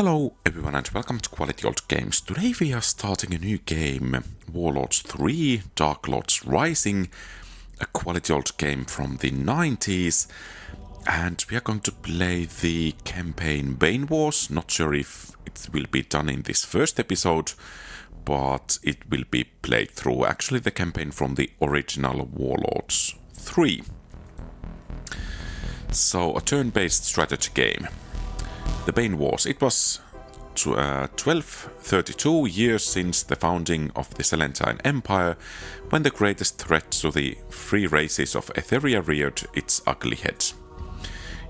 Hello everyone and welcome to Quality Old Games. Today we are starting a new game, Warlords 3, Darklords Rising, a quality old game from the 90s, and we are going to play the campaign Banewars. Not sure if it will be done in this first episode, but it will be played through actually the campaign from the original Warlords 3. So, a turn-based strategy game. The Banewars. It was 1232 years since the founding of the Celentine Empire, when the greatest threat to the free races of Etheria reared its ugly head.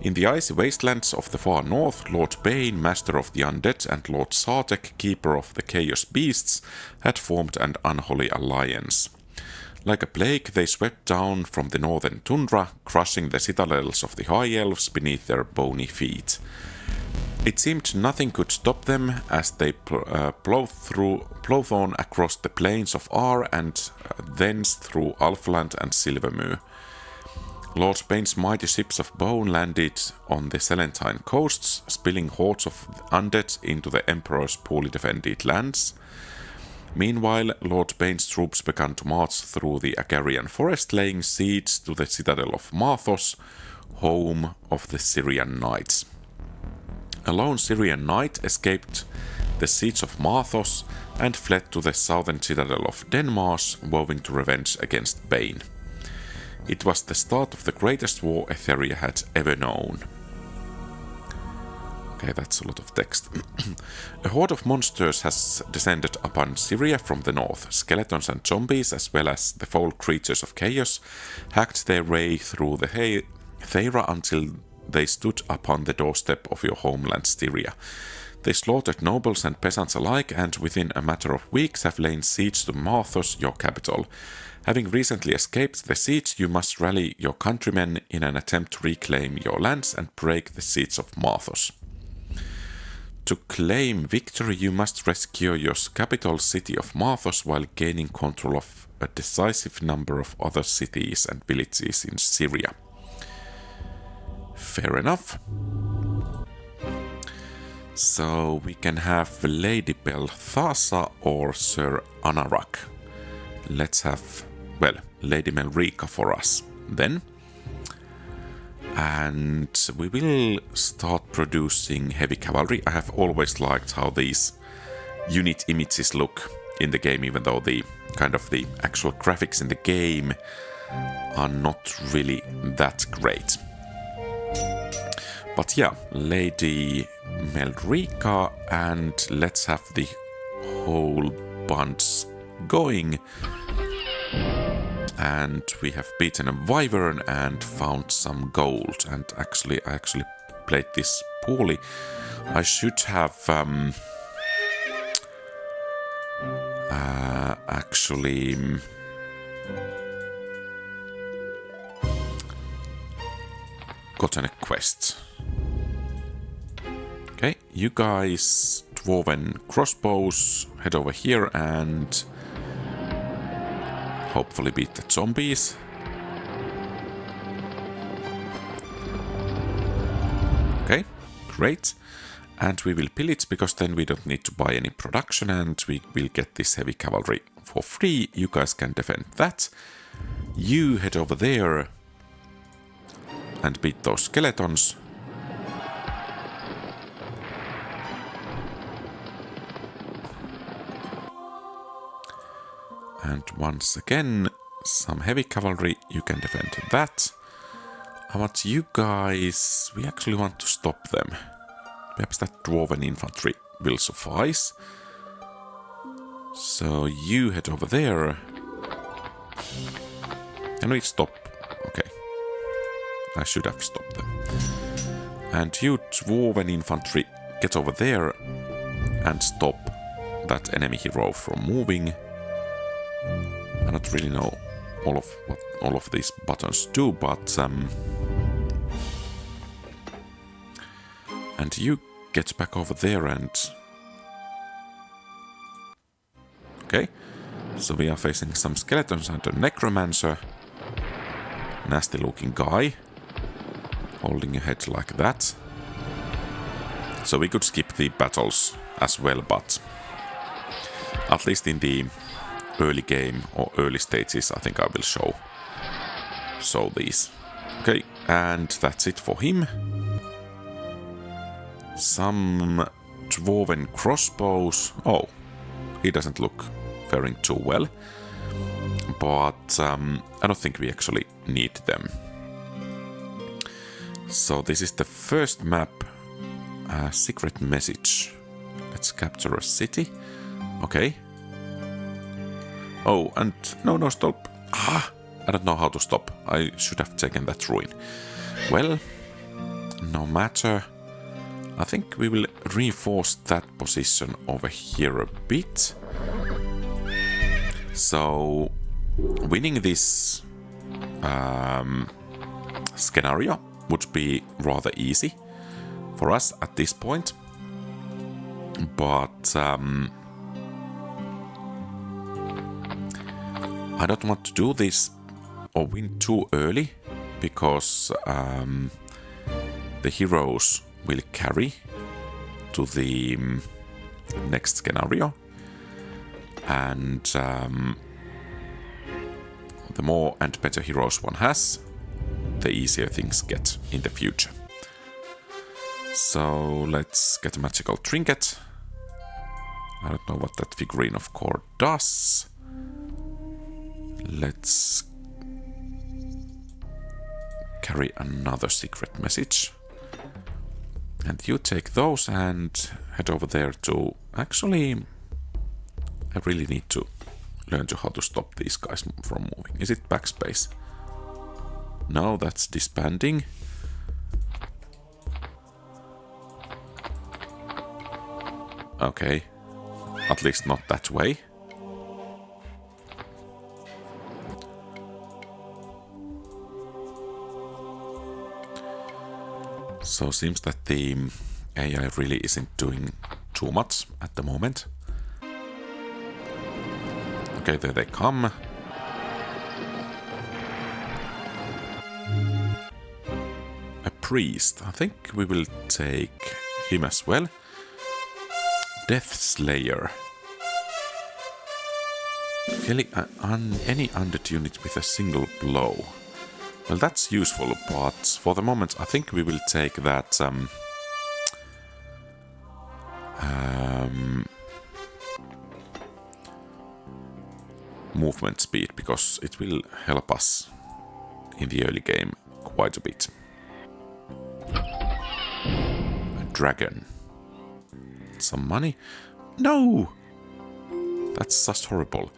In the icy wastelands of the far north, Lord Bane, Master of the Undead, and Lord Sartek, Keeper of the Chaos Beasts, had formed an unholy alliance. Like a plague, they swept down from the northern tundra, crushing the citadels of the High Elves beneath their bony feet. It seemed nothing could stop them as they plowed on across the plains of Ar and thence through Alphaland and Silvermoor. Lord Bane's mighty ships of bone landed on the Celentine coasts, spilling hordes of undead into the Emperor's poorly defended lands. Meanwhile, Lord Bane's troops began to march through the Agarian forest, laying siege to the citadel of Marthos, home of the Syrian Knights. A lone Syrian knight escaped the siege of Marthos and fled to the southern citadel of Denmark, vowing to revenge against Bane. It was the start of the greatest war Etheria had ever known. Okay, that's a lot of text. A horde of monsters has descended upon Syria from the north. Skeletons and zombies, as well as the foul creatures of chaos, hacked their way through the Thera until they stood upon the doorstep of your homeland Styria. They slaughtered nobles and peasants alike, and within a matter of weeks have laid siege to Marthos, your capital. Having recently escaped the siege, you must rally your countrymen in an attempt to reclaim your lands and break the siege of Marthos. To claim victory, you must rescue your capital city of Marthos while gaining control of a decisive number of other cities and villages in Syria. Fair enough. So we can have Lady Belthasa or Sir Anarak. Let's have, well, Lady Melrika for us then. And we will start producing heavy cavalry. I have always liked how these unit images look in the game, even though the actual graphics in the game are not really that great. But yeah, Lady Melrika, and let's have the whole bunch going. And we have beaten a wyvern and found some gold. And I actually played this poorly. I should have actually gotten a quest. Okay, you guys, dwarven crossbows, head over here and hopefully beat the zombies. Okay, great. And we will pillage because then we don't need to buy any production and we will get this heavy cavalry for free. You guys can defend that. You head over there and beat those skeletons. And once again, some heavy cavalry, you can defend that. How about you guys? We actually want to stop them. Perhaps that dwarven infantry will suffice. So you head over there. Can we stop? Okay. I should have stopped them. And you dwarven infantry, get over there and stop that enemy hero from moving. I don't really know what all of these buttons do, but and you get back over there and okay. So we are facing some skeletons and a necromancer. Nasty looking guy holding a head like that. So we could skip the battles as well, but at least in the early game or early stages, I think I will show these. Okay, and that's it for him. Some dwarven crossbows. Oh, he doesn't look faring too well. But I don't think we actually need them. So this is the first map. Secret message. Let's capture a city. Okay. Oh, and no, stop. I don't know how to stop. I should have taken that ruin. Well, no matter. I think we will reinforce that position over here a bit. So, winning this scenario would be rather easy for us at this point. But I don't want to do this or win too early, because the heroes will carry to the next scenario, and the more and better heroes one has, the easier things get in the future. So let's get a magical trinket. I don't know what that figurine of core does. Let's carry another secret message. And you take those and head over there to... Actually, I really need to learn how to stop these guys from moving. Is it backspace? No, that's disbanding. Okay. At least not that way. So seems that the AI really isn't doing too much at the moment. Okay, there they come. A priest. I think we will take him as well. Death Slayer. Killing any undead unit with a single blow. Well, that's useful, but for the moment I think we will take that movement speed, because it will help us in the early game quite a bit. A dragon. Some money? No! That's just horrible.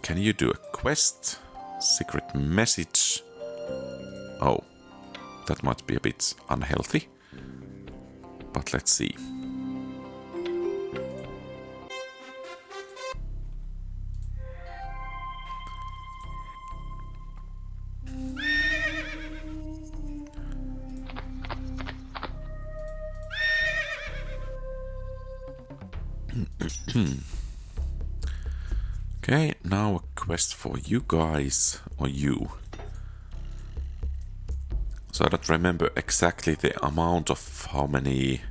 Can you do a quest? Secret message. Oh, that might be a bit unhealthy. But let's see. Okay, now a quest for you guys, or you. So I don't remember exactly the amount of how many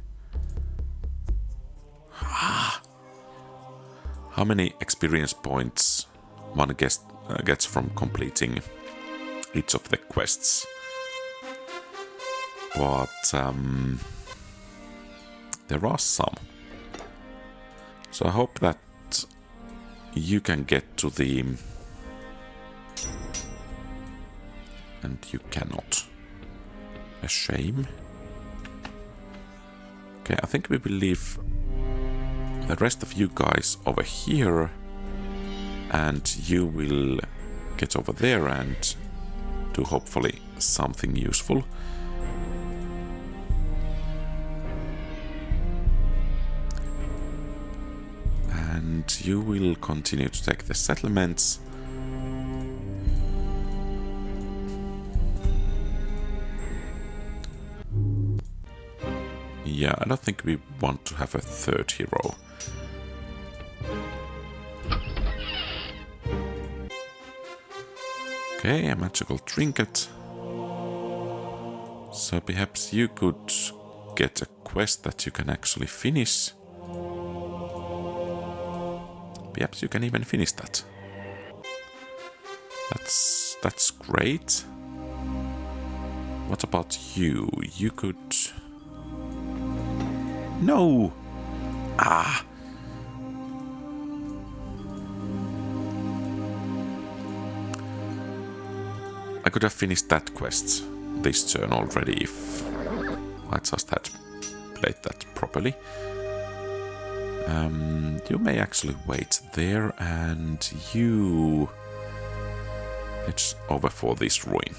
experience points one gets from completing each of the quests. But there are some. So I hope that you can get to the... And you cannot. A shame. Okay, I think we will leave the rest of you guys over here. And you will get over there and do hopefully something useful. And you will continue to take the settlements. Yeah, I don't think we want to have a third hero. Okay, a magical trinket. So perhaps you could get a quest that you can actually finish. Perhaps you can even finish that. That's great. What about you? You could... No! Ah! I could have finished that quest this turn already if I just had played that properly. You may actually wait there and you head over for this ruin.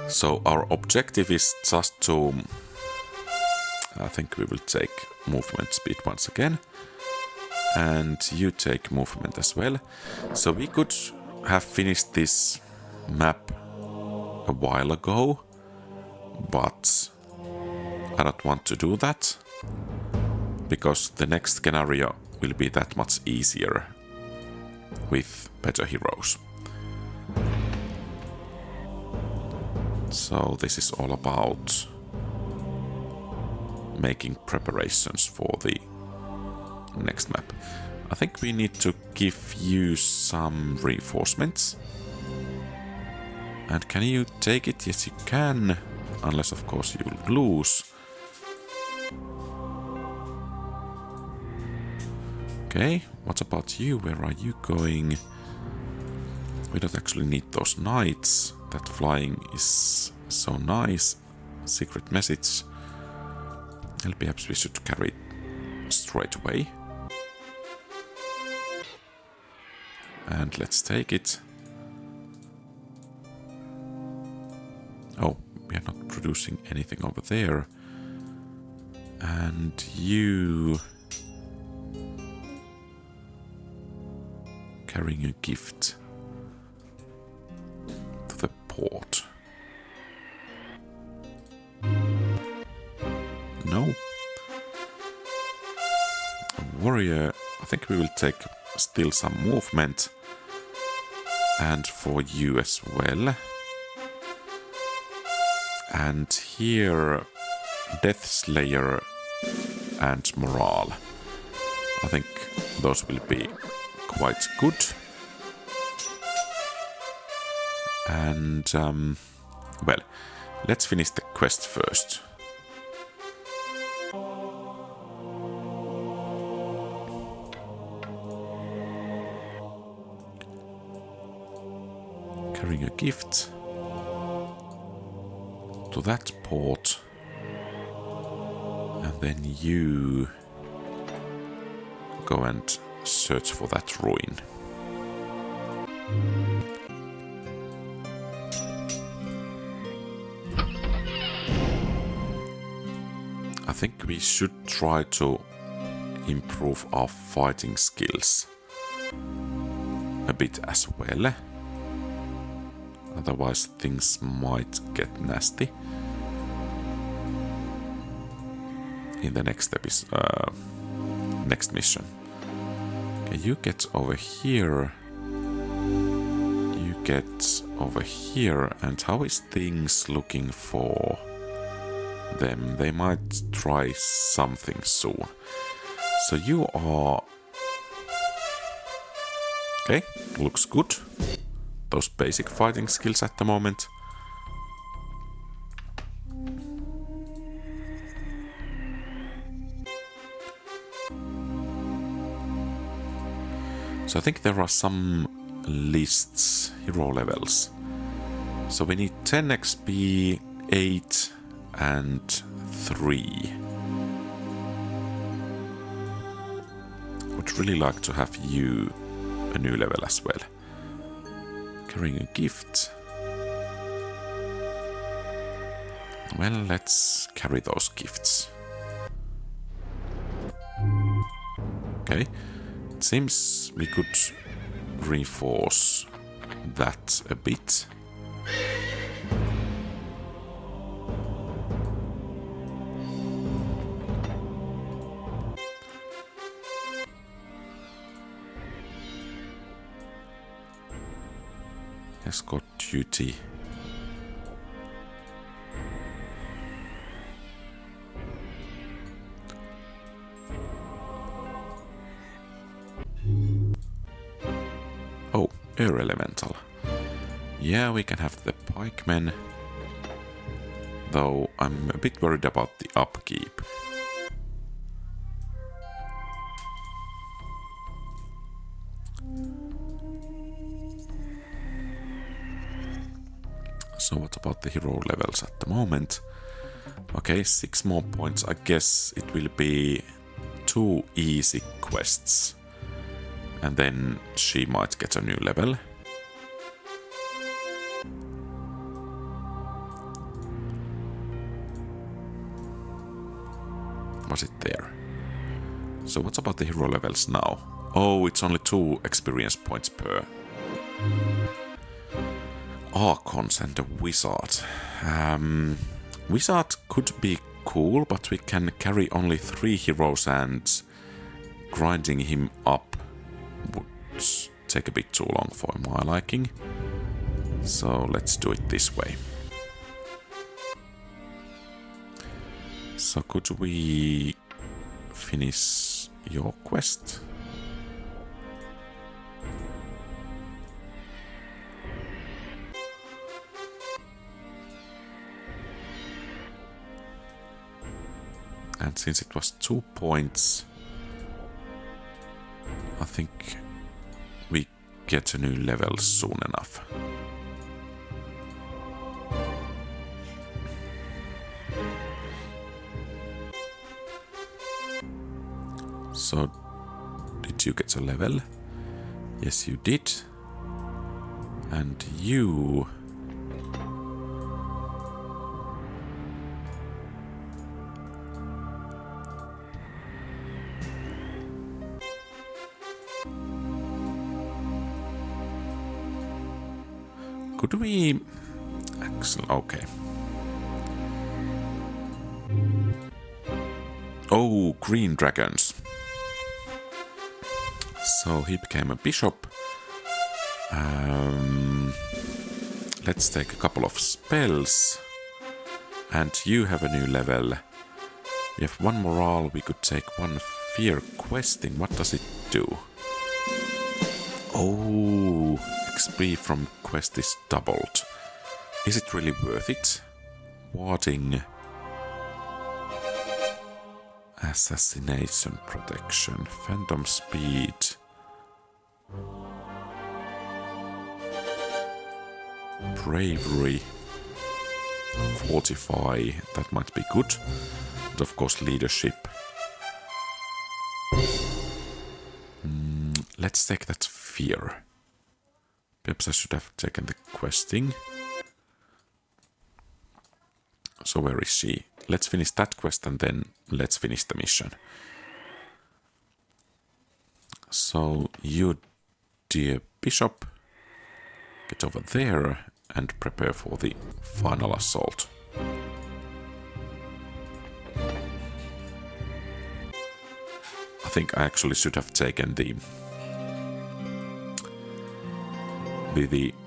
So our objective is just to... I think we will take movement speed once again. And you take movement as well. So we could have finished this map a while ago, but I don't want to do that because the next scenario will be that much easier with better heroes. So this is all about making preparations for the next map. I think we need to give you some reinforcements. And can you take it? Yes, you can. Unless, of course, you will lose. Okay, what about you? Where are you going? We don't actually need those knights. That flying is so nice. Secret message. Well, perhaps we should carry it straight away. And let's take it. Oh, we are not producing anything over there. And you... carrying a gift to the port. No. A warrior, I think we will take still some movement. And for you as well. And here, Death Slayer and Morale. I think those will be quite good. And, well, let's finish the quest first. Carrying a gift to that port, and then you go and search for that ruin. I think we should try to improve our fighting skills a bit as well. Otherwise things might get nasty in the next next mission. Okay, you get over here. You get over here. And how is things looking for them? They might try something soon. So you are... Okay, looks good. Those basic fighting skills at the moment. So I think there are some lists, hero levels. So we need 10 XP, 8 and 3. Would really like to have you a new level as well. Carrying a gift. Well, let's carry those gifts. Okay. It seems we could reinforce that a bit. Escort duty. Air Elemental. Yeah, we can have the pikemen, though I'm a bit worried about the upkeep. So what about the hero levels at the moment? Okay, 6 more points. I guess it will be 2 easy quests. And then she might get a new level. Was it there? So what's about the hero levels now? Oh, it's only 2 experience points per Archons and a Wizard. Wizard could be cool, but we can carry only 3 heroes and grinding him up would take a bit too long for my liking. So let's do it this way. So could we finish your quest? And since it was 2 points, I think we get a new level soon enough. So, did you get a level? Yes, you did. And you... Could we... Excellent, okay. Oh, green dragons. So he became a bishop. Let's take a couple of spells. And you have a new level. We have 1 morale, we could take 1 fear questing. What does it do? Oh, XP from quest is doubled. Is it really worth it? Warding. Assassination protection. Phantom speed. Bravery. Fortify. That might be good. And of course leadership. Let's take that fear. Perhaps I should have taken the questing. So where is she? Let's finish that quest and then let's finish the mission. So you, dear bishop, get over there and prepare for the final assault. I think I actually should have taken the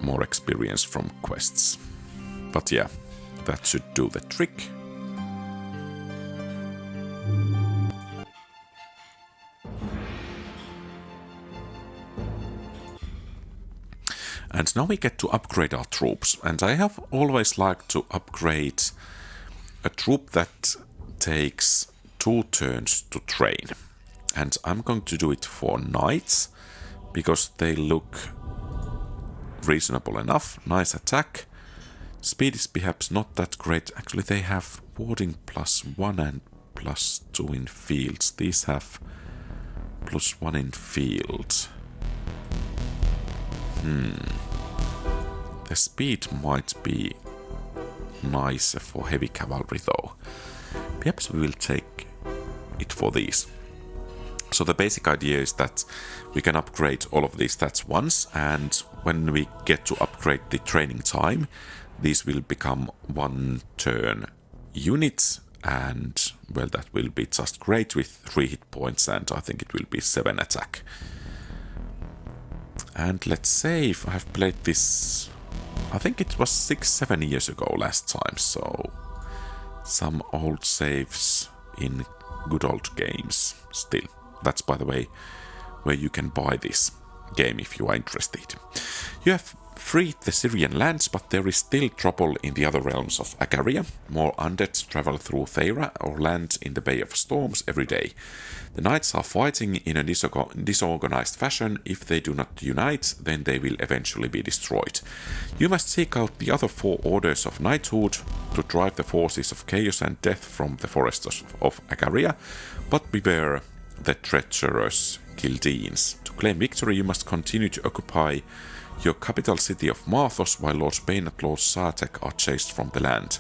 more experience from quests. But yeah, that should do the trick. And now we get to upgrade our troops. And I have always liked to upgrade a troop that takes 2 turns to train. And I'm going to do it for knights, because they look reasonable enough. Nice attack. Speed is perhaps not that great. Actually, they have warding +1 and +2 in fields. These have +1 in field. The speed might be nicer for heavy cavalry though. Perhaps we will take it for these. So the basic idea is that we can upgrade all of these stats once, and when we get to upgrade the training time, these will become 1 turn units, and well, that will be just great with 3 hit points, and I think it will be 7 attack. And let's say if I have played this, I think it was 6-7 years ago last time, so some old saves in good old games still. That's, by the way, where you can buy this. game if you are interested. You have freed the Syrian lands, but there is still trouble in the other realms of Agaria. More undead travel through Thera or land in the Bay of Storms every day. The knights are fighting in a disorganized fashion. If they do not unite, then they will eventually be destroyed. You must seek out the other 4 orders of knighthood to drive the forces of chaos and death from the forests of Agaria, but beware the treacherous Gildeans. To claim victory, you must continue to occupy your capital city of Marthos while Lords Bane and Lord Sartek are chased from the land.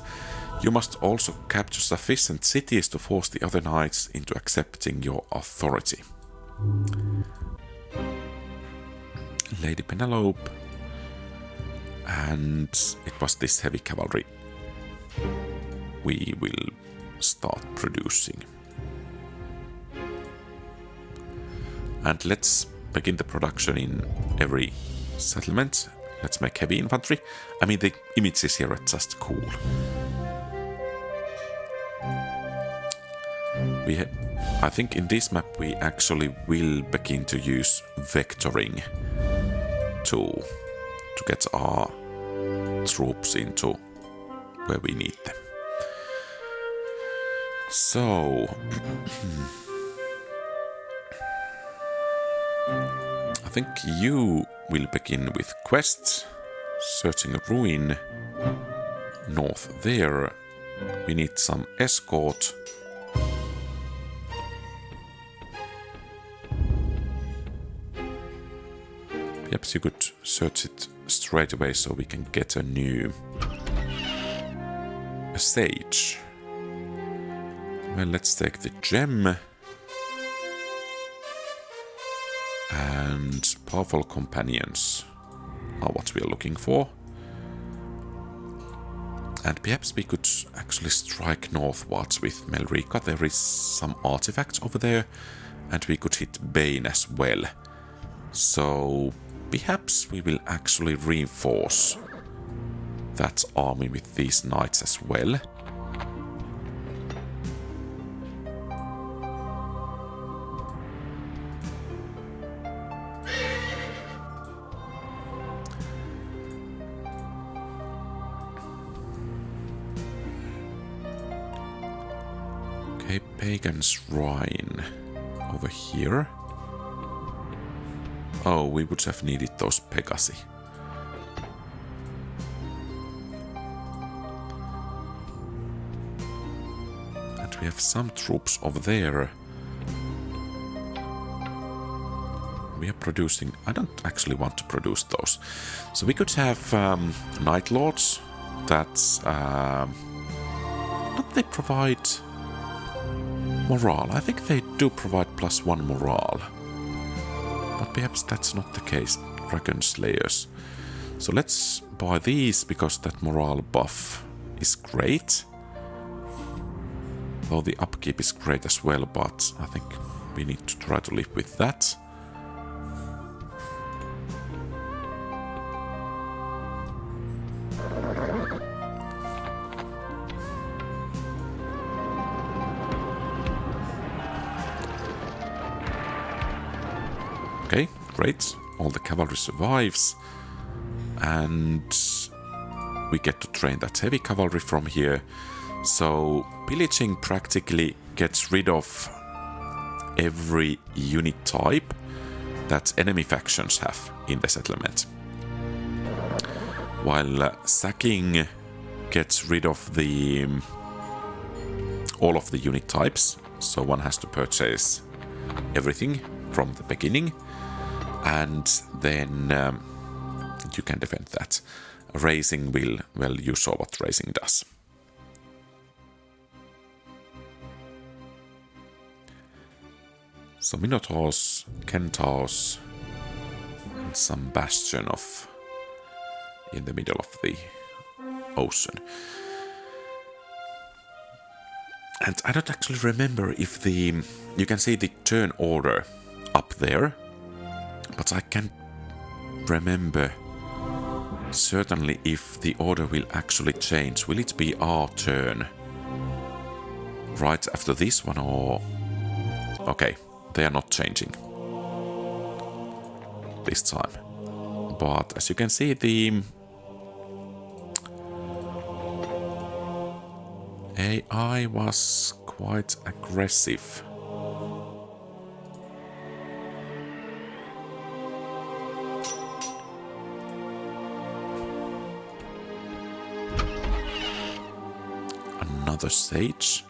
You must also capture sufficient cities to force the other knights into accepting your authority. Lady Penelope. And it was this heavy cavalry we will start producing. And let's begin the production in every settlement. Let's make heavy infantry. I mean, the images here are just cool. I think in this map we actually will begin to use vectoring to get our troops into where we need them. So I think you will begin with quests, searching a ruin north there. We need some escort. Perhaps you could search it straight away so we can get a sage. Well, let's take the gem. And powerful companions are what we are looking for. And perhaps we could actually strike northwards with Melrika. There is some artifacts over there. And we could hit Bane as well. So perhaps we will actually reinforce that army with these knights as well. Okay, Pagan Shrine over here. Oh, we would have needed those Pegasi. And we have some troops over there. We are producing... I don't actually want to produce those. So we could have Night Lords that... don't they provide morale? I think they do provide +1 morale. But perhaps that's not the case. Dragon Slayers. So let's buy these because that morale buff is great. Though the upkeep is great as well, but I think we need to try to live with that. Okay, great. All the cavalry survives. And we get to train that heavy cavalry from here. So pillaging practically gets rid of every unit type that enemy factions have in the settlement. While sacking gets rid of all of the unit types. So one has to purchase everything from the beginning. And then you can defend that. Raising will, well, you saw what raising does. So Minotaurs, Centaurs, and some bastion of in the middle of the ocean. And I don't actually remember if you can see the turn order up there. But I can't remember certainly if the order will actually change. Will it be our turn right after this one or... Okay, they are not changing. this time. But as you can see, the AI was quite aggressive. Another sage.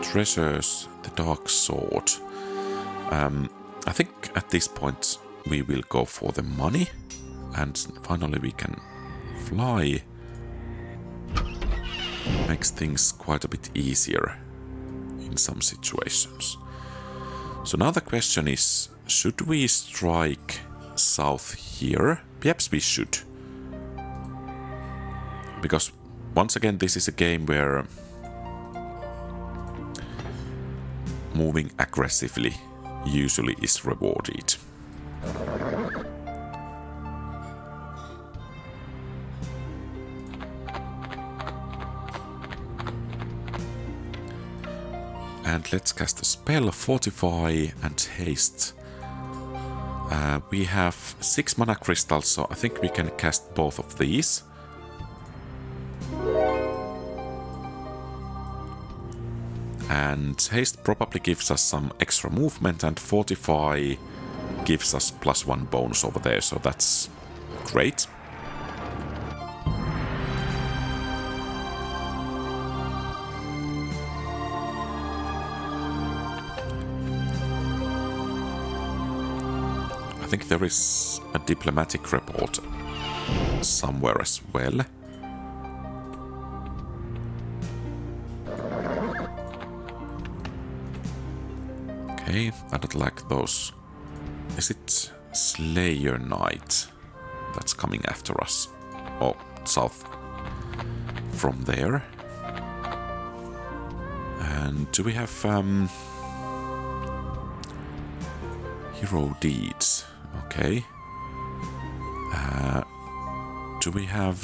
Treasures the dark sword. I think at this point we will go for the money, and finally we can fly. Makes things quite a bit easier in some situations. So now the question is, should we strike south here? Perhaps we should. Because once again, this is a game where moving aggressively usually is rewarded. And let's cast a spell, Fortify and Haste. We have 6 mana crystals, so I think we can cast both of these. And Haste probably gives us some extra movement, and Fortify gives us +1 bonus over there, so that's great. I think there is a diplomatic report somewhere as well. Okay, I don't like those. Is it Slayer Knight that's coming after us? Oh, south from there. And do we have hero deeds? Okay. Do we have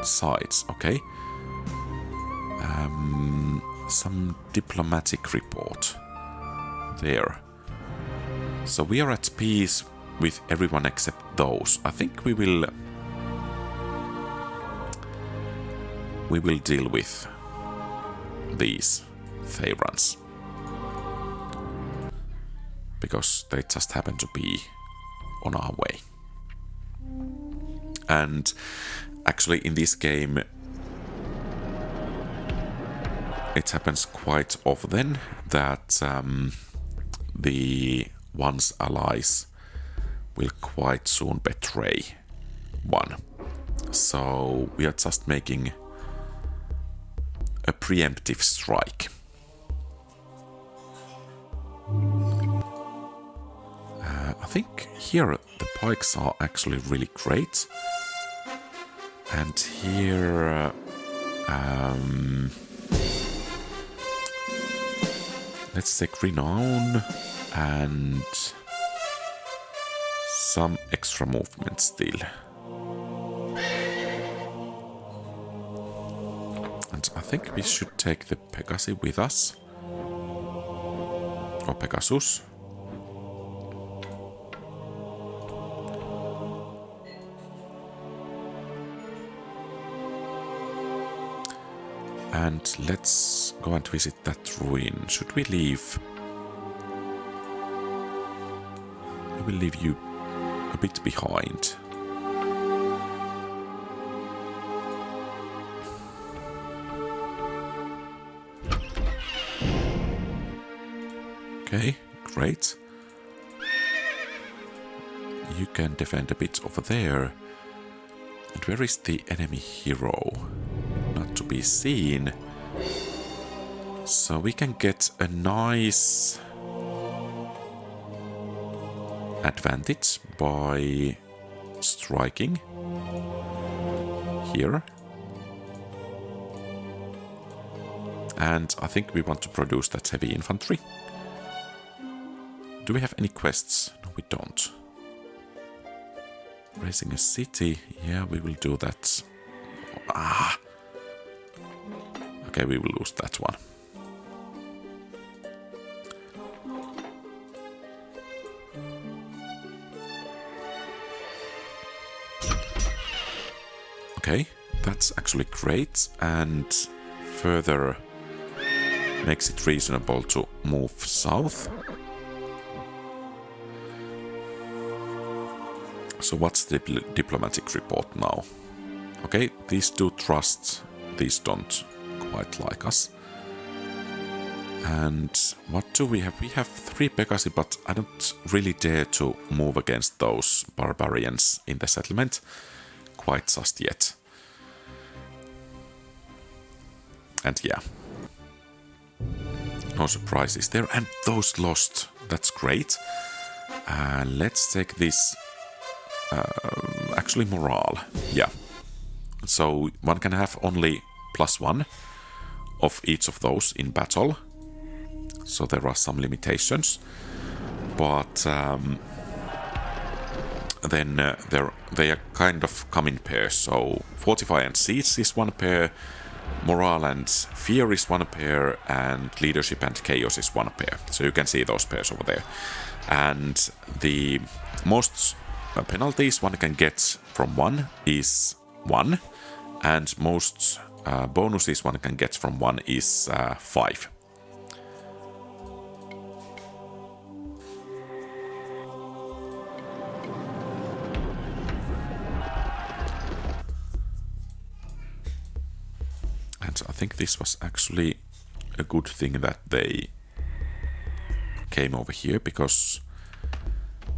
sides? Okay. Some diplomatic report there. So we are at peace with everyone except those. I think we will deal with these Thayrans, because they just happen to be on our way. And actually in this game it happens quite often that the one's allies will quite soon betray one. So we are just making a preemptive strike. I think here the pikes are actually really great. And here let's take renown and some extra movement still. And I think we should take the Pegasi with us. Or Pegasus. And let's go and visit that ruin. Should we leave? We will leave you a bit behind. Okay, great. You can defend a bit over there. And where is the enemy hero? Not to be seen. So we can get a nice advantage by striking here. And I think we want to produce that heavy infantry. Do we have any quests? No, we don't. Raising a city. Yeah, we will do that. Ah. Okay, we will lose that one. Okay, that's actually great, and further makes it reasonable to move south. So what's the diplomatic report now? Okay, these do trust, these don't quite like us. And what do we have? We have 3 Pegasi, but I don't really dare to move against those barbarians in the settlement quite just yet. And yeah, no surprises there. And those lost, that's great. Let's take this, actually morale, yeah. So one can have only +1 of each of those in battle. So there are some limitations, but then they are kind of come in pairs. So Fortify and Siege is 1 pair, Morale and Fear is 1 pair, and Leadership and Chaos is 1 pair. So you can see those pairs over there. And the most penalties one can get from 1 is 1, and most bonuses one can get from 1 is 5. And I think this was actually a good thing that they came over here, because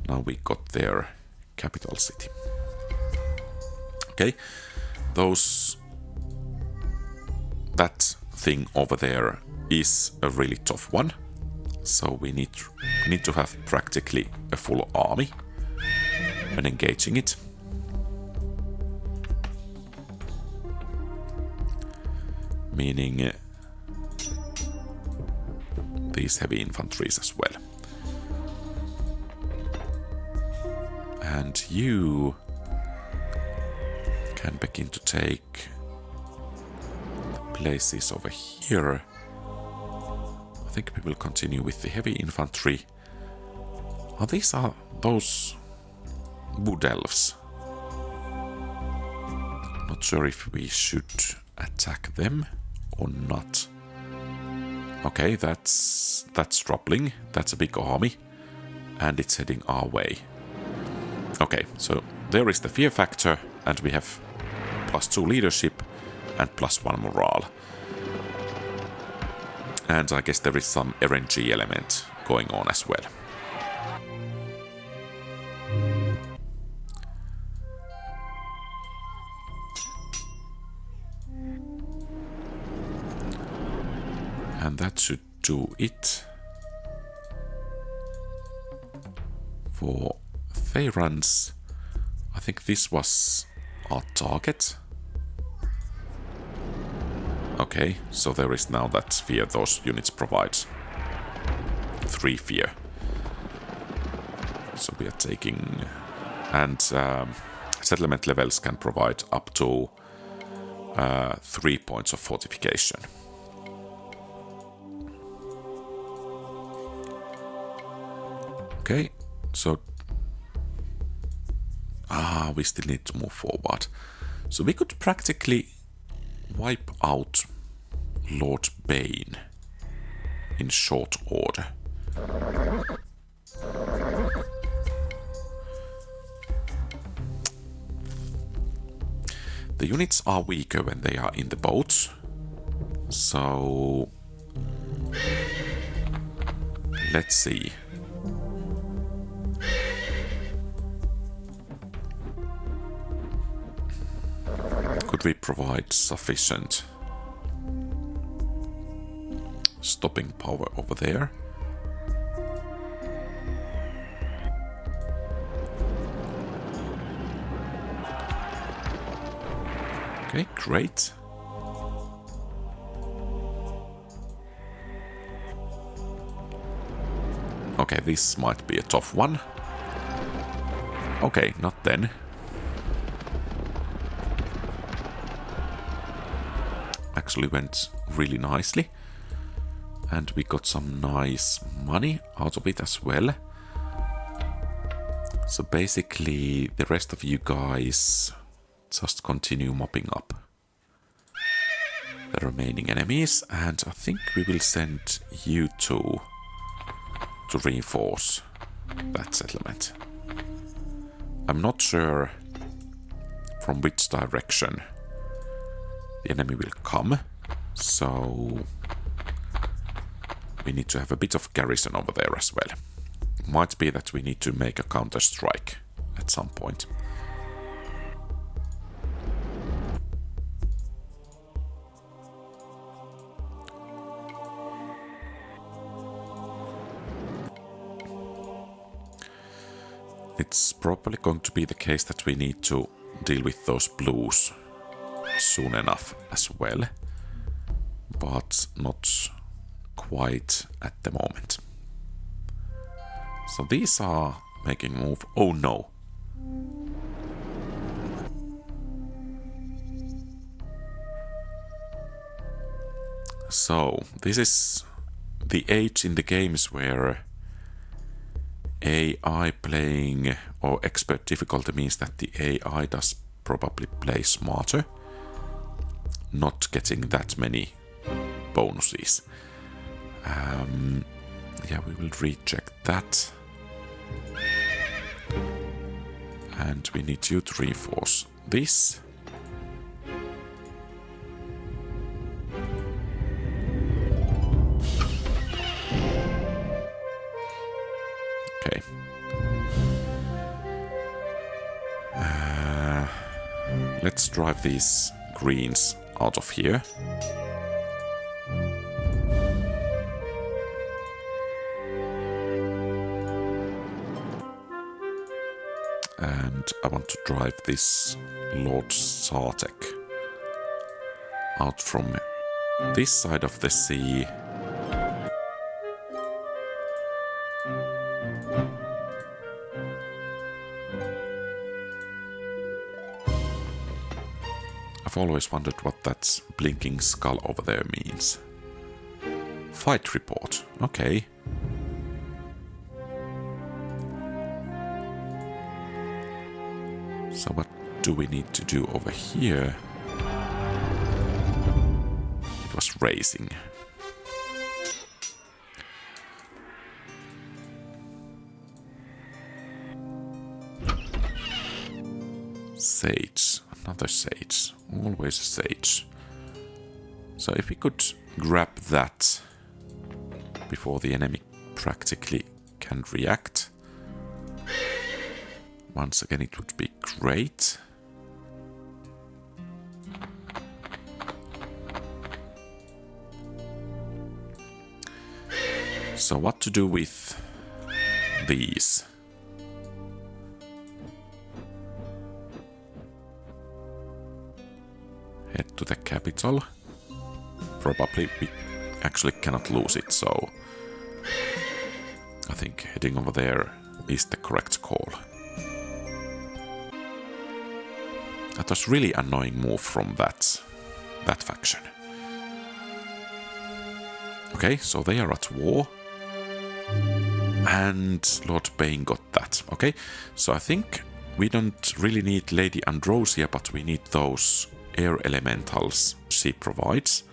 now we got their capital city. Okay, that thing over there is a really tough one. So we need to have practically a full army when engaging it. Meaning these heavy infantries as well. And you can begin to take places over here. I think we will continue with the heavy infantry. Oh, these are those wood elves. Not sure if we should attack them or not. Okay, that's troubling. That's a big army, and it's heading our way. Okay, so there is the fear factor, and we have +2 leadership and +1 morale. And I guess there is some RNG element going on as well. And that should do it for Theyrans. I think this was our target. Okay, so there is now that fear those units provide. 3 fear. So we are taking... And settlement levels can provide up to 3 points of fortification. Okay, so... we still need to move forward. So we could practically wipe out Lord Bane in short order. The units are weaker when they are in the boats, so let's see. Could we provide sufficient stopping power over there? Okay, great. Okay, this might be a tough one. Okay, not then. Actually went really nicely. And we got some nice money out of it as well. So basically, the rest of you guys just continue mopping up the remaining enemies, and I think we will send you two to reinforce that settlement. I'm not sure from which direction the enemy will come, so we need to have a bit of garrison over there as well. Might be that we need to make a counter-strike at some point. It's probably going to be the case that we need to deal with those blues soon enough as well, but not quite at the moment. So these are making a move. Oh no! So this is the age in the games where AI playing or expert difficulty means that the AI does probably play smarter, not getting that many bonuses. Yeah, we will recheck that. And we need you to reinforce this. Okay. Let's drive these greens out of here. And I want to drive this Lord Sartek out from this side of the sea. I've always wondered what that blinking skull over there means. Fight report. Okay. So what do we need to do over here? It was racing. Sage. Another sage. Always a sage. So if we could grab that before the enemy practically can react. Once again, it would be great. So what to do with these? Head to the capital. Probably we actually cannot lose it, so I think heading over there is the correct call. That was really annoying move from that faction. Okay, so they are at war. And Lord Bane got that. Okay, so I think we don't really need Lady Androsia, but we need those air elementals she provides.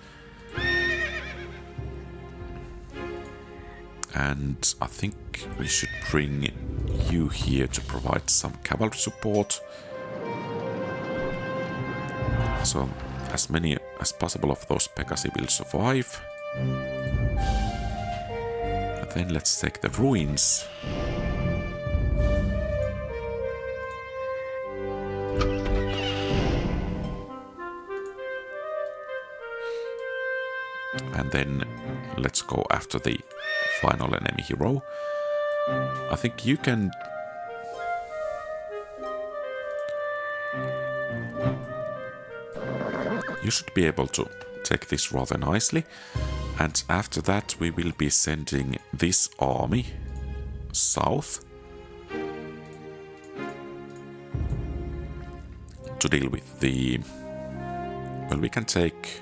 And I think we should bring you here to provide some cavalry support. So as many as possible of those Pegasi will survive. And then let's take the ruins. And then let's go after the final enemy hero. I think you can... You should be able to take this rather nicely. And after that we will be sending this army south to deal with the... Well, we can take...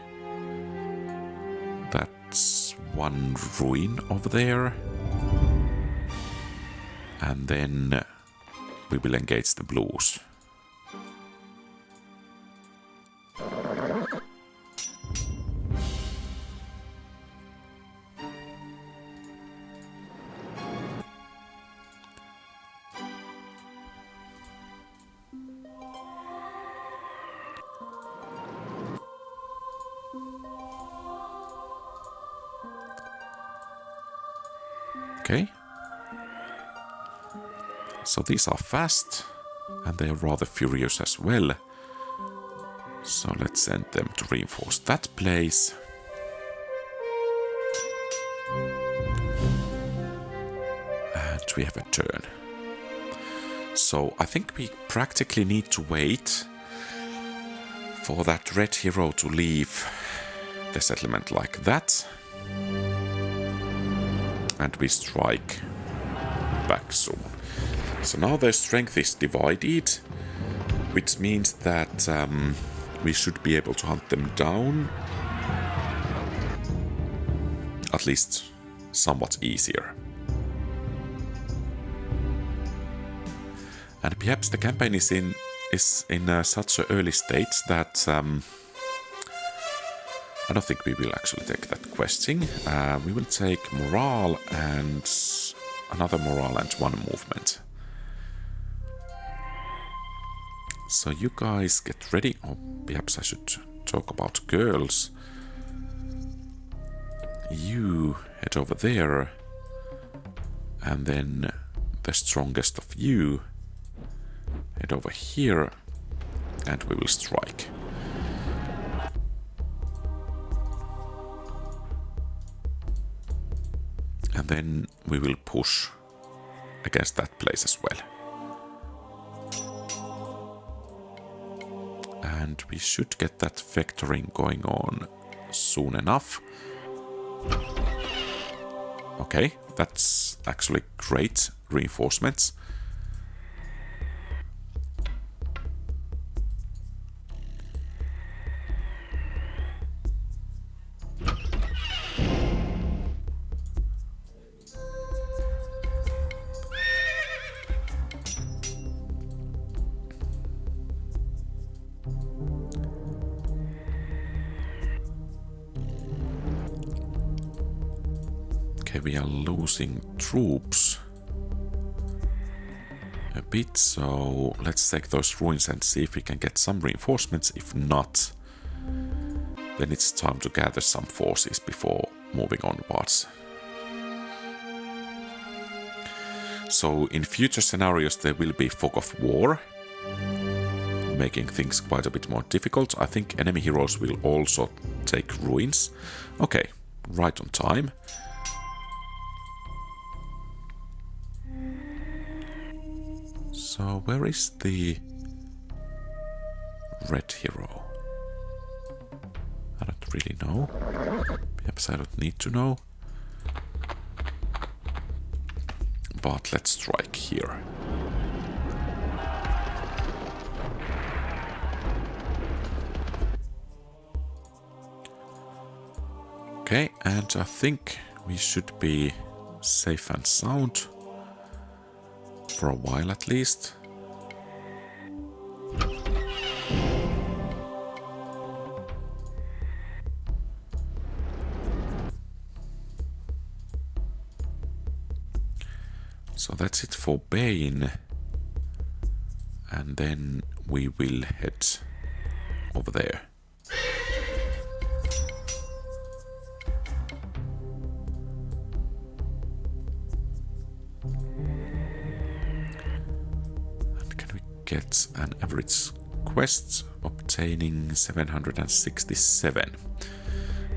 That's one ruin over there. And then we will engage the blues. Okay. So these are fast, and they are rather furious as well. So let's send them to reinforce that place. And we have a turn. So I think we practically need to wait for that red hero to leave the settlement like that. And we strike back soon. So now their strength is divided, which means that we should be able to hunt them down at least somewhat easier. And perhaps the campaign is in such an early stage that I don't think we will actually take that questing. We will take morale and another morale and one movement. So you guys get ready, or perhaps I should talk about girls. You head over there, and then the strongest of you head over here, and we will strike. And then we will push against that place as well. And we should get that vectoring going on soon enough. Okay, that's actually great reinforcements. Okay, we are losing troops a bit, so let's take those ruins and see if we can get some reinforcements. If not, then it's time to gather some forces before moving onwards. So in future scenarios there will be fog of war, making things quite a bit more difficult. I think enemy heroes will also take ruins. Okay, right on time. So where is the red hero? I don't really know. Perhaps I don't need to know. But let's strike here. Okay, and I think we should be safe and sound. For a while at least. So that's it for Bane. And then we will head over there. Get an average quest obtaining 767,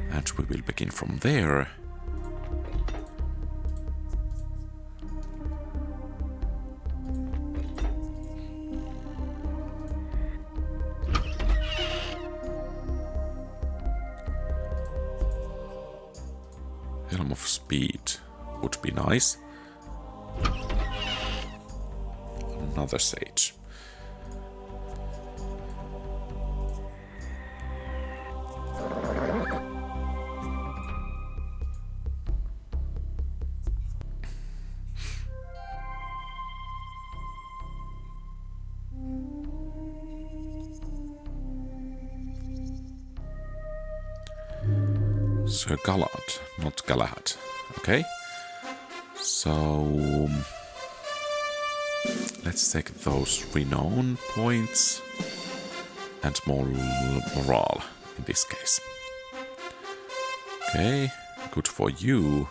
and we will begin from there. Helm of Speed would be nice. Another sage. Sir Galahad, not Galahad. Okay. So let's take those renown points and more morale in this case. Okay, good for you.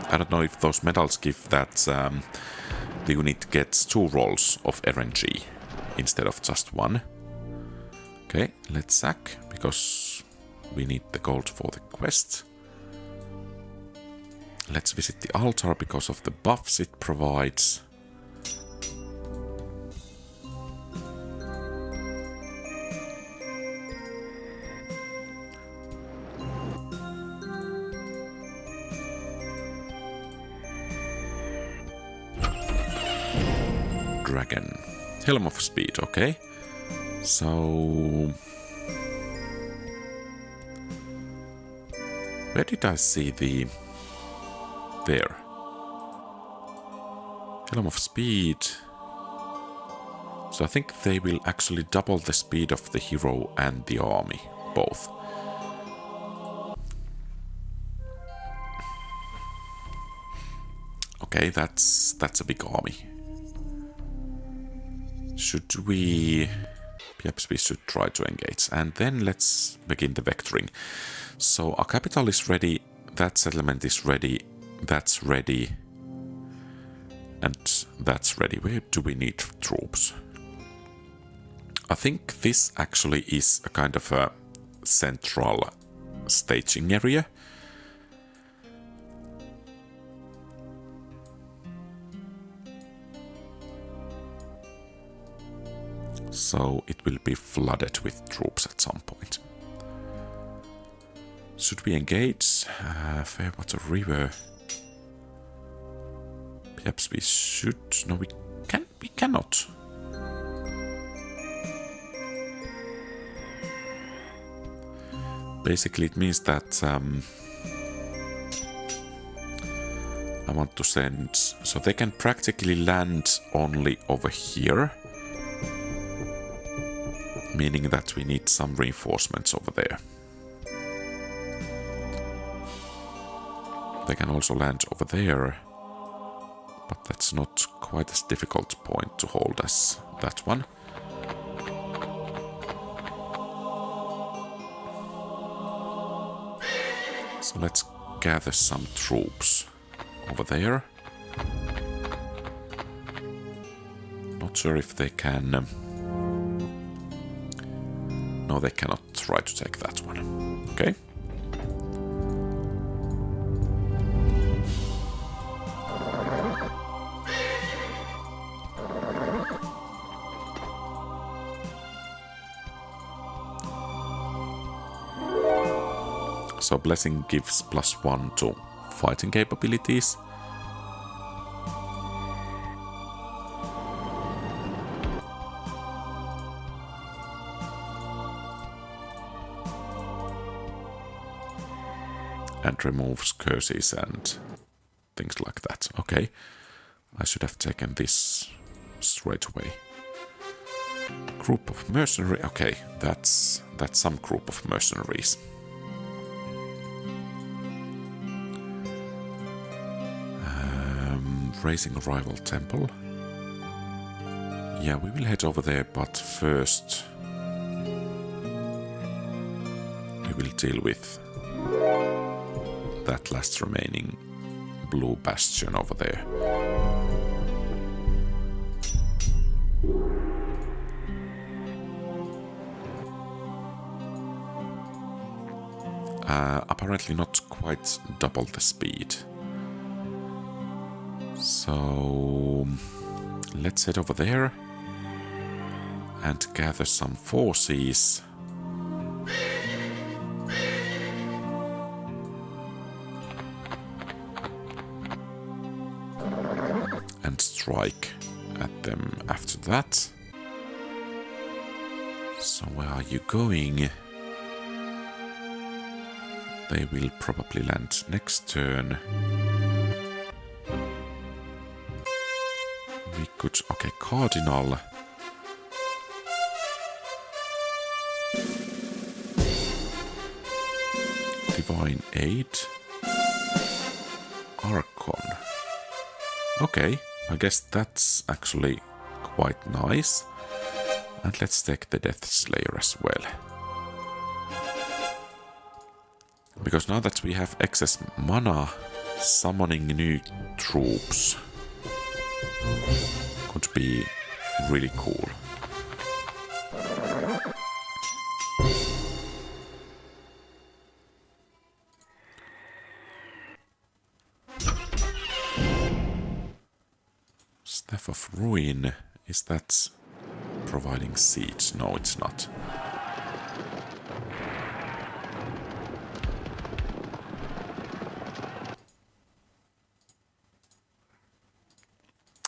I don't know if those medals give that the unit gets 2 rolls of RNG instead of just 1. Okay, let's sack, because we need the gold for the quest. Let's visit the altar because of the buffs it provides. Dragon. Helm of Speed, okay. So... where did I see the... there. Helm of Speed. So I think they will actually double the speed of the hero and the army, both. Okay, that's a big army. Should we... perhaps we should try to engage. And then let's begin the vectoring. So our capital is ready, that settlement is ready, that's ready, and that's ready. Where do we need troops? I think this actually is a kind of a central staging area. So it will be flooded with troops at some point. Should we engage? Fairwater River. Perhaps we should. No, we cannot. Basically, it means that I want to send. So they can practically land only over here. Meaning that we need some reinforcements over there. They can also land over there, but that's not quite as difficult point to hold as that one. So let's gather some troops over there. Not sure if they can... no, they cannot try to take that one. Okay. So Blessing gives +1 to fighting capabilities. And removes curses and things like that. Okay, I should have taken this straight away. Group of mercenaries. Okay, that's some group of mercenaries. Raising a rival temple. Yeah, we will head over there, but first we will deal with that last remaining blue bastion over there. Apparently not quite double the speed. So let's head over there and gather some forces. And strike at them after that. So where are you going? They will probably land next turn. We could... okay, Cardinal. Divine Aid. Archon. Okay, I guess that's actually quite nice. And let's take the Death Slayer as well. Because now that we have excess mana, summoning new troops could be really cool. Staff of Ruin, is that providing seeds? No, it's not.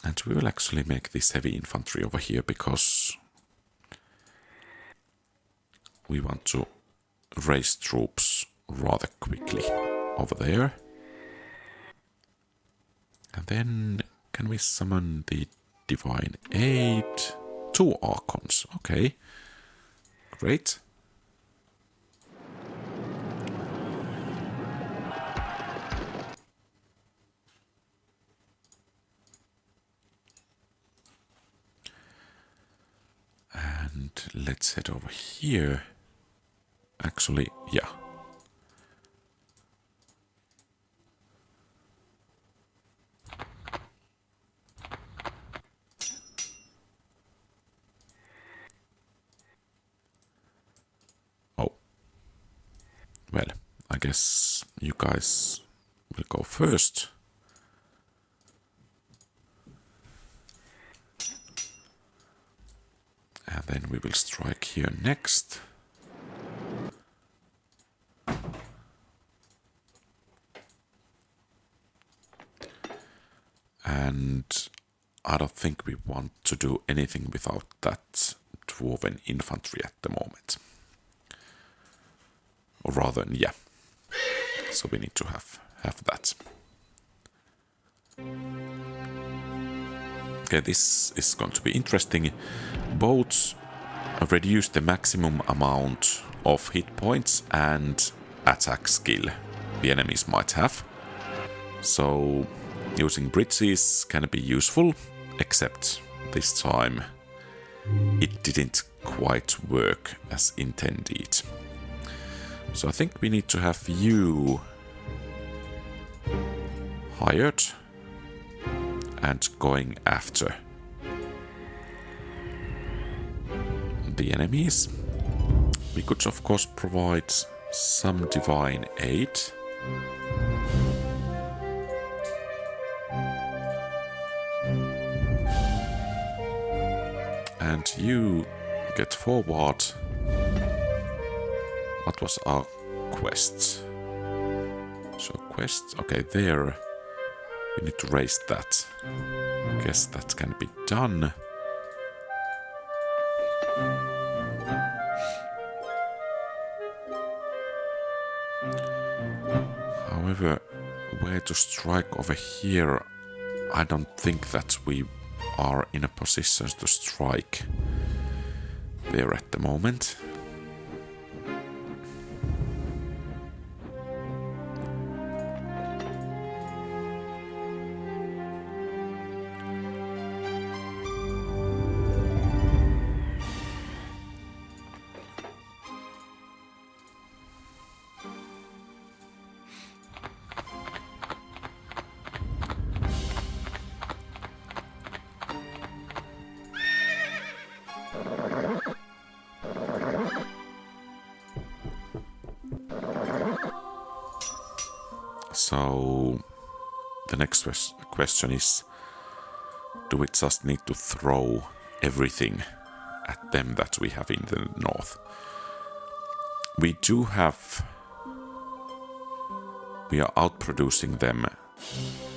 And we will actually make this heavy infantry over here because we want to raise troops rather quickly over there. And then can we summon the Divine Aid? 2 Archons, okay. Great. And let's head over here. Actually, yeah. Oh. Well, I guess you guys will go first. And then we will strike here next. And I don't think we want to do anything without that dwarven infantry at the moment. Or rather, yeah. So we need to have that. Okay, this is going to be interesting. Boats reduce the maximum amount of hit points and attack skill the enemies might have. So using bridges can be useful, except this time it didn't quite work as intended. So I think we need to have you hired and going after the enemies. We could of course provide some divine aid. And you get forward. What was our quest? So quest, okay, there. We need to raise that. Guess that can be done. However, where to strike over here, I don't think that we are in a position to strike there at the moment. So the next question is, do we just need to throw everything at them that we have in the north? We are outproducing them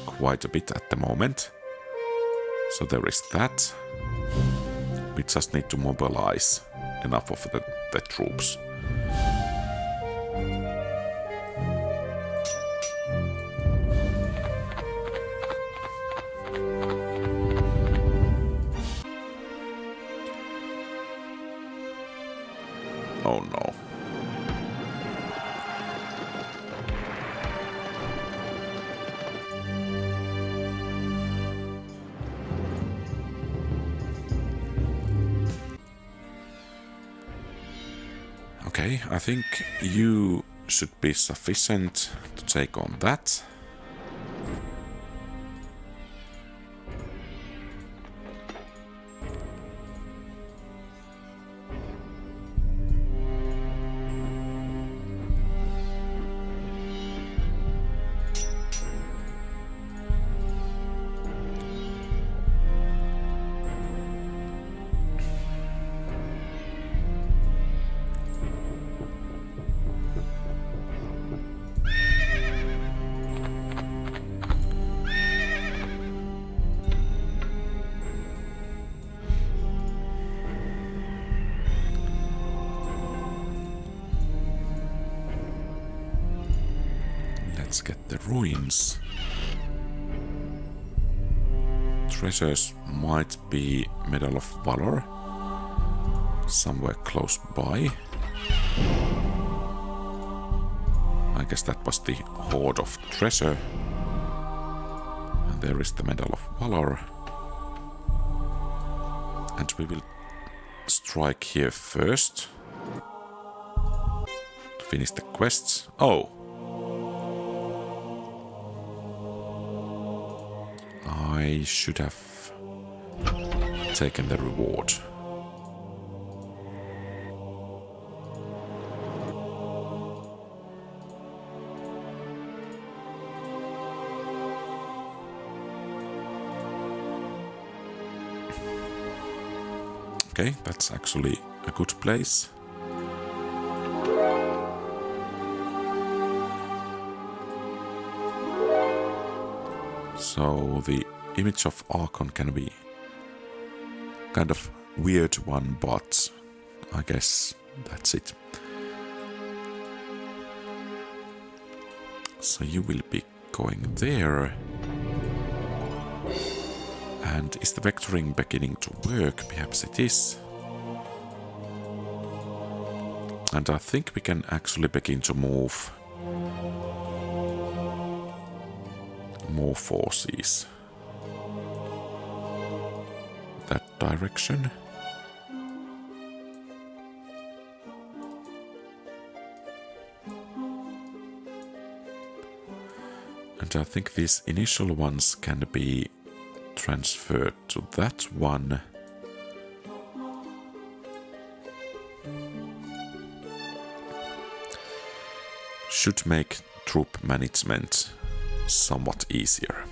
quite a bit at the moment. So there is that. We just need to mobilize enough of the troops. Oh no. Okay, I think you should be sufficient to take on that. Let's get the ruins. Treasures might be Medal of Valor somewhere close by. I guess that was the Hoard of Treasure. And there is the Medal of Valor. And we will strike here first to finish the quests. Oh! I should have taken the reward. Okay, that's actually a good place. So the image of Archon can be kind of weird one, but I guess that's it. So you will be going there. And is the vectoring beginning to work? Perhaps it is. And I think we can actually begin to move more forces that direction. And I think these initial ones can be transferred to that one. Should make troop management somewhat easier.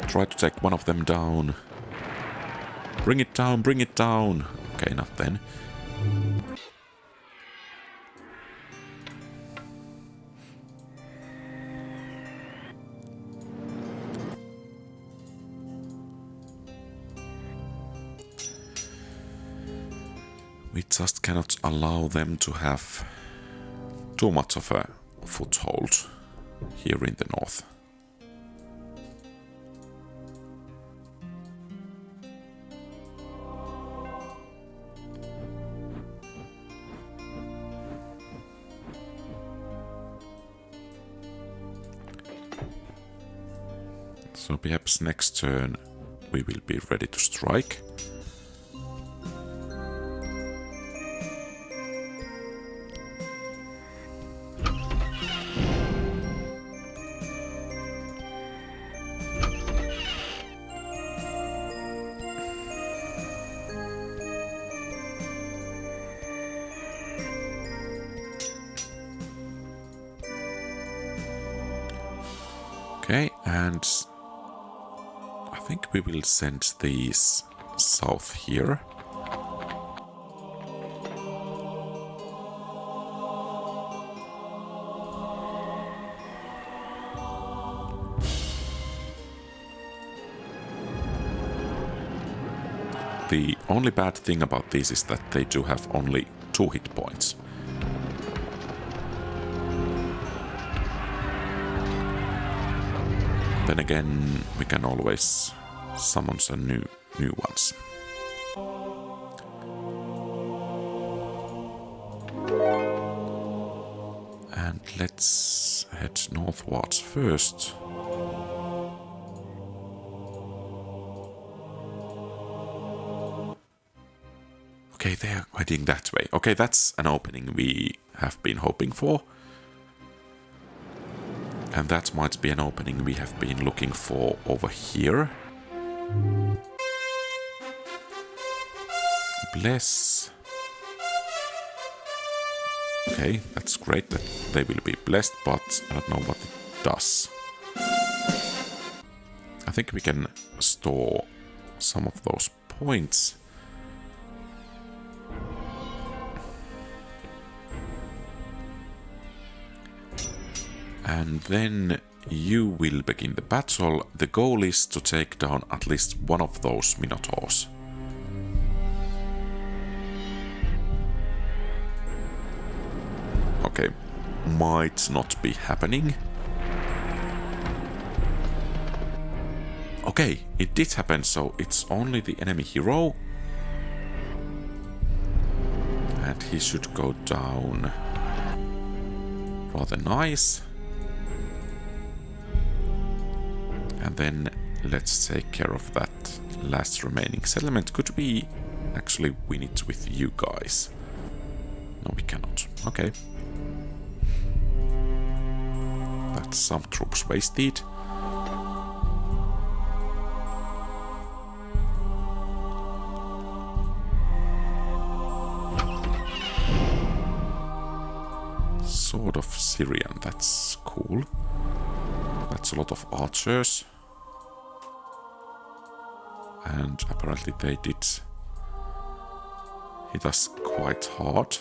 Try to take one of them down. Bring it down, bring it down. Okay, not then. We just cannot allow them to have too much of a foothold here in the north. So perhaps next turn we will be ready to strike. Okay, and I think we will send these south here. The only bad thing about this is that they do have only 2 hit points. Then again, we can always summon some new ones. And let's head northwards first. they're heading that way. Okay, that's an opening we have been hoping for. And that might be an opening we have been looking for over here. Bless. Okay, that's great that they will be blessed, but I don't know what it does. I think we can store some of those points. And then you will begin the battle. The goal is to take down at least one of those Minotaurs. Okay, might not be happening. Okay, it did happen, so it's only the enemy hero. And he should go down. Rather nice. And then let's take care of that last remaining settlement. Could we actually win it with you guys? No, we cannot. Okay. That's some troops wasted. Sword of Syrian, that's cool. That's a lot of archers. And apparently they did hit us quite hard.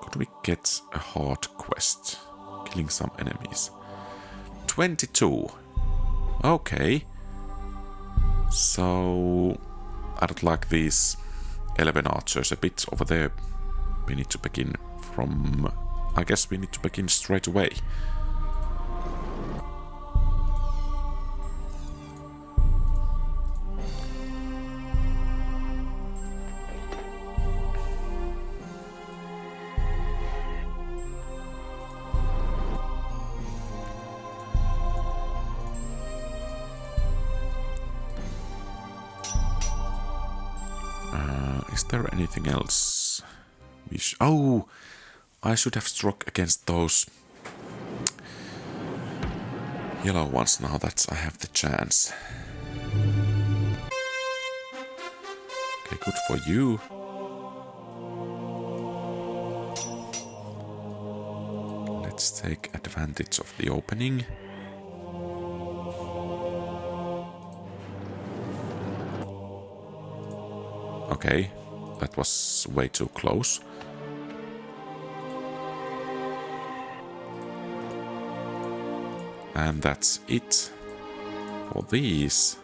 Could we get a hard quest? Killing some enemies. 22. Okay. So I don't like these 11 archers a bit over there. We need to begin from... I guess we need to begin straight away. Is there anything else? Oh! I should have struck against those yellow ones now that I have the chance. Okay, good for you. Let's take advantage of the opening. Okay, that was way too close. And that's it for these.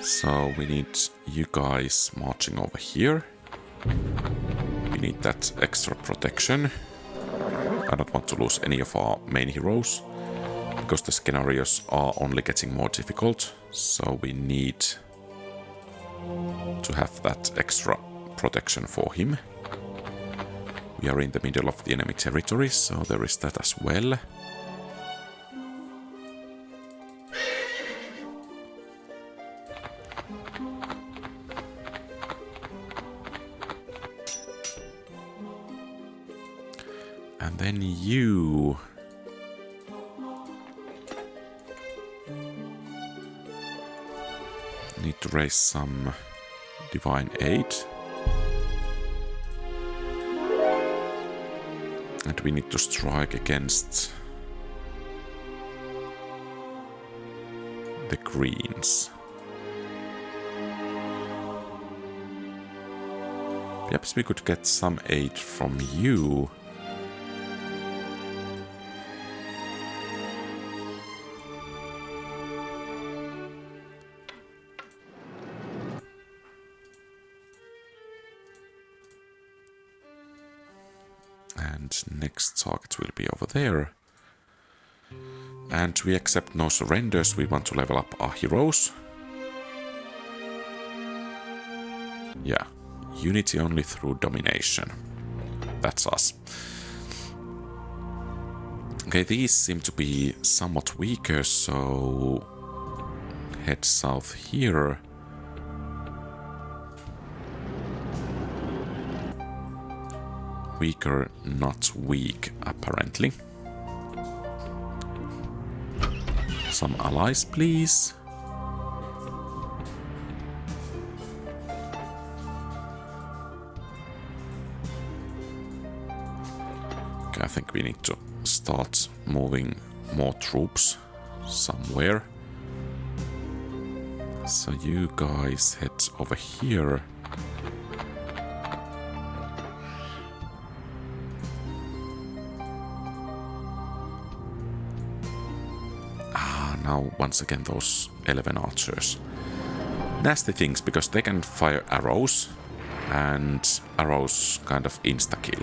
So we need you guys marching over here. We need that extra protection. I don't want to lose any of our main heroes, because the scenarios are only getting more difficult, so we need to have that extra protection for him. We are in the middle of the enemy territory, so there is that as well. And then you... need to raise some divine aid. And we need to strike against the greens. Perhaps we could get some aid from you. And next target will be over there. And we accept no surrenders. We want to level up our heroes. Yeah, unity only through domination. That's us. Okay, these seem to be somewhat weaker, so head south here. Weaker, not weak, apparently. Some allies, please. Okay, I think we need to start moving more troops somewhere. So you guys head over here. Now, once again, those 11 archers. Nasty things, because they can fire arrows, and arrows kind of insta-kill.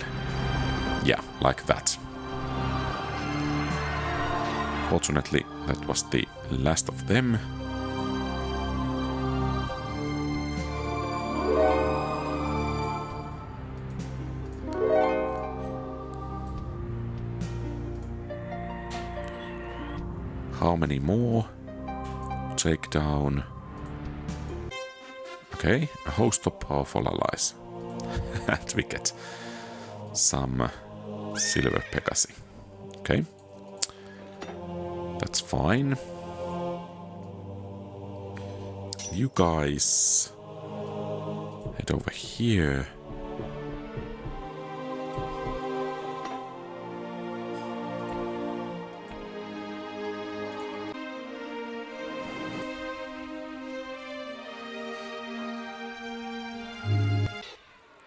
Yeah, like that. Fortunately, that was the last of them. How many more? Take down. Okay, a host of powerful allies. And we get some silver Pegasi. Okay. That's fine. You guys head over here.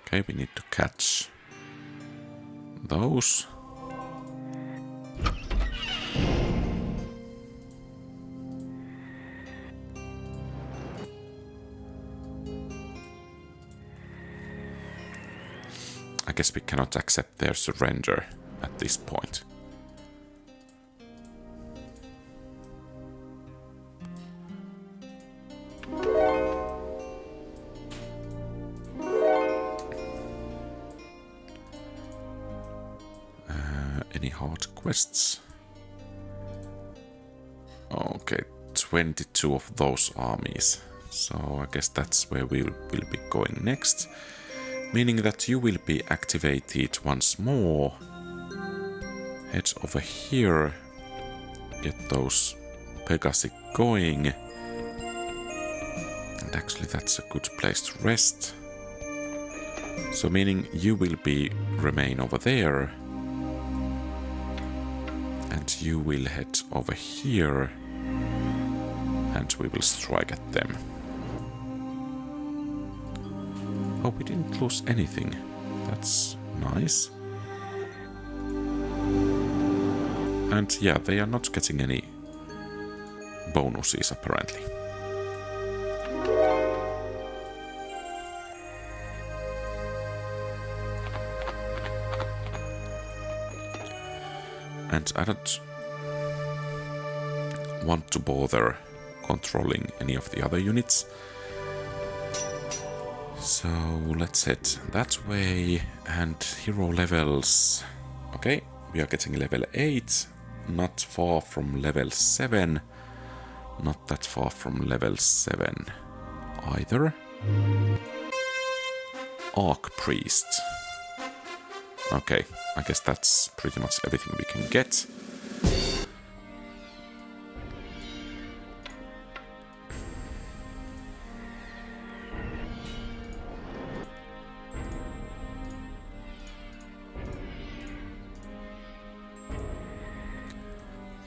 Okay, we need to catch those. I guess we cannot accept their surrender at this point. Any hard quests? Okay, 22 of those armies. So I guess that's where we will be going next. Meaning that you will be activated once more. Head over here. Get those Pegasi going. And actually that's a good place to rest. So meaning you will remain over there. And you will head over here. And we will strike at them. Oh, we didn't lose anything. That's nice. And yeah, they are not getting any bonuses apparently. And I don't want to bother controlling any of the other units. So let's head that way. And hero levels. Okay, we are getting level 8. Not far from level 7. Not that far from level 7 either. Archpriest. Okay, I guess that's pretty much everything we can get.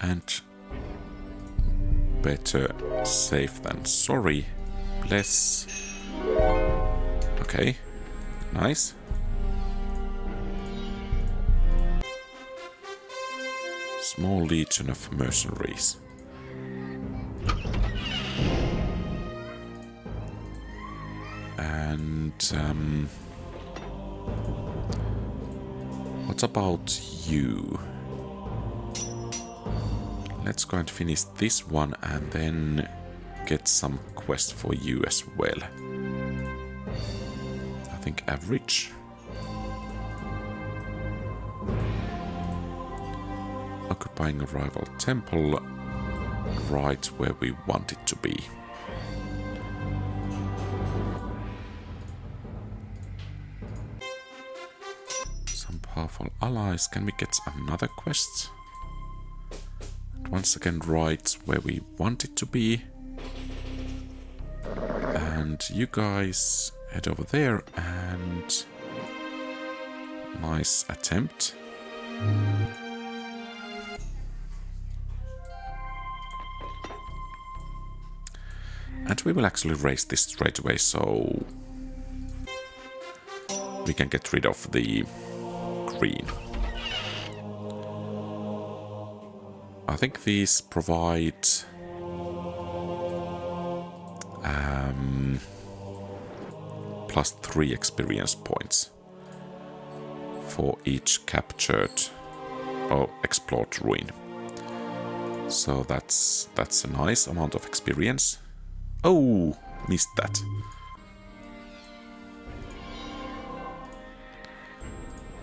And better safe than sorry. Bless. Okay, nice. Small legion of mercenaries. And what about you? let's go and finish this one and then get some quest for you as well. I think average. Occupying a rival temple, right where we want it to be. Some powerful allies. Can we get another quest? And once again, right where we want it to be. And you guys head over there and... nice attempt. And we will actually raise this straight away, so we can get rid of the green. I think these provide +3 experience points for each captured or explored ruin. So that's a nice amount of experience. Oh, missed that.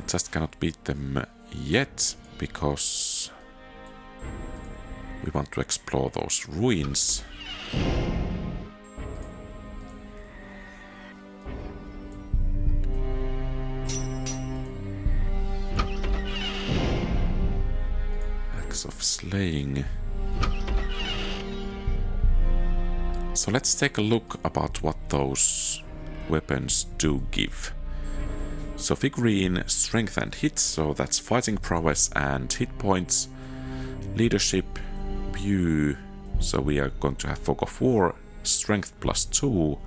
Just cannot beat them yet because we want to explore those ruins. Axe of Slaying. So let's take a look about what those weapons do give. So figurine, strength and hit, so that's fighting prowess and hit points. Leadership, view, so we are going to have Fog of War, strength +2,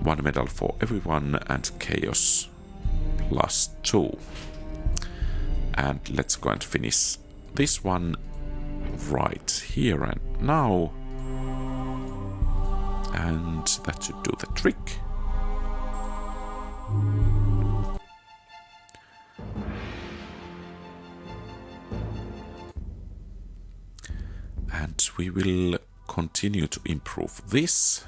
1 medal for everyone, and chaos +2. And let's go and finish this one right here and now. And that should do the trick. And we will continue to improve this.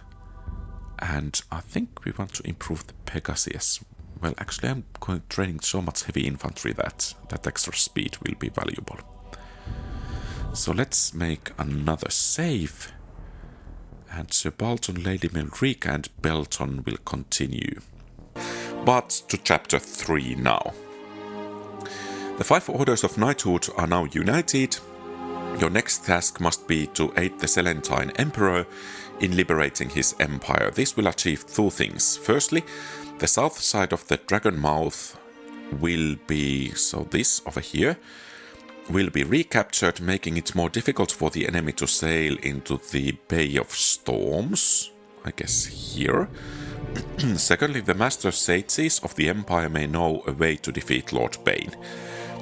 And I think we want to improve the Pegasus as well. Actually, I'm training so much heavy infantry that extra speed will be valuable. So let's make another save. And Sir Balton, Lady Melrica and Belton will continue. But to chapter 3 now. The 5 orders of knighthood are now united. Your next task must be to aid the Selentine Emperor in liberating his empire. This will achieve 2 things. Firstly, the south side of the Dragon Mouth will be, so this over here, will be recaptured, making it more difficult for the enemy to sail into the Bay of Storms, I guess here. Secondly, the Master Sages of the Empire may know a way to defeat Lord Bane.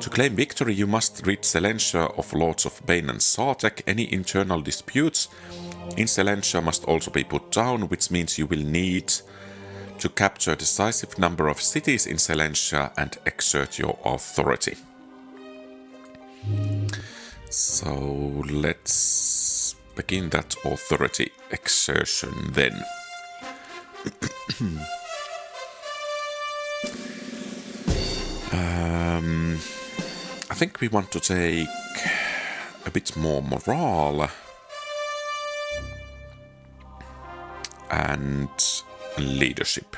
To claim victory, you must rid Selentia of Lords of Bane and Sartek. Any internal disputes in Selentia must also be put down, which means you will need to capture a decisive number of cities in Selentia and exert your authority. So let's begin that authority exertion then. I think we want to take a bit more morale and leadership.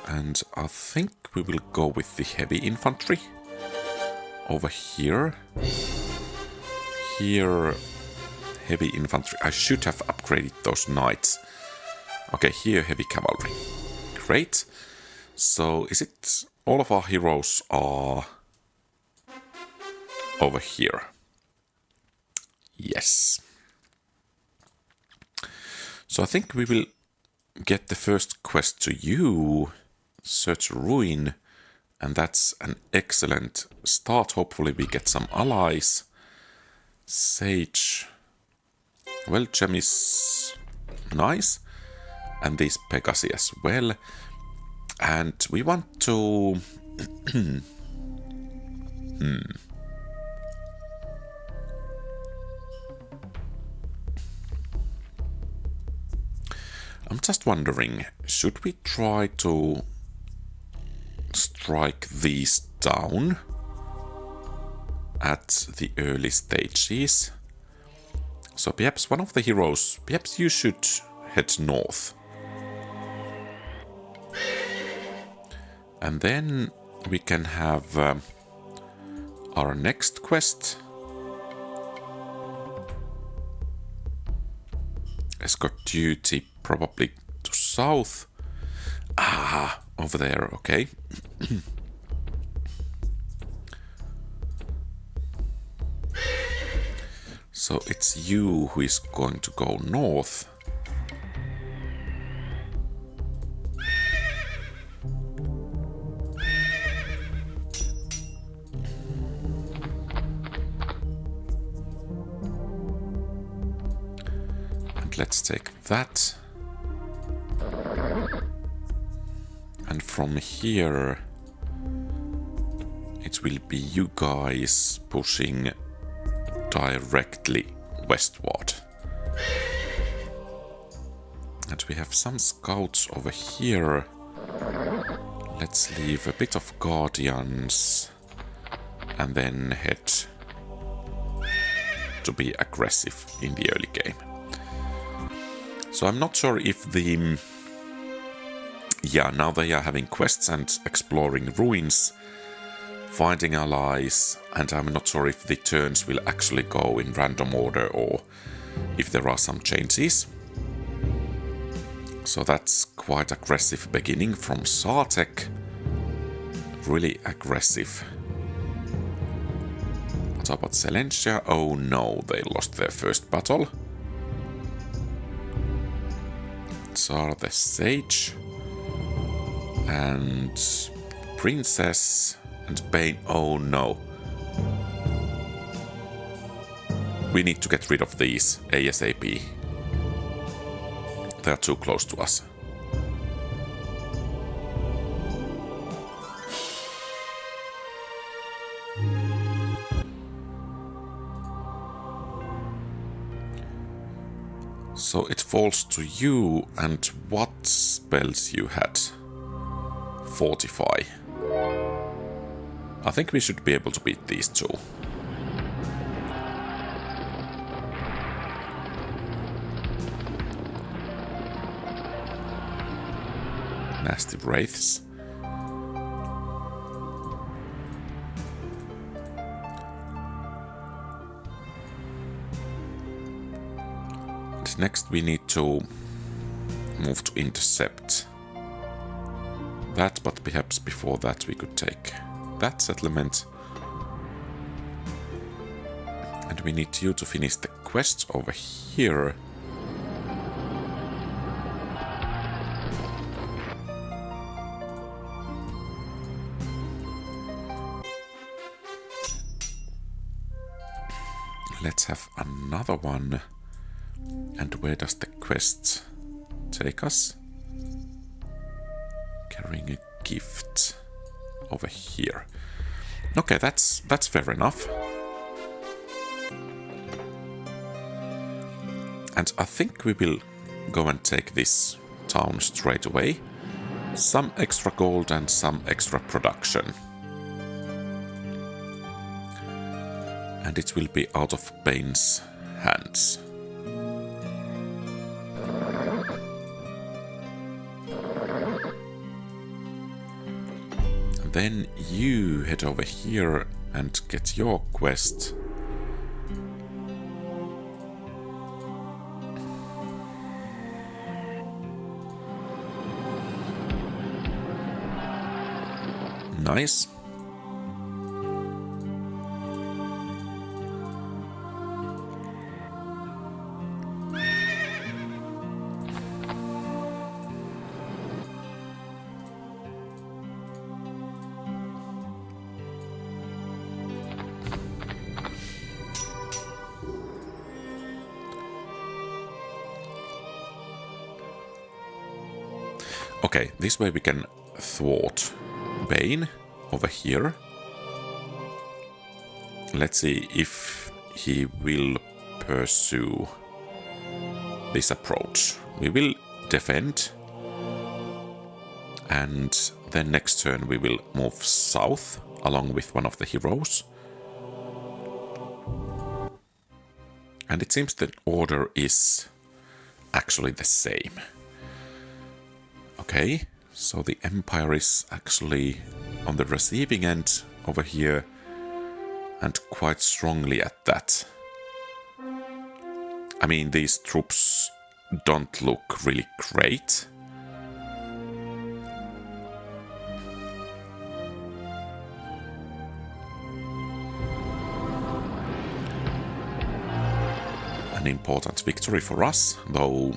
And I think we will go with the heavy infantry over here. Here, heavy infantry. I should have upgraded those knights. Okay, here, heavy cavalry. Great. So, is it all of our heroes are over here? Yes. So I think we will get the first quest to you. Search a ruin. And that's an excellent start. Hopefully we get some allies. Sage. Well, gem is nice. And these Pegasus as well. And we want to I'm just wondering, should we try to strike these down at the early stages? So perhaps one of the heroes, perhaps you should head north. And then we can have our next quest. Escort duty probably to south. Ah, over there, okay. So it's you who is going to go north. And let's take that. And from here, it will be you guys pushing directly westward. And we have some scouts over here. Let's leave a bit of guardians and then head to be aggressive in the early game. So I'm not sure if the... Yeah, now they are having quests and exploring ruins, finding allies, and I'm not sure if the turns will actually go in random order or if there are some changes. So that's quite aggressive beginning from Sartek. Really aggressive. What about Silentia? Oh no, they lost their first battle. Tsar the Sage. And Princess and Bane. Oh no. We need to get rid of these ASAP. They are too close to us. So it falls to you, and what spells you had? Fortify. I think we should be able to beat these two. Nasty wraiths. And next we need to move to intercept that, but perhaps before that we could take that settlement. And we need you to finish the quest over here. Let's have another one. And where does the quest take us? Carrying a gift over here. Okay, that's fair enough. And I think we will go and take this town straight away. Some extra gold and some extra production. And it will be out of Bane's hands. And then you head over here and get your quest. Nice. Okay, this way we can thwart Bane over here. let's see if he will pursue this approach. We will defend, and then next turn we will move south along with one of the heroes. And it seems the order is actually the same. Okay, so the Empire is actually on the receiving end over here, and quite strongly at that. I mean, these troops don't look really great. An important victory for us, though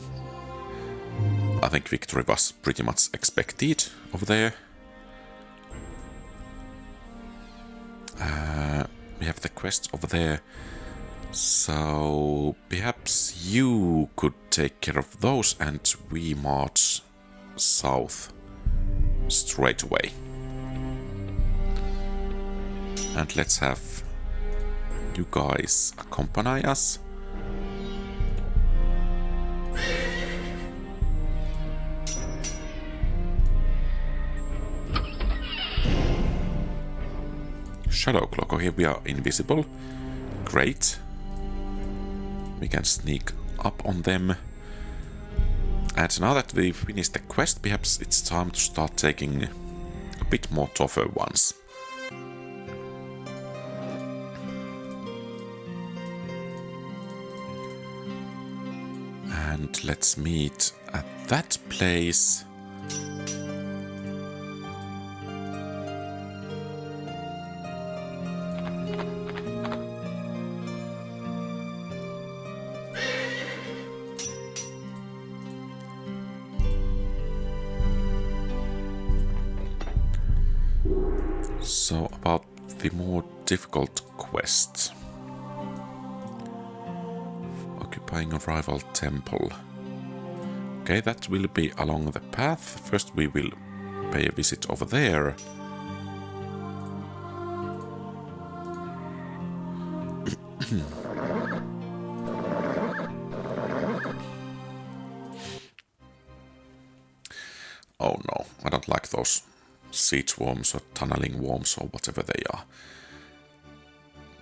I think victory was pretty much expected over there. We have the quest over there, so perhaps you could take care of those and we march south straight away. And let's have you guys accompany us. Shadow Cloak. Oh, here we are invisible. Great. We can sneak up on them. And now that we've finished the quest, perhaps it's time to start taking a bit more tougher ones. And let's meet at that place. So about the more difficult quest. Occupying a rival temple. Okay, that will be along the path. First we will pay a visit over there. Oh no, I don't like those siege worms or tunneling worms or whatever they are.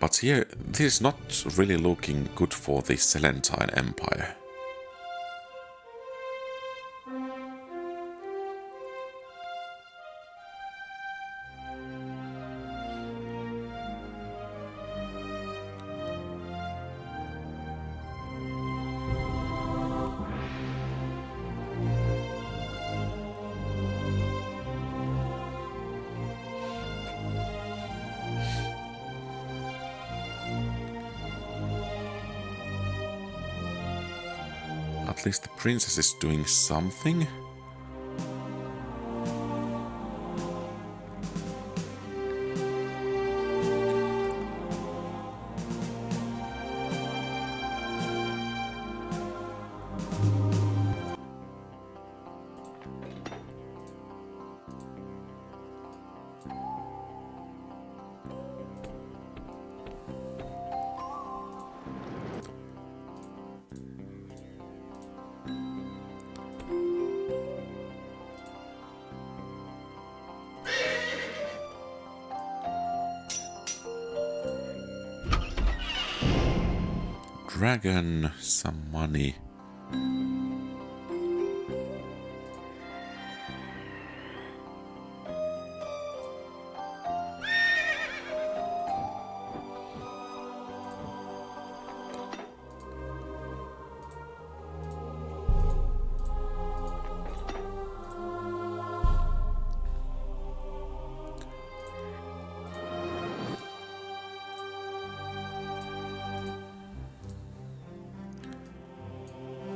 But here, this is not really looking good for the Selentine Empire. At least the princess is doing something. Dragon, some money.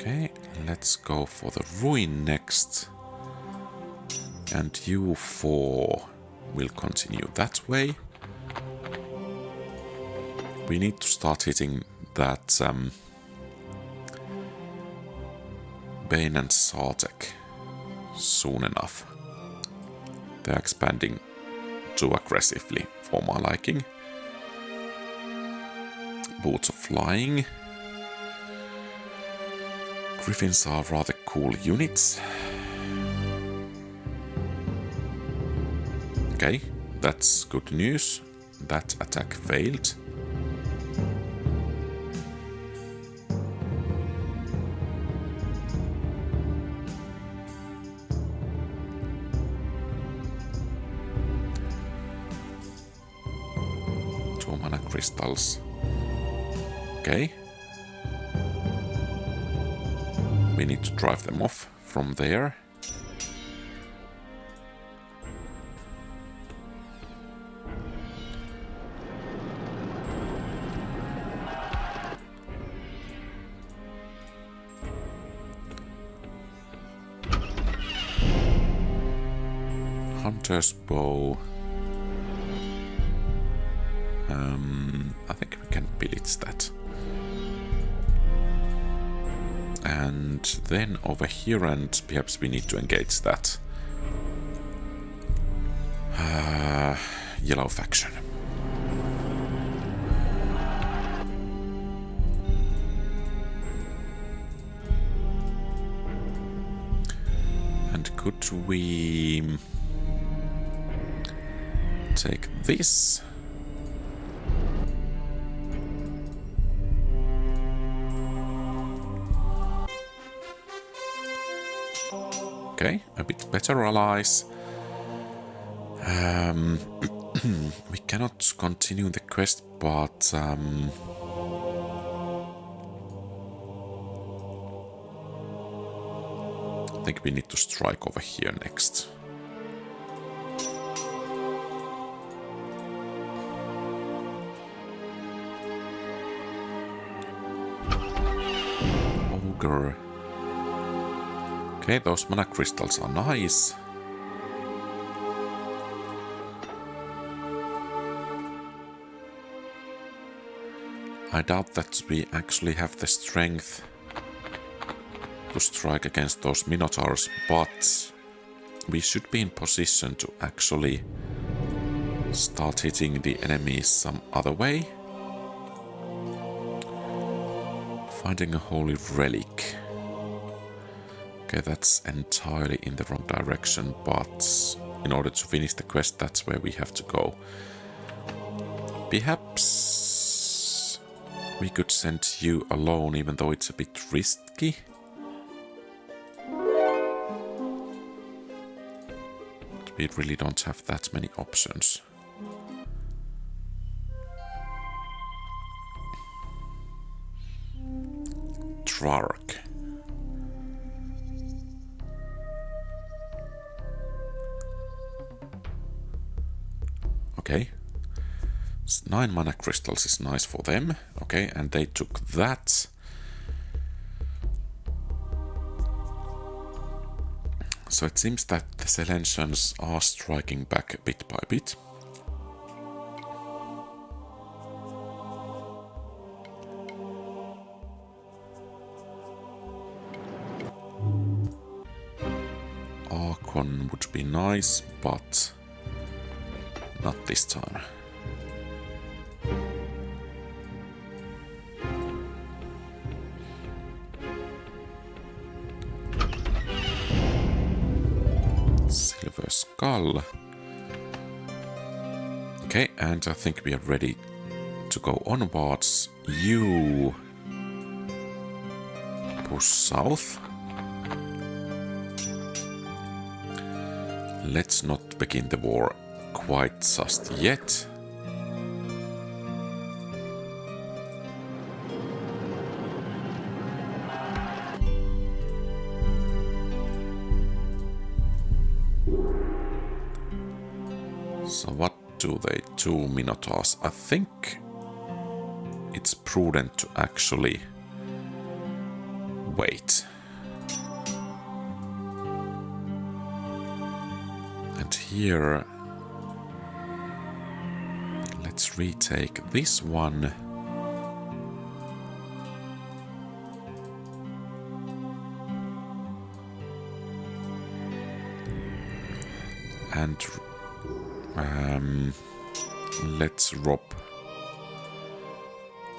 Okay, let's go for the ruin next. And you four will continue that way. We need to start hitting that Bane and Sartek soon enough. They're expanding too aggressively for my liking. Boots of Flying. Griffins are rather cool units. Okay, that's good news. That attack failed. Two mana crystals. Okay. We need to drive them off from there. Hunter's bow. I think we can pillage that. And then over here, and perhaps we need to engage that yellow faction. And could we take this? Okay, a bit better allies. We cannot continue the quest, but I think we need to strike over here next. Ogre. Okay, those mana crystals are nice. I doubt that we actually have the strength to strike against those minotaurs, but we should be in position to actually start hitting the enemies some other way. Finding a holy relic. Okay, that's entirely in the wrong direction, but in order to finish the quest, that's where we have to go. Perhaps we could send you alone, even though it's a bit risky. But we really don't have that many options. Trark. Okay. 9 mana crystals is nice for them. Okay, and they took that. So it seems that the Selenians are striking back bit by bit. Archon would be nice, but not this time. Silver Skull. Okay, and I think we are ready to go onwards. You push south. Let's not begin the war quite just yet. So what do they do, Minotaurs? I think it's prudent to actually wait. And here, let's retake this one. And let's rob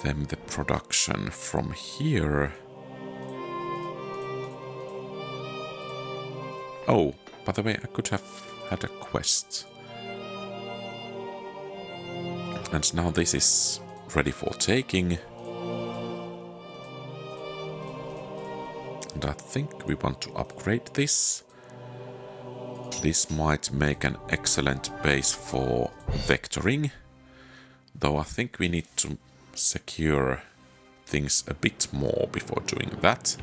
them the production from here. Oh, by the way, I could have had a quest. And now this is ready for taking. And I think we want to upgrade this. This might make an excellent base for vectoring. Though I think we need to secure things a bit more before doing that.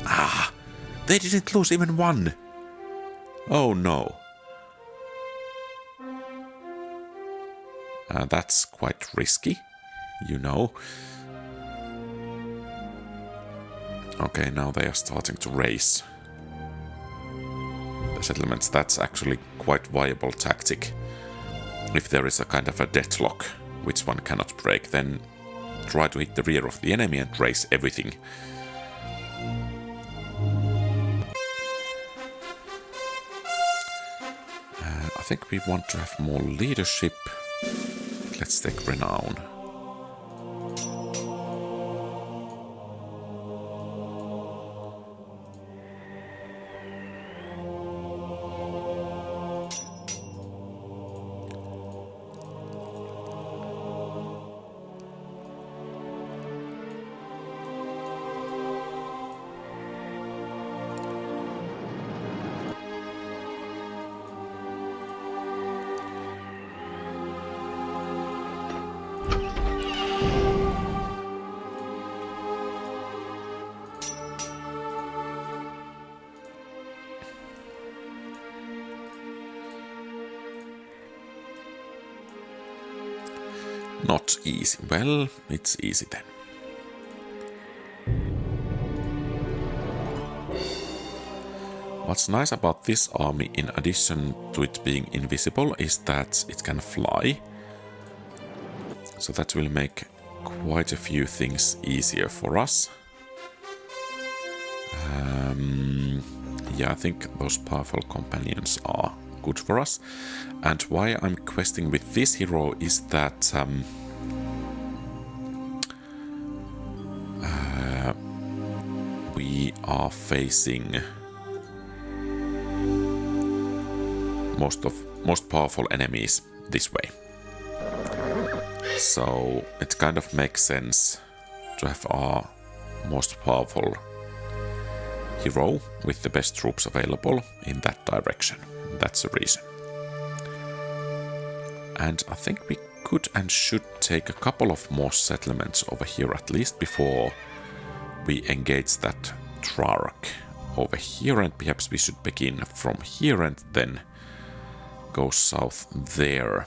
Ah! They didn't lose even one! Oh no. That's quite risky, you know. Okay, now they are starting to raise the settlements. That's actually quite viable tactic. If there is a kind of a deadlock, which one cannot break, then try to hit the rear of the enemy and raise everything. I think we want to have more leadership. Let's take renown. Not easy. Well, it's easy then. What's nice about this army, in addition to it being invisible, is that it can fly. So that will make quite a few things easier for us. Yeah, I think those powerful companions are good for us. And why I'm questing with this hero is that we are facing most powerful enemies this way. So it kind of makes sense to have our most powerful hero with the best troops available in that direction. That's the reason. And I think we could and should take a couple of more settlements over here at least before we engage that Trark over here, and perhaps we should begin from here and then go south there.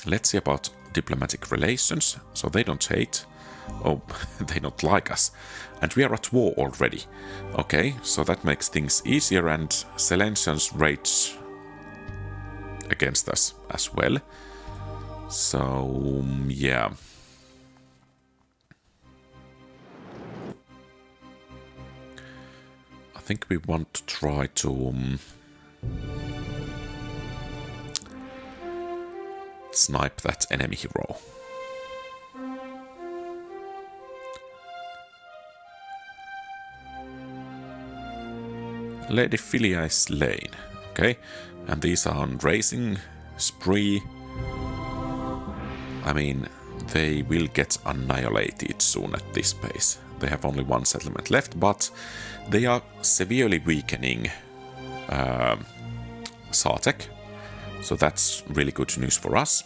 Let's see about diplomatic relations. So they don't hate. Oh, they don't like us. And we are at war already. Okay, so that makes things easier, and Selentians rage against us as well. So, yeah. I think we want to try to snipe that enemy hero. Lady Philia is slain. Okay, and these are on racing spree. I mean, they will get annihilated soon at this pace. They have only one settlement left, but they are severely weakening Sartek. So that's really good news for us.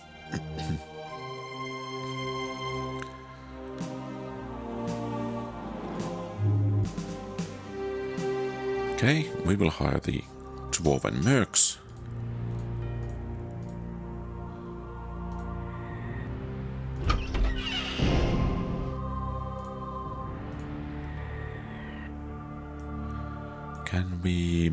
Okay, we will hire the Dwarven Mercs. Can we...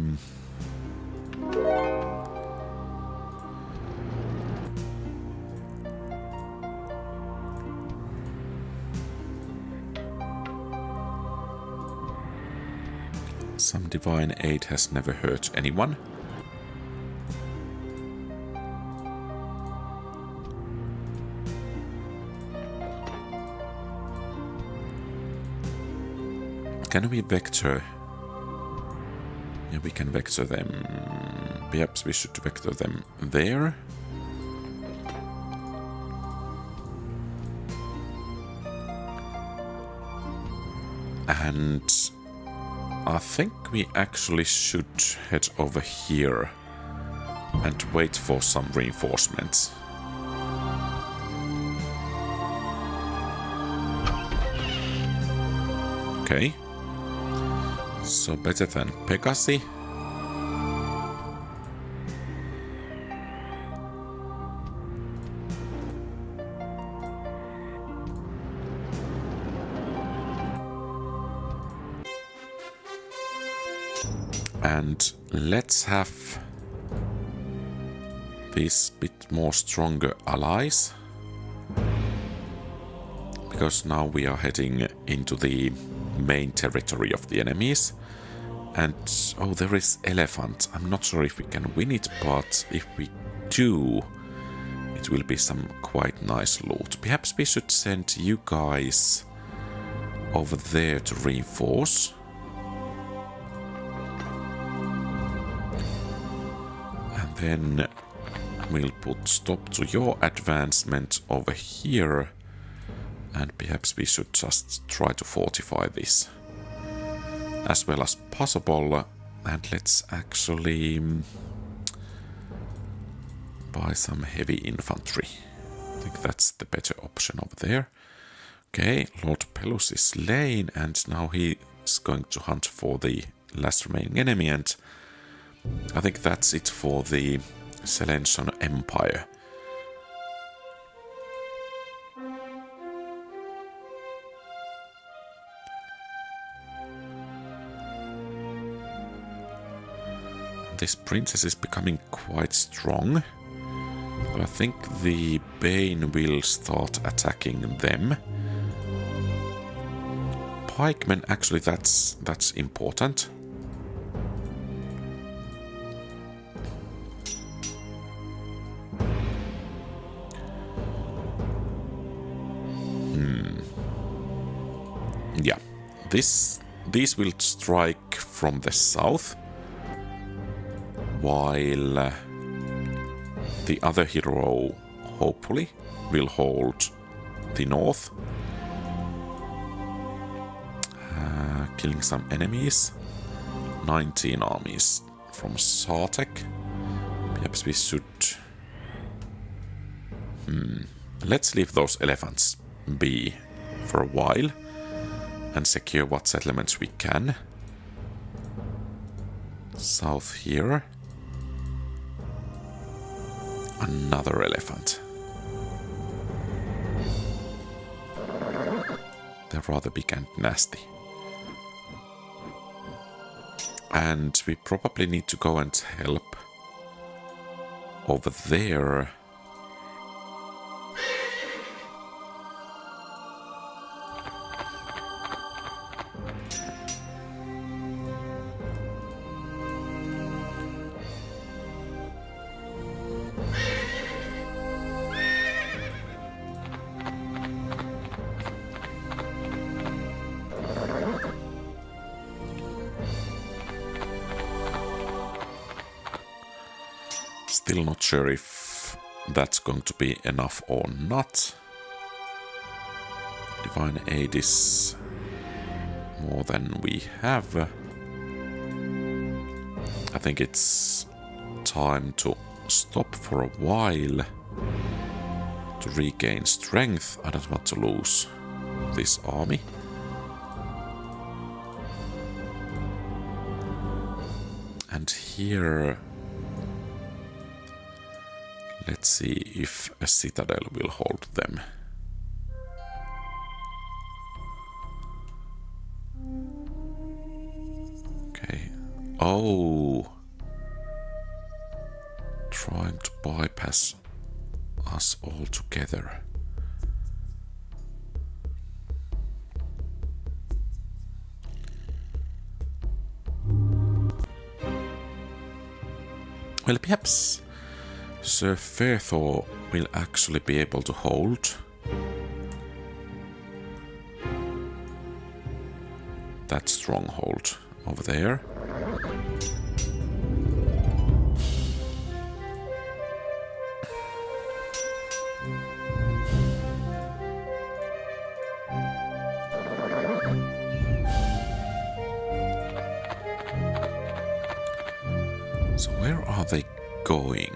Some divine aid has never hurt anyone. can we vector? Yeah, we can vector them. Perhaps we should vector them there. And I think we actually should head over here and wait for some reinforcements. Okay. So better than Pegasi. And let's have these bit more stronger allies. Because now we are heading into the main territory of the enemies. And, oh, there is Elephant. I'm not sure if we can win it, but if we do, it will be some quite nice loot. Perhaps we should send you guys over there to reinforce. And then we'll put stop to your advancement over here. And perhaps we should just try to fortify this as well as possible. And let's actually buy some heavy infantry. I think that's the better option over there. Okay, Lord Pelus is slain, and now he is going to hunt for the last remaining enemy. And I think that's it for the Selenian Empire. This princess is becoming quite strong. I think the Bane will start attacking them. Pikemen, actually that's important. Yeah, these will strike from the south, while the other hero hopefully will hold the north, killing some enemies. 19 armies from Sartek. Perhaps we should... Let's leave those elephants be for a while and secure what settlements we can. South here. Another elephant. They're rather big and nasty. And we probably need to go and help over there. Still not sure if that's going to be enough or not. Divine Aid is more than we have. I think it's time to stop for a while to regain strength. I don't want to lose this army. And here... let's see if a citadel will hold them. Okay. Oh! Trying to bypass us altogether. Well, perhaps Sir Fairthor will actually be able to hold that stronghold over there. So where are they going?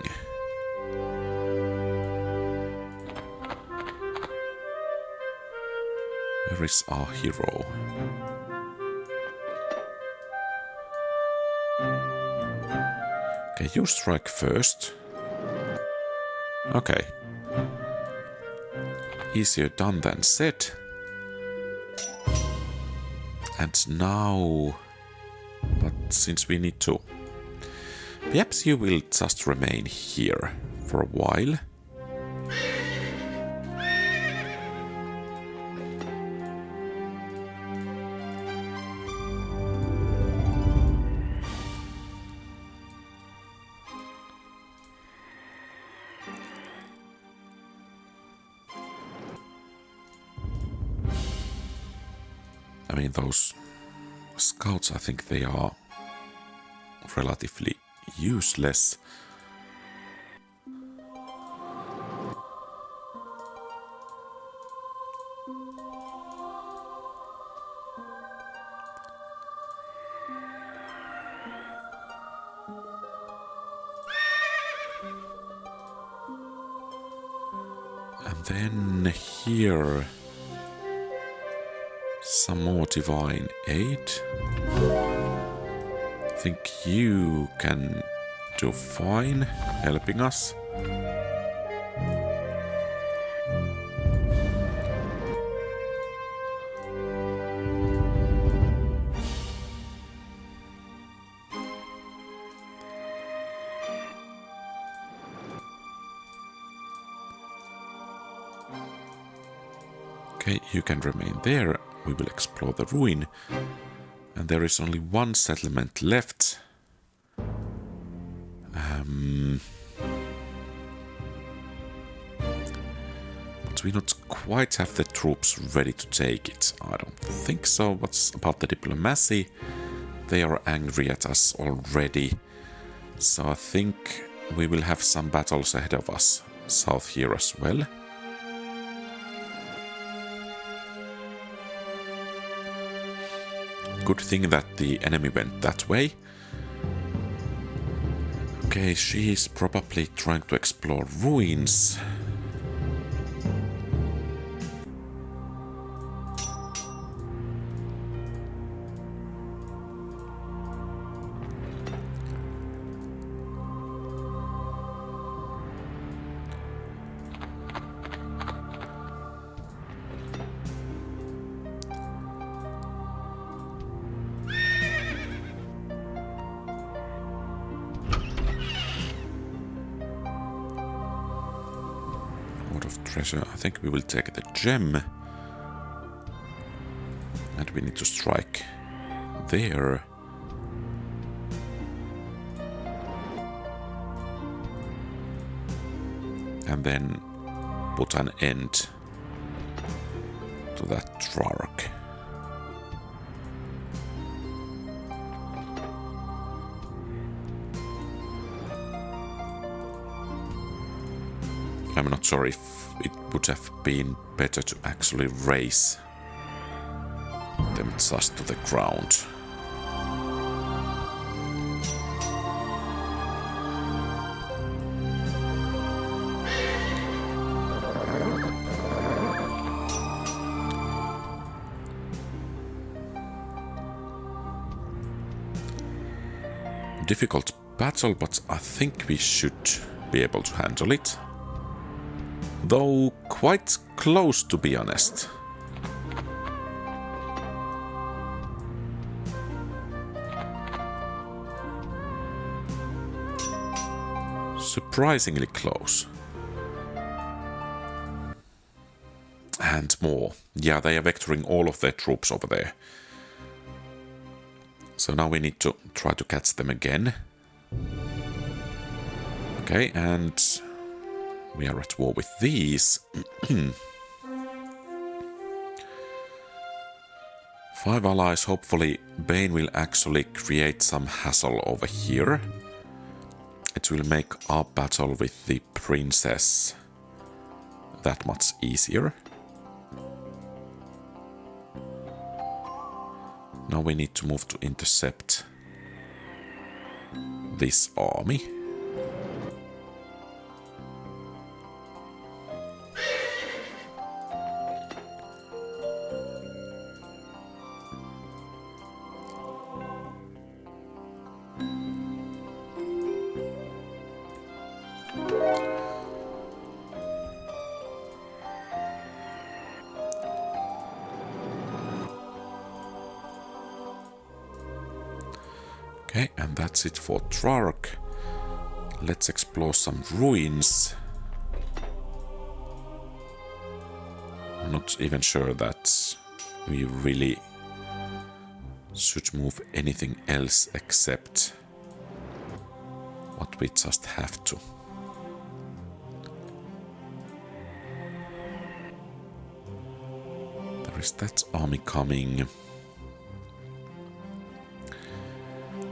Where is our hero? Okay, you strike first. Okay. Easier done than said. And now... But since we need to... Perhaps you will just remain here for a while. I mean, those scouts, I think they are relatively useless. And then here... some more divine aid. I think you can do fine helping us. Okay, you can remain there. We will explore the ruin. And there is only one settlement left. But we don't quite have the troops ready to take it. I don't think so. What's about the diplomacy? They are angry at us already. So I think we will have some battles ahead of us. South here as well. Good thing that the enemy went that way. Okay, she is probably trying to explore ruins. Treasure. I think we will take the gem. And we need to strike there. And then put an end to that Trark. I'm not sure if it would have been better to actually raise them just to the ground. Difficult battle, but I think we should be able to handle it. Though quite close, to be honest. Surprisingly close. And more. Yeah, they are vectoring all of their troops over there. So now we need to try to catch them again. Okay, and we are at war with these. 5 allies, hopefully Bane will actually create some hassle over here. It will make our battle with the princess that much easier. Now we need to move to intercept this army. Okay, and that's it for Trark. Let's explore some ruins. I'm not even sure that we really should move anything else except what we just have to. There is that army coming.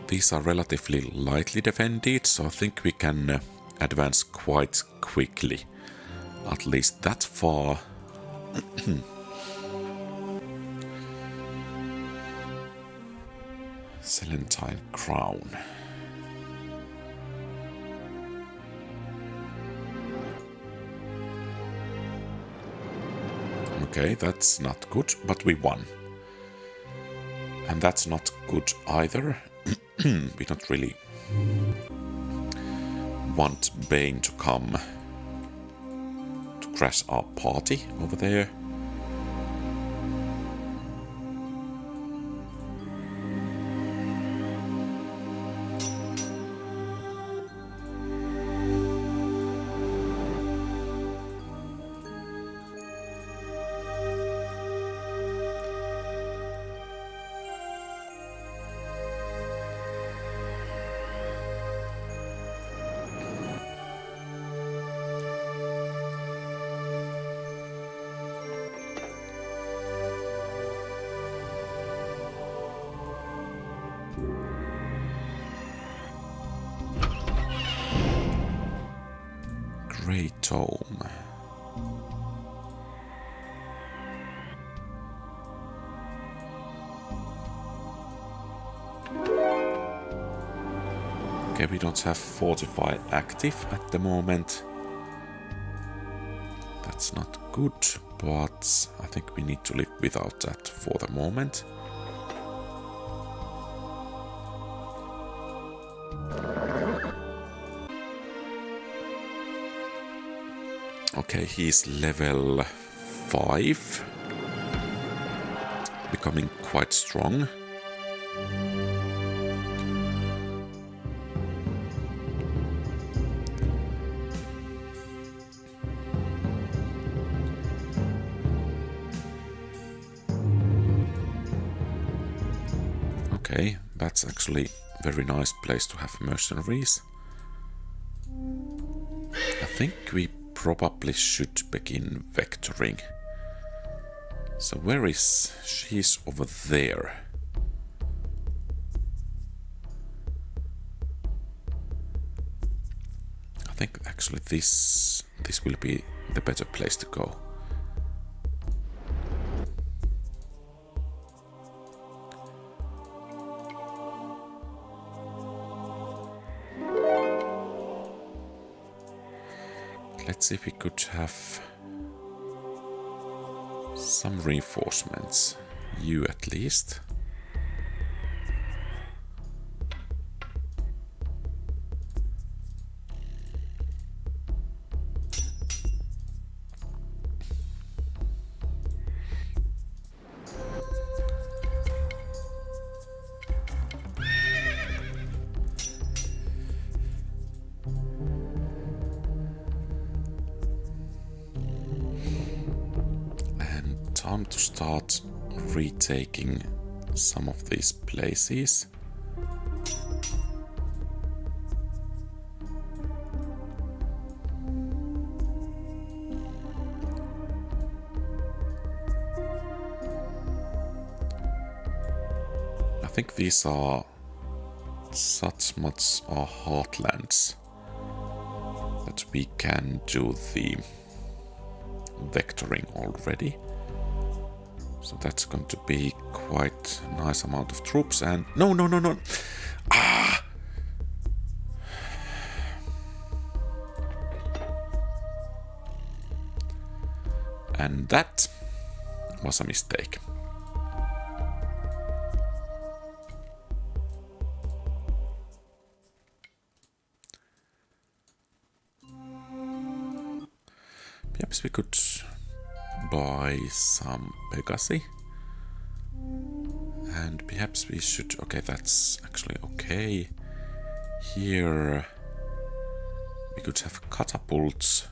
These are relatively lightly defended, so I think we can advance quite quickly. At least that far. Celentine Crown. Okay, that's not good, but we won. And that's not good either. We don't really want Bane to come to crash our party over there. Great Tome. Okay, we don't have Fortify active at the moment. That's not good, but I think we need to live without that for the moment. Okay, he's level 5, becoming quite strong. Okay, that's actually a very nice place to have mercenaries. I think we probably should begin vectoring. So where is... she's over there. I think actually this will be the better place to go. Let's see if we could have some reinforcements. You at least. Time to start retaking some of these places. think these are such much our heartlands that we can do the vectoring already. So that's going to be quite a nice amount of troops and... No! Ah! And that was a mistake. Perhaps we could buy some Pegasi. And perhaps we should... Okay, that's actually okay. Here we could have catapults.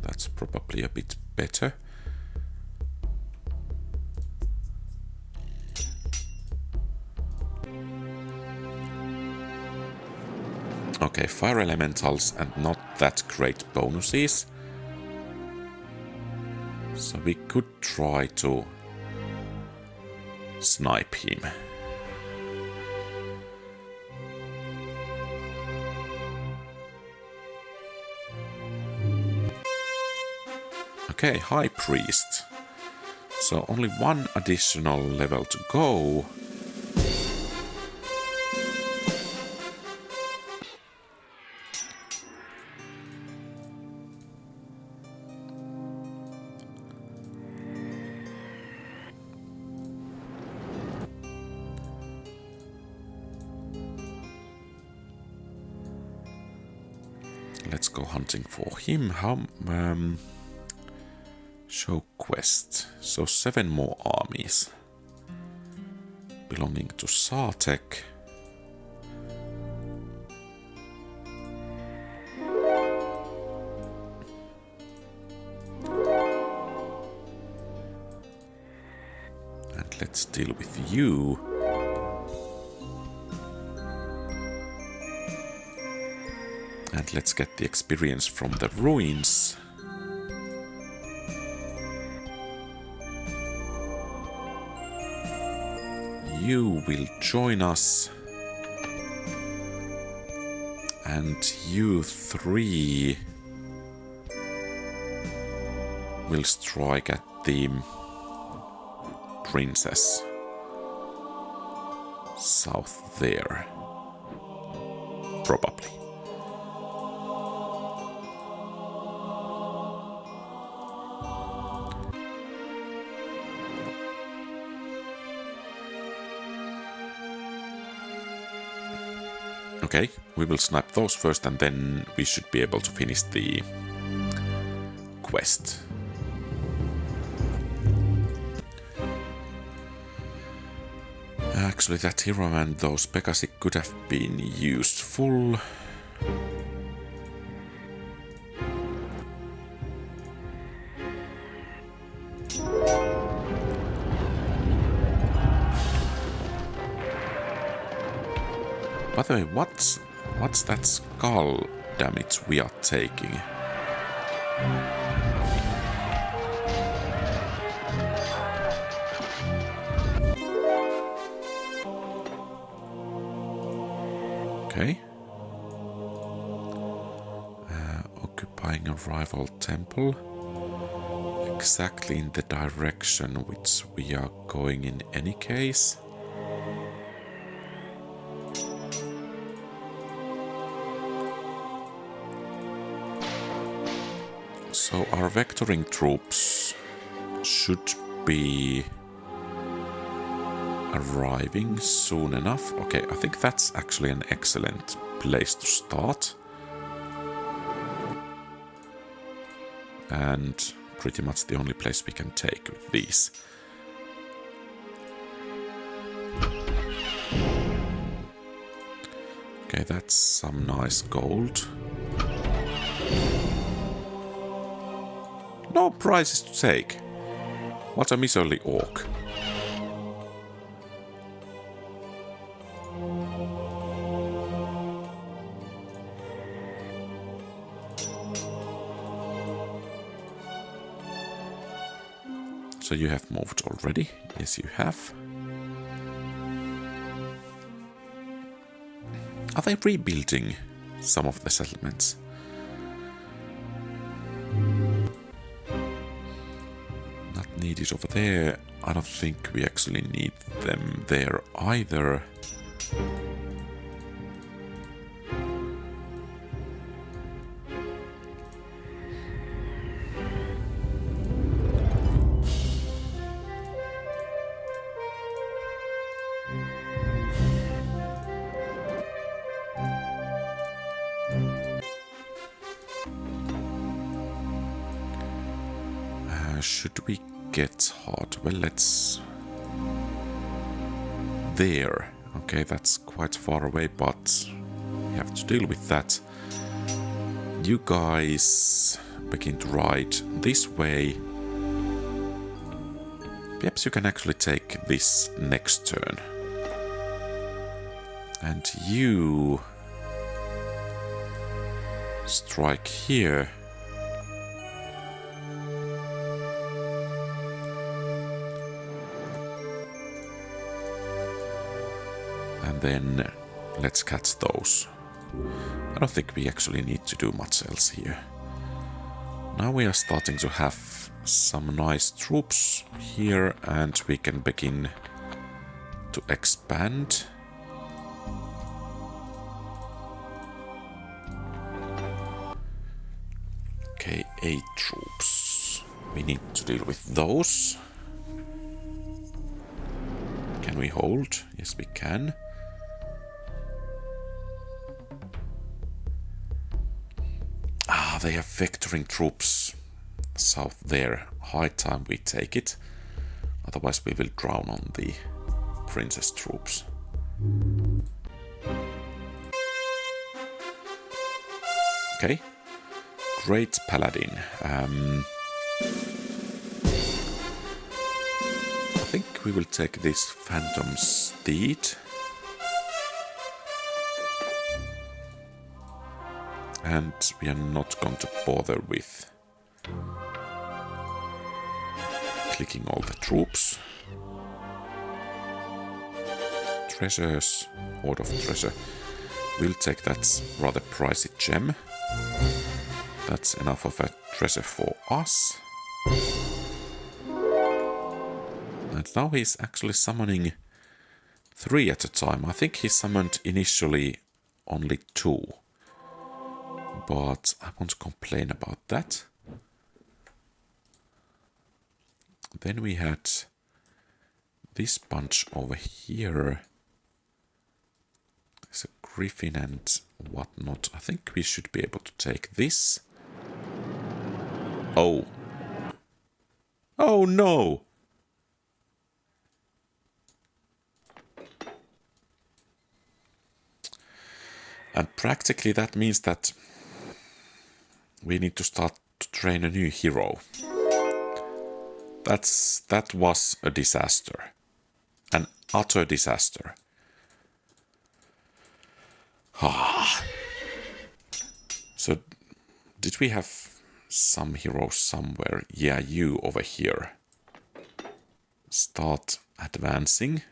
That's probably a bit better. Okay, fire elementals and not that great bonuses. So we could try to snipe him. Okay, High Priest. So only one additional level to go. Let's go hunting for him. How... show quest. So 7 more armies. Belonging to Sartek. And let's deal with you. And let's get the experience from the ruins. You will join us. And you 3 will strike at the princess south there. Probably. Okay, we will snipe those first and then we should be able to finish the quest. Actually, that hero and those Pegasi could have been useful. By the way, what's that skull damage we are taking? Okay. Occupying a rival temple. Exactly in the direction which we are going in any case. So our vectoring troops should be arriving soon enough. Okay, I think that's actually an excellent place to start. And pretty much the only place we can take with these. Okay, that's some nice gold. No prizes to take. What a miserly orc. So you have moved already? Yes, you have. Are they rebuilding some of the settlements? Not needed over there. I don't think we actually need them there either. Should we get hard? Well, let's... There. Okay, that's quite far away, but we have to deal with that. You guys begin to ride this way. Perhaps you can actually take this next turn. And you... strike here. And then let's catch those. I don't think we actually need to do much else here. Now we are starting to have some nice troops here, and we can begin to expand. Okay, 8 troops. We need to deal with those. Can we hold? Yes, we can. They have vectoring troops south there. High time we take it. Otherwise we will drown on the princess troops. Okay. Great Paladin. I think we will take this Phantom Steed. And we are not going to bother with clicking all the troops. Treasures, Hoard of Treasure. We'll take that rather pricey gem. That's enough of a treasure for us. And now he's actually summoning 3 at a time. I think he summoned initially only 2. But I won't complain about that. Then we had this bunch over here. There's a griffin and whatnot. I think we should be able to take this. Oh. Oh no! And practically that means that we need to start to train a new hero. That was a disaster. An utter disaster. So, did we have some heroes somewhere? Yeah, you over here. Start advancing.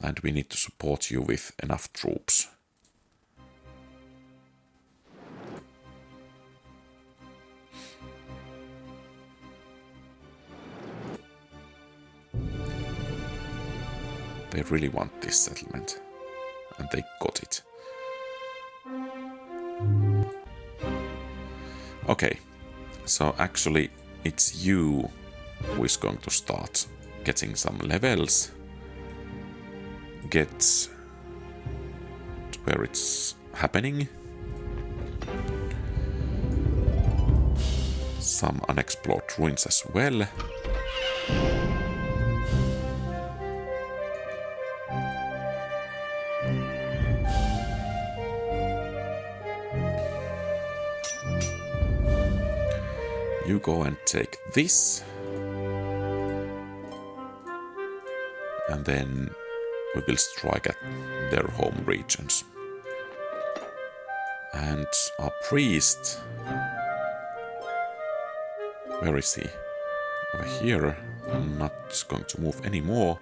And we need to support you with enough troops. They really want this settlement. And they got it. Okay. So actually it's you who is going to start getting some levels. Get to where it's happening. Some unexplored ruins as well. You go and take this. And then we will strike at their home regions. And our priest... Where is he? Over here. I'm not going to move anymore.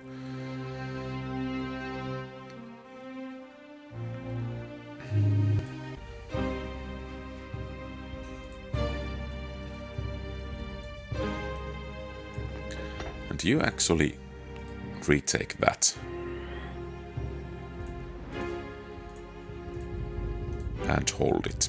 And you actually retake that. And hold it.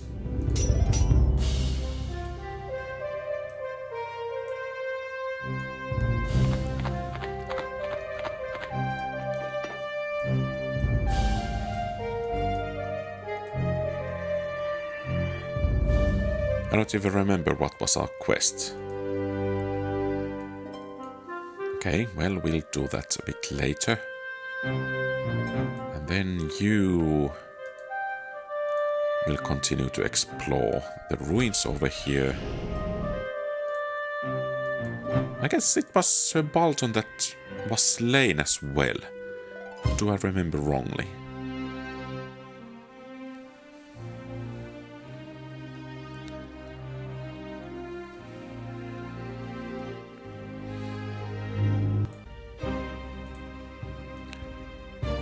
I don't even remember what was our quest. Okay, well, we'll do that a bit later. And then you will continue to explore the ruins over here. I guess it was Sir Balton that was slain as well. Do I remember wrongly?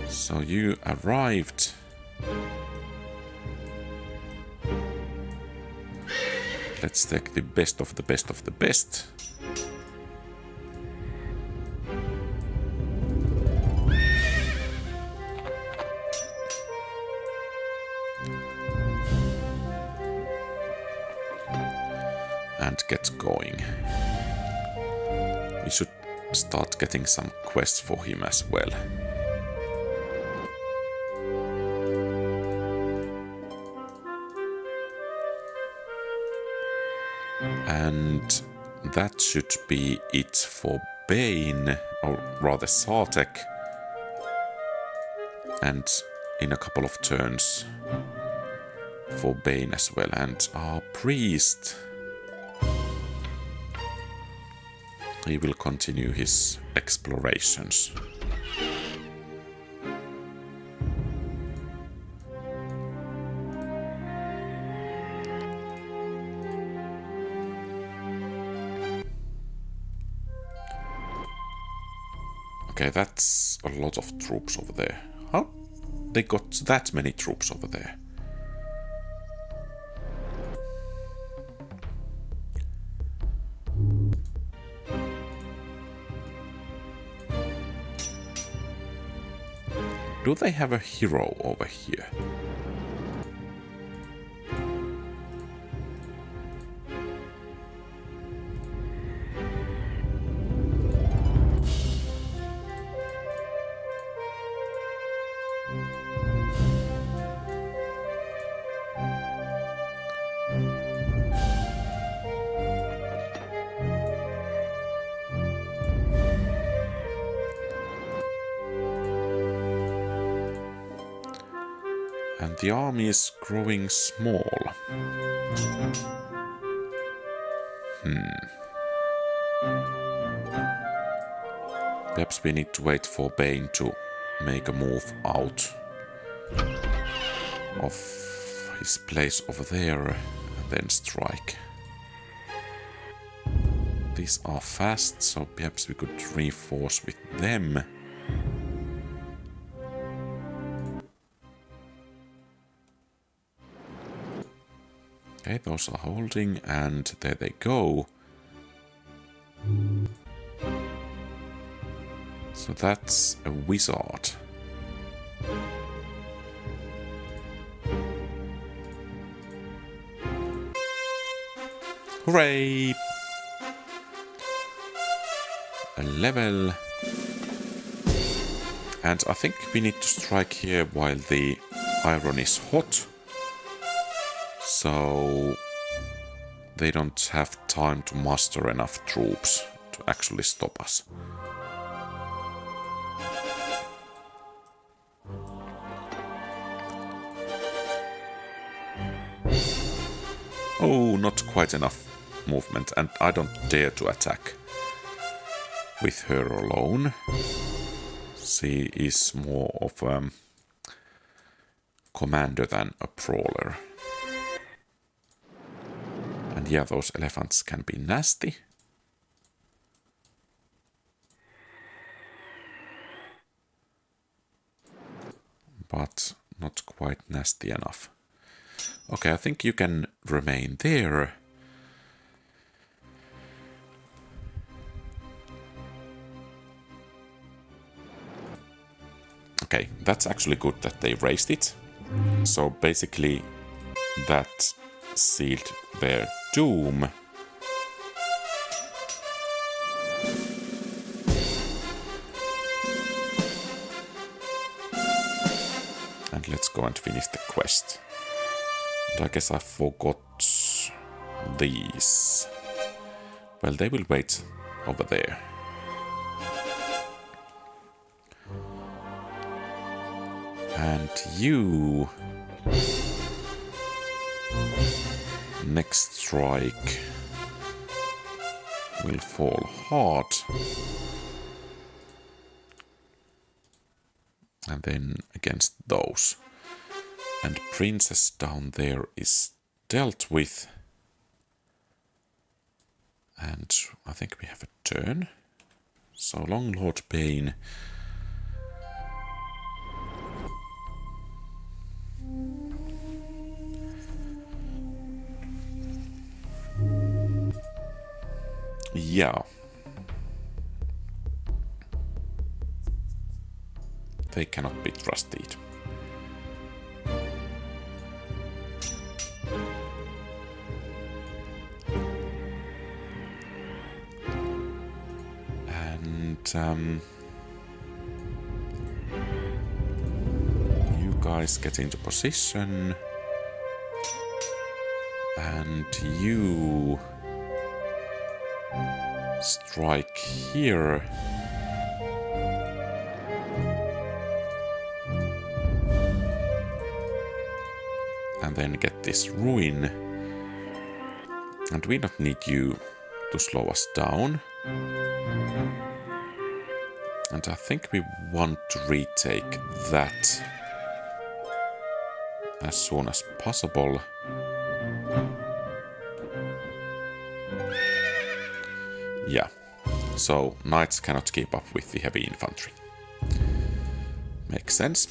So you arrived. Let's take the best of the best of the best. And get going. We should start getting some quests for him as well. And that should be it for Bane, or rather Sartek. And in a couple of turns for Bane as well. And our priest, he will continue his explorations. Okay, that's a lot of troops over there. How they got that many troops over there? Do they have a hero over here? And the army is growing small. Perhaps we need to wait for Bane to make a move out of his place over there and then strike. These are fast, so perhaps we could reinforce with them. Okay, those are holding, and there they go. So that's a wizard. Hooray! A level. And I think we need to strike here while the iron is hot. So they don't have time to muster enough troops to actually stop us. Oh, not quite enough movement, and I don't dare to attack with her alone. She is more of a commander than a brawler. And yeah, those elephants can be nasty. But not quite nasty enough. Okay, I think you can remain there. Okay, that's actually good that they raised it. So basically that sealed their doom. And let's go and finish the quest. And I guess I forgot these. Well, they will wait over there. And you... Next strike will fall hard. And then against those. And Princess down there is dealt with. And I think we have a turn. So Longlord Bane. Yeah. They cannot be trusted. And you guys get into position. And you strike here. And then get this ruin. And we don't need you to slow us down. And I think we want to retake that as soon as possible. Yeah, so knights cannot keep up with the heavy infantry. Makes sense.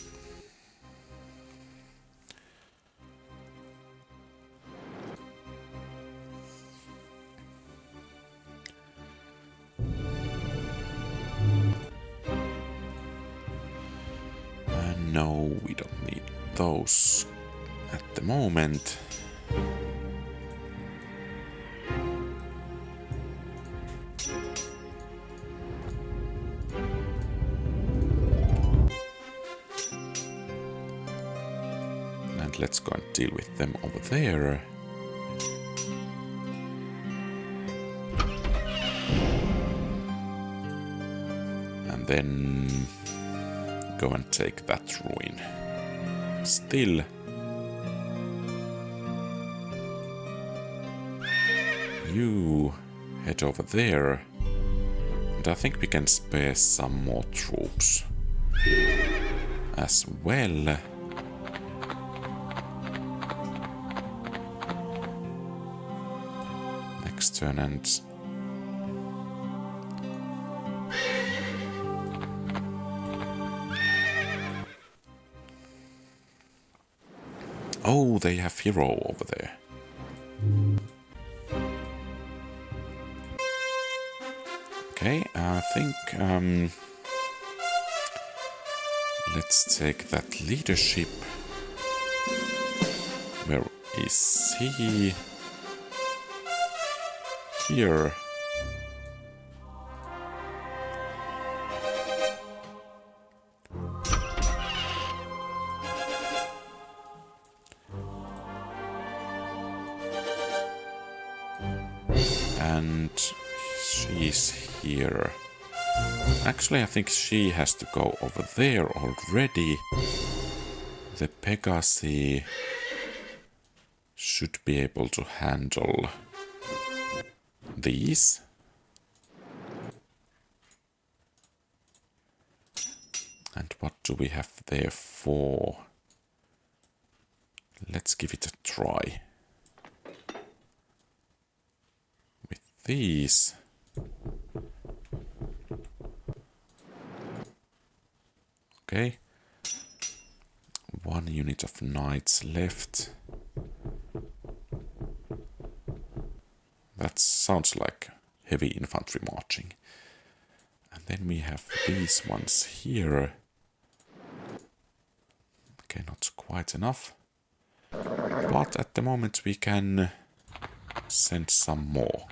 No, we don't need those at the moment. And let's go and deal with them over there. And then go and take that ruin. Still. You head over there. And I think we can spare some more troops as well. Next turn and... Oh, they have hero over there. Okay, I think let's take that leadership. Where is he? Here. And she's here. Actually, I think she has to go over there already. The Pegasi should be able to handle these. And what do we have there for? Let's give it a try. With these. Okay. 1 unit of knights left. That sounds like heavy infantry marching. And then we have these ones here. Okay, not quite enough. But at the moment we can send some more.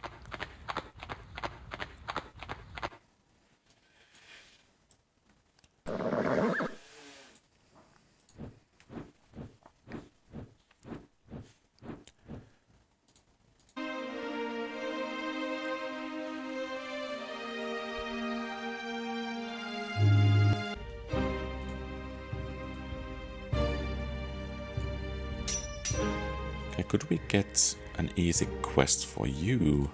Okay, could we get an easy quest for you?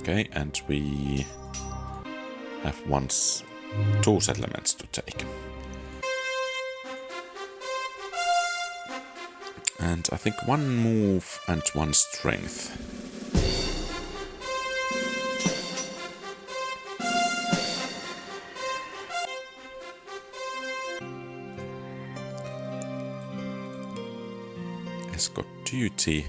Okay, and we have two settlements to take. And I think one move and one strength. Escort duty.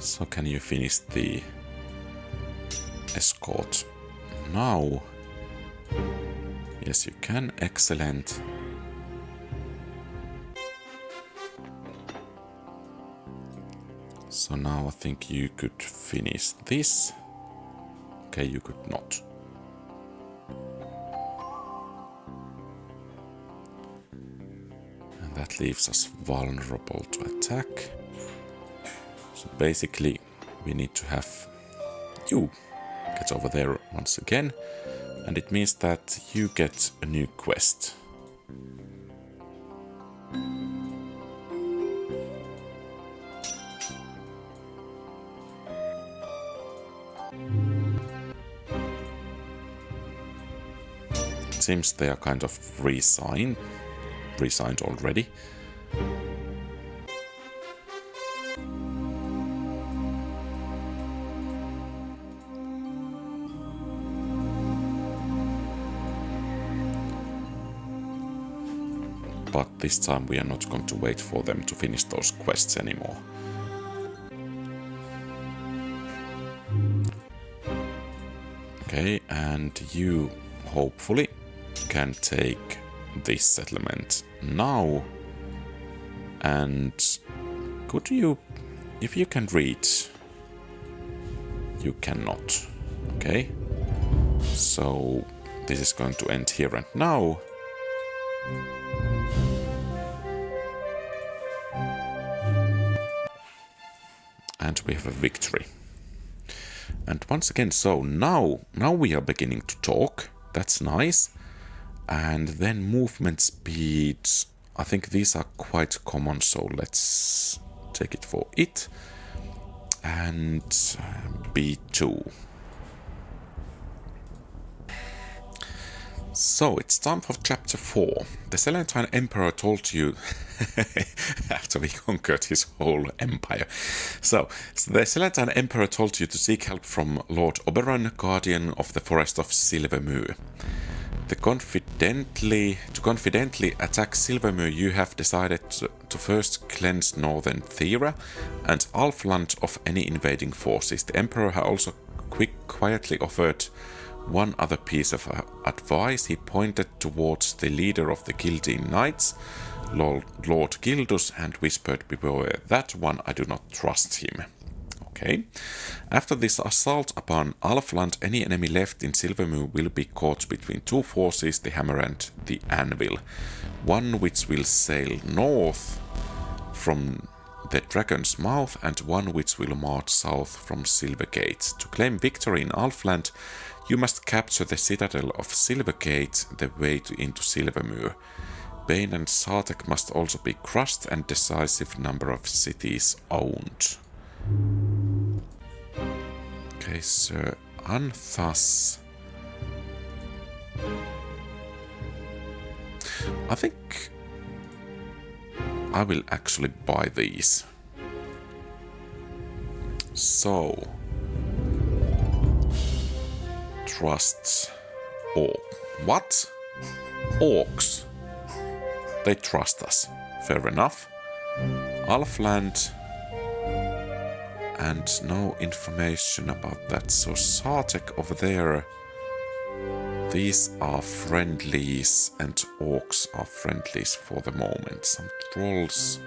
So can you finish the escort now? Yes, you can. Excellent. So now I think you could finish this. Okay, you could not. And that leaves us vulnerable to attack. So basically, we need to have you get over there once again, and it means that you get a new quest. It seems they are kind of resigned already. But this time we are not going to wait for them to finish those quests anymore. Okay, and you hopefully can take this settlement now. And could you, if you can read, you cannot. Okay, so this is going to end here and now. And we have a victory. And once again, so now we are beginning to talk. That's nice. And then movement speeds. I think these are quite common, so let's take it for it. And B2. So it's time for chapter 4. The Selentine Emperor told you after we conquered his whole empire. So the Selentine Emperor told you to seek help from Lord Oberon, guardian of the forest of Silvermoor. To confidently attack Silvermoor, you have decided to first cleanse northern Thera and Alfland of any invading forces. The Emperor has also quietly offered one other piece of advice. He pointed towards the leader of the Gildine Knights, Lord Gildus, and whispered, "Beware that one, I do not trust him." Okay. After this assault upon Alfland, any enemy left in Silvermoon will be caught between two forces, the Hammer and the Anvil. One which will sail north from the Dragon's Mouth and one which will march south from Silvergate. To claim victory in Alfland, you must capture the citadel of Silvergate, the way into Silvermoor. Bane and Sartek must also be crushed and decisive number of cities owned. Okay, Sir Anthas. I think I will actually buy these. So, trusts orc. What? Orcs. They trust us. Fair enough. Alfland. And no information about that. So Sartek over there. These are friendlies and orcs are friendlies for the moment. Some trolls.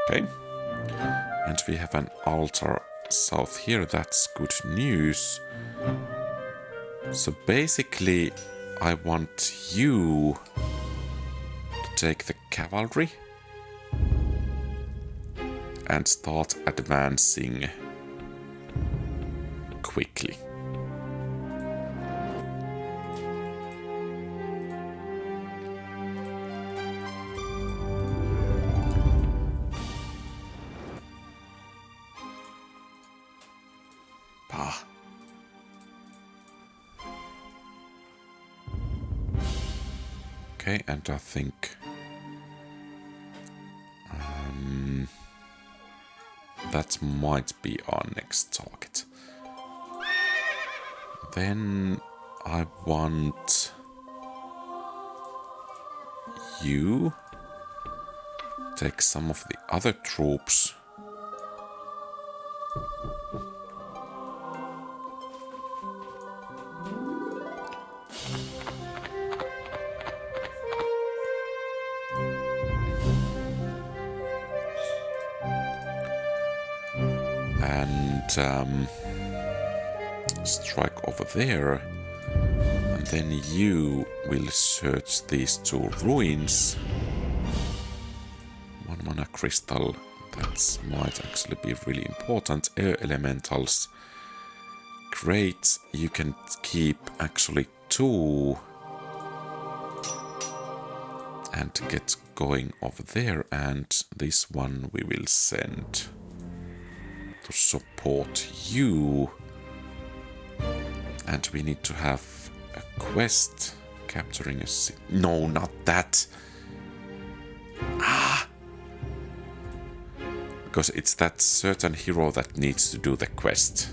Okay. And we have an altar south here. That's good news. So basically, I want you to take the cavalry and start advancing quickly. Pah. Okay, and I think that might be our next target. Then I want you take some of the other troops. And strike over there, and then you will search these two ruins. 1 mana crystal, that might actually be really important. Air elementals, great. You can keep actually 2 and get going over there, and this one we will send to support you. And we need to have a quest capturing a city. No, not that. Ah! Because it's that certain hero that needs to do the quest.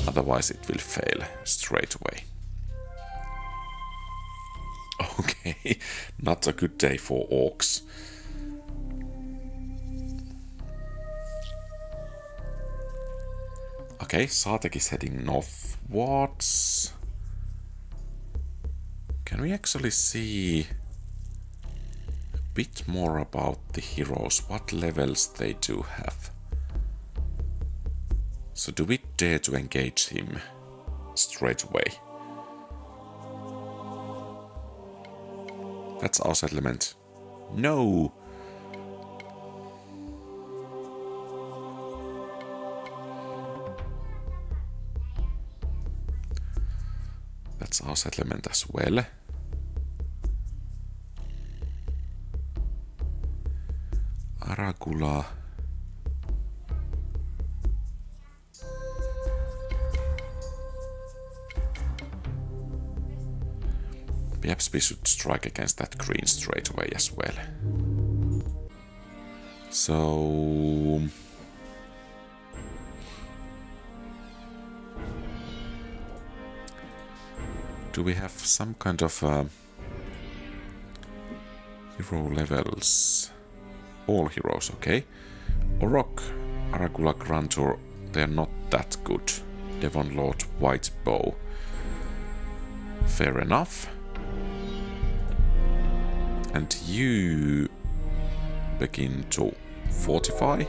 Otherwise it will fail straight away. Okay, not a good day for orcs. Okay, Sartek is heading northwards. Can we actually see a bit more about the heroes? What levels they do have? So do we dare to engage him straight away? That's our settlement. No! That's our settlement as well. Aragula. Perhaps we should strike against that green straight away as well. So... do we have some kind of hero levels? All heroes, okay. Orok, Aragula, Grantor, they're not that good. Devon Lord, White Bow. Fair enough. And you begin to fortify.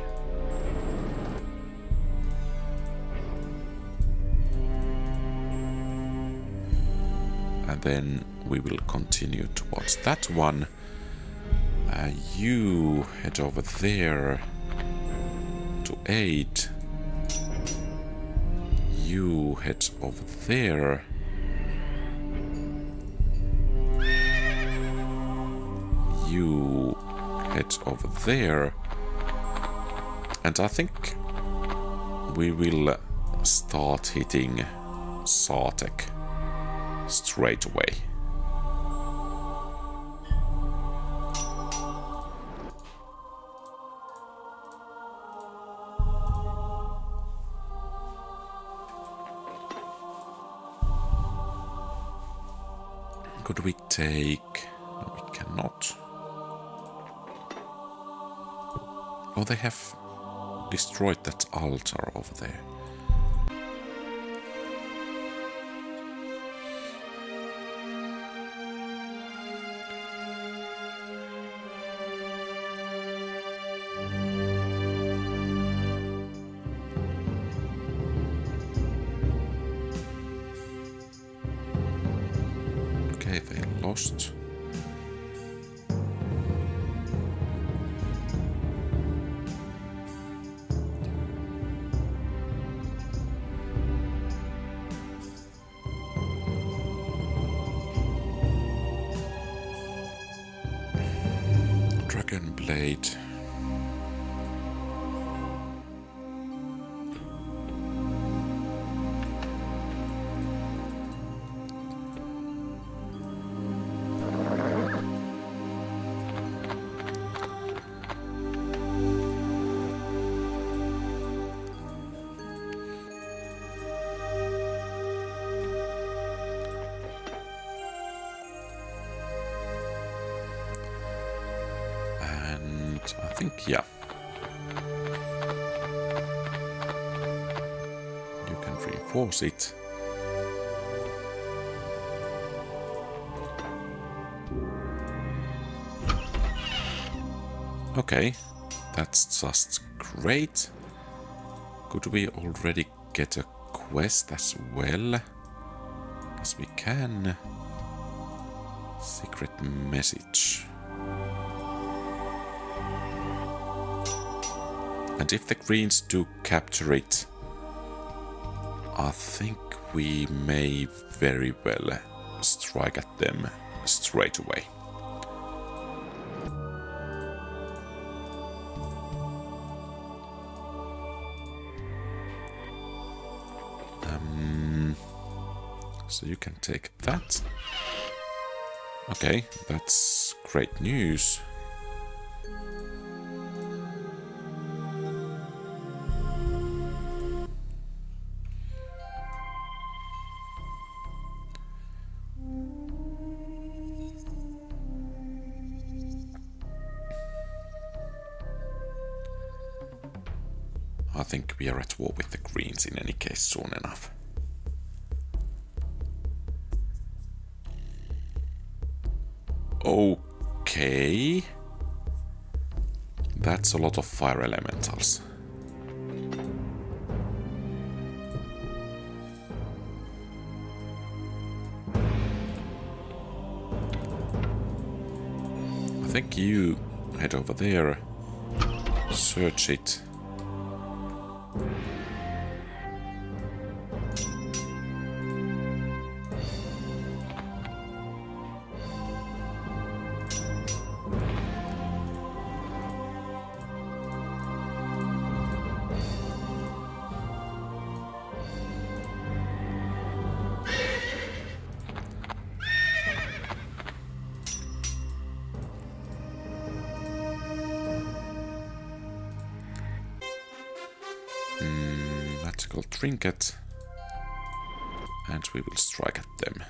And then we will continue towards that one. You head over there to 8. You head over there. You head over there. And I think we will start hitting Sartek straight away. Could we take... No, we cannot. Oh, they have destroyed that altar over there. Okay, they lost. Dragon Blade. I think, yeah. You can reinforce it. Okay, that's just great. Could we already get a quest as well? Yes, we can. Secret message. And if the Greens do capture it, I think we may very well strike at them straight away. So you can take that. Okay, that's great news. I think we are at war with the Greens in any case soon enough. Okay. That's a lot of fire elementals. I think you head over there, search it. Magical trinket, and we will strike at them.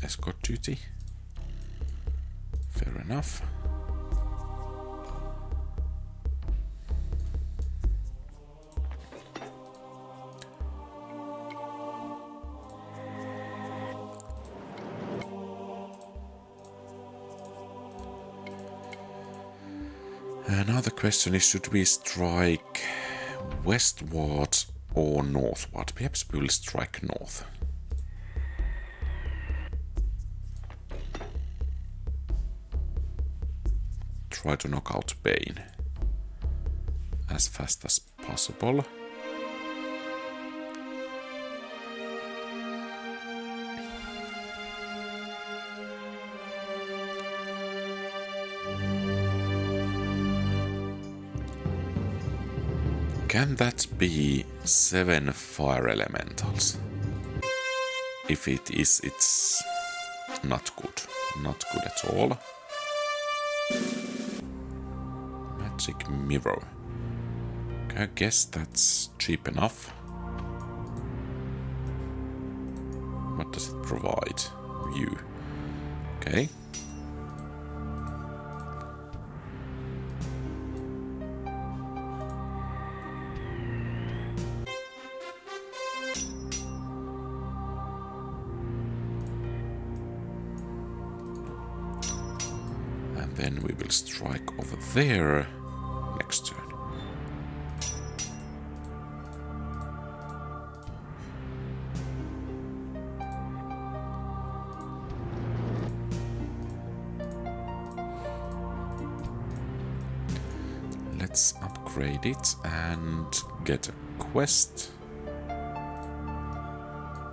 Escort duty. Fair enough. Now the question is, should we strike westward or northward? Perhaps we will strike north. Try to knock out Bane as fast as possible. Can that be 7 fire elementals? If it is, it's not good. Not good at all. Magic mirror. Okay, I guess that's cheap enough. What does it provide? View. Okay. And then we will strike over there next turn. Let's upgrade it and get a quest.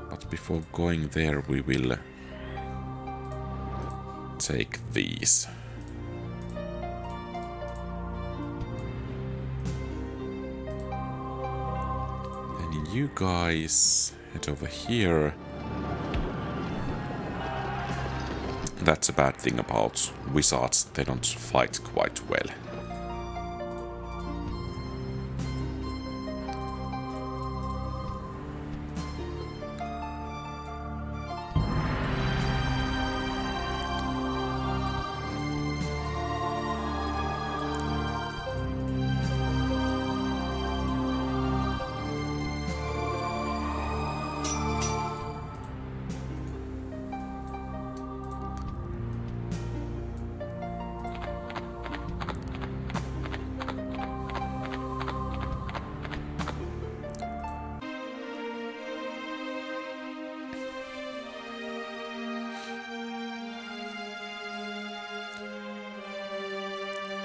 But before going there, we will take these. Then you guys head over here. That's a bad thing about wizards, they don't fight quite well.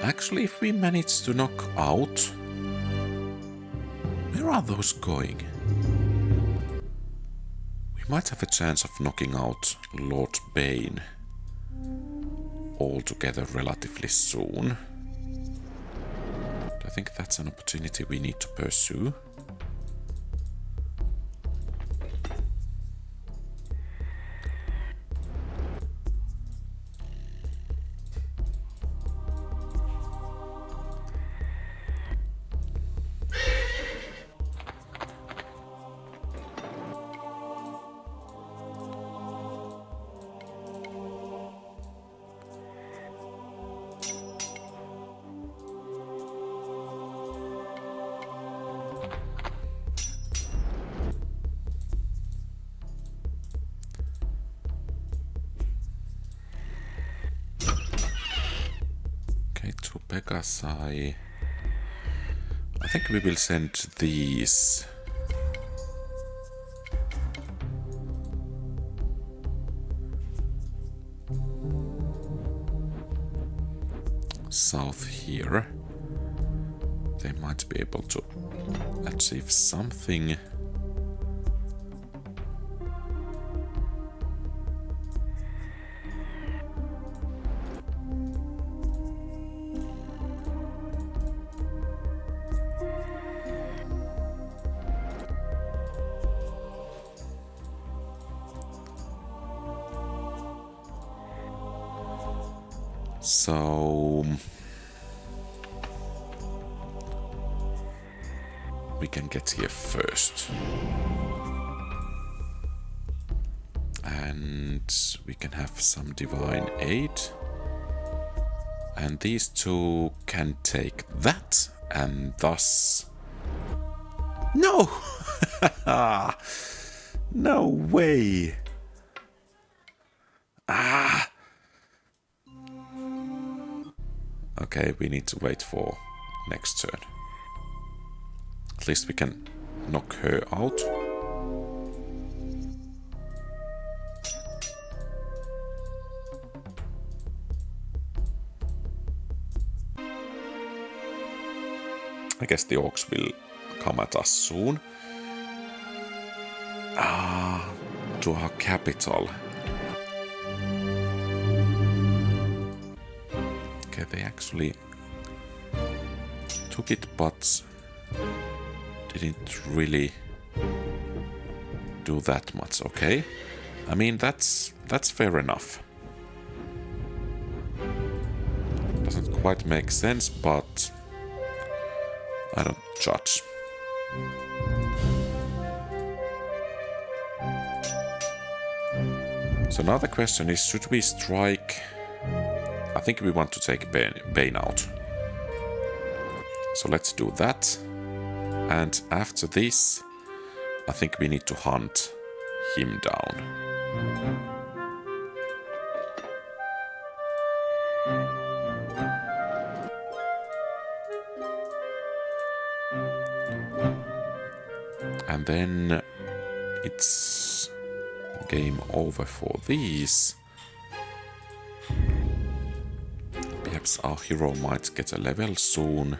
Actually, if we manage to knock out... Where are those going? We might have a chance of knocking out Lord Bane altogether relatively soon. I think that's an opportunity we need to pursue. To Pegasi. I think we will send these south here. They might be able to achieve something. So we can get here first. And we can have some divine aid. And these two can take that, and thus... No! No way! Okay, we need to wait for next turn. At least we can knock her out. I guess the orcs will come at us soon. To our capital. Okay, they actually took it, but didn't really do that much. Okay, I mean that's fair enough. Doesn't quite make sense, but I don't judge. So now the question is, should we strike? I think we want to take Bane out. So let's do that. And after this, I think we need to hunt him down. And then it's game over for these. Perhaps our hero might get a level soon.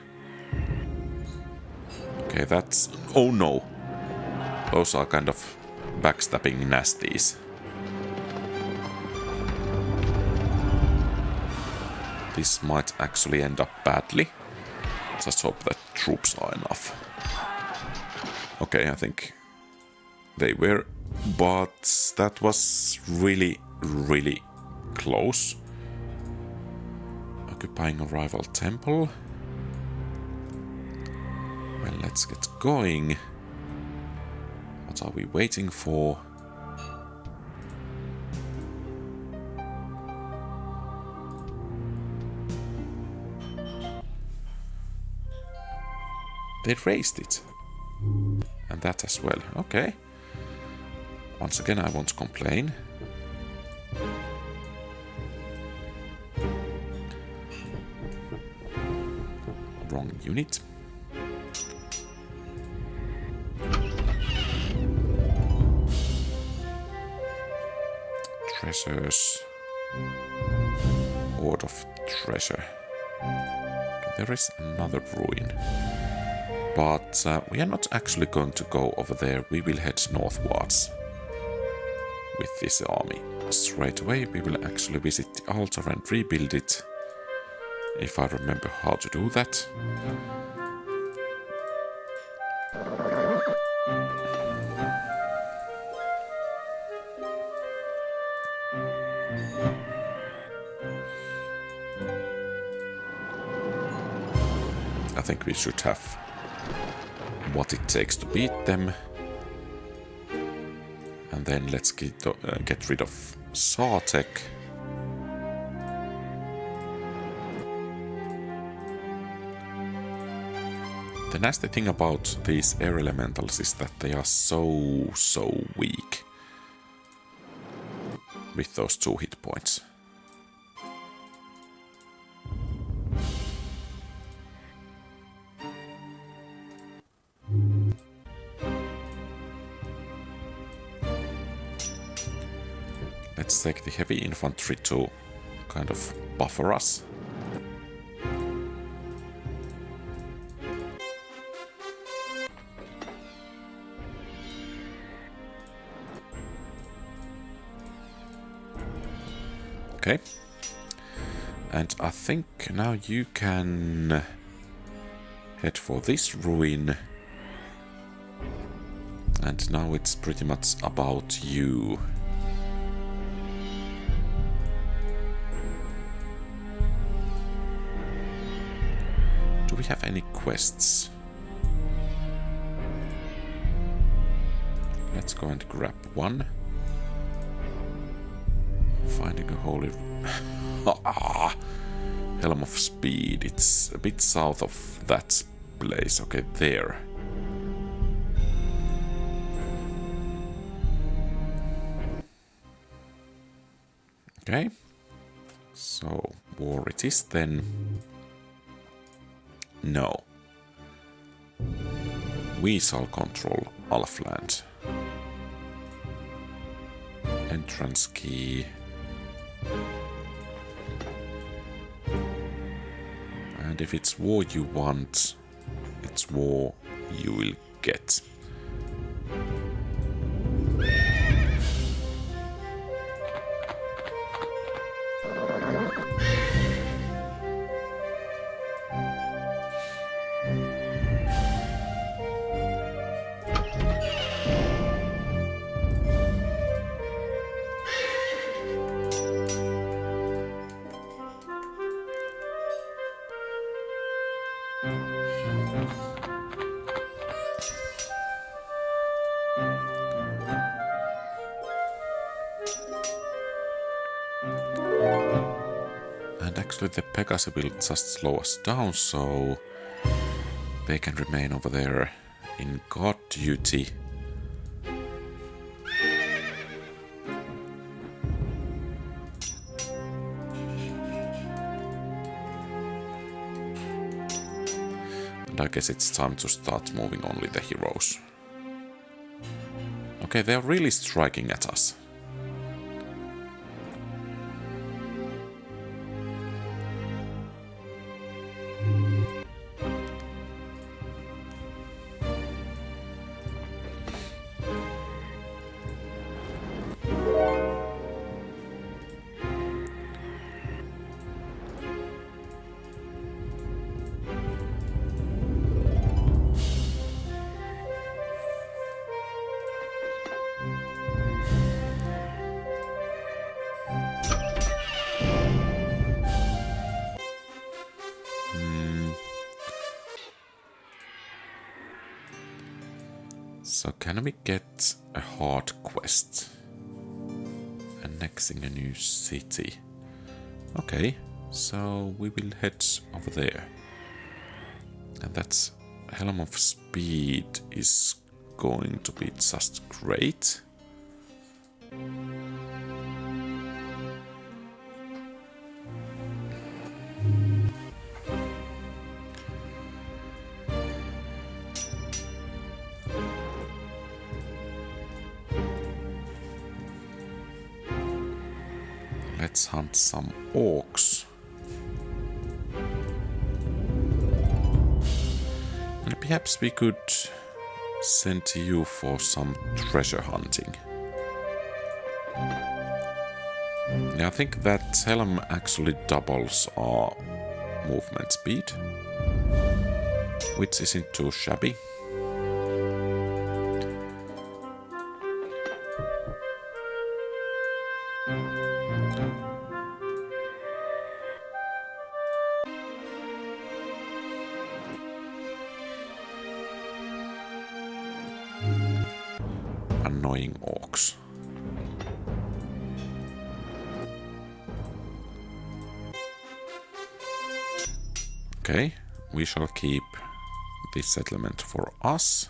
Okay, that's... Oh no! Those are kind of backstabbing nasties. This might actually end up badly. Just hope that troops are enough. Okay, I think they were, but that was really, really close. Occupying a rival temple. Well, let's get going. What are we waiting for? They raised it. And that as well. Okay. Once again, I won't complain. Wrong unit. Treasures. Hoard of treasure. Okay, there is another ruin. But we are not actually going to go over there. We will head northwards with this army. Straight away we will actually visit the altar and rebuild it. If I remember how to do that. I think we should have what it takes to beat them. And then let's get rid of Sartek. The nasty thing about these air elementals is that they are so weak with those 2 hit points. Let's take the heavy infantry to kind of buffer us. Okay. And I think now you can head for this ruin. And now it's pretty much about you. Do we have any quests? Let's go and grab one. Finding a holy... Helm of Speed. It's a bit south of that place. Okay, there. Okay. So, war it is then. No. We shall control Alfland. Entrance key. And if it's war you want, it's war you will get. And actually the Pegasus will just slow us down, so they can remain over there in guard duty. And I guess it's time to start moving only the heroes. Okay, they're really striking at us. So can we get a hard quest? Annexing a new city. Okay, so we will head over there. And that's Helm of Speed is going to be just great. Let's hunt some orcs. And perhaps we could send you for some treasure hunting. Yeah, I think that helm actually doubles our movement speed, which isn't too shabby. Annoying orcs. Okay, we shall keep this settlement for us.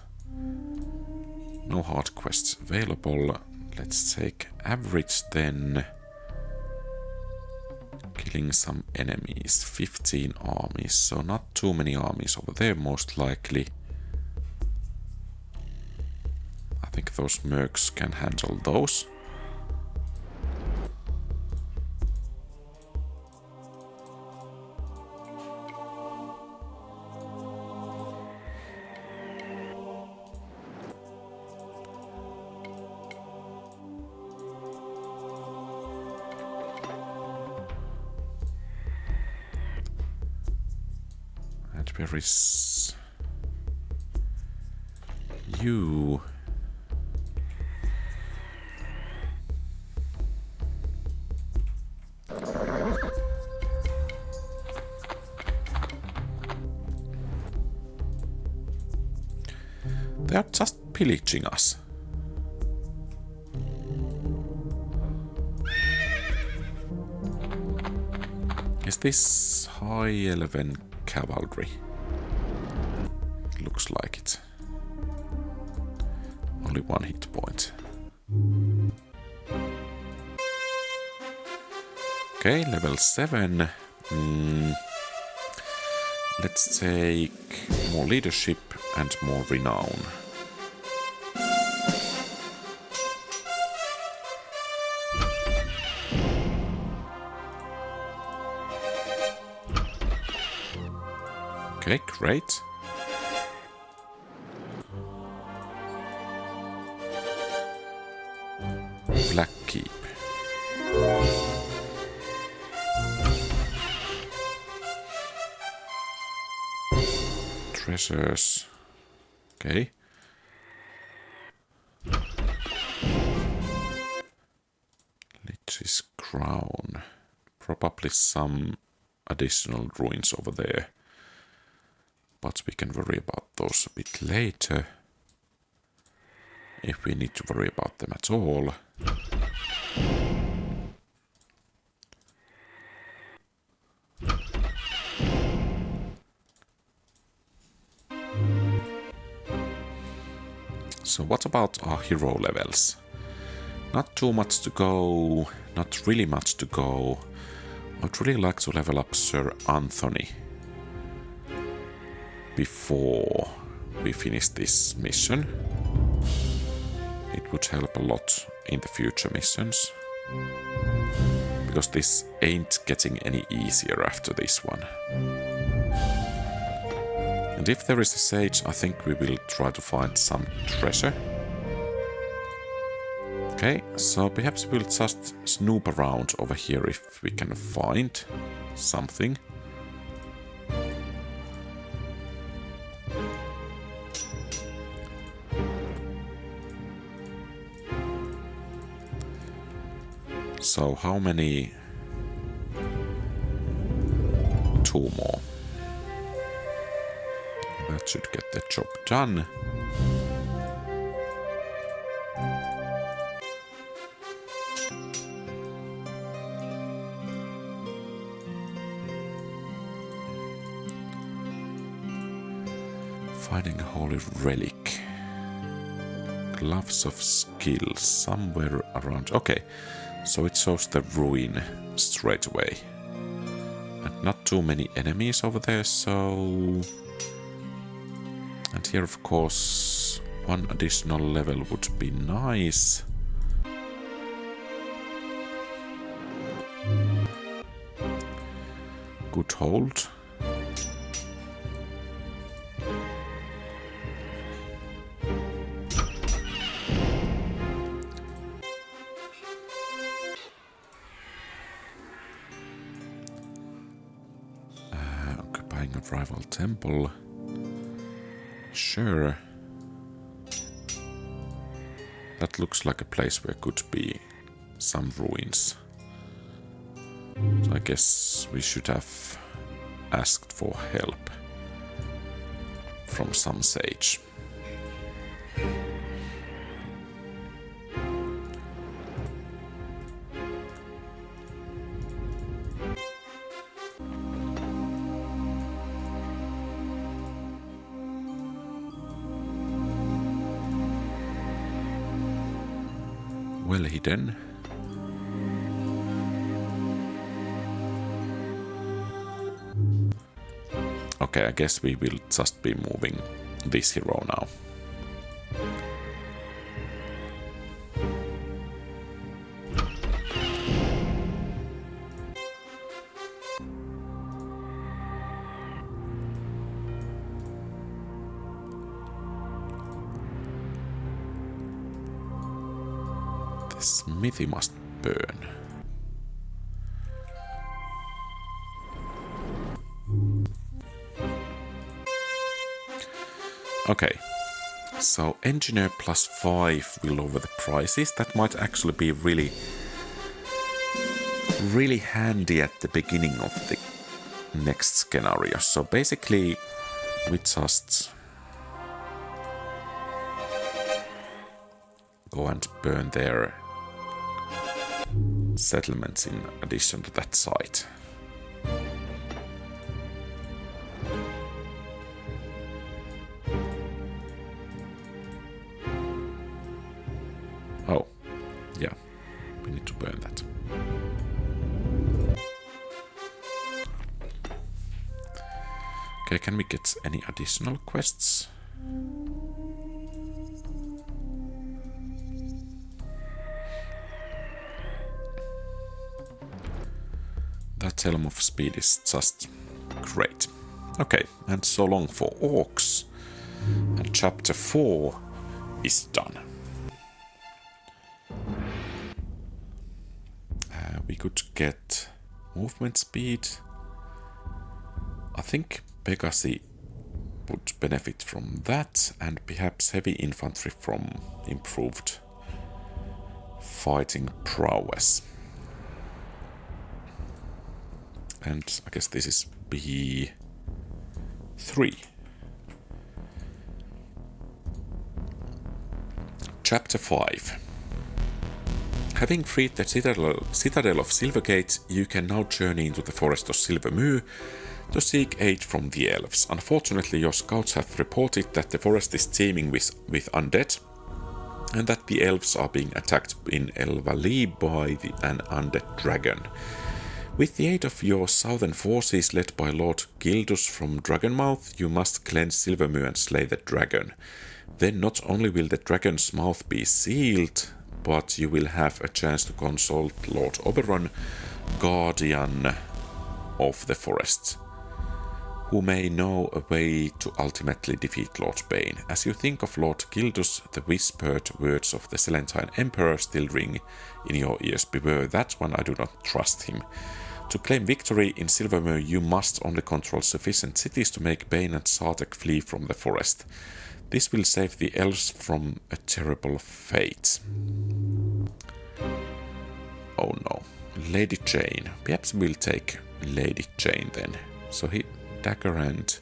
No hard quests available. Let's take average then. Killing some enemies. 15 armies, so not too many armies over there most likely. I think those mercs can handle those. And where is you? They are just pillaging us. Is this high-eleven cavalry? It looks like it. Only one hit point. Okay, level 7. Let's take more leadership and more renown. Okay, great. Black Keep. Treasures. Okay. Lich's crown. Probably some additional ruins over there. But we can worry about those a bit later. If we need to worry about them at all. So what about our hero levels? Not too much to go, not really much to go. I'd really like to level up Sir Anthony before we finish this mission. It would help a lot in the future missions. Because this ain't getting any easier after this one. And if there is a sage, I think we will try to find some treasure. Okay, so perhaps we'll just snoop around over here if we can find something. So how many? 2 more. That should get the job done. Finding a holy relic. Gloves of skill somewhere around. Okay, so it shows the ruin straight away. And not too many enemies over there, so... And here, of course, one additional level would be nice. Good hold. Occupying a rival temple. Sure. That looks like a place where could be some ruins. So I guess we should have asked for help from some sage. Well hidden. Okay, I guess we will just be moving this hero now. The smithy must burn. Okay, so engineer +5 will lower the prices. That might actually be really handy at the beginning of the next scenario. So basically, we just go and burn their settlements in addition to that site. Oh, yeah, we need to burn that. Okay, can we get any additional quests? That Helm of Speed is just great. Okay, and so long for orcs. And chapter 4 is done. We could get movement speed. I think Pegasi would benefit from that, and perhaps heavy infantry from improved fighting prowess. And I guess this is B3. Chapter 5. Having freed the citadel of Silvergate, you can now journey into the forest of Silvermoor to seek aid from the elves. Unfortunately, your scouts have reported that the forest is teeming with undead, and that the elves are being attacked in El Valley by an undead dragon. With the aid of your southern forces led by Lord Gildus from Dragonmouth, you must cleanse Silvermoor and slay the dragon. Then not only will the dragon's mouth be sealed, but you will have a chance to consult Lord Oberon, guardian of the forest, who may know a way to ultimately defeat Lord Bane. As you think of Lord Gildus, the whispered words of the Selentine Emperor still ring in your ears. Beware that one, I do not trust him. To claim victory in Silvermoor, you must only control sufficient cities to make Bane and Sartek flee from the forest. This will save the elves from a terrible fate. Oh no. Lady Jane. Perhaps we'll take Lady Jane then. So dagger and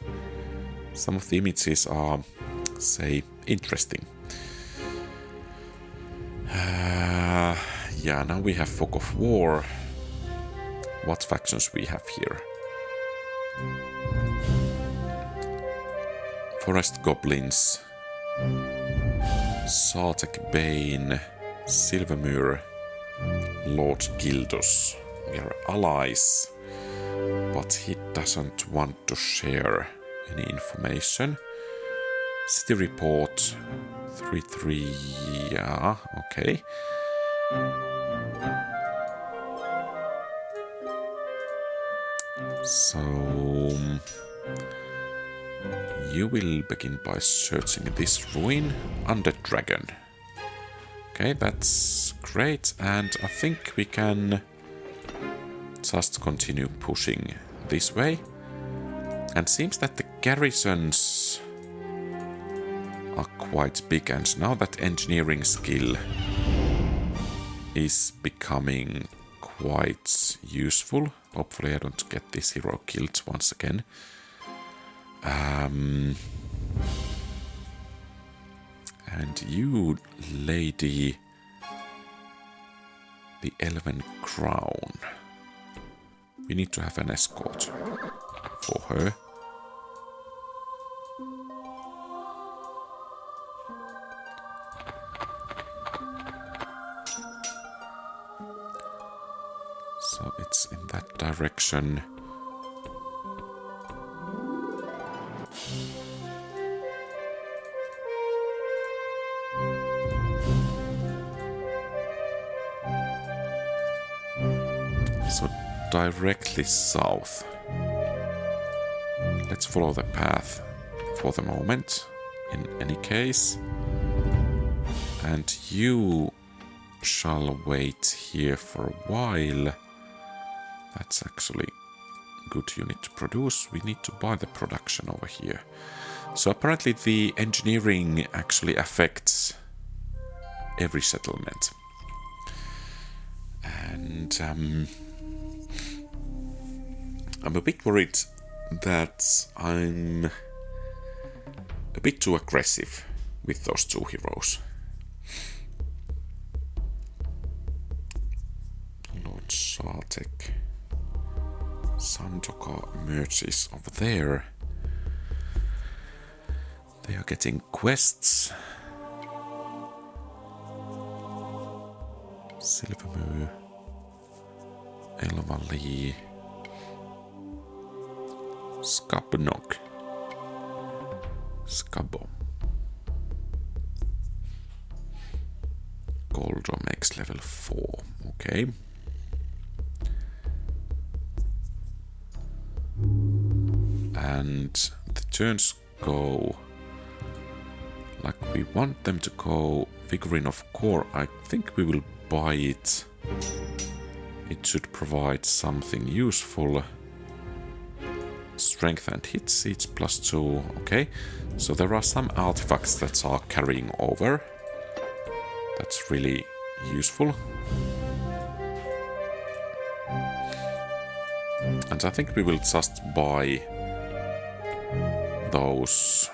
some of the images are, say, interesting. Yeah, now we have Fog of War. What factions we have here? Forest Goblins, Sartek Bane, Silvermoor, Lord Gildus. We are allies, but he doesn't want to share any information. City report 3-3, yeah, okay. So you will begin by searching this ruin. Undead dragon. Okay, that's great, and I think we can just continue pushing this way. And seems that the garrisons are quite big, and now that engineering skill is becoming quite useful. Hopefully I don't get this hero killed once again. And you, lady, the Elven Crown. We need to have an escort for her. So it's in that direction. So directly south. Let's follow the path for the moment, in any case. And you shall wait here for a while. That's actually good unit to produce. We need to buy the production over here. So apparently the engineering actually affects every settlement. And I'm a bit worried that I'm a bit too aggressive with those two heroes. Lord Sartek. Sandoka emerges over there. They are getting quests. Silvermoor, El Valley, Skabnog. Scabo. Goldo makes level 4. Okay. And the turns go like we want them to go. Figurine of core, I think we will buy it. It should provide something useful. Strength and hit seats +2. Okay, so there are some artifacts that are carrying over. That's really useful. And I think we will just buy those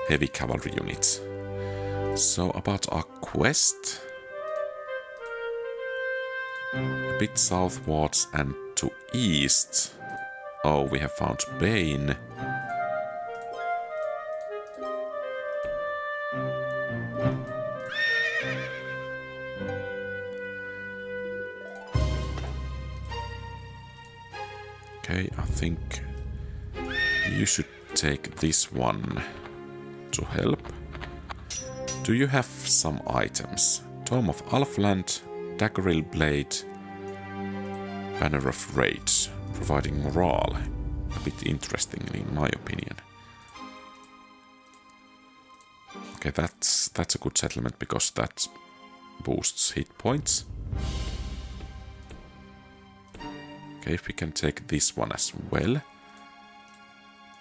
heavy cavalry units. So about our quest. A bit southwards and to east. Oh, we have found Bane. Okay, I think you should take this one to help. Do you have some items? Tome of Alfland, Daggeril Blade, Banner of Rage, providing morale. A bit interesting in my opinion. Okay, that's a good settlement because that boosts hit points. Okay, if we can take this one as well,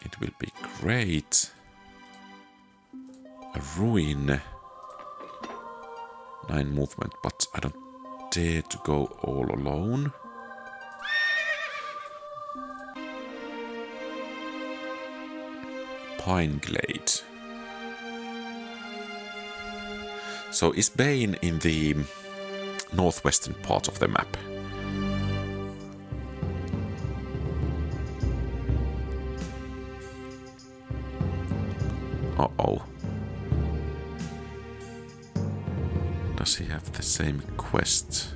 it will be great. A ruin. 9 movement, but I don't dare to go all alone. Pine Glade. So is Bane in the northwestern part of the map? Uh-oh. Does he have the same quest?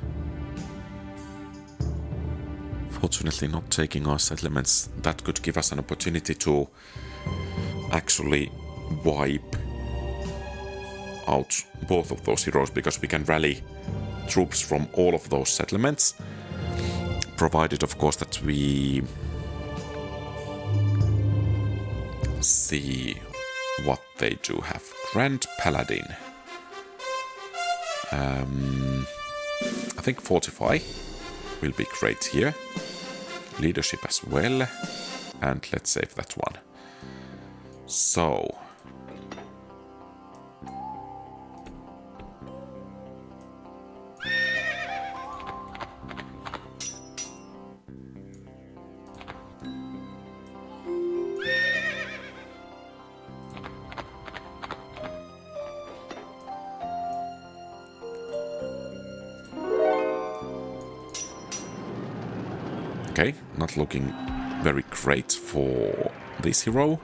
Fortunately not taking our settlements. That could give us an opportunity to actually wipe out both of those heroes, because we can rally troops from all of those settlements, provided of course that we see what they do have. Grand Paladin. I think Fortify will be great here. Leadership as well. And let's save that one. So. Okay, not looking very great for this hero.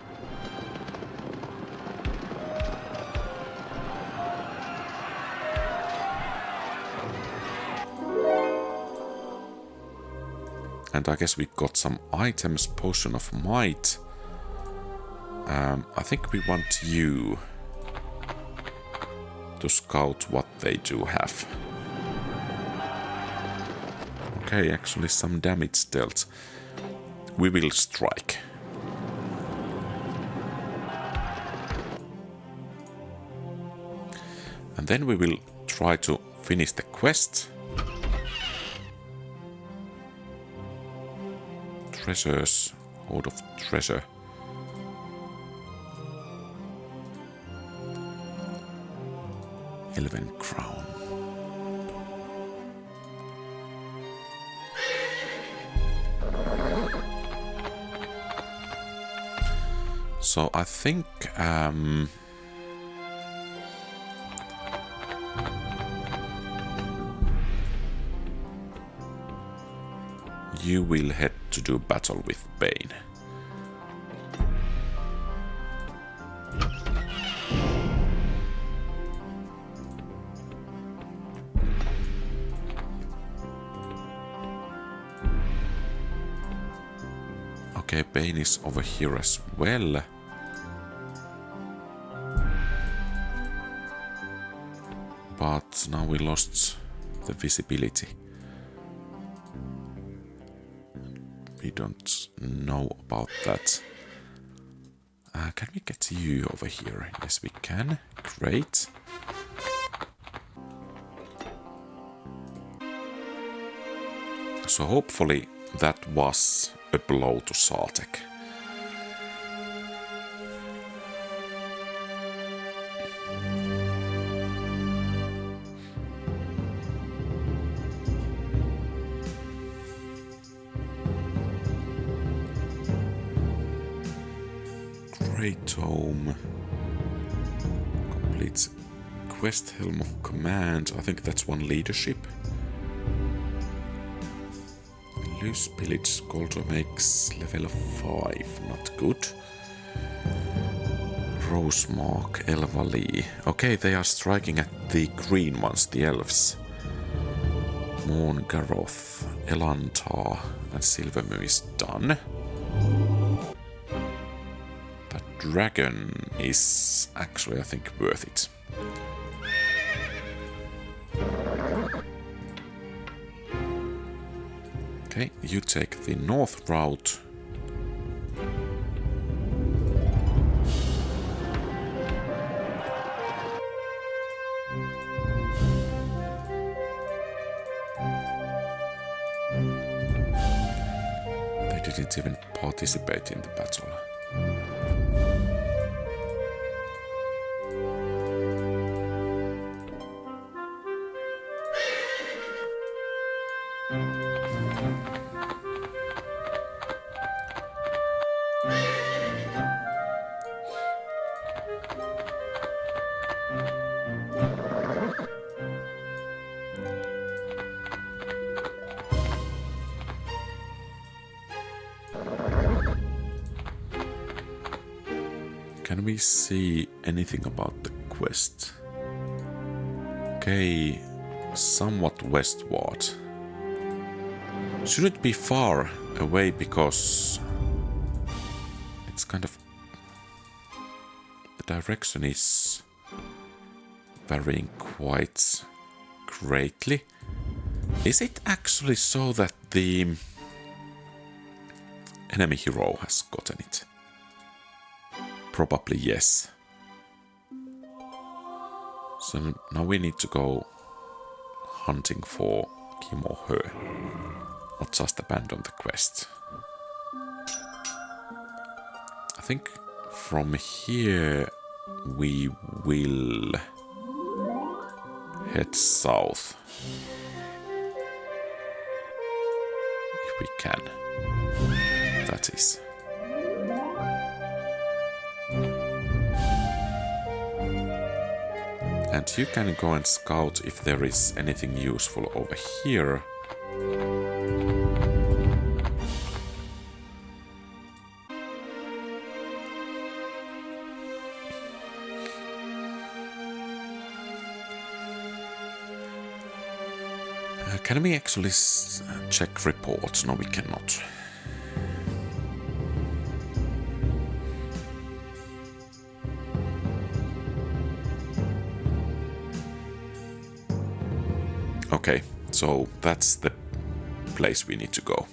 And I guess we got some items, Potion of Might. I think we want you to scout what they do have. Okay, actually some damage dealt. We will strike. And then we will try to finish the quest. Treasures, Hoard of Treasure. Elven Crown. So I think you will head to do battle with Bane. Okay, Bane is over here as well. But now we lost the visibility. We don't know about that. Can we get you over here? Yes, we can. Great. So hopefully that was a blow to Sartek. Great Tome. Completes Quest Helm of Command. I think that's one leadership. Loose Pillage Goldo makes level 5. Not good. Rosemark, Elvali. Okay, they are striking at the green ones, the elves. Morn Garoth, Elantar, and Silvermoon is done. That dragon is actually, I think, worth it. Okay, you take the north route. They didn't even participate in the battle. Can we see anything about the quest? Okay, somewhat westward. Shouldn't be far away because it's kind of... the direction is varying quite greatly. Is it actually so that the enemy hero has gotten it? Probably yes. So now we need to go hunting for him or her. Not just abandon the quest. I think from here we will head south. If we can. That is. And you can go and scout if there is anything useful over here. Can we actually check reports? No, we cannot. Okay, so that's the place we need to go.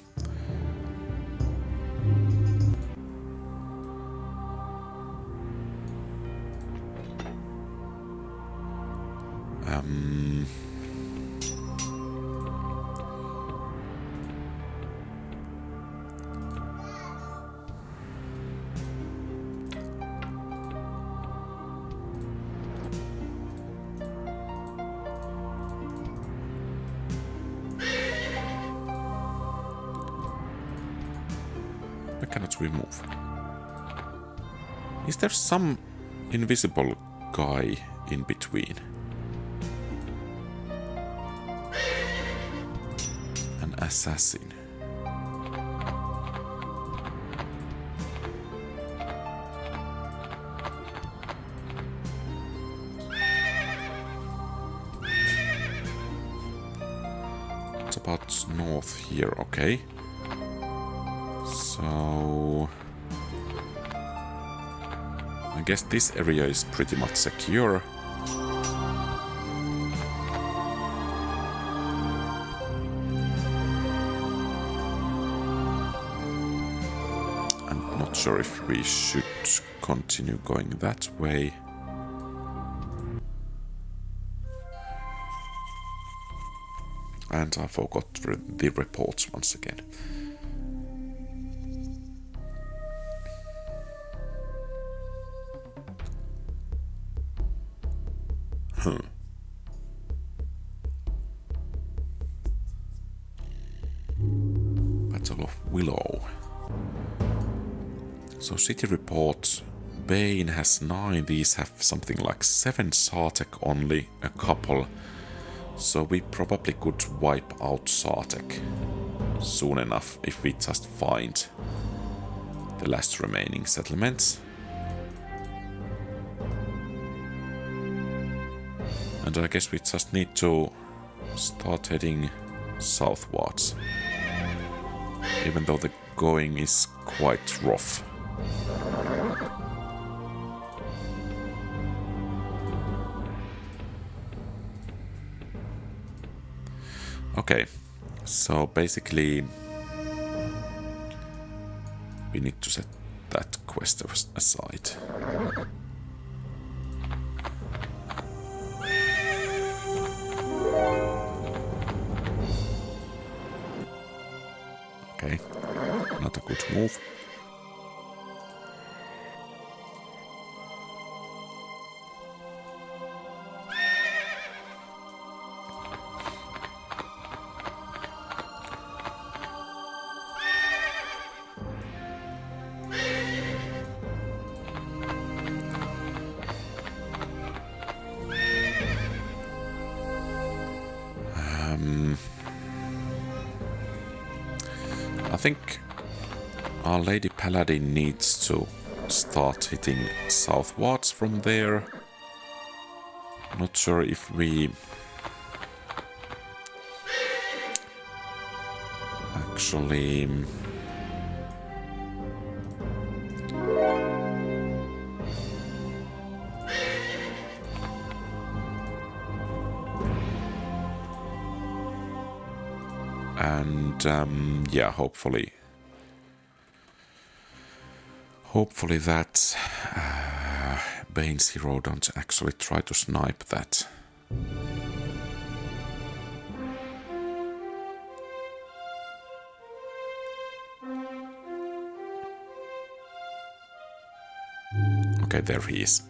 I cannot remove. Is there some invisible guy in between? An assassin. It's about north here, okay. So I guess this area is pretty much secure. I'm not sure if we should continue going that way. And I forgot the reports once again. Battle of Willow. So city reports. Bane has 9. These have something like 7 Sartek only. A couple. So we probably could wipe out Sartek soon enough if we just find the last remaining settlements. And I guess we just need to start heading southwards. Even though the going is quite rough. Okay, so basically we need to set that quest aside. Okay, not a good move. I think our Lady Paladin needs to start hitting southwards from there. Not sure if we actually and yeah, hopefully that Bane's hero don't actually try to snipe that. Okay, there he is.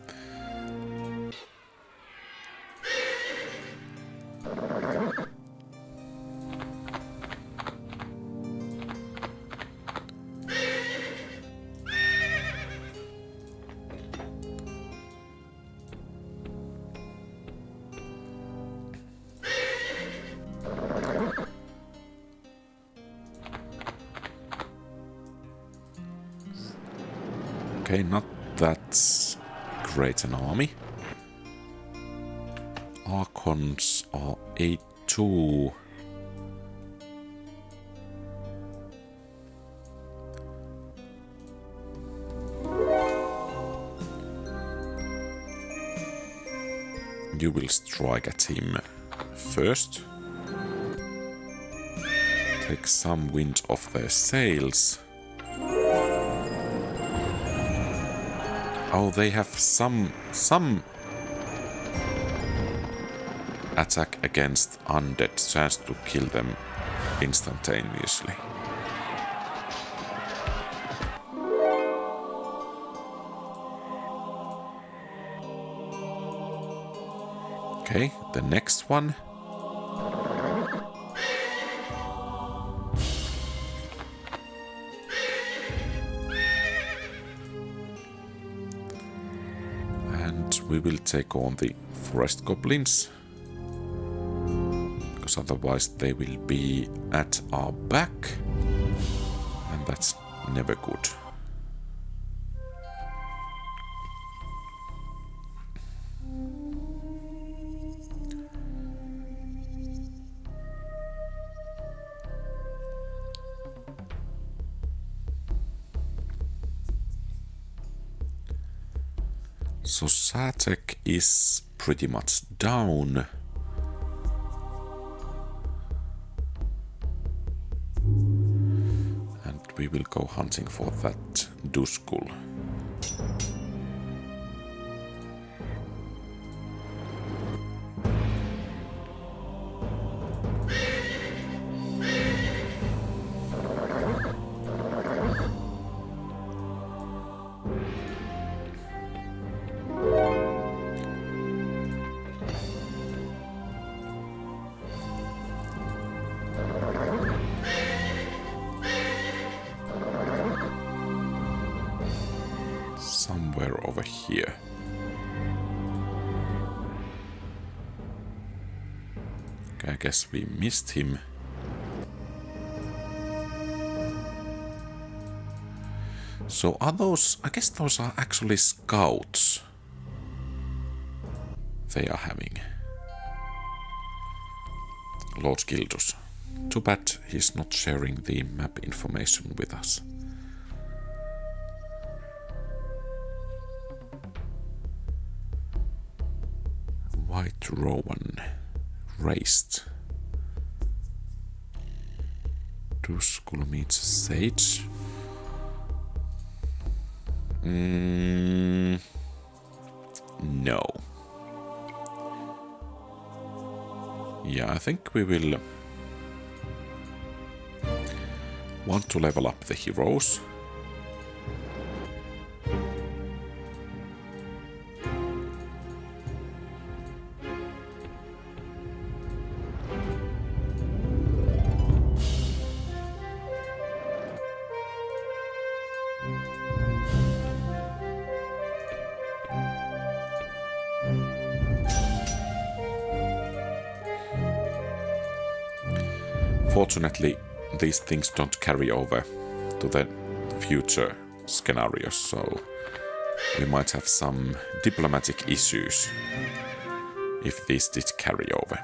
Okay, not that great an army. Archons are 8-2. You will strike at him first. Take some wind off their sails. Oh, they have some attack against undead, chance to kill them instantaneously. Okay, the next one. We will take on the forest goblins, because otherwise they will be at our back, and that's never good. So Satek is pretty much down. And we will go hunting for that Duskul. Somewhere over here. Okay, I guess we missed him. So are those... I guess those are actually scouts they are having. Lord Gildus. Too bad he's not sharing the map information with us. White Rowan. Raised. Duskul meets Sage. No. Yeah, I think we will want to level up the heroes. Fortunately, these things don't carry over to the future scenarios, so we might have some diplomatic issues if these did carry over.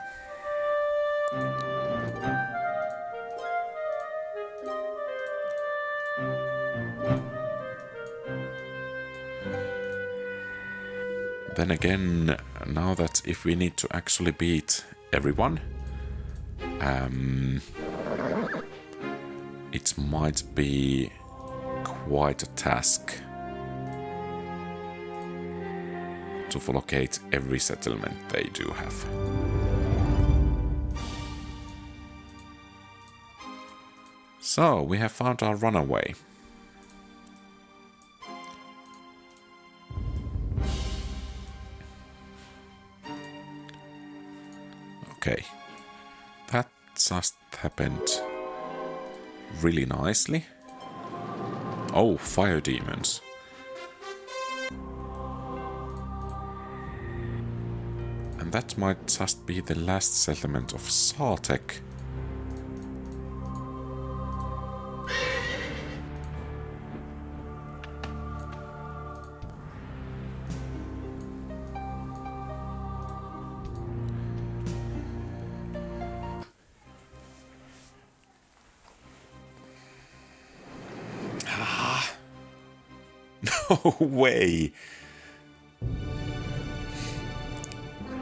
Then again, now that if we need to actually beat everyone, it might be quite a task to locate every settlement they do have. So, we have found our runaway. Okay. That just happened really nicely. Oh, fire demons. And that might just be the last settlement of Satek. No way!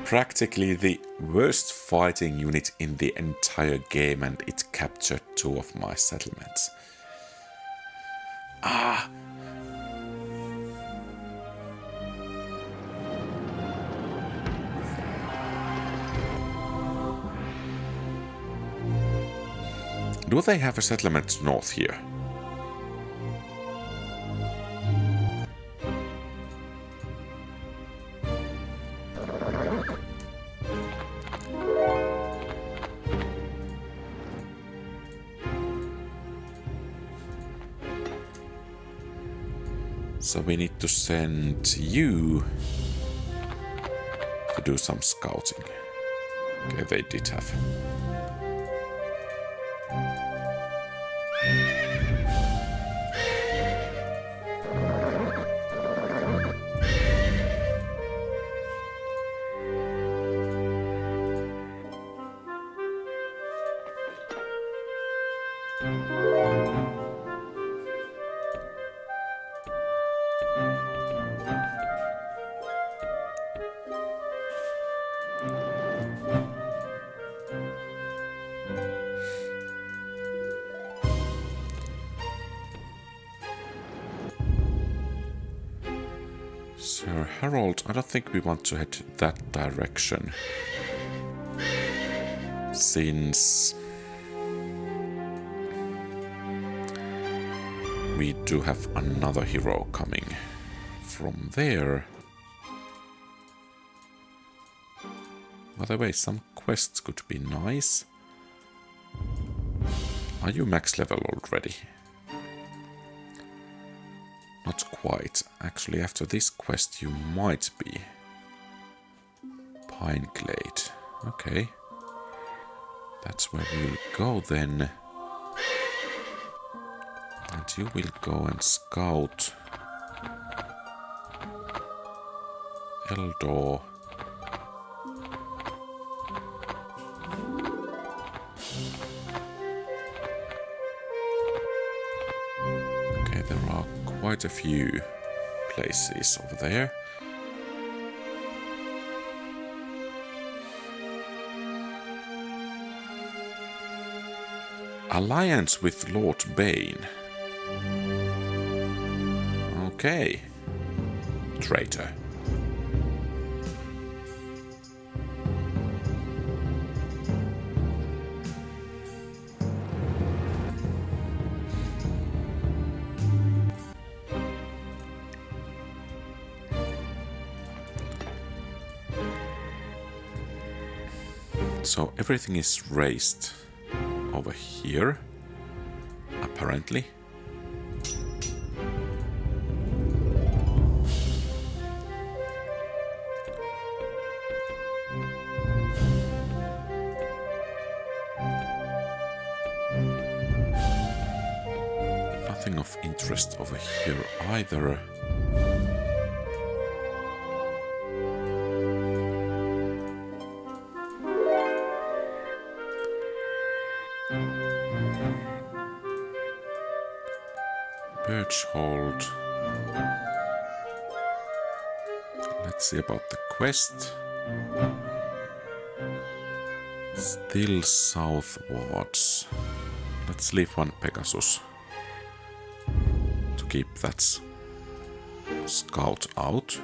Practically the worst fighting unit in the entire game, and it captured 2 of my settlements. Ah! Do they have a settlement north here? So we need to send you to do some scouting. Okay, they did have. Sir Harold, I don't think we want to head that direction. Since we do have another hero coming from there. By the way, some quests could be nice. Are you max level already? Not quite. Actually, after this quest you might be. Pineglade. Okay. That's where we'll go then. And you will go and scout Eldor. Okay, there are quite a few places over there. Alliance with Lord Bane. Okay. Traitor. So everything is raised over here, apparently. Nothing of interest over here either. Birchhold. Let's see about the quest. Still southwards. Let's leave one Pegasus to keep that scout out.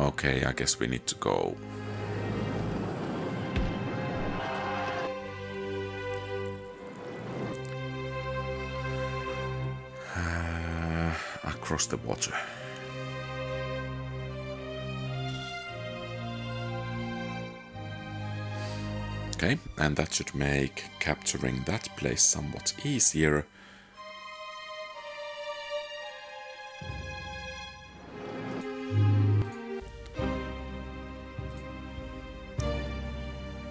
Okay, I guess we need to go. Across the water. Okay, and that should make capturing that place somewhat easier.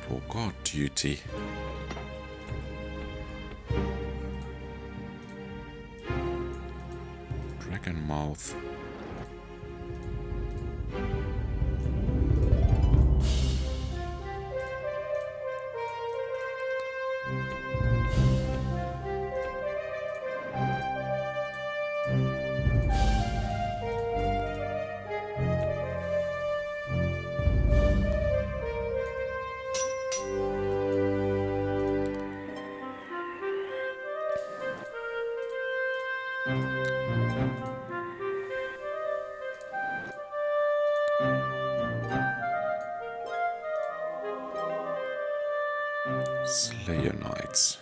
For guard duty. Dragonmouth. Slayer Knights.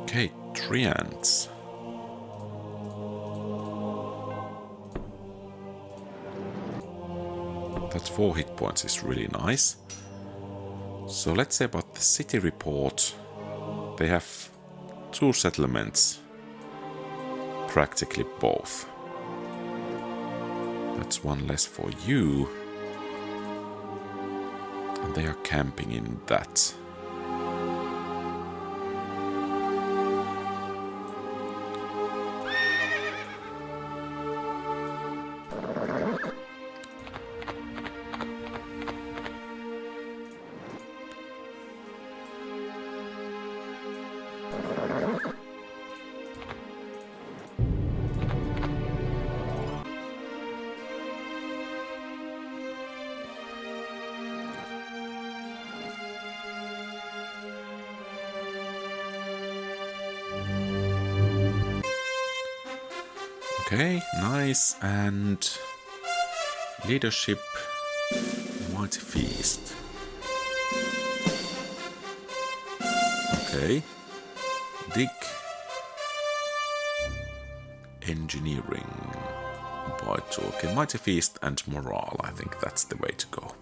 Okay, Treants. That 4 hit points is really nice. So let's say about the city report. They have 2 settlements. Practically both. That's 1 less for you. And they are camping in that. Okay, nice. And leadership, mighty feast. Okay. Dig. Engineering. Vital. Okay, mighty feast and morale. I think that's the way to go.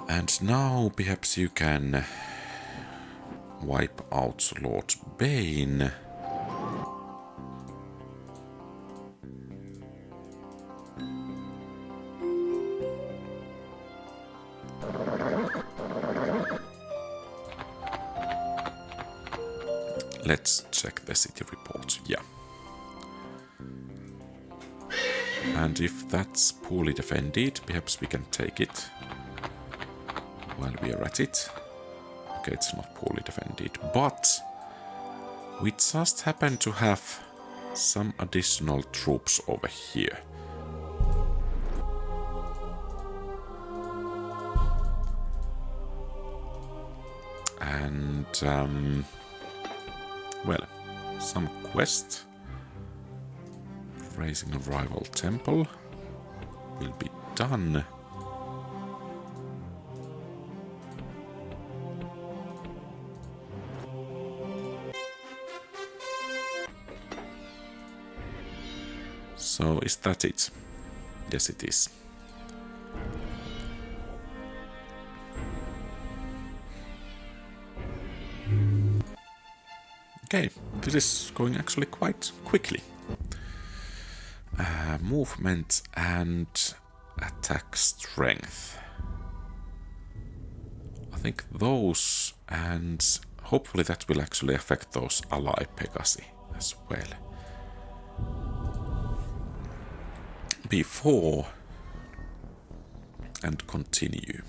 And now perhaps you can wipe out Lord Bane. Let's check the city report. Yeah. And if that's poorly defended, perhaps we can take it while we are at it. Okay, it's not poorly defended, but we just happen to have some additional troops over here. And well, some quest. Raising a rival temple will be done. So is that it? Yes, it is. Okay, this is going actually quite quickly. Movement and attack strength. I think those, and hopefully that will actually affect those ally Pegasi as well. Before and continue.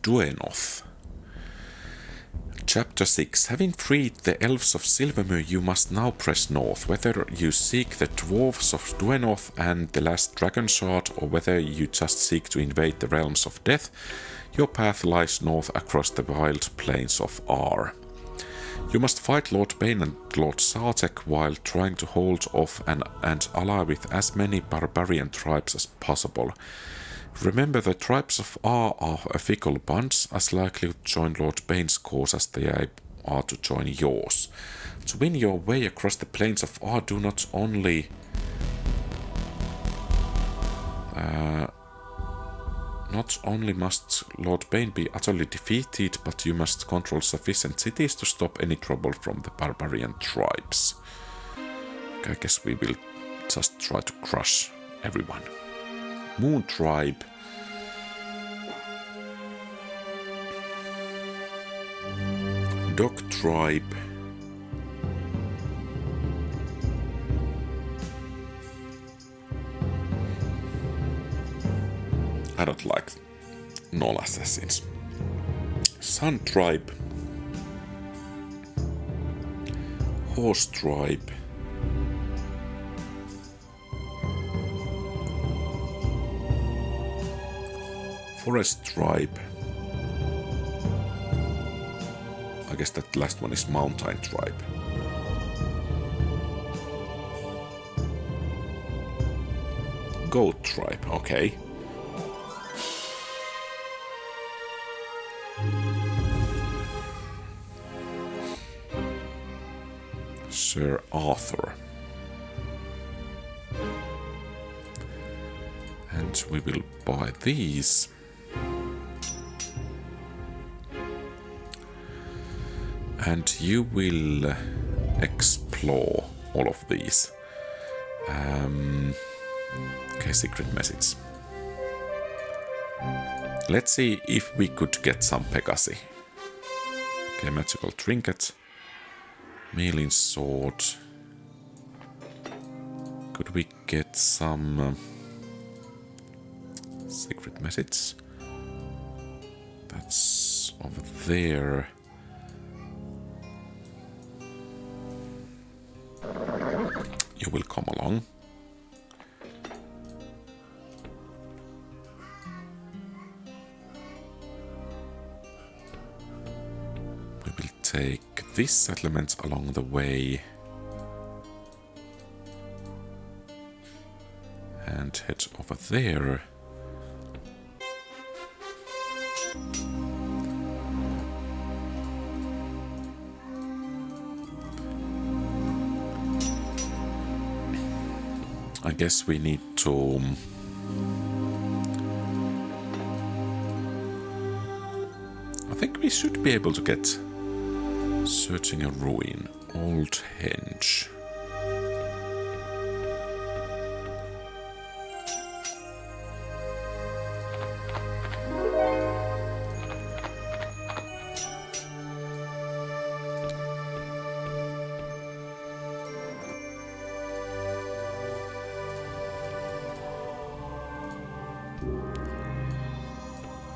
Duenoth. Chapter 6. Having freed the elves of Silvermoor, you must now press north. Whether you seek the dwarves of Duenoth and the last dragon shard, or whether you just seek to invade the realms of death, your path lies north across the wild plains of Ar. You must fight Lord Bane and Lord Sartek while trying to hold off and ally with as many barbarian tribes as possible. Remember, the tribes of Ar are a fickle bunch, as likely to join Lord Bane's cause as they are to join yours. To win your way across the plains of Ar, do not only must Lord Bane be utterly defeated, but you must control sufficient cities to stop any trouble from the barbarian tribes. Okay, I guess we will just try to crush everyone. Moon Tribe. Dog Tribe. I don't like Null Assassins. Sun Tribe. Horse Tribe. Forest Tribe. I guess that last one is Mountain Tribe. Goat Tribe, okay. Sir Arthur. And we will buy these. And you will explore all of these. Okay, secret message. Let's see if we could get some Pegasi. Okay, magical trinket. Merlin's sword. Could we get some secret message? That's over there. You will come along. We will take this settlement along the way and head over there. I guess we need to I think we should be able to get searching a ruin, Old Henge.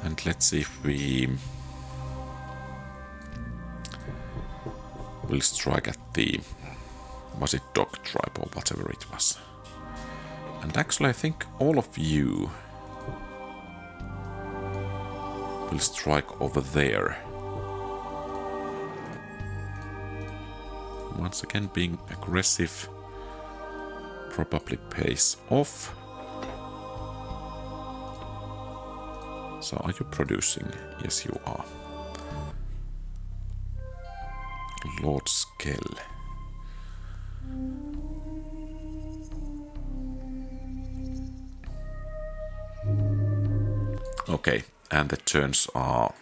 And let's see if we will strike at the, was it dog tribe or whatever it was. And actually I think all of you will strike over there. Once again, being aggressive probably pays off. So are you producing? Yes, you are. Lord Skell. Okay, and the turns are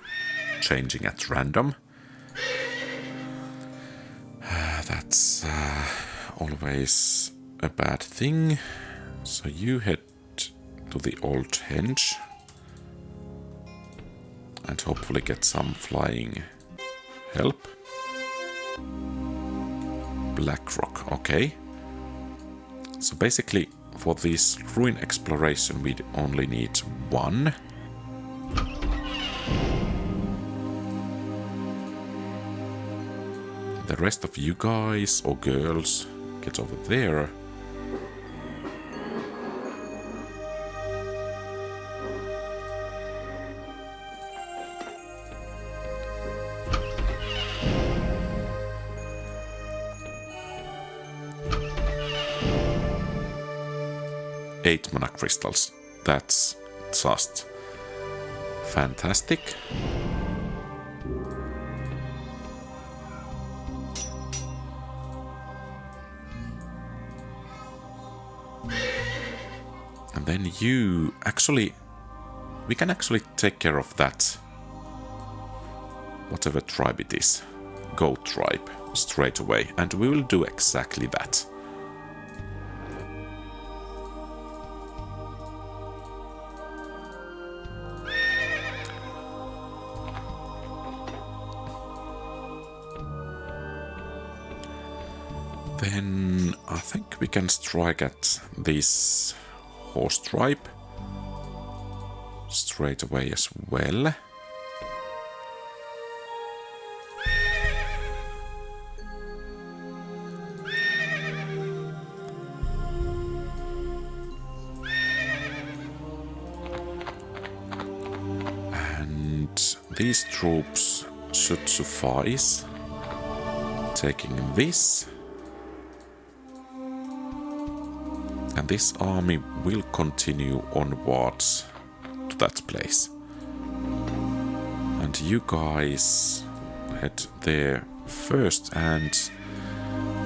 changing at random. That's always a bad thing. So you head to the Old Henge and hopefully get some flying help. Blackrock, okay. So basically for this ruin exploration we only need one. The rest of you guys or girls get over there. Eight mana crystals. That's just fantastic. And then you actually, we can actually take care of that, whatever tribe it is, goat tribe, straight away, and we will do exactly that. Then I think we can strike at this horse tribe straight away as well. And these troops should suffice. Taking this. And this army will continue onwards to that place. And you guys head there first, and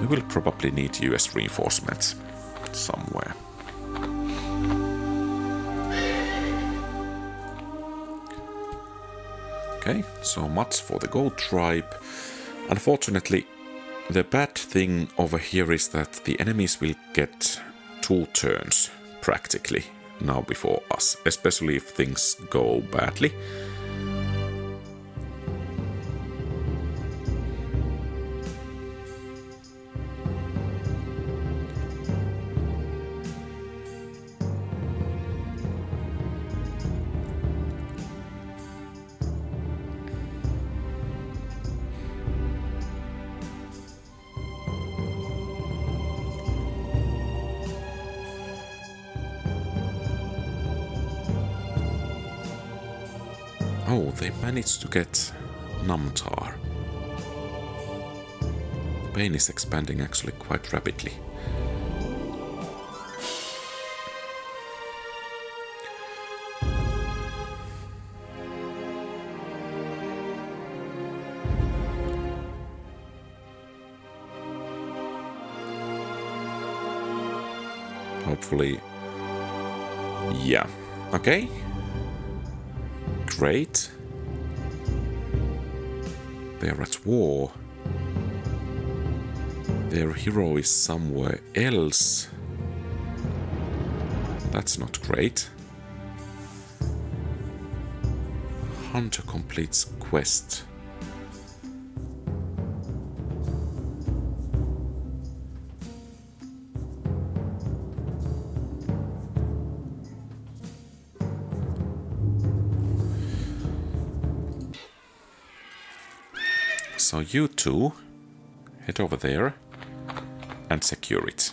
we will probably need US reinforcements somewhere. Okay, so much for the gold tribe. Unfortunately, the bad thing over here is that the enemies will get 2 turns, practically, now before us, especially if things go badly. Oh, they managed to get Namtar. Pain is expanding actually quite rapidly. Hopefully... yeah. Okay. Great. They're at war. Their hero is somewhere else. That's not great. Hunter completes quest. So you two head over there and secure it.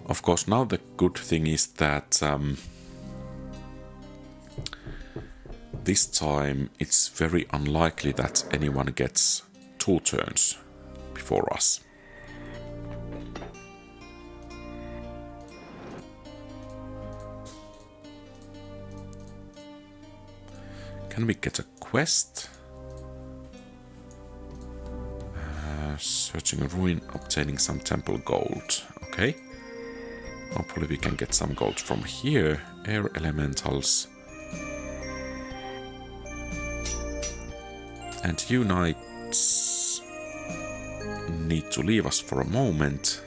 Of course, now the good thing is that this time it's very unlikely that anyone gets 2 turns before us. Can we get a quest? Searching a ruin, obtaining some temple gold. Okay. Hopefully we can get some gold from here. Air elementals. And you knights need to leave us for a moment.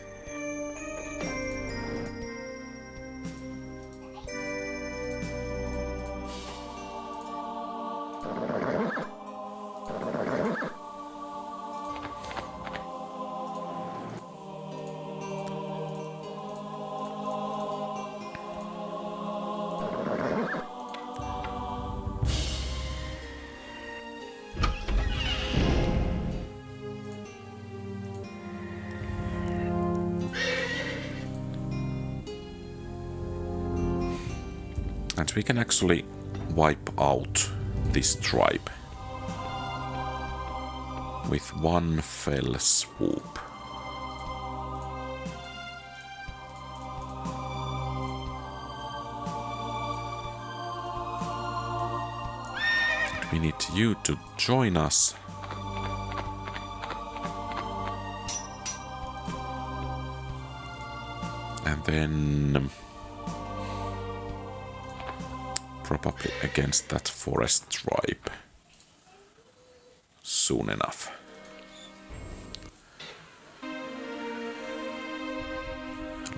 And we can actually wipe out this tribe with one fell swoop. We need you to join us. And then probably against that forest tribe soon enough.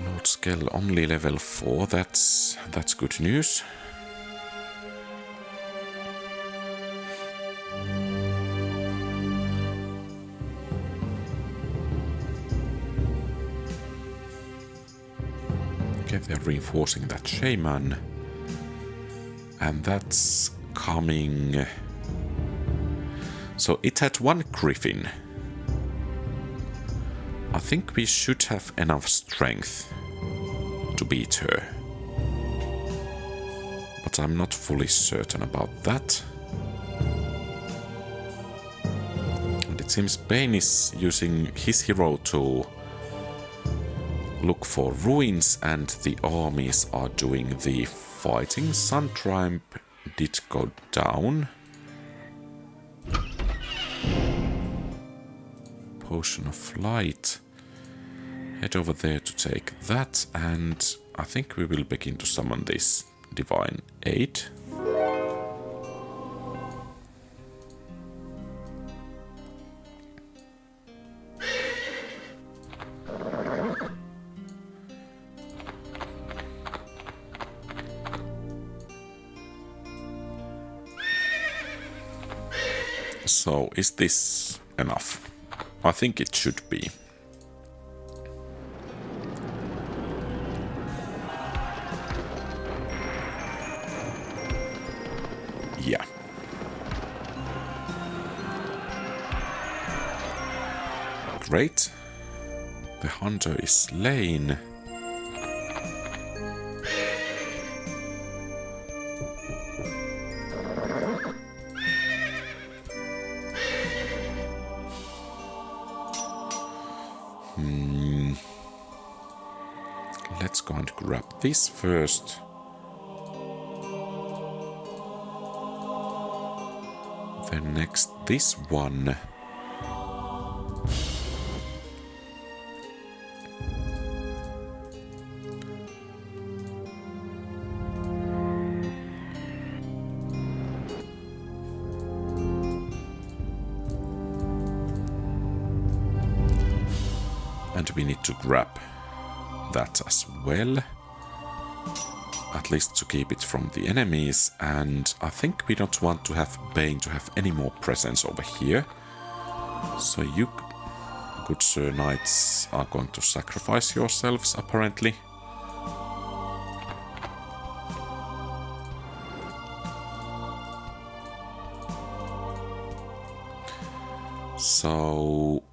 Lord Skell only level 4, that's good news. Okay, they're reinforcing that shaman. And that's coming... So it had 1 griffin. I think we should have enough strength to beat her. But I'm not fully certain about that. And it seems Bane is using his hero to look for ruins and the armies are doing the fighting. Sun Triumph did go down. Potion of Light. head over there to take that, and I think we will begin to summon this Divine Aid. So, is this enough? I think it should be. Yeah. Great. The hunter is slain. Let's go and grab this first. Then next this one. And we need to grab that as well. At least to keep it from the enemies. And I think we don't want to have Bane to have any more presence over here. So you, good Sir Knights, are going to sacrifice yourselves, apparently. So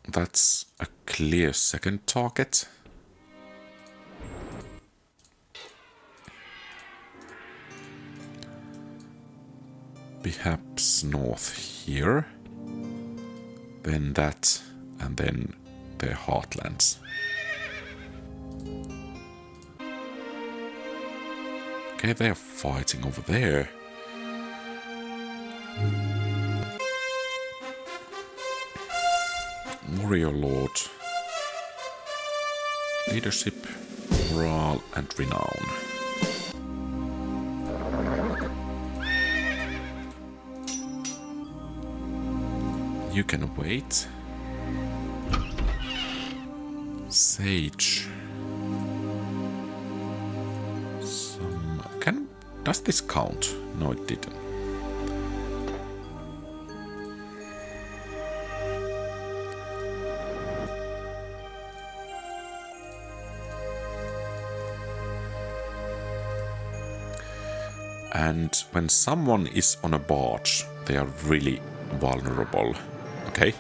that's a clear second target. Perhaps north here. Then that, and then their heartlands. Okay, they're fighting over there. Warrior Lord. Leadership, morale, and renown. You can wait. Sage. Does this count? No, it didn't. And when someone is on a barge, they are really vulnerable. Okay.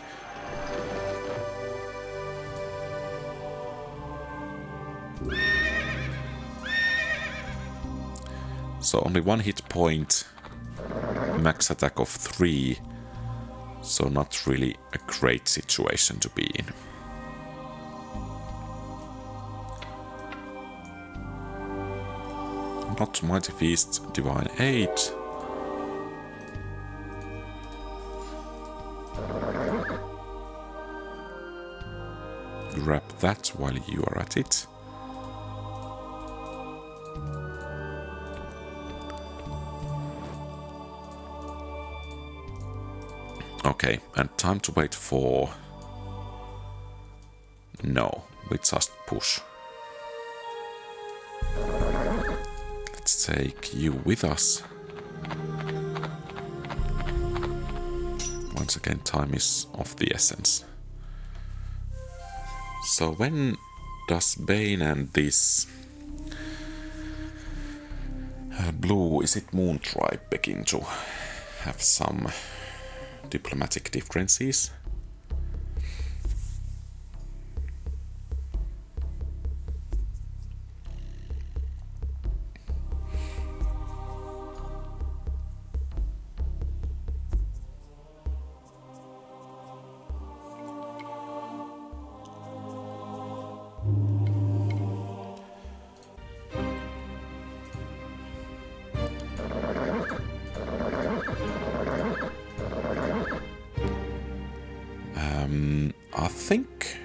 So only one hit point, max attack of 3, so not really a great situation to be in. Not Mighty Feast, Divine Aid. Grab that while you are at it. Okay, and time to wait for... No, we just push. Let's take you with us. Once again, time is of the essence. So when does Bane and this blue, is it Moon Tribe, begin to have some diplomatic differences? I think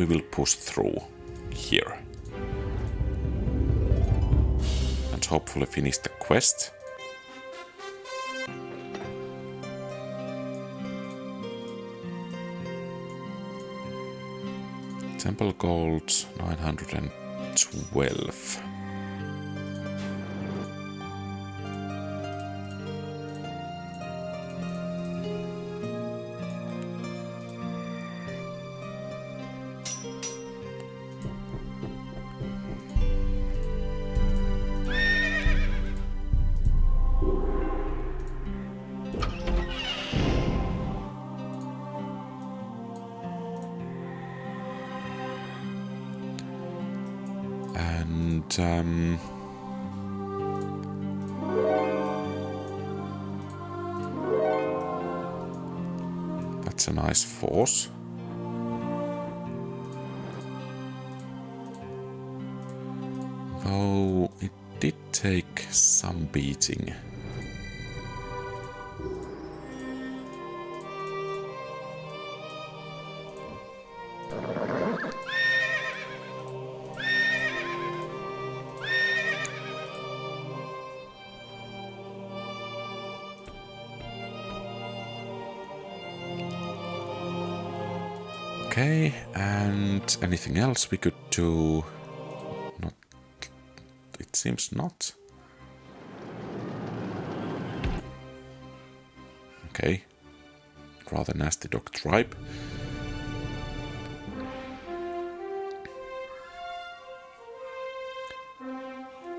we will push through here. And hopefully finish the quest. Temple gold 912. That's a nice force. Though it did take some beating. Okay, and anything else we could do? Not. It seems not. Okay. Rather nasty dog tribe.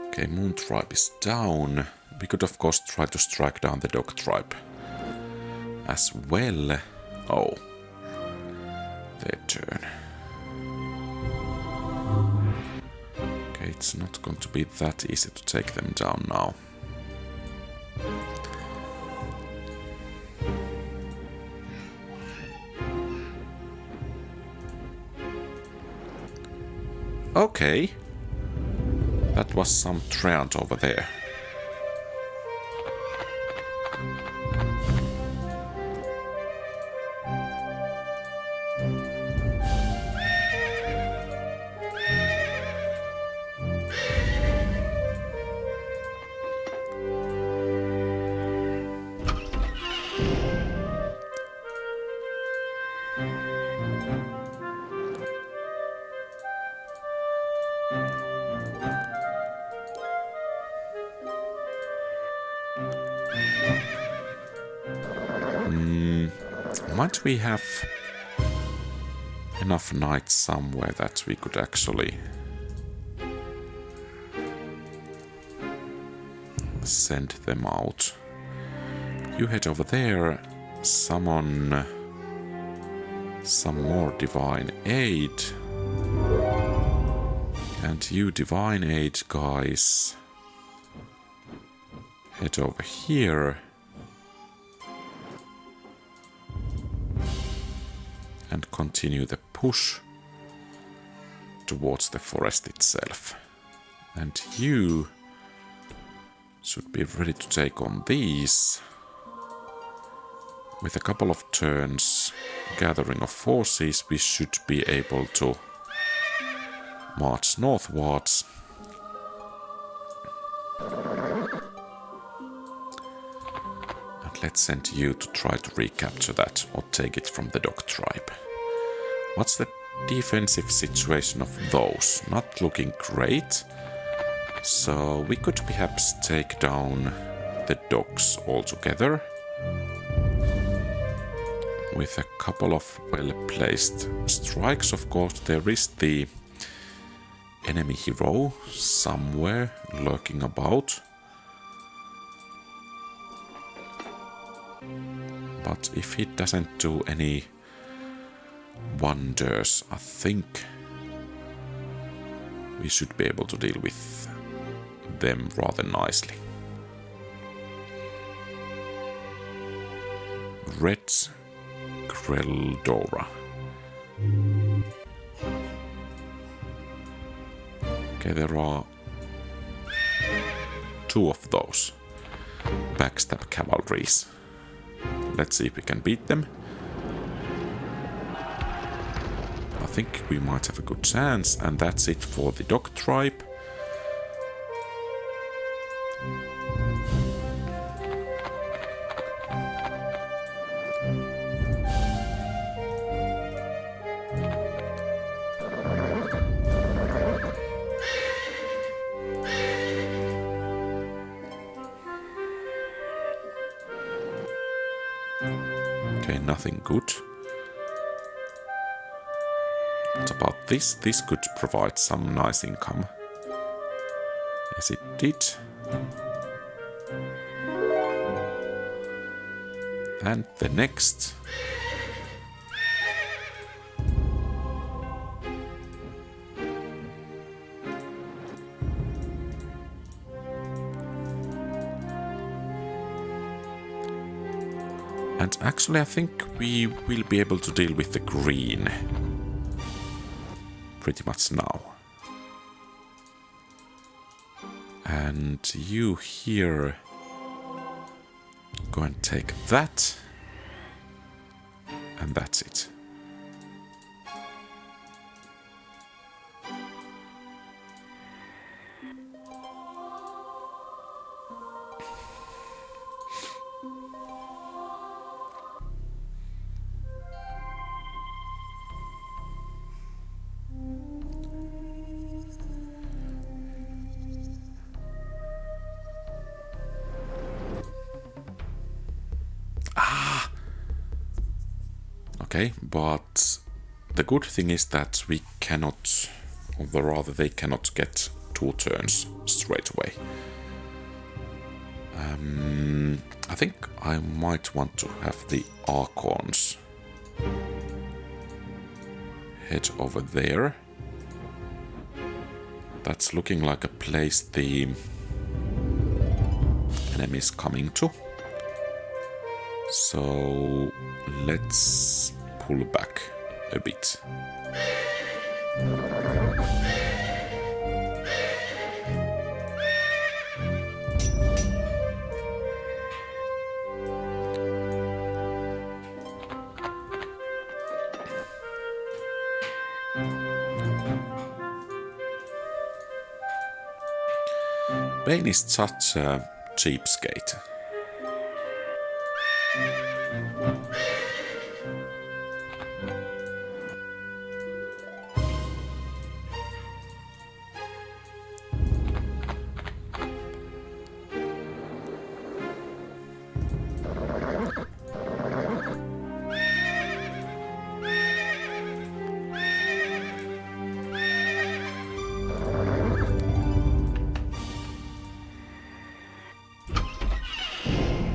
Okay, Moon tribe is down. We could of course try to strike down the dog tribe as well. Oh. Their turn. Okay, it's not going to be that easy to take them down now. Okay. That was some treant over there. Might we have enough knights somewhere that we could actually send them out? You head over there, summon some more divine aid. And you divine aid guys head over here. And continue the push towards the forest itself. And you should be ready to take on these. With a couple of turns, gathering of forces, we should be able to march northwards. And let's send you to try to recapture that or take it from the dog tribe. What's the defensive situation of those? Not looking great. So we could perhaps take down the dogs altogether. With a couple of well-placed strikes, of course. There is the enemy hero somewhere lurking about. But if he doesn't do any wonders, I think we should be able to deal with them rather nicely. Red Greldora. Okay, there are two of those backstab cavalries. Let's see if we can beat them. I think we might have a good chance, and that's it for the dog tribe. Okay, nothing good. What about this? This could provide some nice income. Yes, it did. And the next. And actually, I think we will be able to deal with the green pretty much now. And you here go and take that. And that's it. Okay, but the good thing is that we cannot, or rather they cannot get 2 turns straight away. I think I might want to have the Archons head over there. That's looking like a place the enemy is coming to. So let's pull back a bit. Bane is such a cheapskate.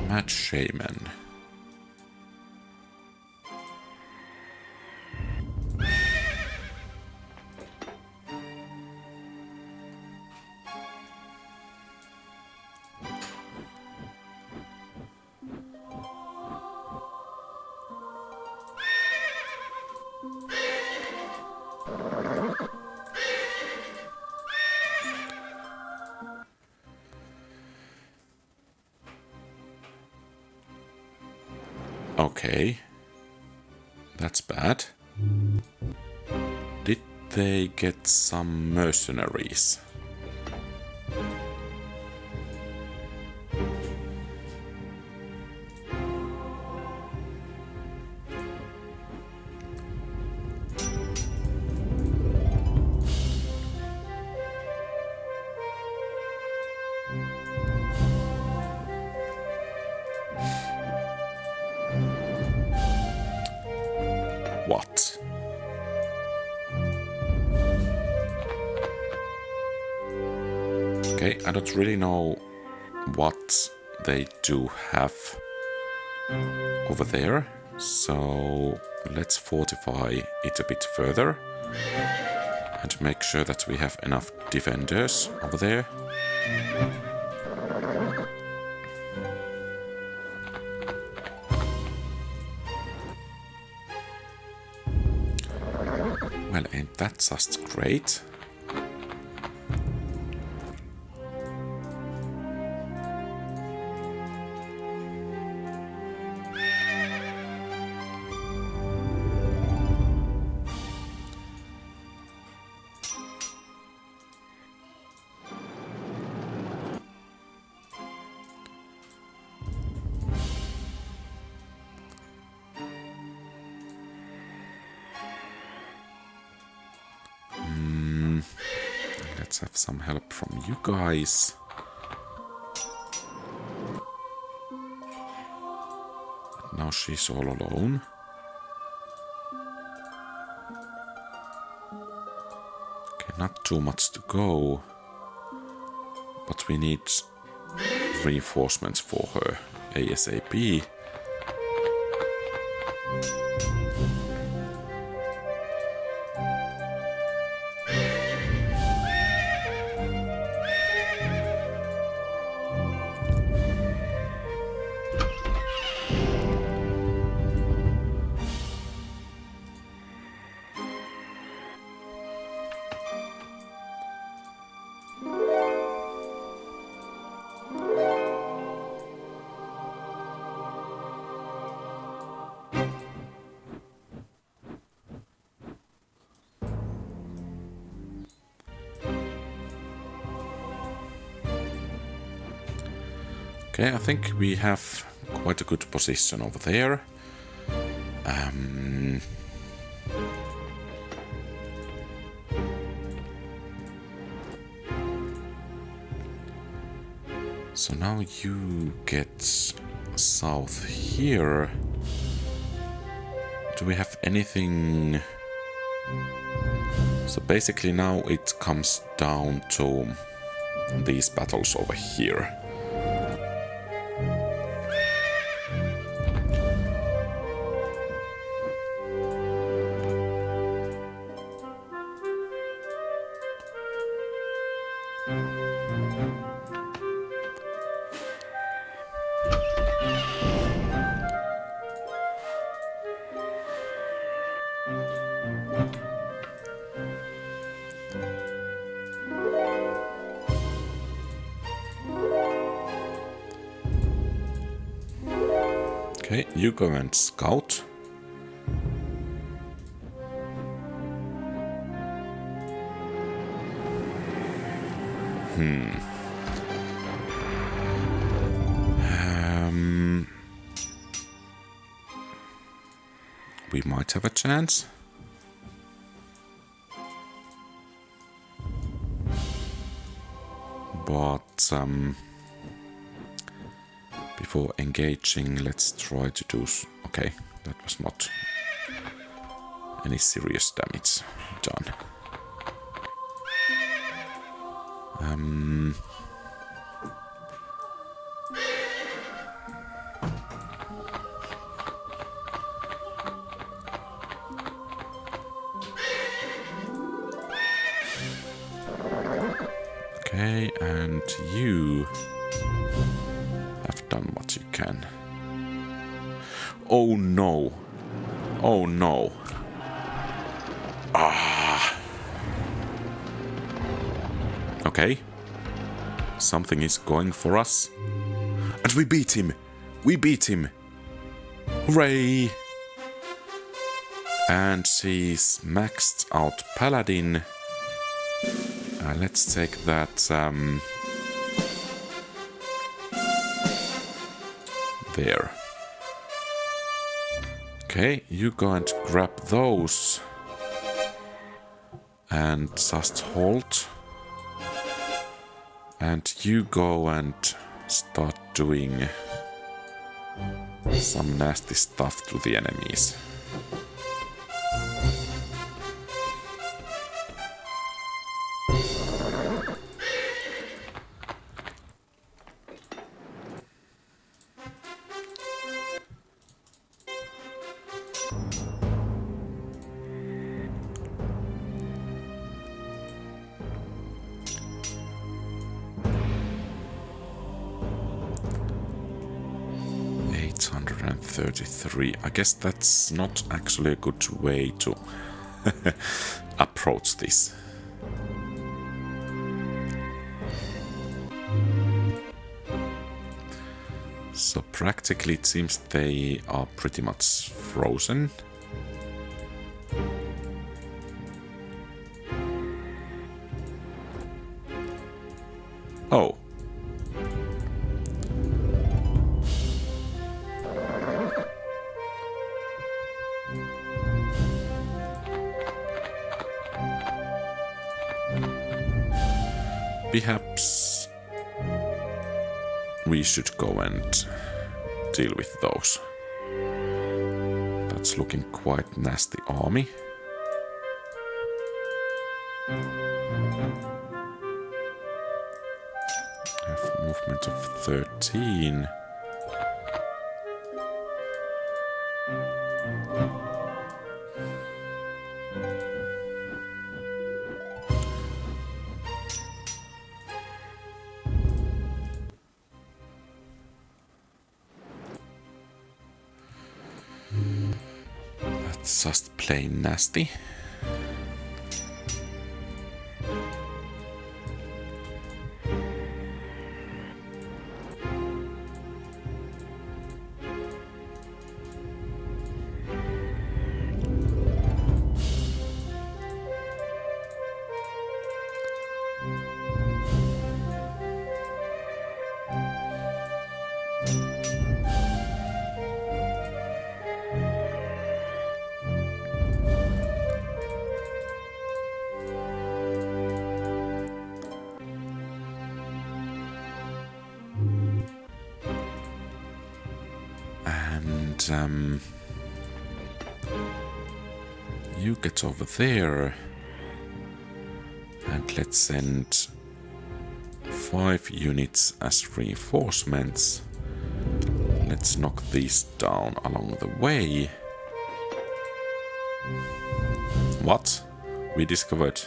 Mad Shaman. Okay, that's bad. Did they get some mercenaries? What? Okay, I don't really know what they do have over there, so let's fortify it a bit further and make sure that we have enough defenders over there. Well, ain't that just great? let's have some help from you guys. But now she's all alone. Okay, not too much to go. But we need reinforcements for her ASAP. Okay, I think we have quite a good position over there. So now you get south here. Do we have anything? So basically now it comes down to these battles over here. Okay, you go and scout. We might have a chance. But before engaging, let's try to do... Okay, that was not any serious damage done. Okay, and you have done what you can. Oh no! Oh no! Ah! Okay. Something is going for us. And we beat him! We beat him! Hooray! And she's maxed out Paladin. Let's take that there. Okay, you go and grab those and just hold. And you go and start doing some nasty stuff to the enemies. I guess that's not actually a good way to approach this. So practically it seems they are pretty much frozen. Oh. perhaps we should go and deal with those. That's looking quite nasty army. Have movement of 13. That's just plain nasty. You get over there, and let's send 5 units as reinforcements. Let's knock these down along the way. What? We discovered...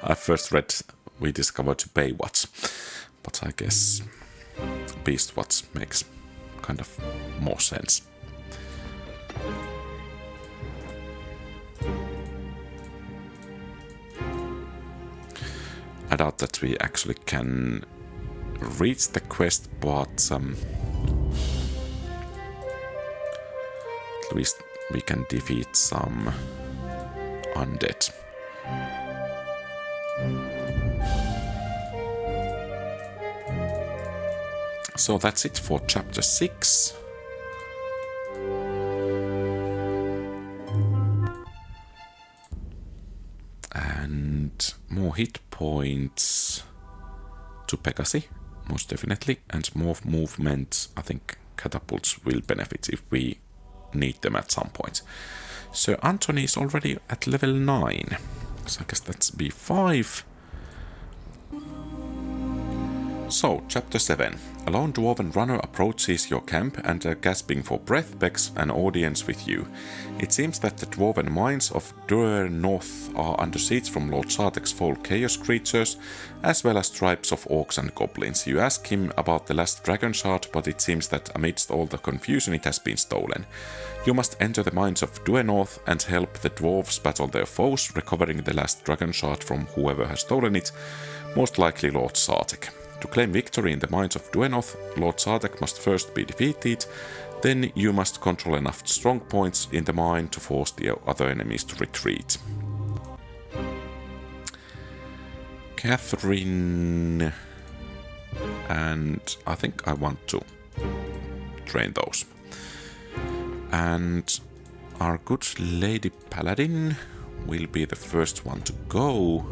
I first read we discovered Banewars, but I guess Beastwatch makes kind of more sense. I doubt that we actually can reach the quest, but at least we can defeat some undead. So that's it for chapter 6. And more hit points to Pegasi, most definitely, and more movement. I think catapults will benefit if we need them at some point. So Anthony is already at level 9, so I guess that's B5. So, chapter 7. A lone dwarven runner approaches your camp and, gasping for breath, begs an audience with you. It seems that the dwarven mines of Dure North are under siege from Lord Sartek's foul chaos creatures, as well as tribes of orcs and goblins. You ask him about the last dragon shard, but it seems that amidst all the confusion it has been stolen. You must enter the mines of Due North and help the dwarves battle their foes, recovering the last dragon shard from whoever has stolen it, most likely Lord Sartek. To claim victory in the mines of Due North, Lord Sartek must first be defeated, then you must control enough strong points in the mine to force the other enemies to retreat. Catherine... and I think I want to train those. And our good Lady Paladin will be the first one to go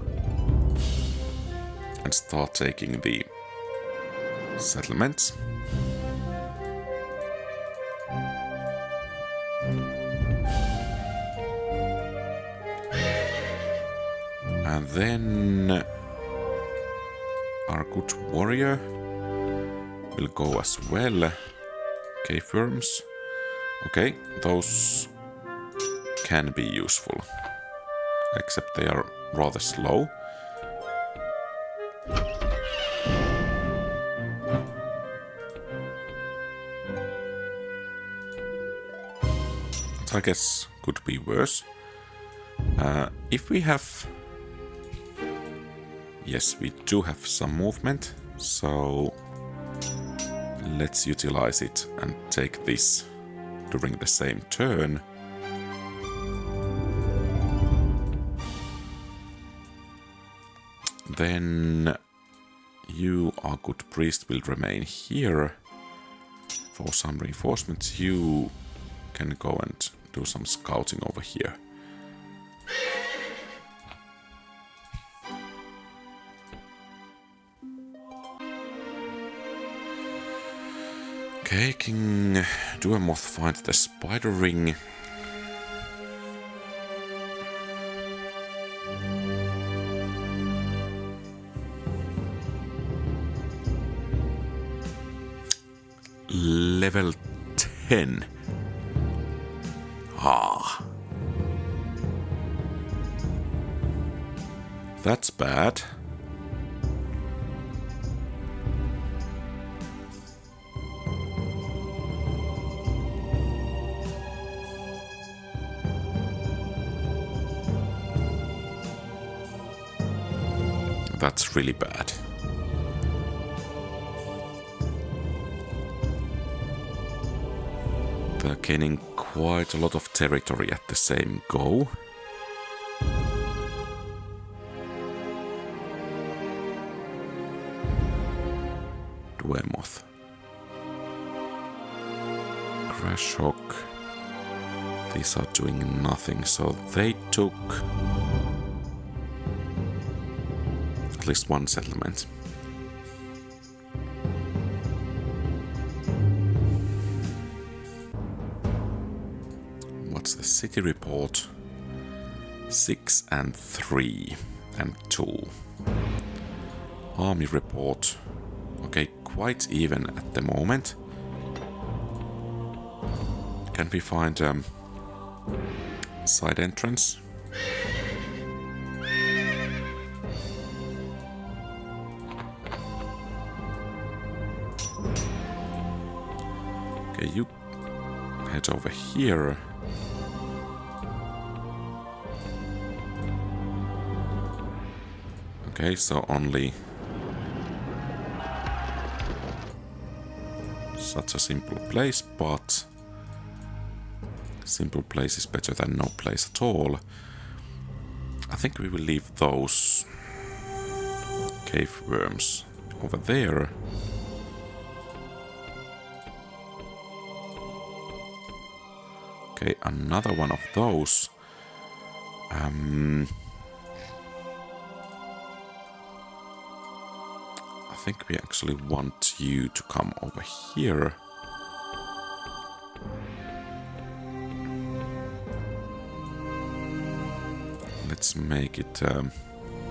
and start taking the settlements. And then our good warrior will go as well. Cave worms. Okay, those can be useful, except they are rather slow. I guess could be worse. If we have... Yes, we do have some movement, so let's utilize it and take this during the same turn. Then you, our good priest, will remain here for some reinforcements. You can go and do some scouting over here. Okay, King Duemoth finds the spider ring. Level 10. Ah. That's bad. That's really bad. They're gaining quite a lot of territory at the same go. Duemoth. Crash Hawk. These are doing nothing, so they took at least one settlement. What's the city report? 6 and 3 and 2. Army report. Okay, quite even at the moment. Can we find side entrance? Okay, you head over here. Okay, so only such a simple place, but simple place is better than no place at all. I think we will leave those cave worms over there. Okay, another one of those. I think we actually want you to come over here. Let's make it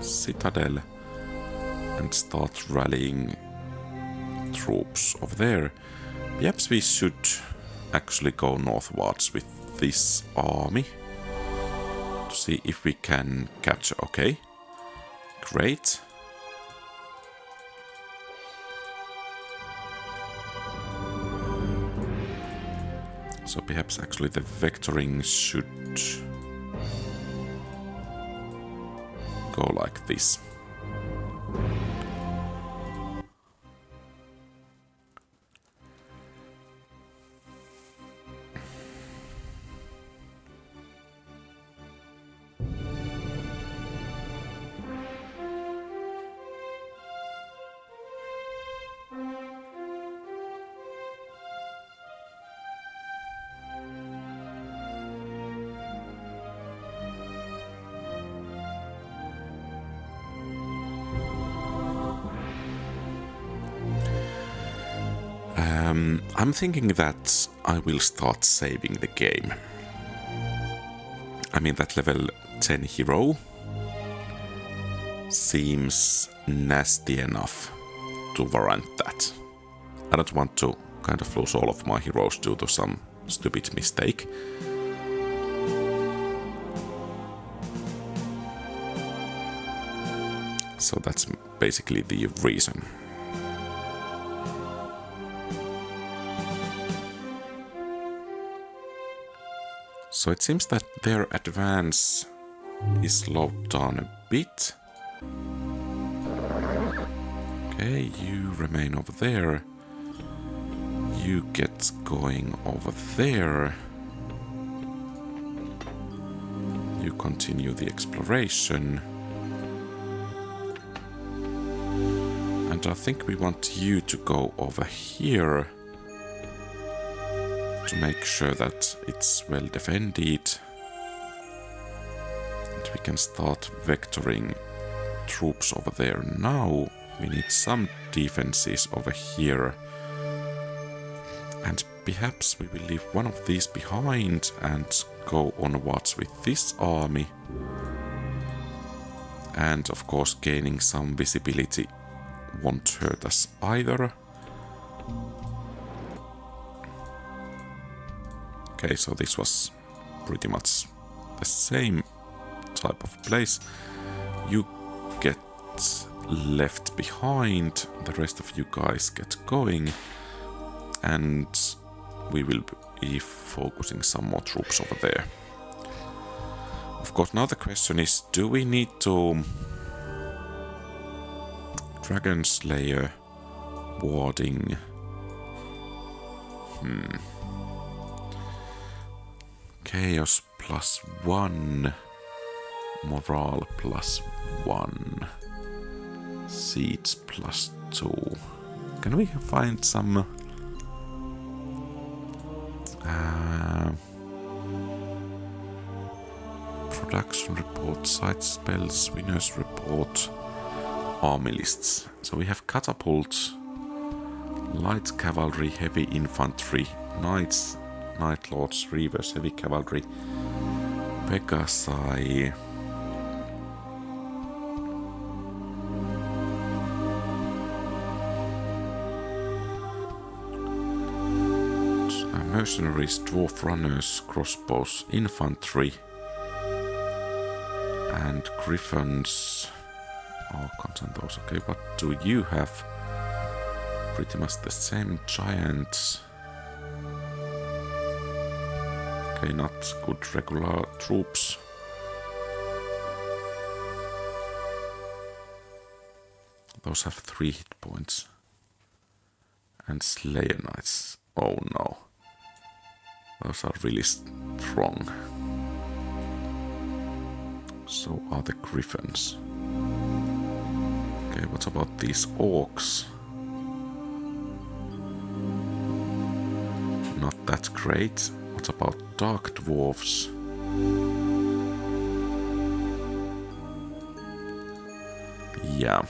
citadel and start rallying troops over there. Perhaps we should actually go northwards with this army to see if we can catch. Okay, great. So perhaps actually the vectoring should go like this. I'm thinking that I will start saving the game. I mean, that level 10 hero seems nasty enough to warrant that. I don't want to kind of lose all of my heroes due to some stupid mistake. So that's basically the reason. So it seems that their advance is slowed down a bit. Okay, you remain over there. You get going over there. You continue the exploration. And I think we want you to go over here to make sure that it's well defended. And we can start vectoring troops over there now. We need some defenses over here. And perhaps we will leave one of these behind and go onwards with this army. And of course gaining some visibility won't hurt us either. Okay, so this was pretty much the same type of place. You get left behind, the rest of you guys get going, and we will be focusing some more troops over there. Of course, now the question is, do we need to Dragon Slayer warding? Chaos +1, morale +1, seeds +2. Can we find some production report, site spells, winners report, army lists? So we have catapults, light cavalry, heavy infantry, knights, Night Lords, Reavers, heavy cavalry, Pegasi, mercenaries, dwarf runners, crossbows, infantry, and griffins. Oh, content those. Okay, what do you have? Pretty much the same giants. Okay, not good regular troops. Those have 3 hit points. And Slayer Knights. Oh no. Those are really strong. So are the griffins. Okay, what about these orcs? Not that great. What about dark dwarves? Yeah.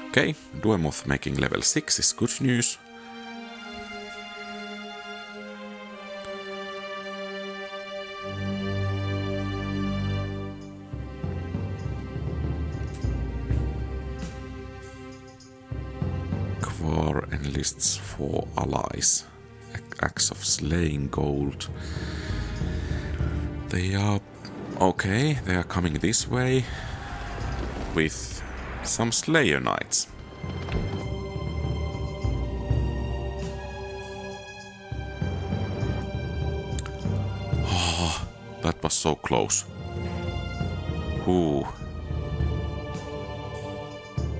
Okay, Duemoth making level 6 is good news. Kvar enlists 4 allies. Axe of Slaying Gold. They are okay, they are coming this way with some Slayer Knights. Oh, that was so close. Ooh.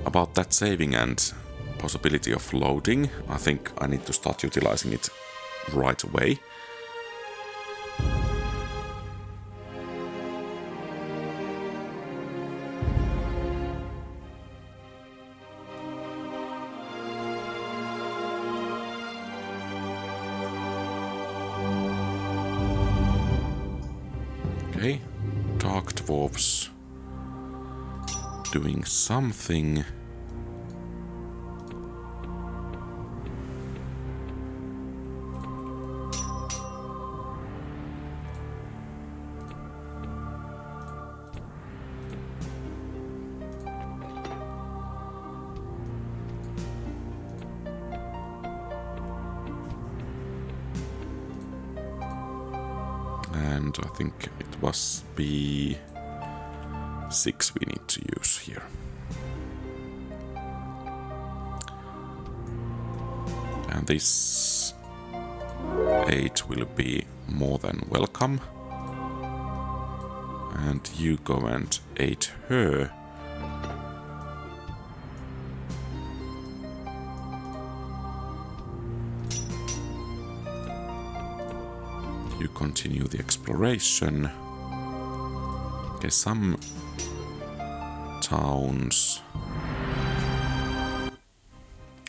About that saving and possibility of loading, I think I need to start utilizing it right away. Okay, dark dwarves doing something. And I think it was B6 we need to use here. And this 8 will be more than welcome. And you go and aid her. You continue the exploration. Okay, some towns.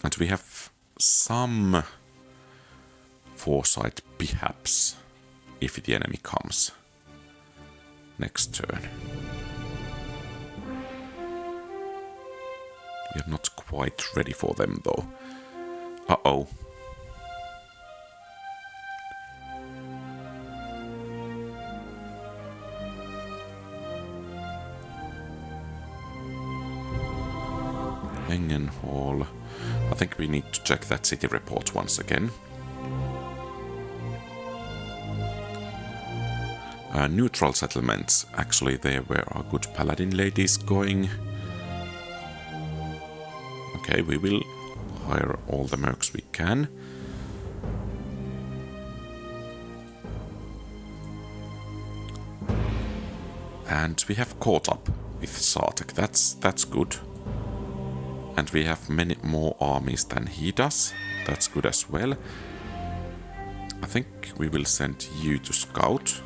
And we have some foresight, perhaps, if the enemy comes next turn. We are not quite ready for them, though. Uh-oh. Hall. I think we need to check that city report once again. Neutral settlements. Actually, there were our good paladin ladies going. Okay, we will hire all the mercs we can. And we have caught up with Sartek. That's good. And we have many more armies than he does. That's good as well. I think we will send you to scout.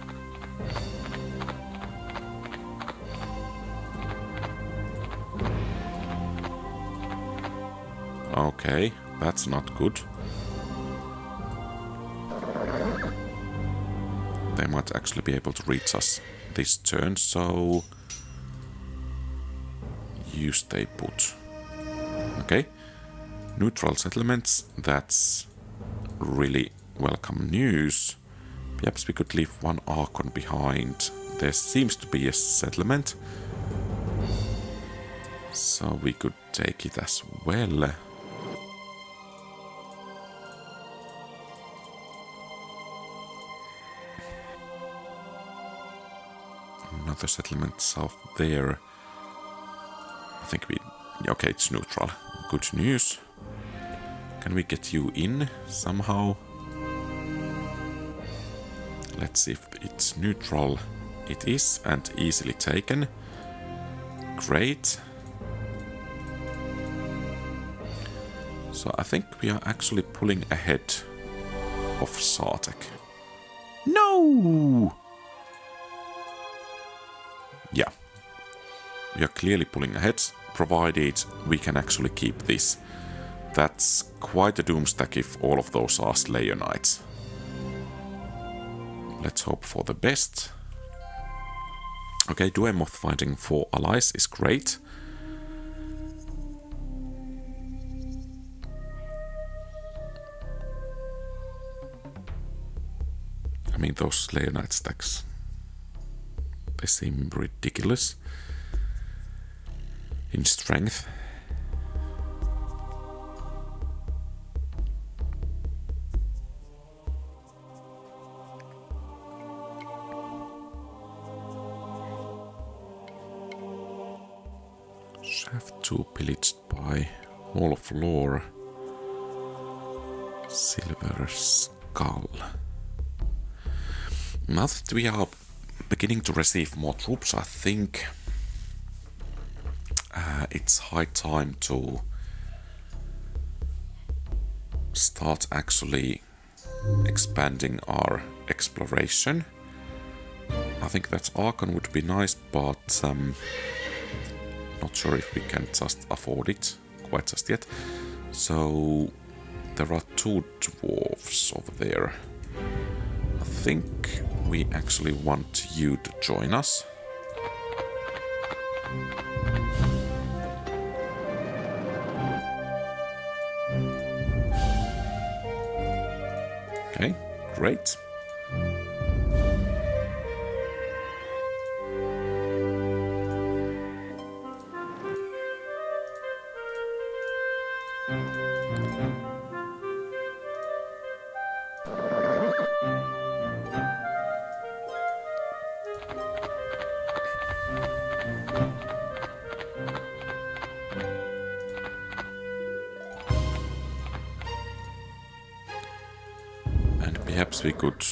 Okay, that's not good. They might actually be able to reach us this turn, so you stay put. Okay, neutral settlements, that's really welcome news. Perhaps we could leave one Archon behind. There seems to be a settlement, so we could take it as well. Another settlement south there. I think we... Okay, it's neutral. Good news. Can we get you in somehow? Let's see if it's neutral. It is, and easily taken. Great. So I think we are actually pulling ahead of Sartek. No! Yeah. We are clearly pulling ahead, provided we can actually keep this. That's quite a doomstack if all of those are Slayer Knights. Let's hope for the best. Okay, Duemoth finding 4 allies is great. I mean, those Slayer Knight stacks, they seem ridiculous in strength. Shaft 2 pillaged by Hall of Lore. Silver Skull. Now that we are beginning to receive more troops, I think it's high time to start actually expanding our exploration. I think that Archon would be nice, but not sure if we can just afford it quite just yet. So there are 2 dwarves over there. I think we actually want you to join us. Okay, great. Perhaps we could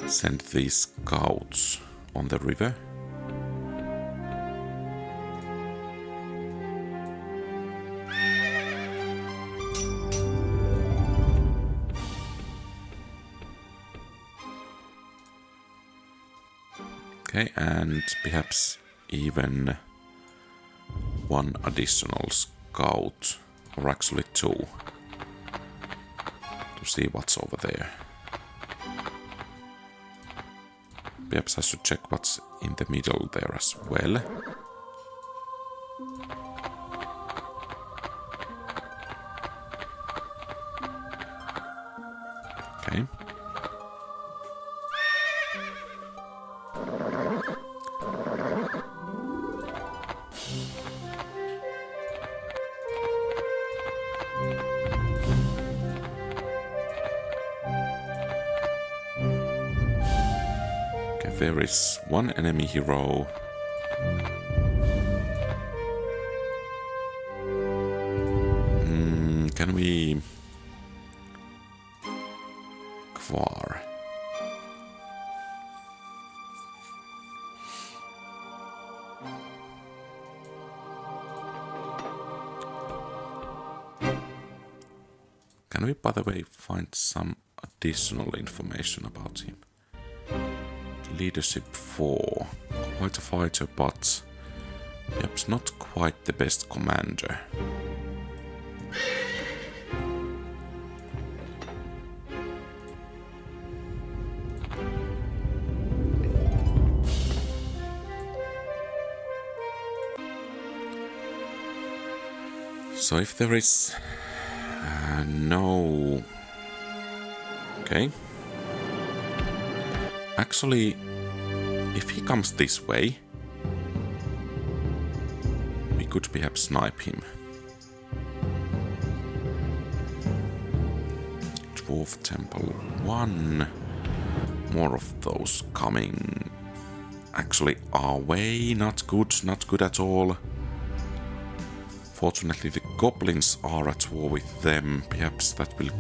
send these scouts on the river. Okay, and perhaps even 1 additional scout, or actually 2. To see what's over there. Perhaps I should check what's in the middle there as well. there is one enemy hero. Can we... Kvar. Can we, by the way, find some additional information about him? Leadership 4. Quite a fighter, but perhaps not quite the best commander. So if there is no... Okay. Actually, if he comes this way, we could perhaps snipe him. Dwarf Temple 1. More of those coming. Actually, our way, not good at all. Fortunately, the goblins are at war with them. Perhaps that will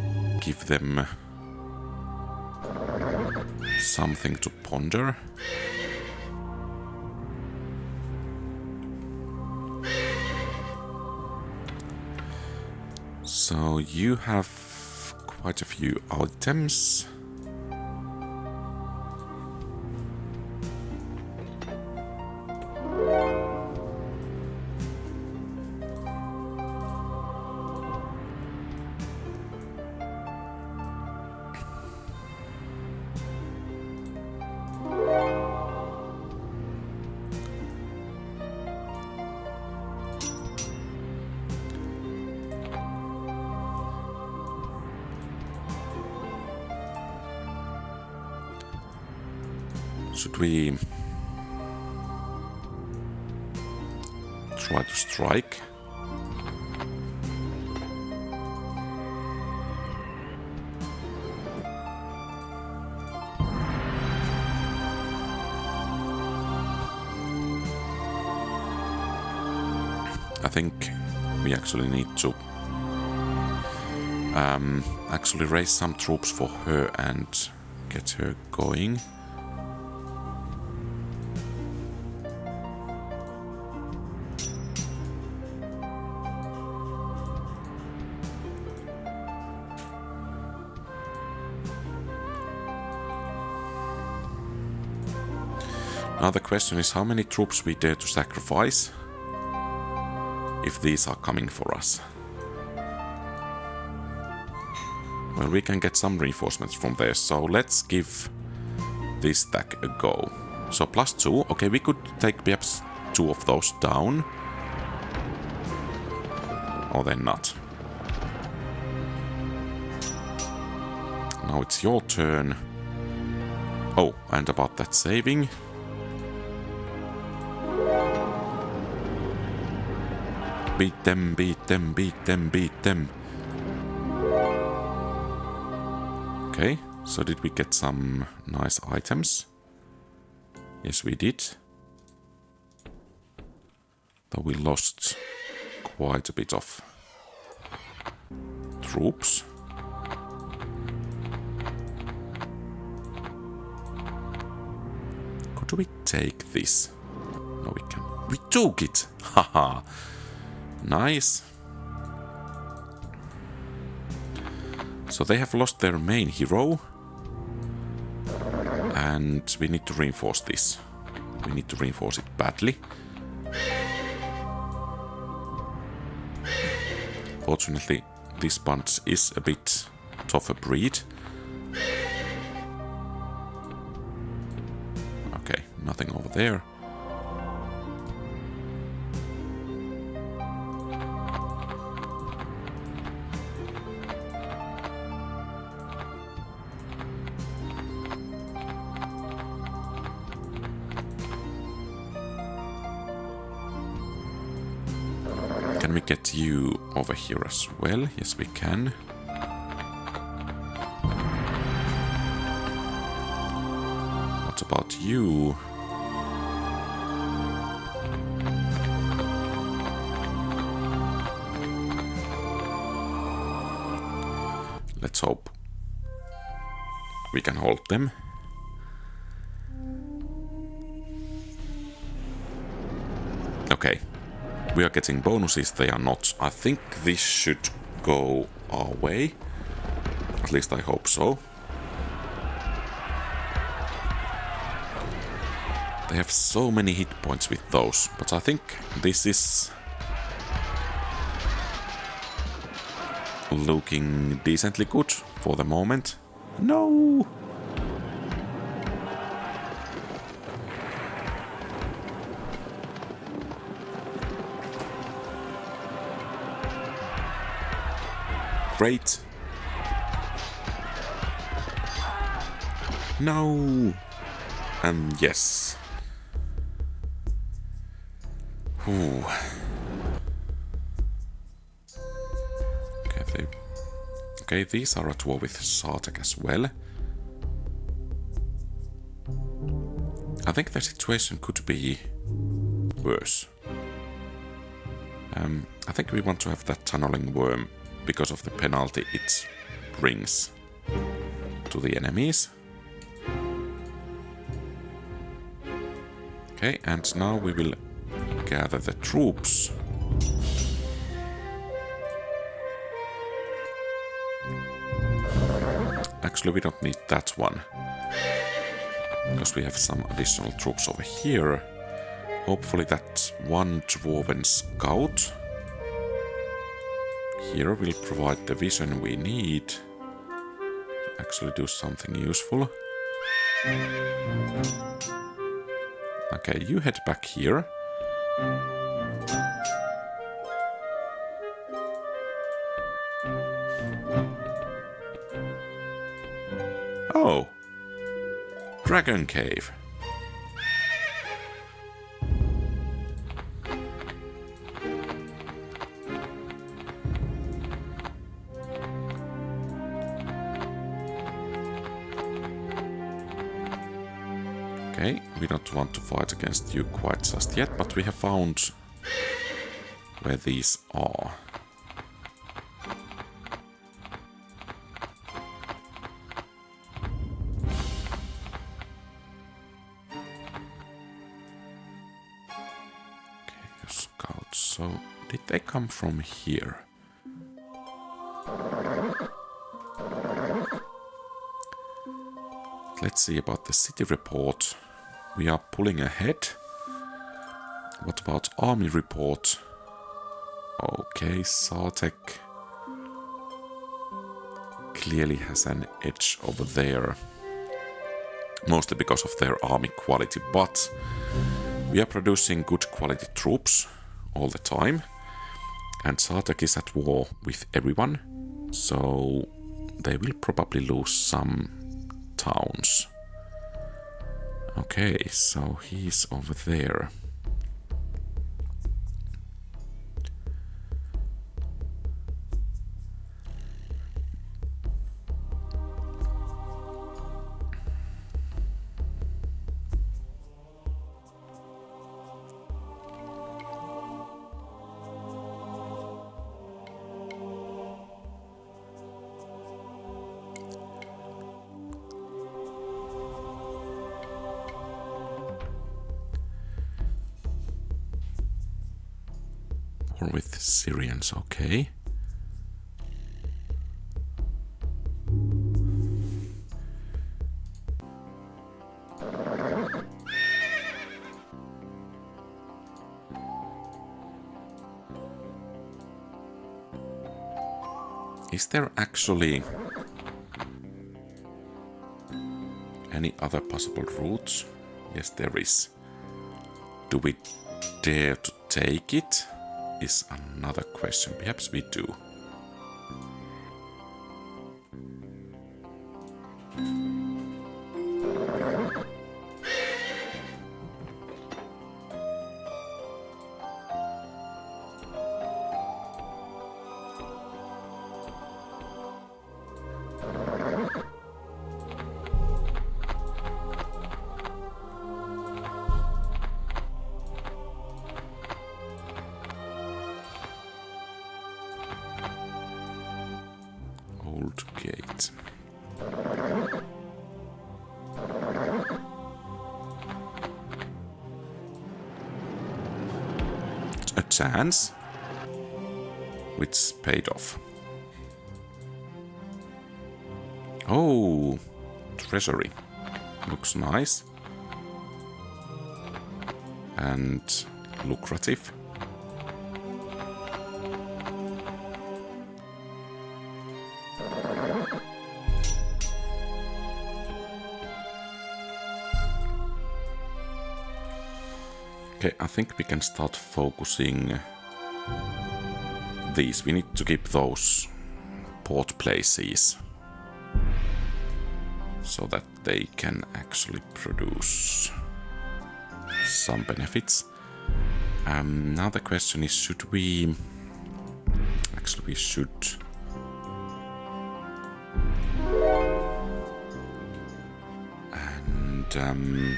give them something to ponder. So you have quite a few items. Should we try to strike? I think we actually need to actually raise some troops for her and get her going. Now the question is how many troops we dare to sacrifice if these are coming for us. Well, we can get some reinforcements from there, so let's give this stack a go. So +2, okay, we could take perhaps 2 of those down. Or then not. Now it's your turn. Oh, and about that saving. Beat them, beat them, beat them, beat them. Okay, so did we get some nice items? Yes, we did. Though we lost quite a bit of troops. Could we take this? No, we can. We took it! Haha! Nice. So they have lost their main hero. And we need to reinforce this. We need to reinforce it badly. Fortunately, this bunch is a bit tougher breed. Okay, nothing over there. Can we get you over here as well? Yes, we can. What about you? Let's hope we can hold them. Okay, we are getting bonuses, they are not. I think this should go our way. At least I hope so. They have so many hit points with those, but I think this is looking decently good for the moment. No! Great. No! And yes. Ooh. Okay, these are at war with Sartek as well. I think the situation could be worse. I think we want to have that tunneling worm because of the penalty it brings to the enemies. Okay, and now we will gather the troops. Actually, we don't need that one, because we have some additional troops over here. Hopefully that one Dwarven scout here will provide the vision we need to actually do something useful. Okay, you head back here. Oh! Dragon Cave. Okay, we don't want to fight against you quite just yet, but we have found where these are. Okay, your scouts. So, did they come from here? Let's see about the city report. We are pulling ahead. What about army report? Okay, Sartek clearly has an edge over there. Mostly because of their army quality, but we are producing good quality troops all the time. And Sartek is at war with everyone, so they will probably lose some towns. Okay, so he's over there. War with Syrians, okay. Is there actually any other possible routes? Yes, there is. Do we dare to take it? Is another question. Perhaps we do. Old gate. A chance, which paid off. Oh, treasury. Looks nice. And lucrative. Okay, I think we can start focusing these. We need to keep those port places so that they can actually produce some benefits. Now the question is, should we... Actually, we should... And...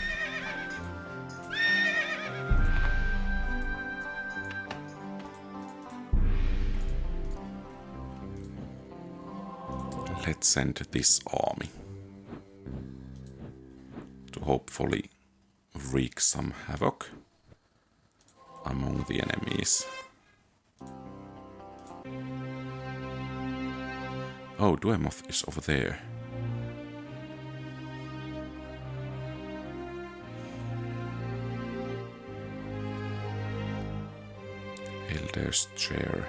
let's send this army to hopefully wreak some havoc among the enemies. Oh, Duemoth is over there. Elder's chair.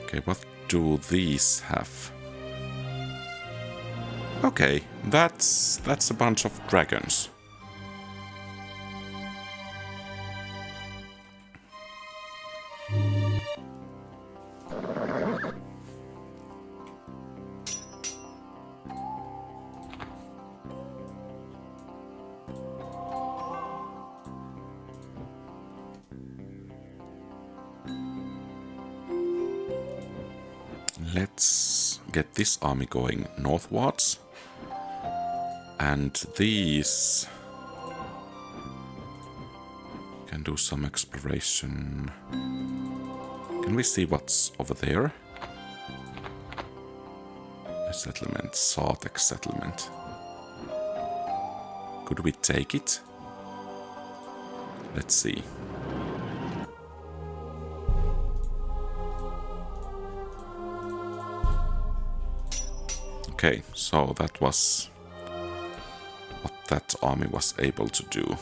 Okay, what do these have? Okay, that's a bunch of dragons. Let's get this army going northwards. And these can do some exploration. Can we see what's over there? A settlement, Sartek settlement. Could we take it? Let's see. Okay, so that was what that army was able to do.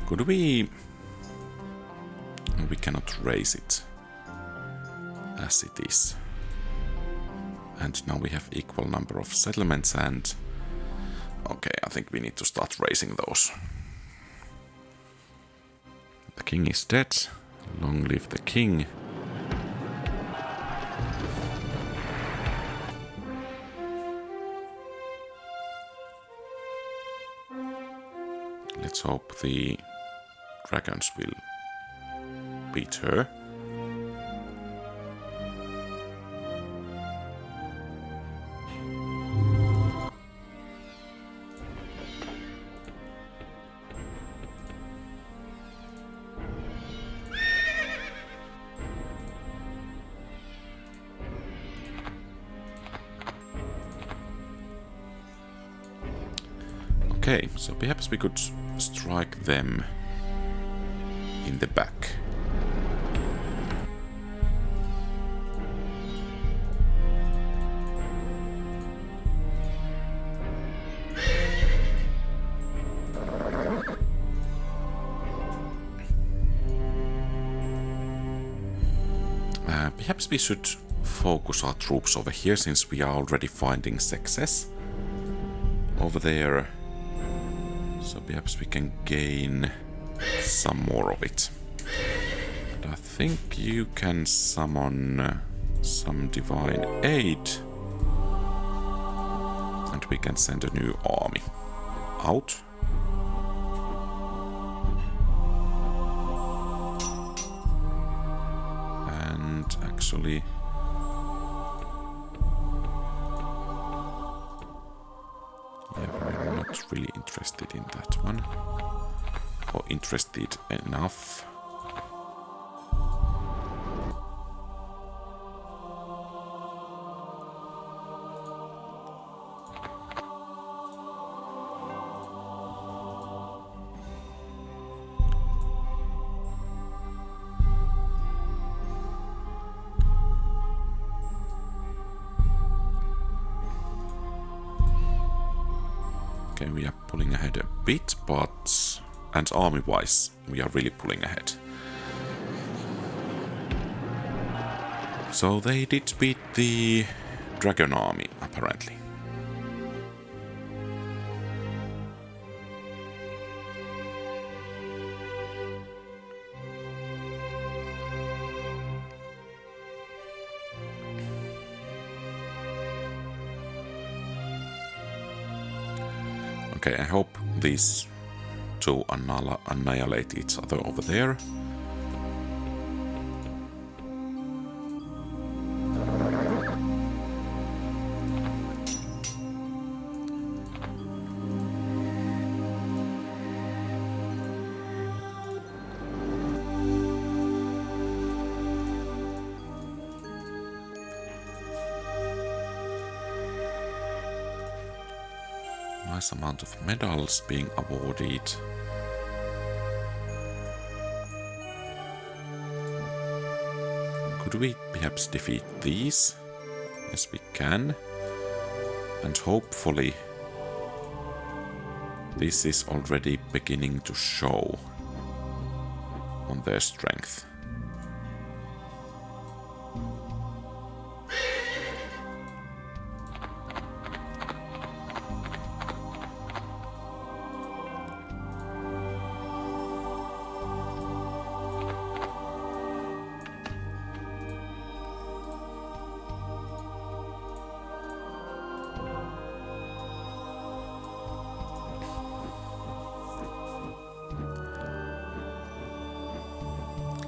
Could we... We cannot raise it as it is. And now we have equal number of settlements and... Okay, I think we need to start raising those. The king is dead. Long live the king. Let's hope the dragons will beat her. Okay, so perhaps we could strike them in the back. Perhaps we should focus our troops over here since we are already finding success over there. So perhaps we can gain some more of it. And I think you can summon some divine aid. And we can send a new army out. And actually... yeah, we're not really interested in that one. Or interested enough. Okay, we are pulling ahead a bit, but... and army-wise, we are really pulling ahead. So they did beat the dragon army, apparently. Okay, I hope these two annihilate each other over there. Nice amount of medals being awarded. Could we perhaps defeat these? Yes, we can. And hopefully this is already beginning to show on their strength.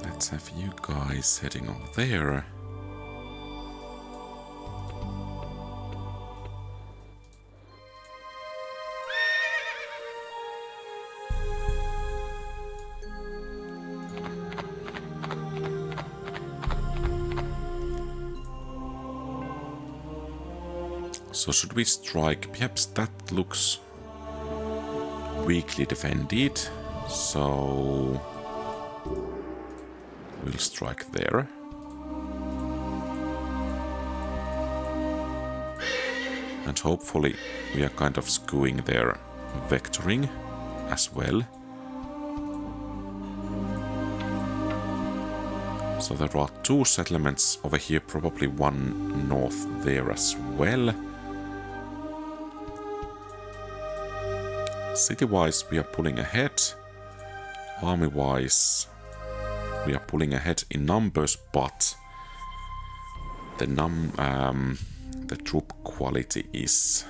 Let's have you guys heading over there. So should we strike? Perhaps that looks weakly defended. So we'll strike there. And hopefully we are kind of skewing their vectoring as well. So there are two settlements over here, probably one north there as well. City-wise we are pulling ahead. Army-wise we are pulling ahead in numbers, but the troop quality is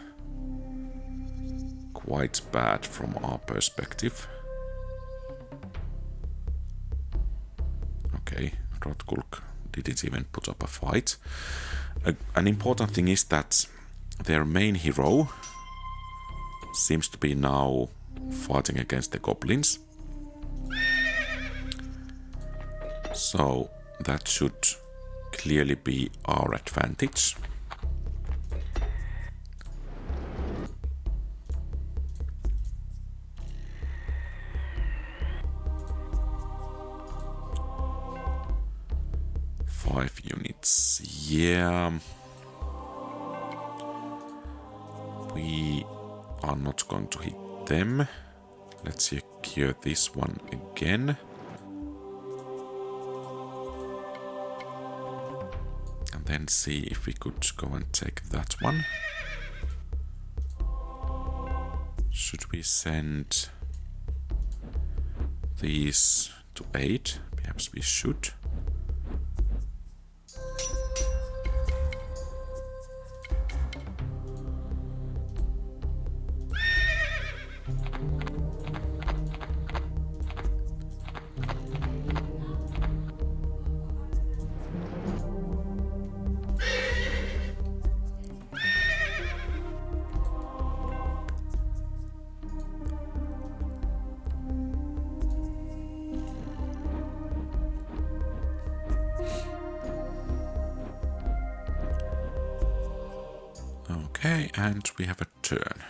quite bad from our perspective. Okay, Rotkulk didn't even put up a fight. An important thing is that their main hero seems to be now fighting against the goblins. So that should clearly be our advantage. Five units, yeah. We are not going to hit them. Let's secure this one again. then see if we could go and take that one. Should we send these to 8? Perhaps we should. Okay, and we have a turn.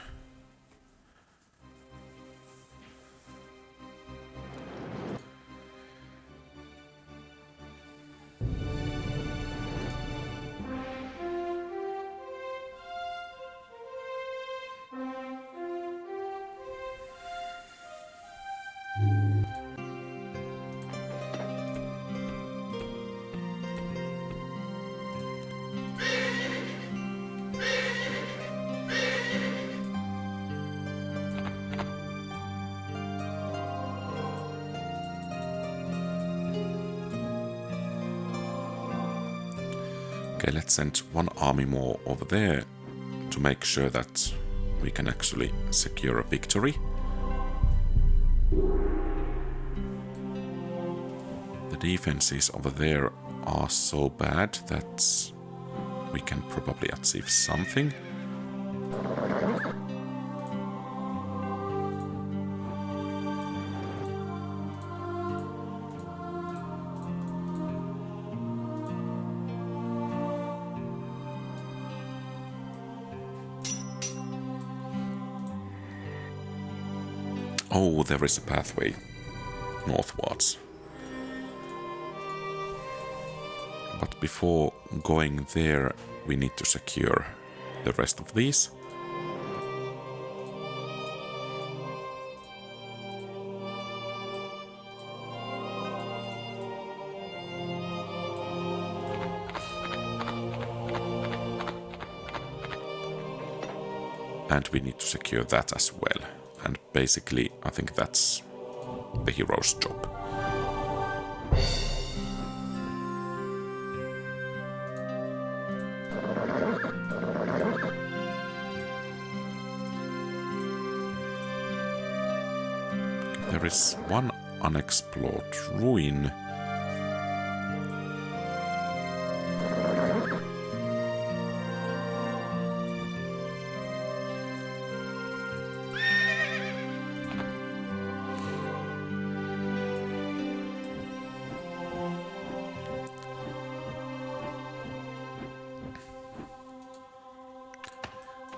Okay, let's send one army more over there to make sure that we can actually secure a victory. The defenses over there are so bad that we can probably achieve something. Oh, there is a pathway northwards. But before going there, we need to secure the rest of these. And we need to secure that as well. And basically, I think that's the hero's job. There is one unexplored ruin.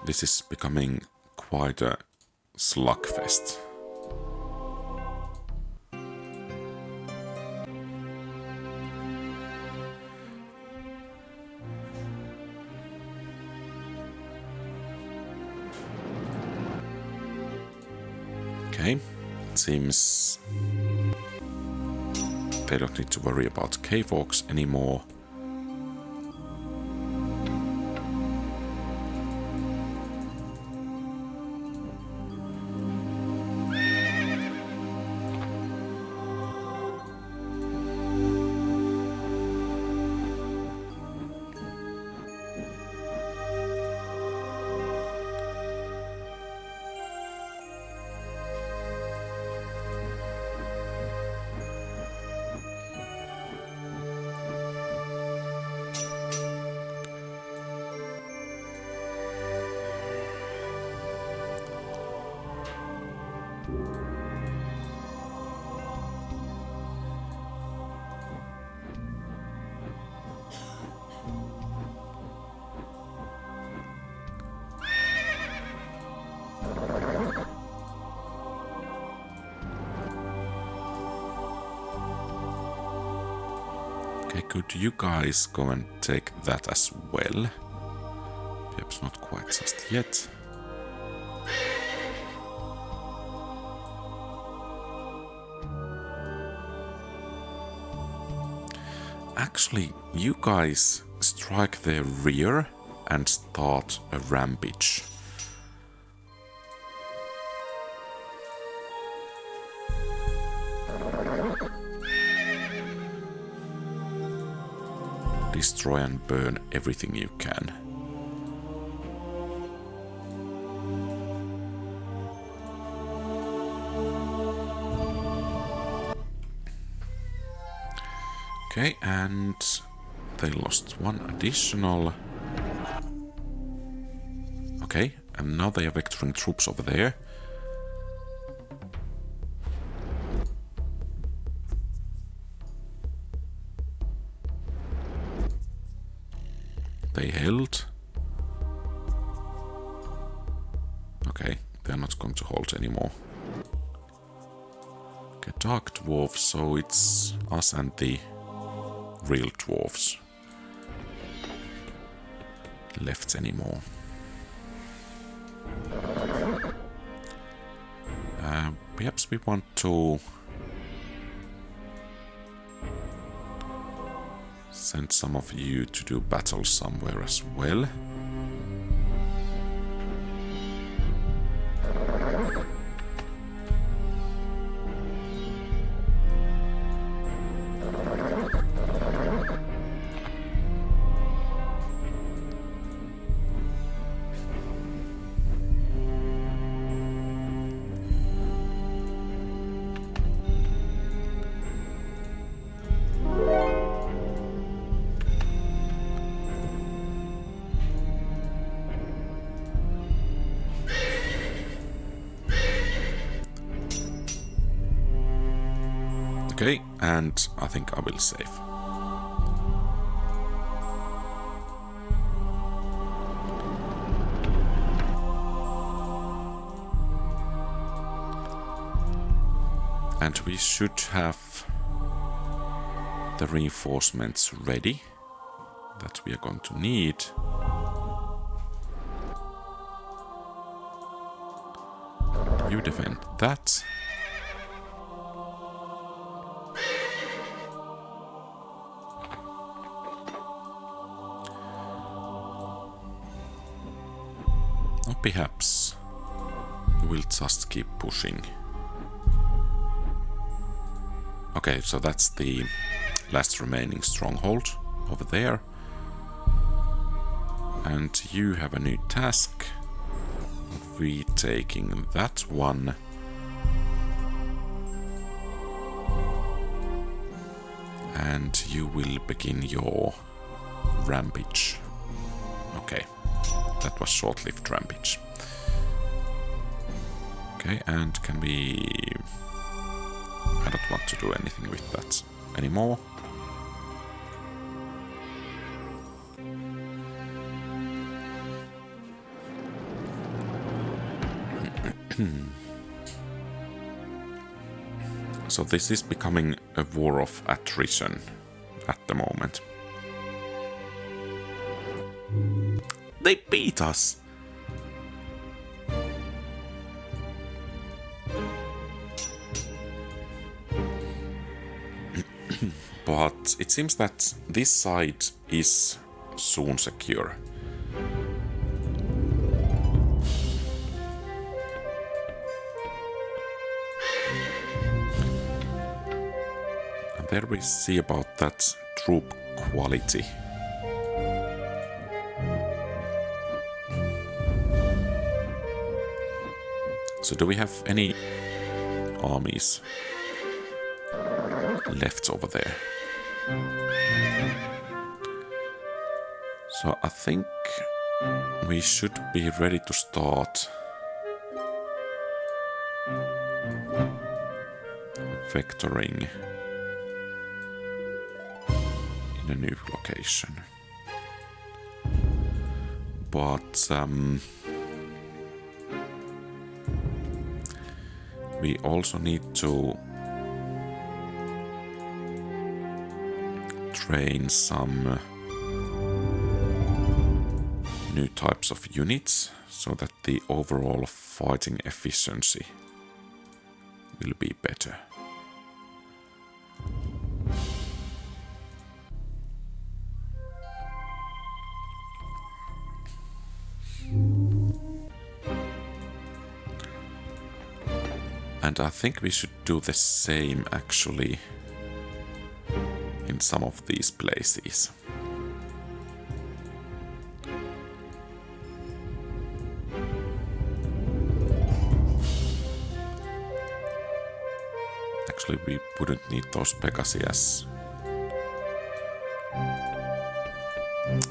This is becoming quite a slugfest. Okay, it seems they don't need to worry about cave orcs anymore. Okay, could you guys go and take that as well? Perhaps not quite just yet. Actually, you guys strike their rear and start a rampage. Destroy and burn everything you can. Okay, and they lost one additional. Okay, and now they are vectoring troops over there. They held. Okay, they're not going to hold anymore. Okay, dark dwarves, so it's us and the real dwarves left anymore. Perhaps we want to send some of you to do battle somewhere as well. Okay, and I think I will save. And we should have the reinforcements ready that we are going to need. You defend that. Or perhaps we'll just keep pushing. Okay, so that's the last remaining stronghold over there. And you have a new task. Retaking that one. And you will begin your rampage. Okay, that was short-lived rampage. Okay, and can we... I don't want to do anything with that anymore. So this is becoming a war of attrition at the moment. They beat us! But it seems that this side is soon secure. And there we see about that troop quality. So do we have any armies left over there? So I think we should be ready to start vectoring in a new location. But we also need to train some new types of units so that the overall fighting efficiency will be better. And I think we should do the same actually in some of these places. Actually, we wouldn't need those Pegasi.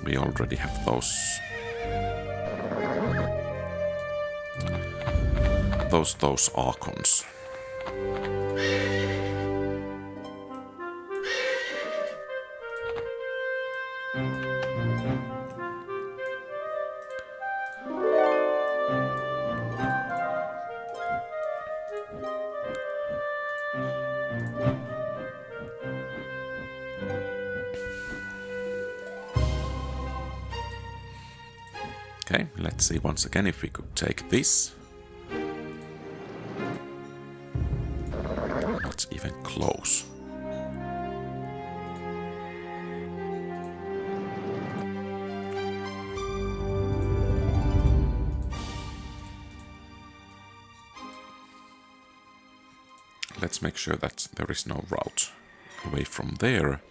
We already have those Archons. Okay, let's see once again if we could take this. Not even close. Let's make sure that there is no route away from there.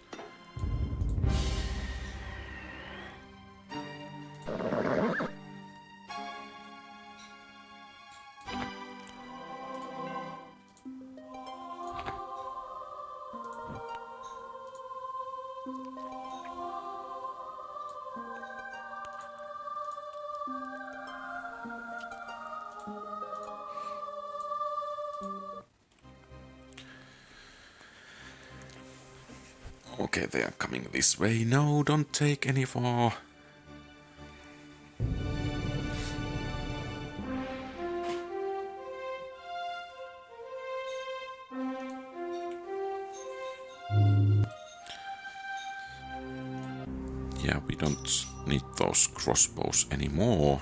Okay, they are coming this way. No, don't take any more. Yeah, we don't need those crossbows anymore.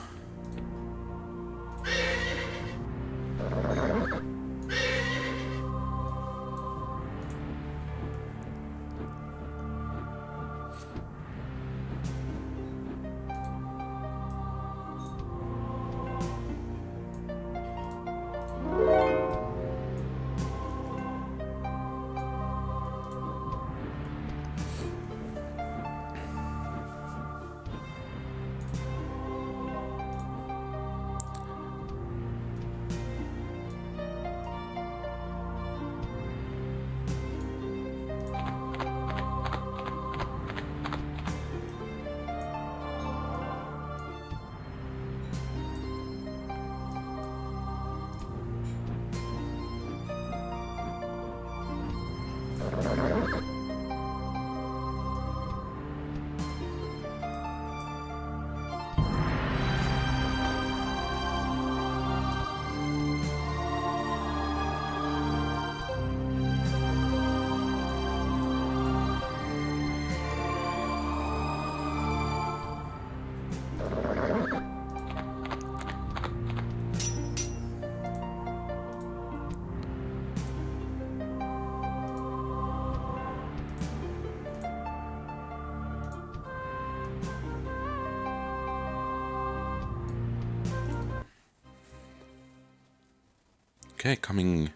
Okay, coming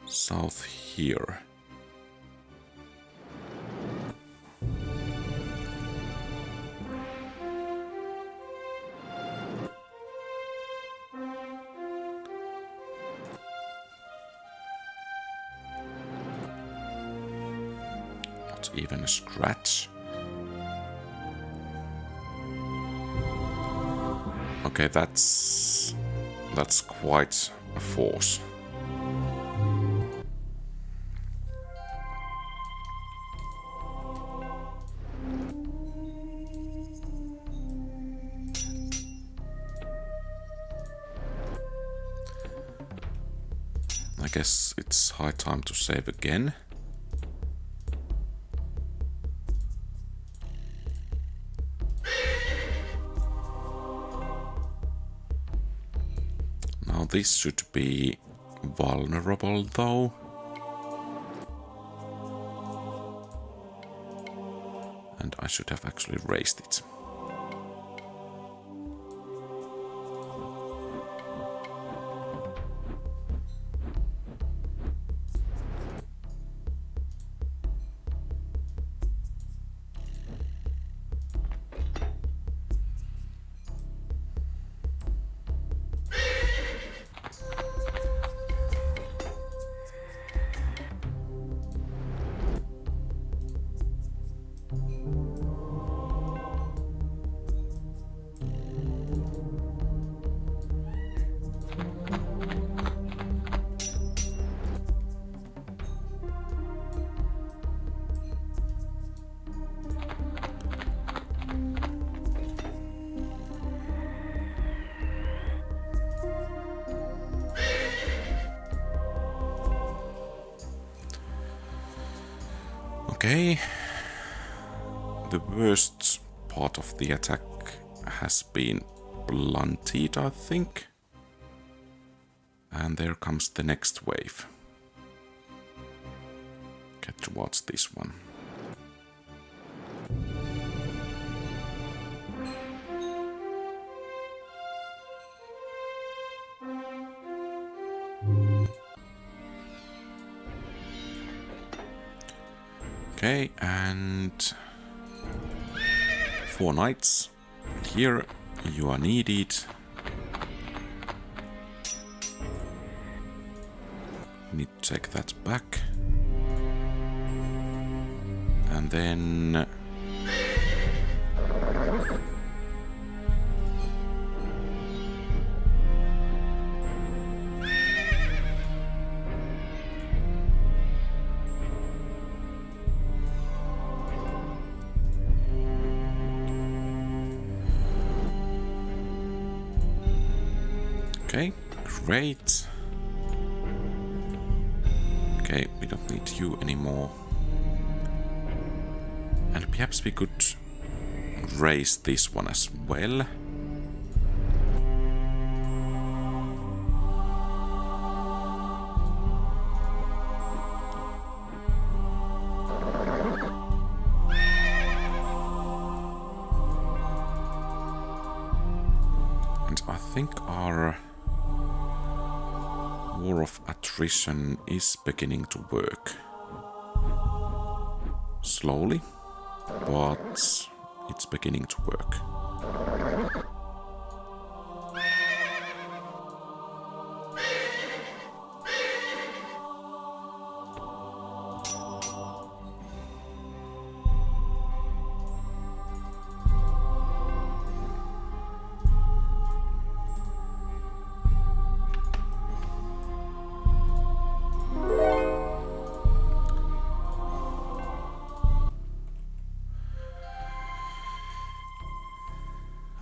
south here. Not even a scratch. Okay, that's quite a force. I guess it's high time to save again. Now this should be vulnerable though. And I should have actually raised it. Okay. The worst part of the attack has been blunted, I think. And there comes the next wave. Get towards this one. Okay, and 4 knights. Here you are needed. Need to take that back. And then okay, great. Okay, we don't need you anymore. And perhaps we could raise this one as well. And I think our War of Attrition is beginning to work. Slowly, but it's beginning to work.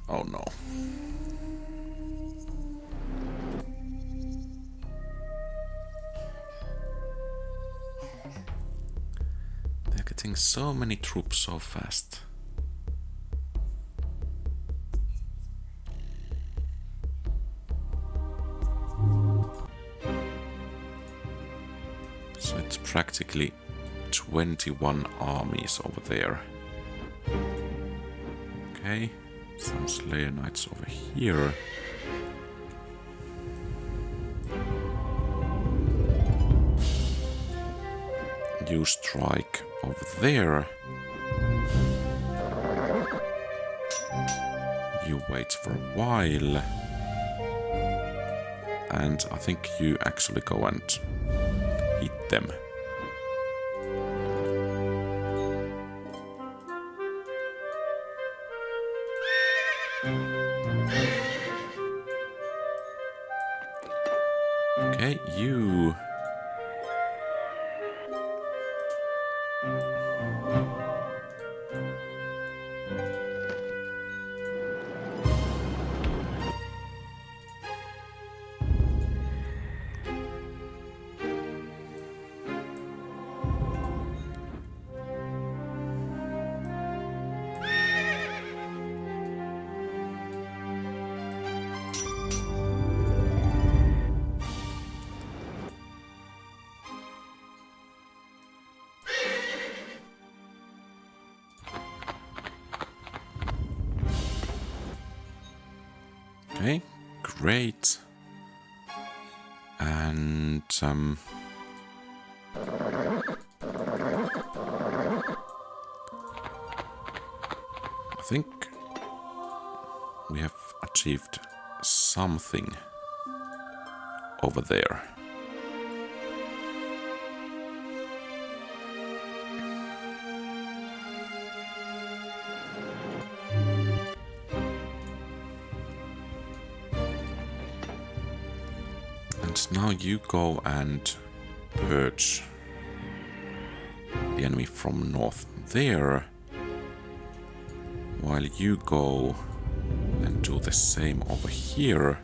Oh no. They're getting so many troops so fast. So it's practically 21 armies over there. Okay. Some Slayer Knights over here. You strike over there. You wait for a while. And I think you actually go and hit them. Okay, you. Okay, great. And I think we have achieved something over there. Now you go and purge the enemy from north there, while you go and do the same over here.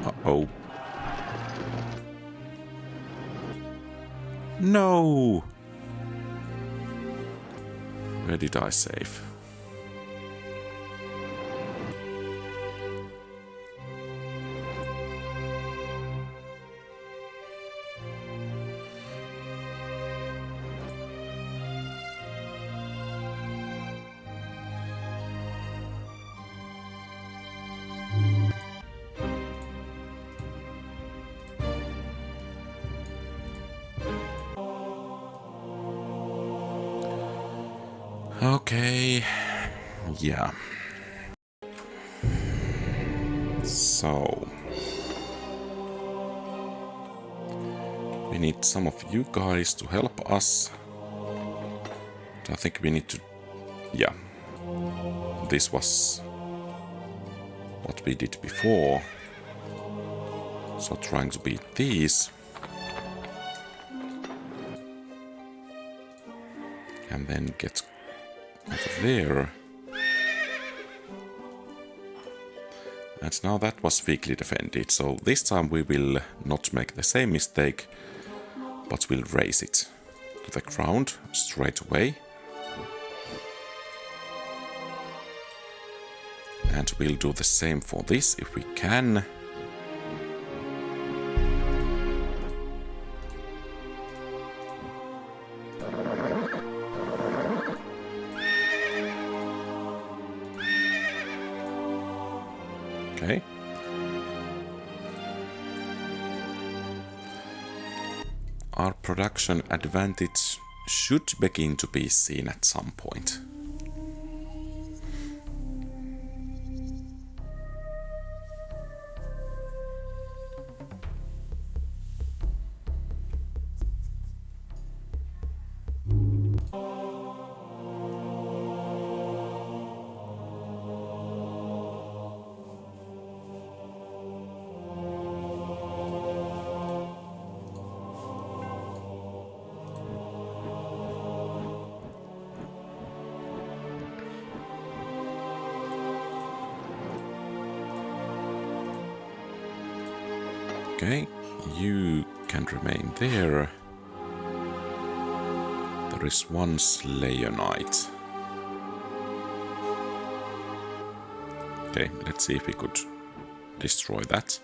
Uh-oh. No! Where did I save? Okay, yeah. So, we need some of you guys to help us. I think we need to, yeah. This was what we did before. So trying to beat these. And then get over there. And now that was weakly defended, so this time we will not make the same mistake, but we'll raise it to the ground straight away. And we'll do the same for this if we can. Okay. Our production advantage should begin to be seen at some point. Okay, you can remain there. There is one Slayer Knight. Okay, let's see if we could destroy that.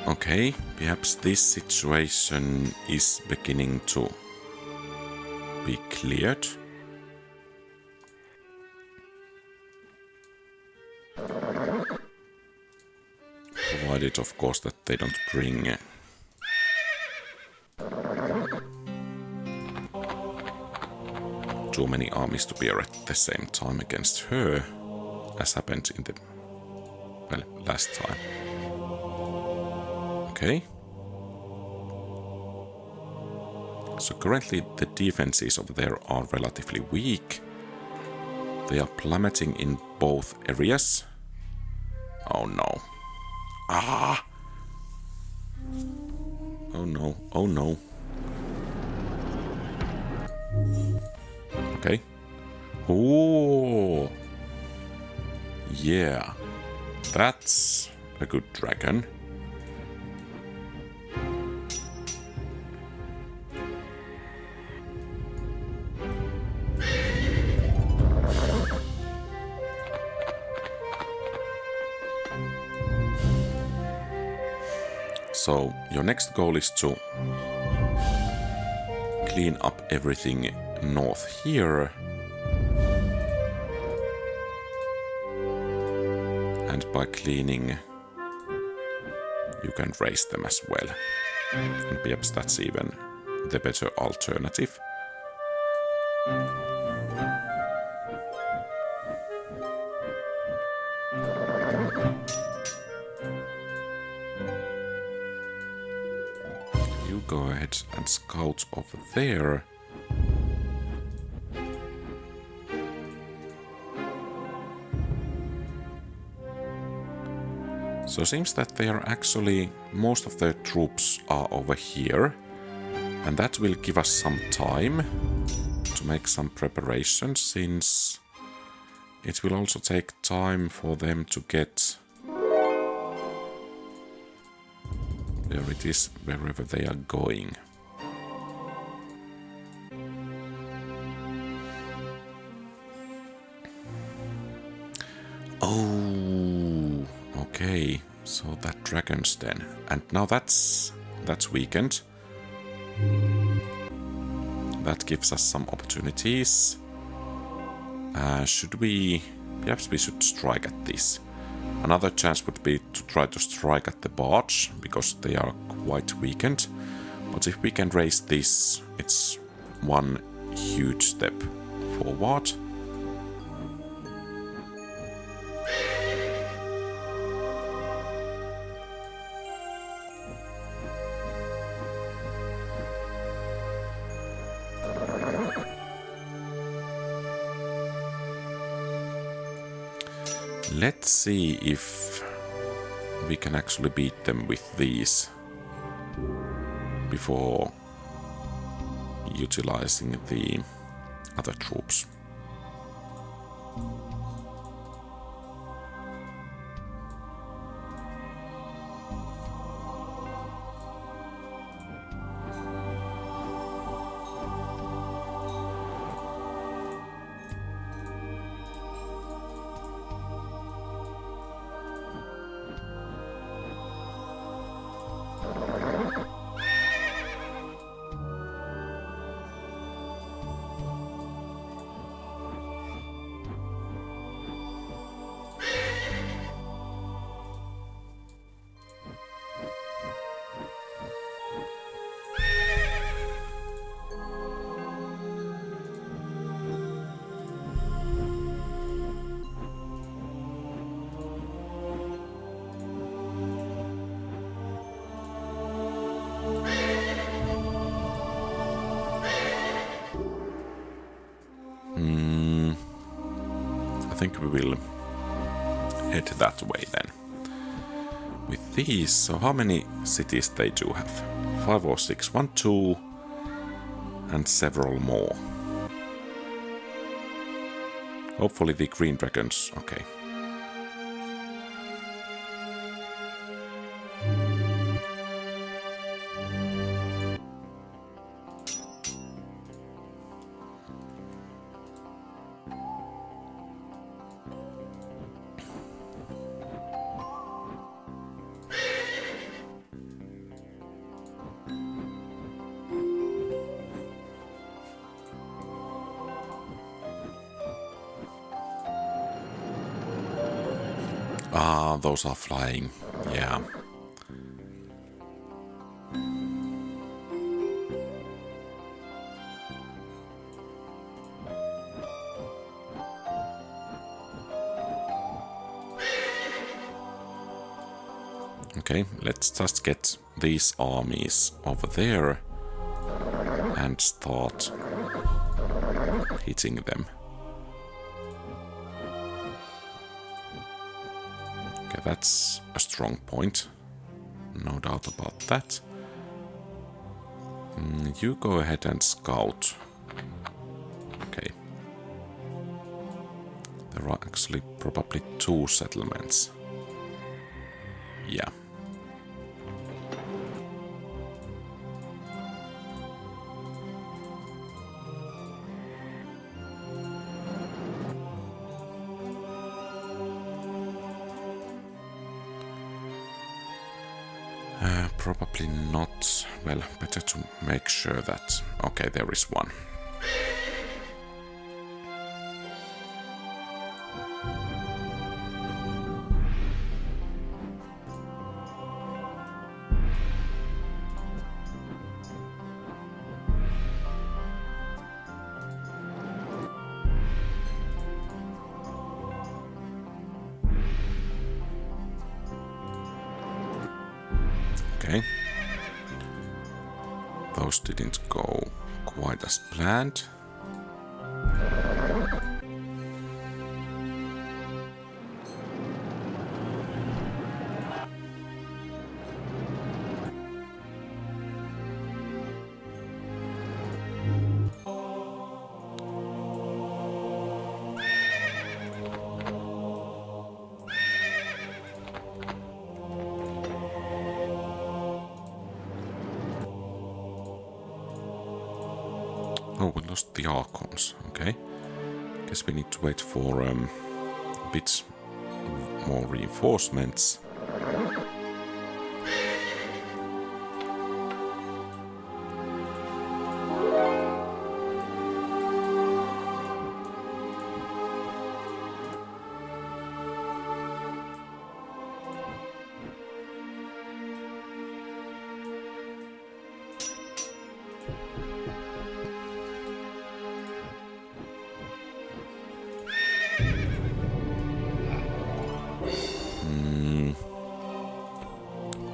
Okay, perhaps this situation is beginning to be cleared. Provided, of course, that they don't bring too many armies to bear at the same time against her, as happened in the, well, last time. Okay. So currently the defenses over there are relatively weak. They are plummeting in both areas. Oh no. Ah! Oh no, oh no. Okay. Oh! Yeah. That's a good dragon. So your next goal is to clean up everything north here. And by cleaning, you can raise them as well. And perhaps that's even the better alternative. You go ahead and scout over there. So it seems that they are actually, most of their troops are over here. And that will give us some time to make some preparations, since it will also take time for them to get where it is, wherever they are going. Oh, okay. So that dragon's den, and now that's weakened. That gives us some opportunities. Should we? Perhaps we should strike at this. Another chance would be to try to strike at the barge, because they are quite weakened. But if we can raise this, it's one huge step forward. Let's see if we can actually beat them with these before utilizing the other troops. I think we will head that way then. With these, so how many cities they do have? 5 or 6? 1, 2, and several more. Hopefully the green dragons, okay. Ah, those are flying, yeah. Okay, let's just get these armies over there. and start hitting them. Okay, that's a strong point. No doubt about that. You go ahead and scout. Okay. There are actually probably 2 settlements. Yeah. Probably not. Well, better to make sure that... Okay, there is one. Okay. Those didn't go quite as planned. Oh, we lost the Archons. Okay. Guess we need to wait for a bit more reinforcements.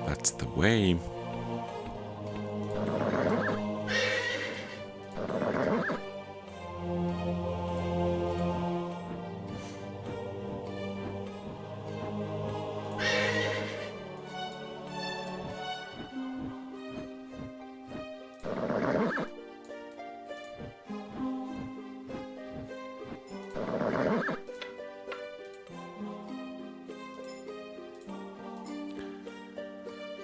That's the way.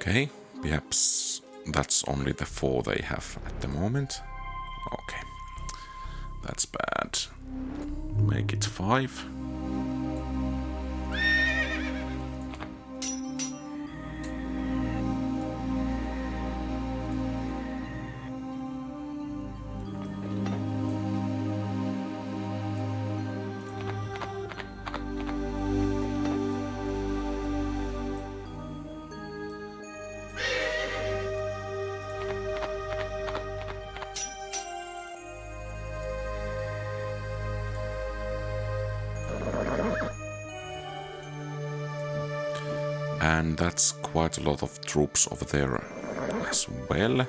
Okay, perhaps that's only the 4 they have at the moment. Okay, that's bad. Make it 5. And that's quite a lot of troops over there as well.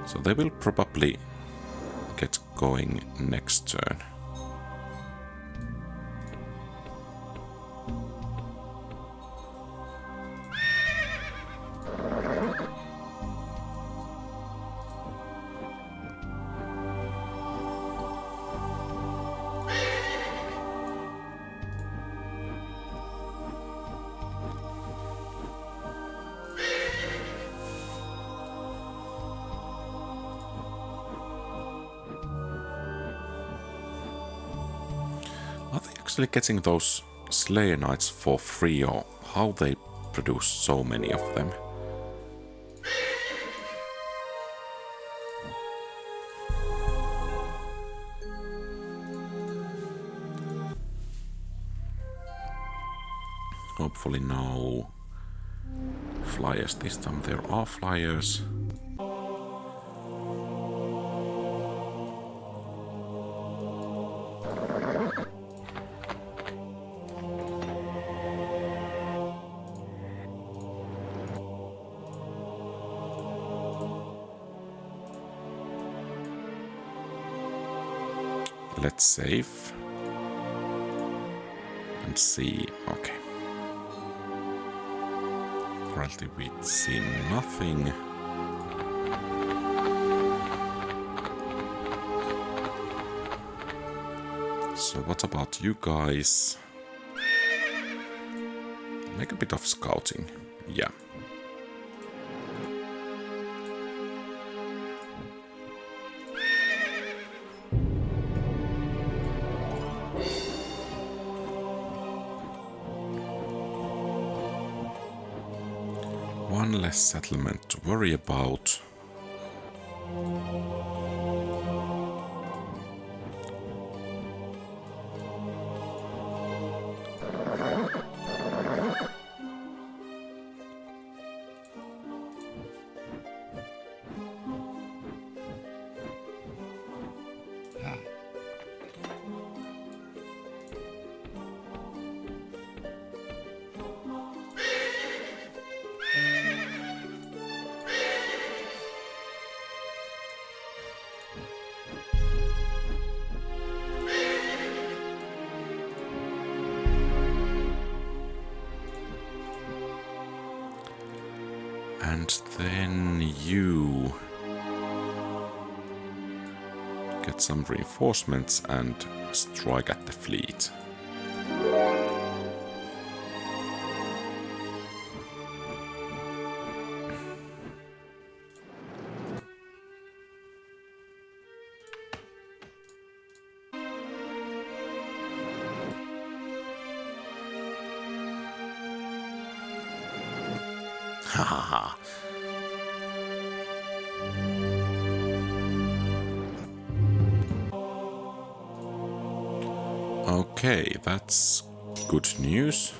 So they will probably get going next turn. Are they actually getting those Slayer Knights for free, or how they produce so many of them? Hopefully no flyers this time. There are flyers. Let's save. And see. Okay. Currently we see nothing. So what about you guys? Make a bit of scouting. Yeah. One less settlement to worry about. And then you get some reinforcements and strike at the fleet. Hahaha. Okay, that's good news.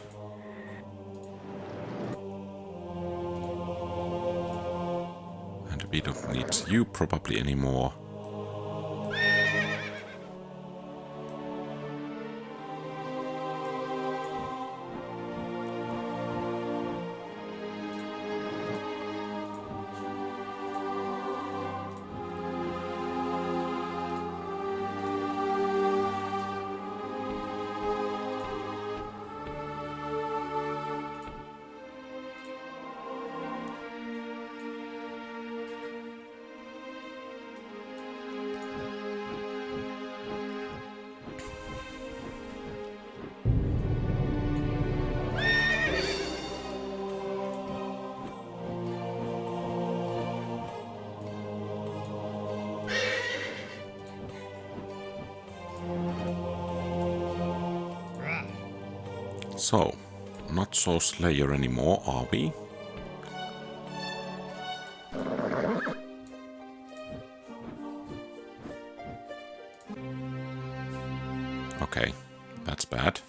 And we don't need you probably anymore. So, not so Slayer anymore, are we? Okay, that's bad.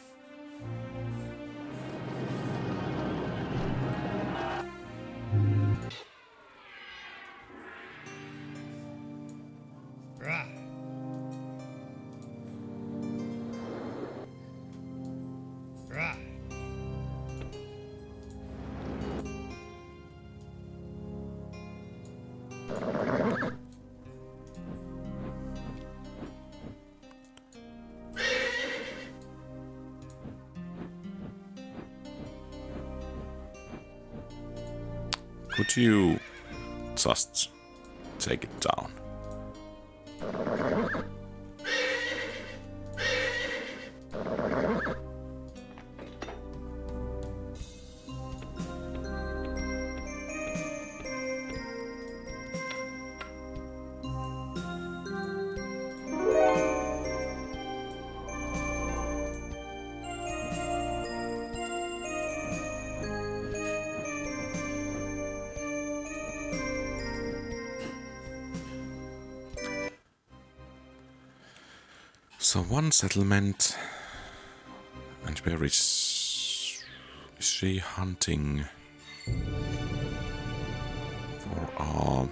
Could you just take it down? So one settlement, and where is she hunting for our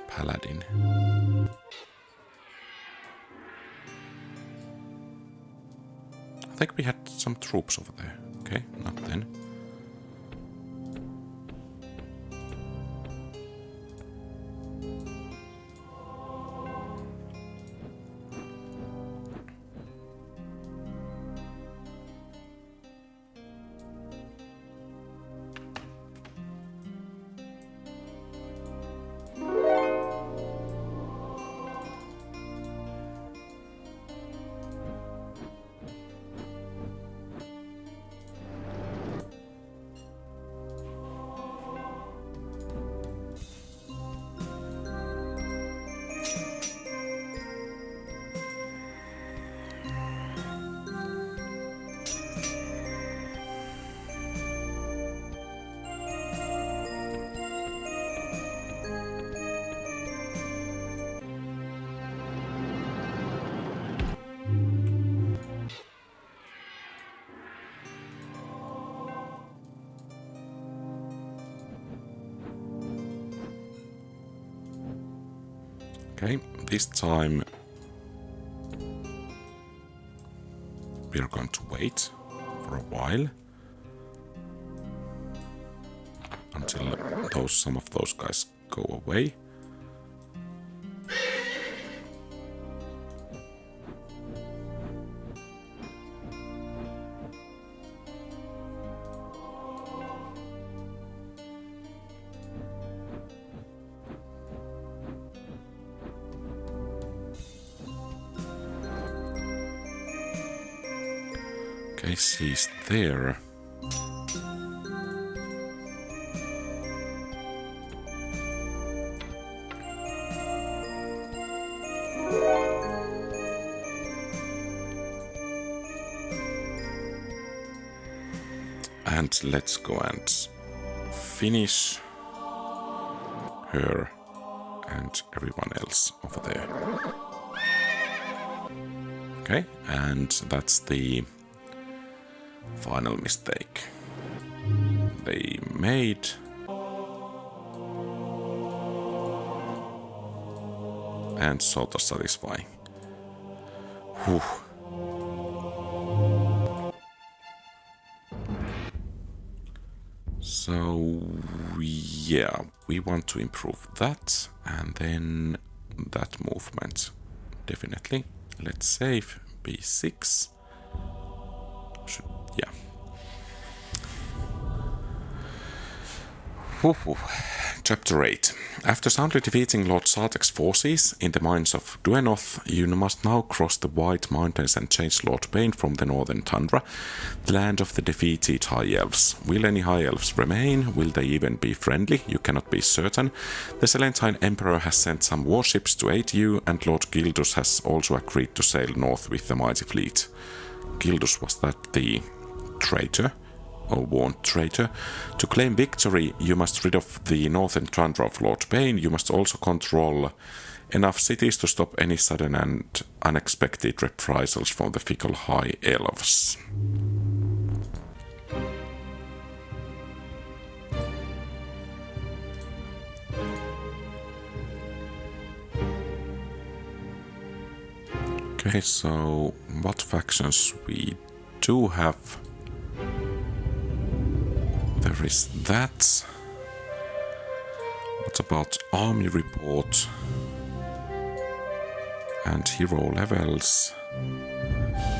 paladin? I think we had some troops over there. Okay, not then. Okay, this time we're going to wait for a while until some of those guys go away. Okay, she's there. And let's go and finish her and everyone else over there. Okay, and that's the final mistake they made. And sort of satisfying. Whew. So, yeah, we want to improve that, and then that movement, definitely. Let's save B6. Yeah. Whew. Chapter 8. After soundly defeating Lord Sartek's forces in the mines of Duenoth, you must now cross the White Mountains and change Lord Bane from the northern tundra, the land of the defeated High Elves. Will any High Elves remain? Will they even be friendly? You cannot be certain. The Selentine Emperor has sent some warships to aid you, and Lord Gildus has also agreed to sail north with the mighty fleet. Gildus, was that the traitor? Or warned traitor. To claim victory, you must rid of the northern tundra of Lord Bane. You must also control enough cities to stop any sudden and unexpected reprisals from the fickle High Elves. Okay, so what factions we do have? There is that. What about army report and hero levels?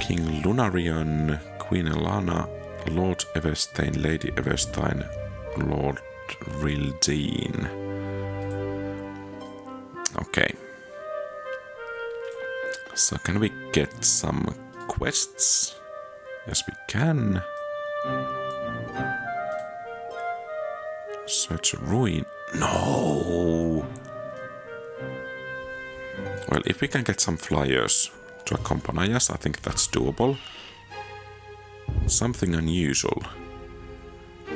King Lunarion, Queen Elana, Lord Everstein, Lady Everstein, Lord Rildeen. Okay. So can we get some quests? Yes, we can. Search a ruin. No! Well, if we can get some flyers to accompany us, I think that's doable. Something unusual.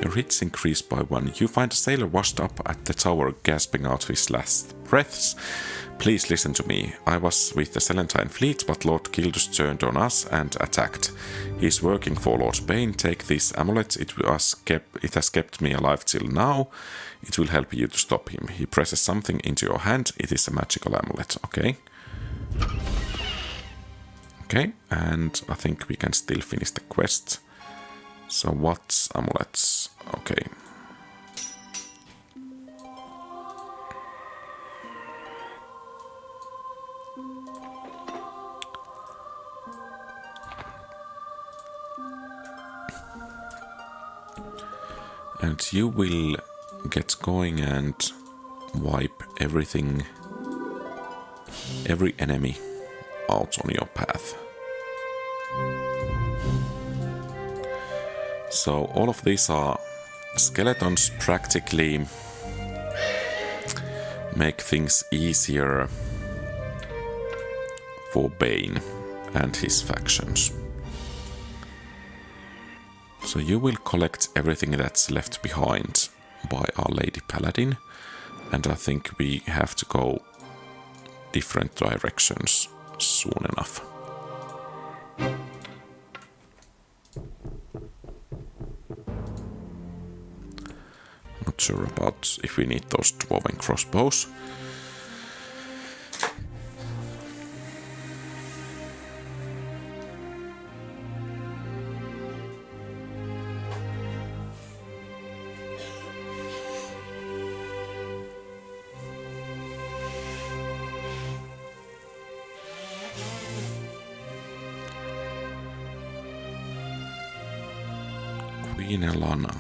Your hits increase by 1. You find a sailor washed up at the tower, gasping out his last breaths. Please listen to me. I was with the Selentine fleet, but Lord Gildus turned on us and attacked. He is working for Lord Bane. Take this amulet. It has kept me alive till now. It will help you to stop him. He presses something into your hand. It is a magical amulet. Okay. Okay, and I think we can still finish the quest. So what's amulets? Okay. And you will get going and wipe everything, every enemy out on your path. So all of these are skeletons, practically make things easier for Bane and his factions. So you will collect everything that's left behind by Our Lady Paladin, and I think we have to go different directions soon enough. Not sure about if we need those dwarven crossbows, Queen Elana.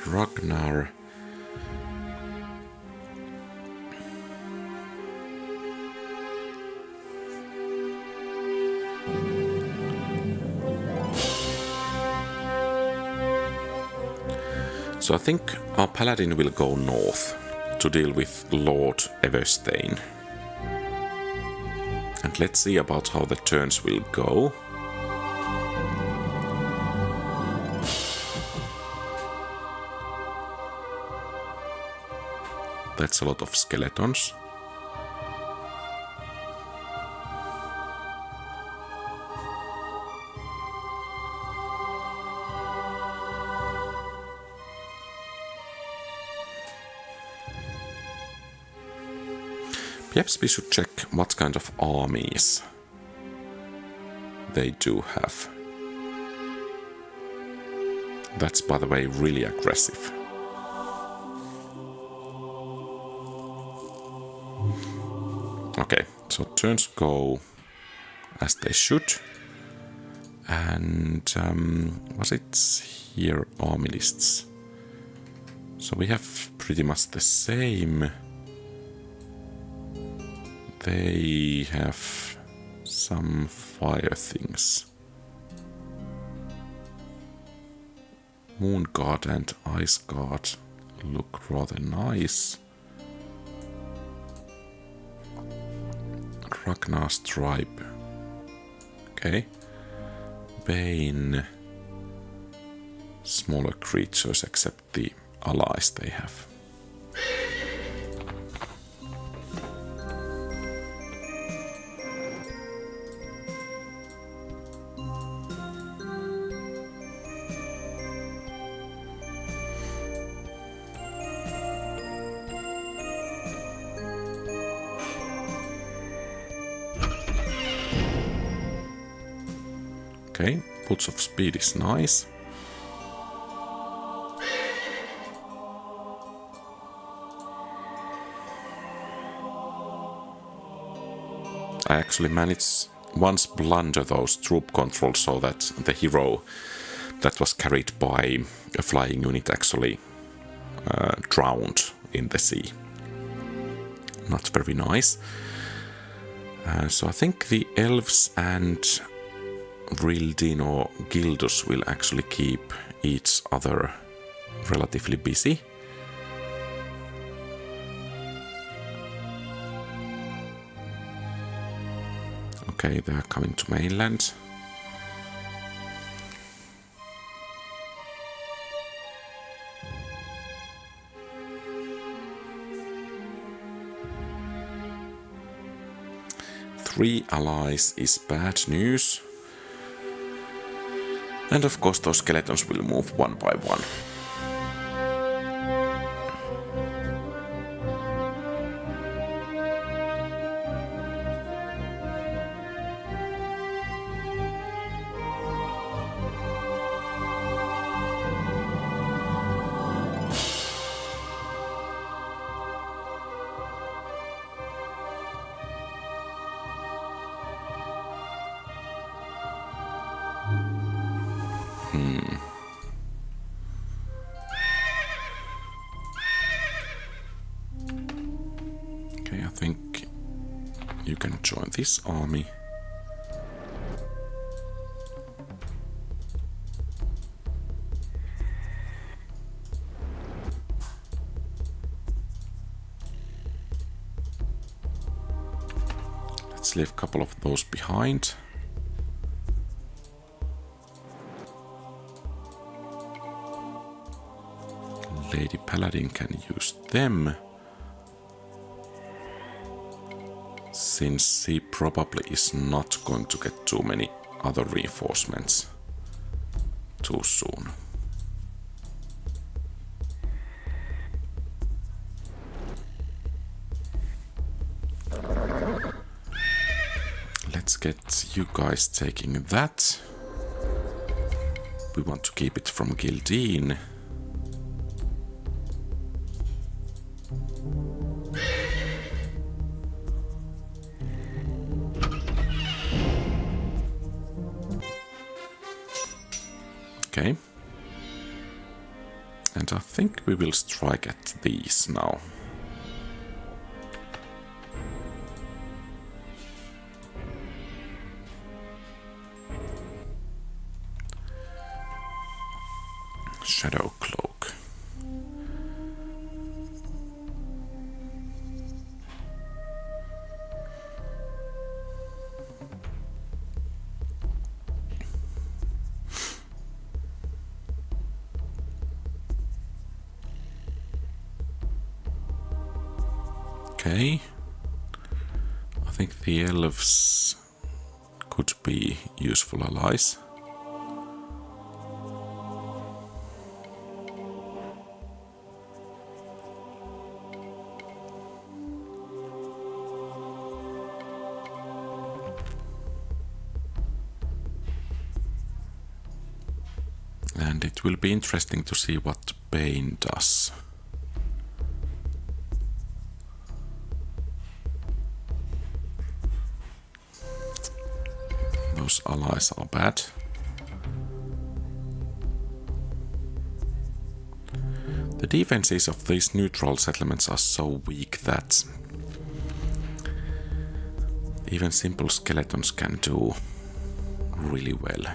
Ragnar. So I think our paladin will go north to deal with Lord Everstein. And let's see about how the turns will go. That's a lot of skeletons. Perhaps we should check what kind of armies they do have. That's, by the way, really aggressive. Okay, so turns go as they should. And was it here, army lists? So we have pretty much the same. They have some fire things. Moon Guard and Ice Guard look rather nice. Ragnar's Tribe. Okay. Bane. Smaller creatures except the allies they have. Okay, Boots of Speed is nice. I actually managed once blunder those troop controls so that the hero that was carried by a flying unit actually drowned in the sea. Not very nice. So I think the elves and Rildin or Gildus will actually keep each other relatively busy. Okay, they are coming to mainland. Three allies is bad news. And of course those skeletons will move one by one. Okay, I think you can join this army. Let's leave a couple of those behind. Lady Paladin can use them, since he probably is not going to get too many other reinforcements too soon. Let's get you guys taking that. We want to keep it from Gildeen. Okay. And I think we will strike at these now. Shadow Cloak. Okay. I think the elves could be useful allies. And it will be interesting to see what Bane does. Those allies are bad. The defenses of these neutral settlements are so weak that even simple skeletons can do really well.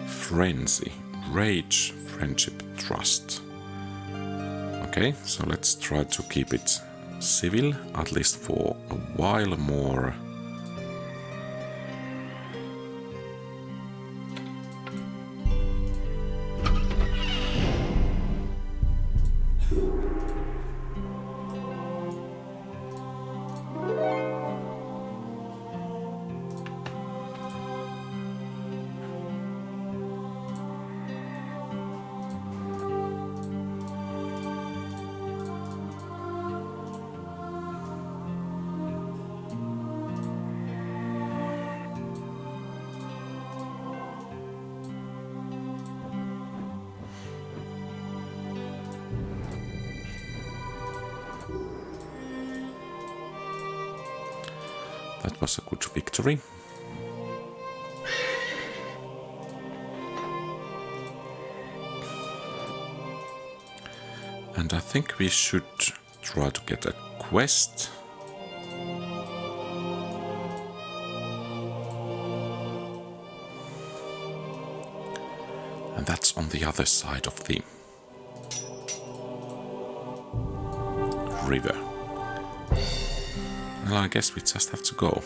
Frenzy, rage, friendship, trust. Okay, so let's try to keep it civil, at least for a while more. That was a good victory. And I think we should try to get a quest. And that's on the other side of the river. Well, I guess we just have to go.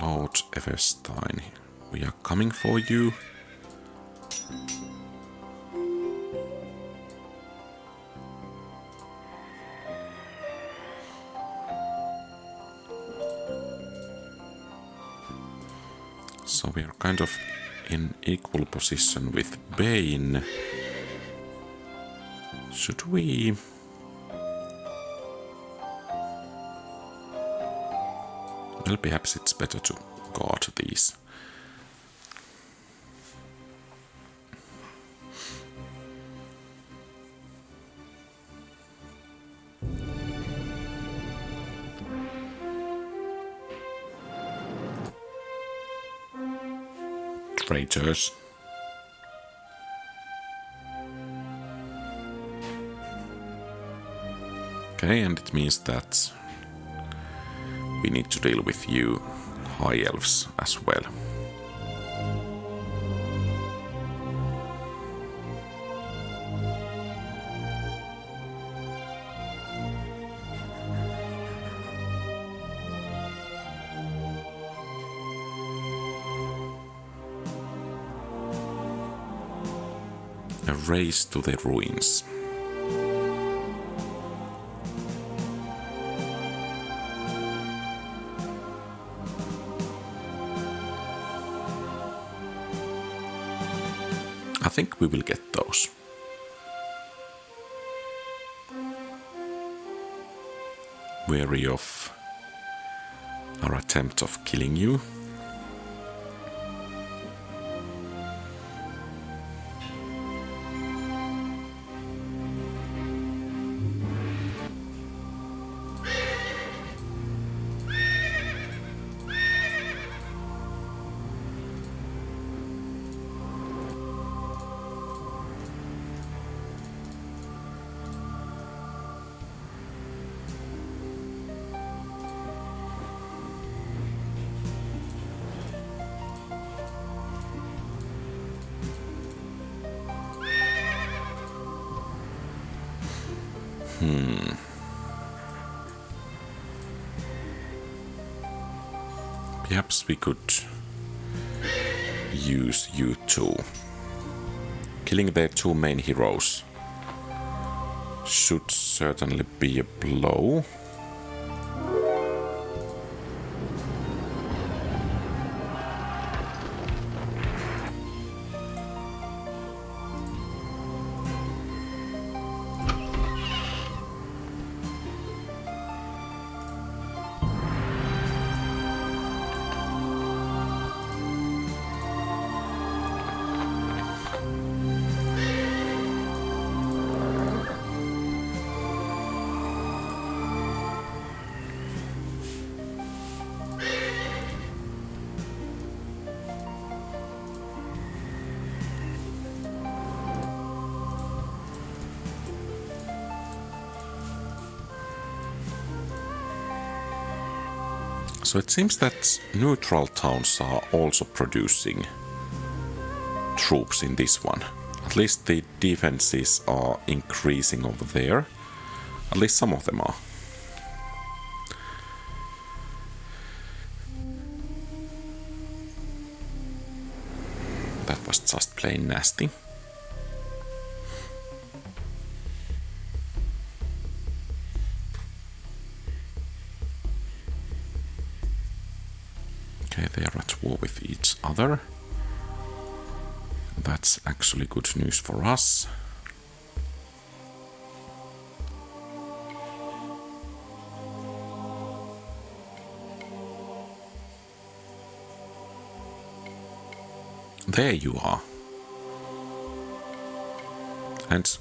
Lord Everstein, we are coming for you. So we are kind of in equal position with Bane. Should we... Well, perhaps it's better to guard these. Traitors. Okay, and it means that we need to deal with you high elves as well. A race to the ruins. think we will get those. Wary of our attempt of killing you. Perhaps we could use you two. Killing their two main heroes should certainly be a blow. So it seems that neutral towns are also producing troops in this one. At least the defenses are increasing over there. At least some of them are. That was just plain nasty. Okay, they are at war with each other. That's actually good news for us. There you are. And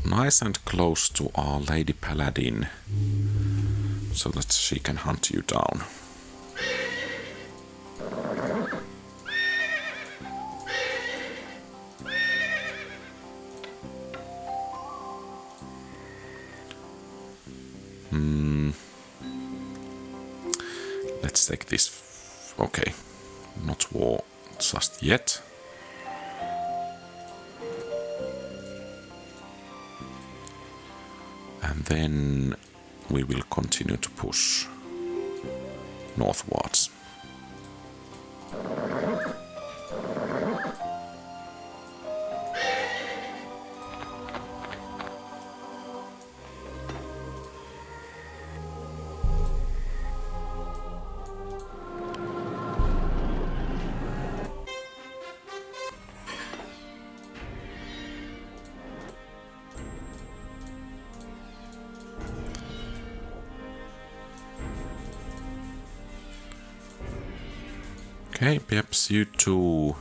nice and close to our Lady Paladin, so that she can hunt you down. Let's take this. Okay, not war just yet. And then we will continue to push northwards. Okay, perhaps you two,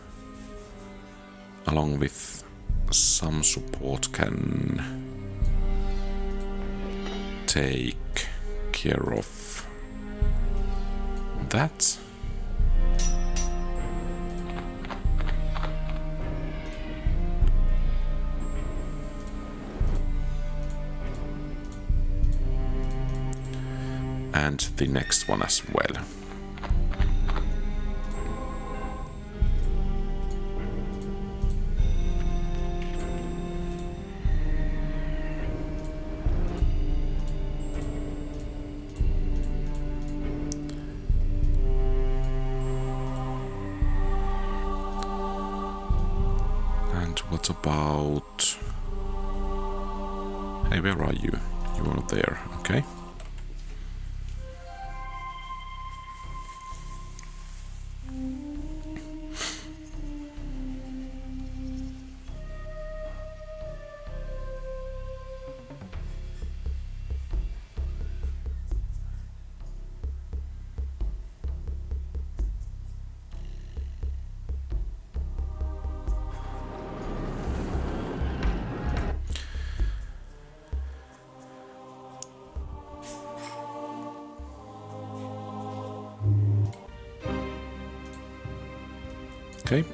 along with some support, can take care of that. And the next one as well. What about... Hey, where are you? You are there, okay. Okay,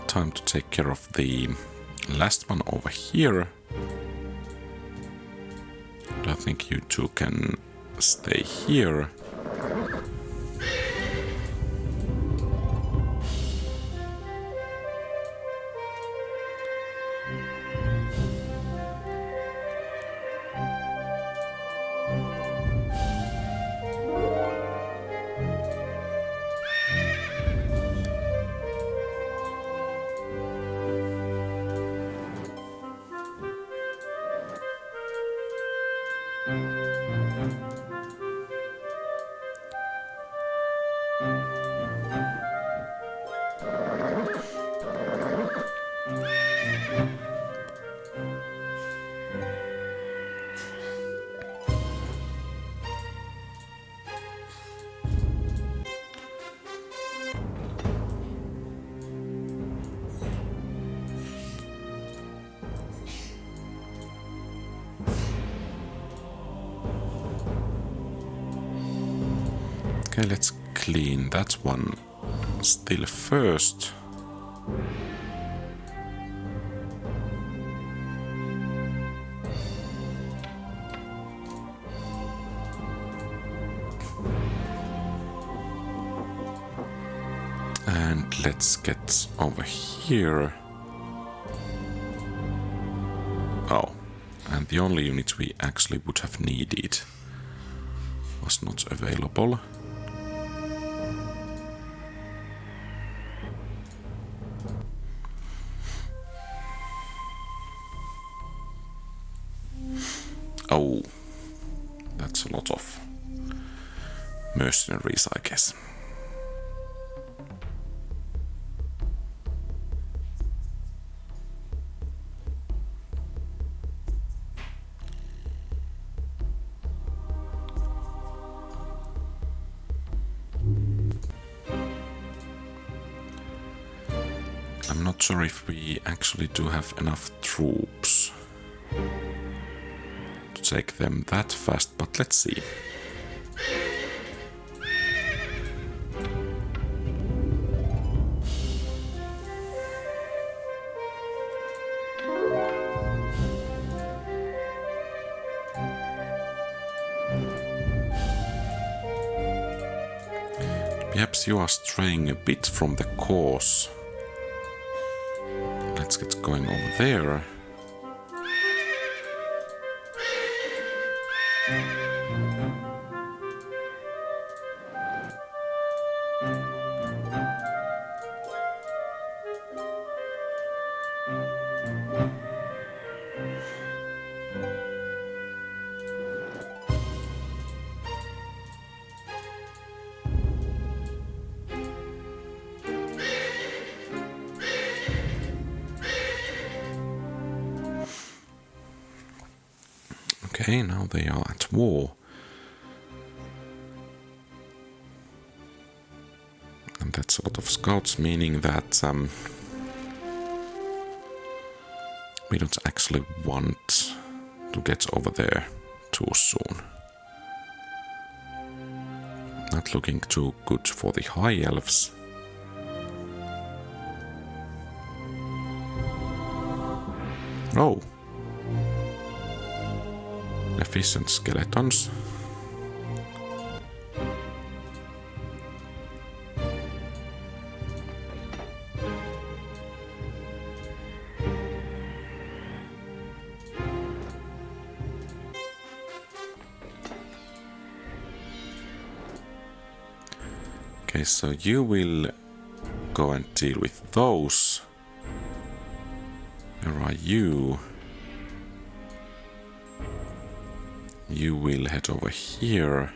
time to take care of the last one over here. I think you two can stay here. Okay, let's clean that one still first. And let's get over here. Oh, and the only unit we actually would have needed was not available. Oh, that's a lot of mercenaries, I guess. I'm not sure if we actually do have enough troops to take them that fast, but let's see. Perhaps you are straying a bit from the course. Let's get going over there. Okay, now they are at war. And that's a lot of scouts, meaning that we don't actually want to get over there too soon. Not looking too good for the High Elves. Oh! Efficient skeletons. Okay, so you will go and deal with those. Where are you? You will head over here.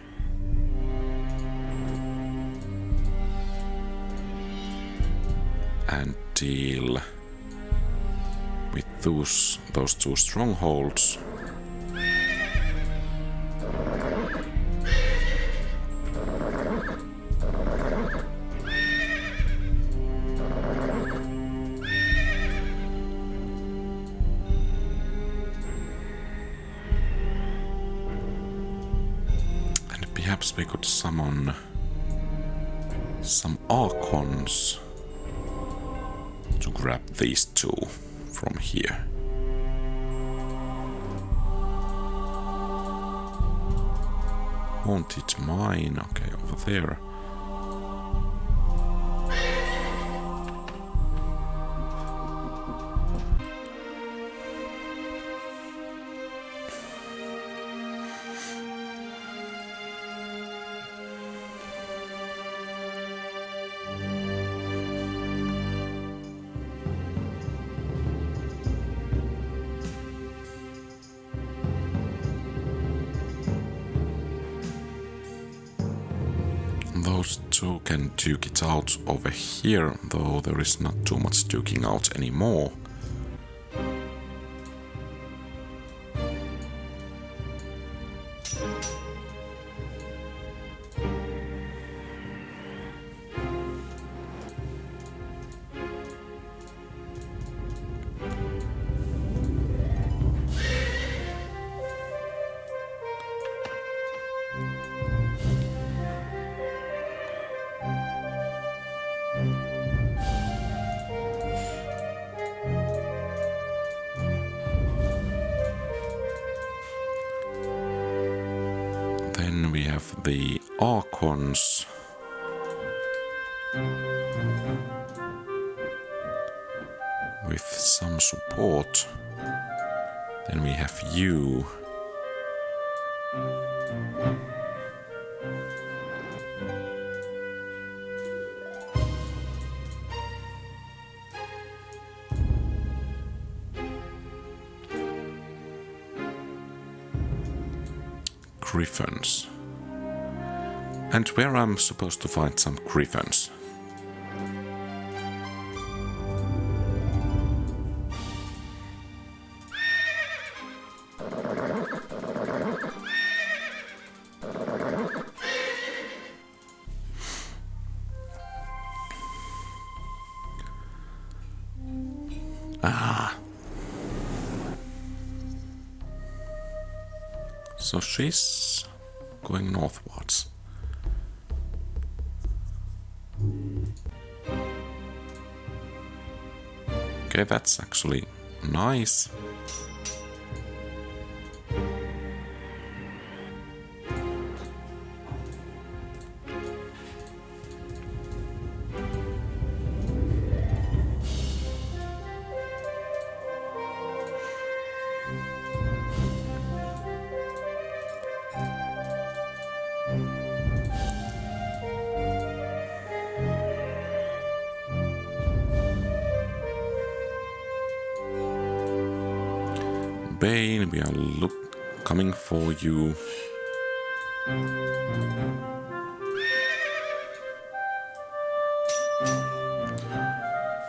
And deal with those two strongholds. Perhaps we could summon some Archons to grab these two from here. Haunted mine, okay, over there. Those two can duke it out over here, though there is not too much duking out anymore. Then we have the Archons. With some support. Then we have you. Griffins. And where I'm supposed to find some griffins? So she's going northwards. Okay, that's actually nice. Bane, we are coming for you.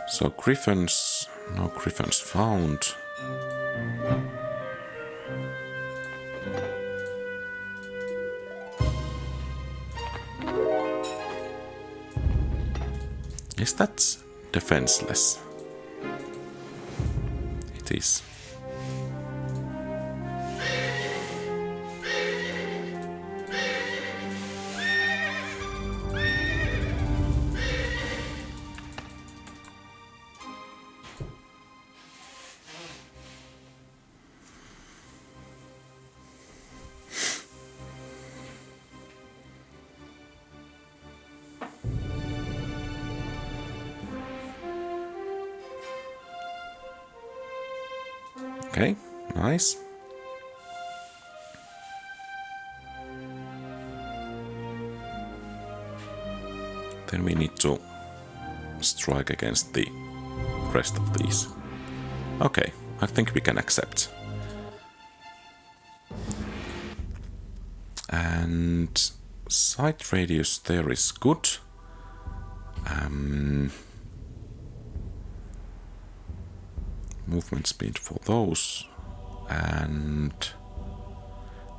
So griffins, no griffins found. Is that defenseless? It is. Okay, nice. Then we need to strike against the rest of these. Okay, I think we can accept. And sight radius there is good. Movement speed for those, and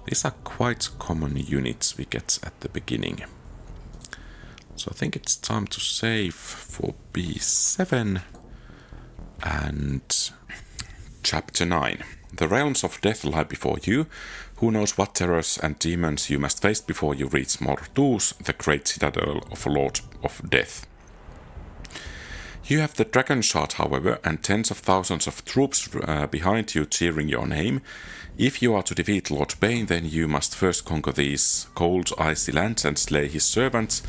these are quite common units we get at the beginning. So I think it's time to save for B7 and Chapter 9. The realms of death lie before you. Who knows what terrors and demons you must face before you reach Mortus, the great citadel of Lord of Death. You have the Dragon Shard, however, and tens of thousands of troops behind you cheering your name. If you are to defeat Lord Bane, then you must first conquer these cold, icy lands and slay his servants,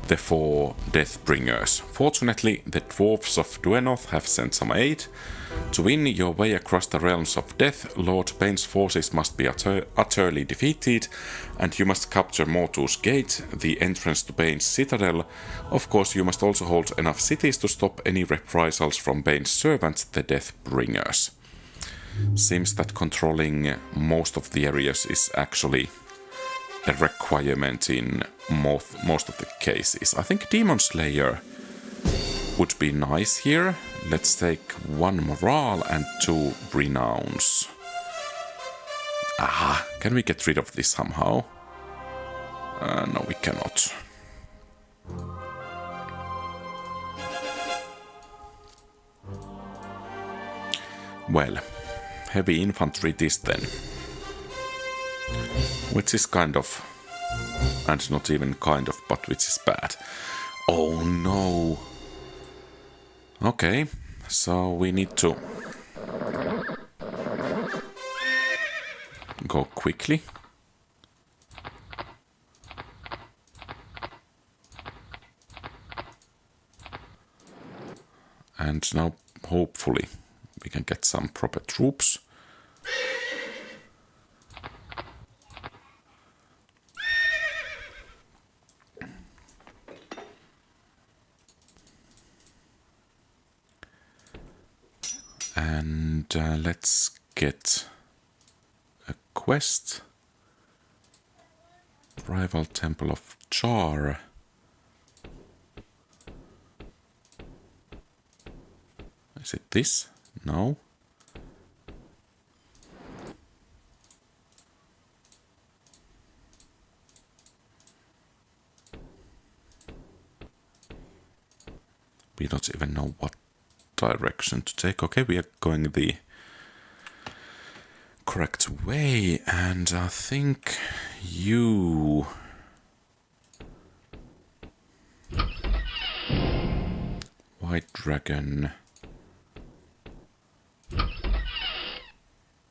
the 4 Deathbringers. Fortunately, the dwarves of Duenoth have sent some aid. To win your way across the realms of death, Lord Bane's forces must be utterly defeated, and you must capture Mortu's Gate, the entrance to Bane's citadel. Of course, you must also hold enough cities to stop any reprisals from Bane's servants, the Deathbringers. Seems that controlling most of the areas is actually a requirement in most of the cases. I think Demon Slayer would be nice here. Let's take 1 morale and 2 renowns. Aha, can we get rid of this somehow? No, we cannot. Well, heavy infantry this then. Which is kind of, and not even kind of, but which is bad. Oh no! Okay, so we need to go quickly. And now, hopefully, we can get some proper troops. And let's get a quest. Rival Temple of Char. Is it this? No. We don't even know what direction to take. Okay, we are going the correct way, and I think you... White Dragon...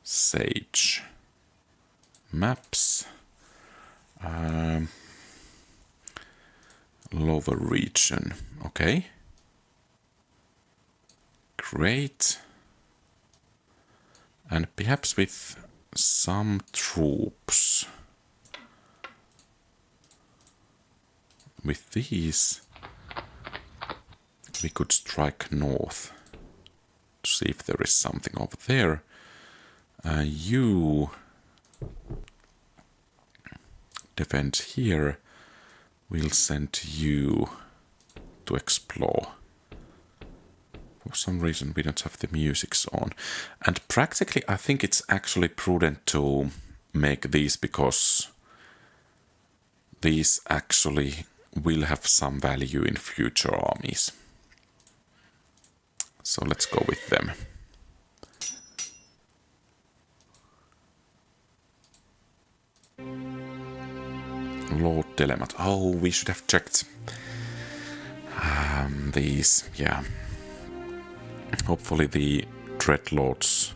Sage... Maps... Lower region, okay. Great. And perhaps with some troops. With these, we could strike north to see if there is something over there. You defend here. We'll send you to explore. For some reason we don't have the musics on. And practically I think it's actually prudent to make these, because these actually will have some value in future armies. So let's go with them. Lord Dilemma. Oh, we should have checked these, yeah. Hopefully the Dreadlords.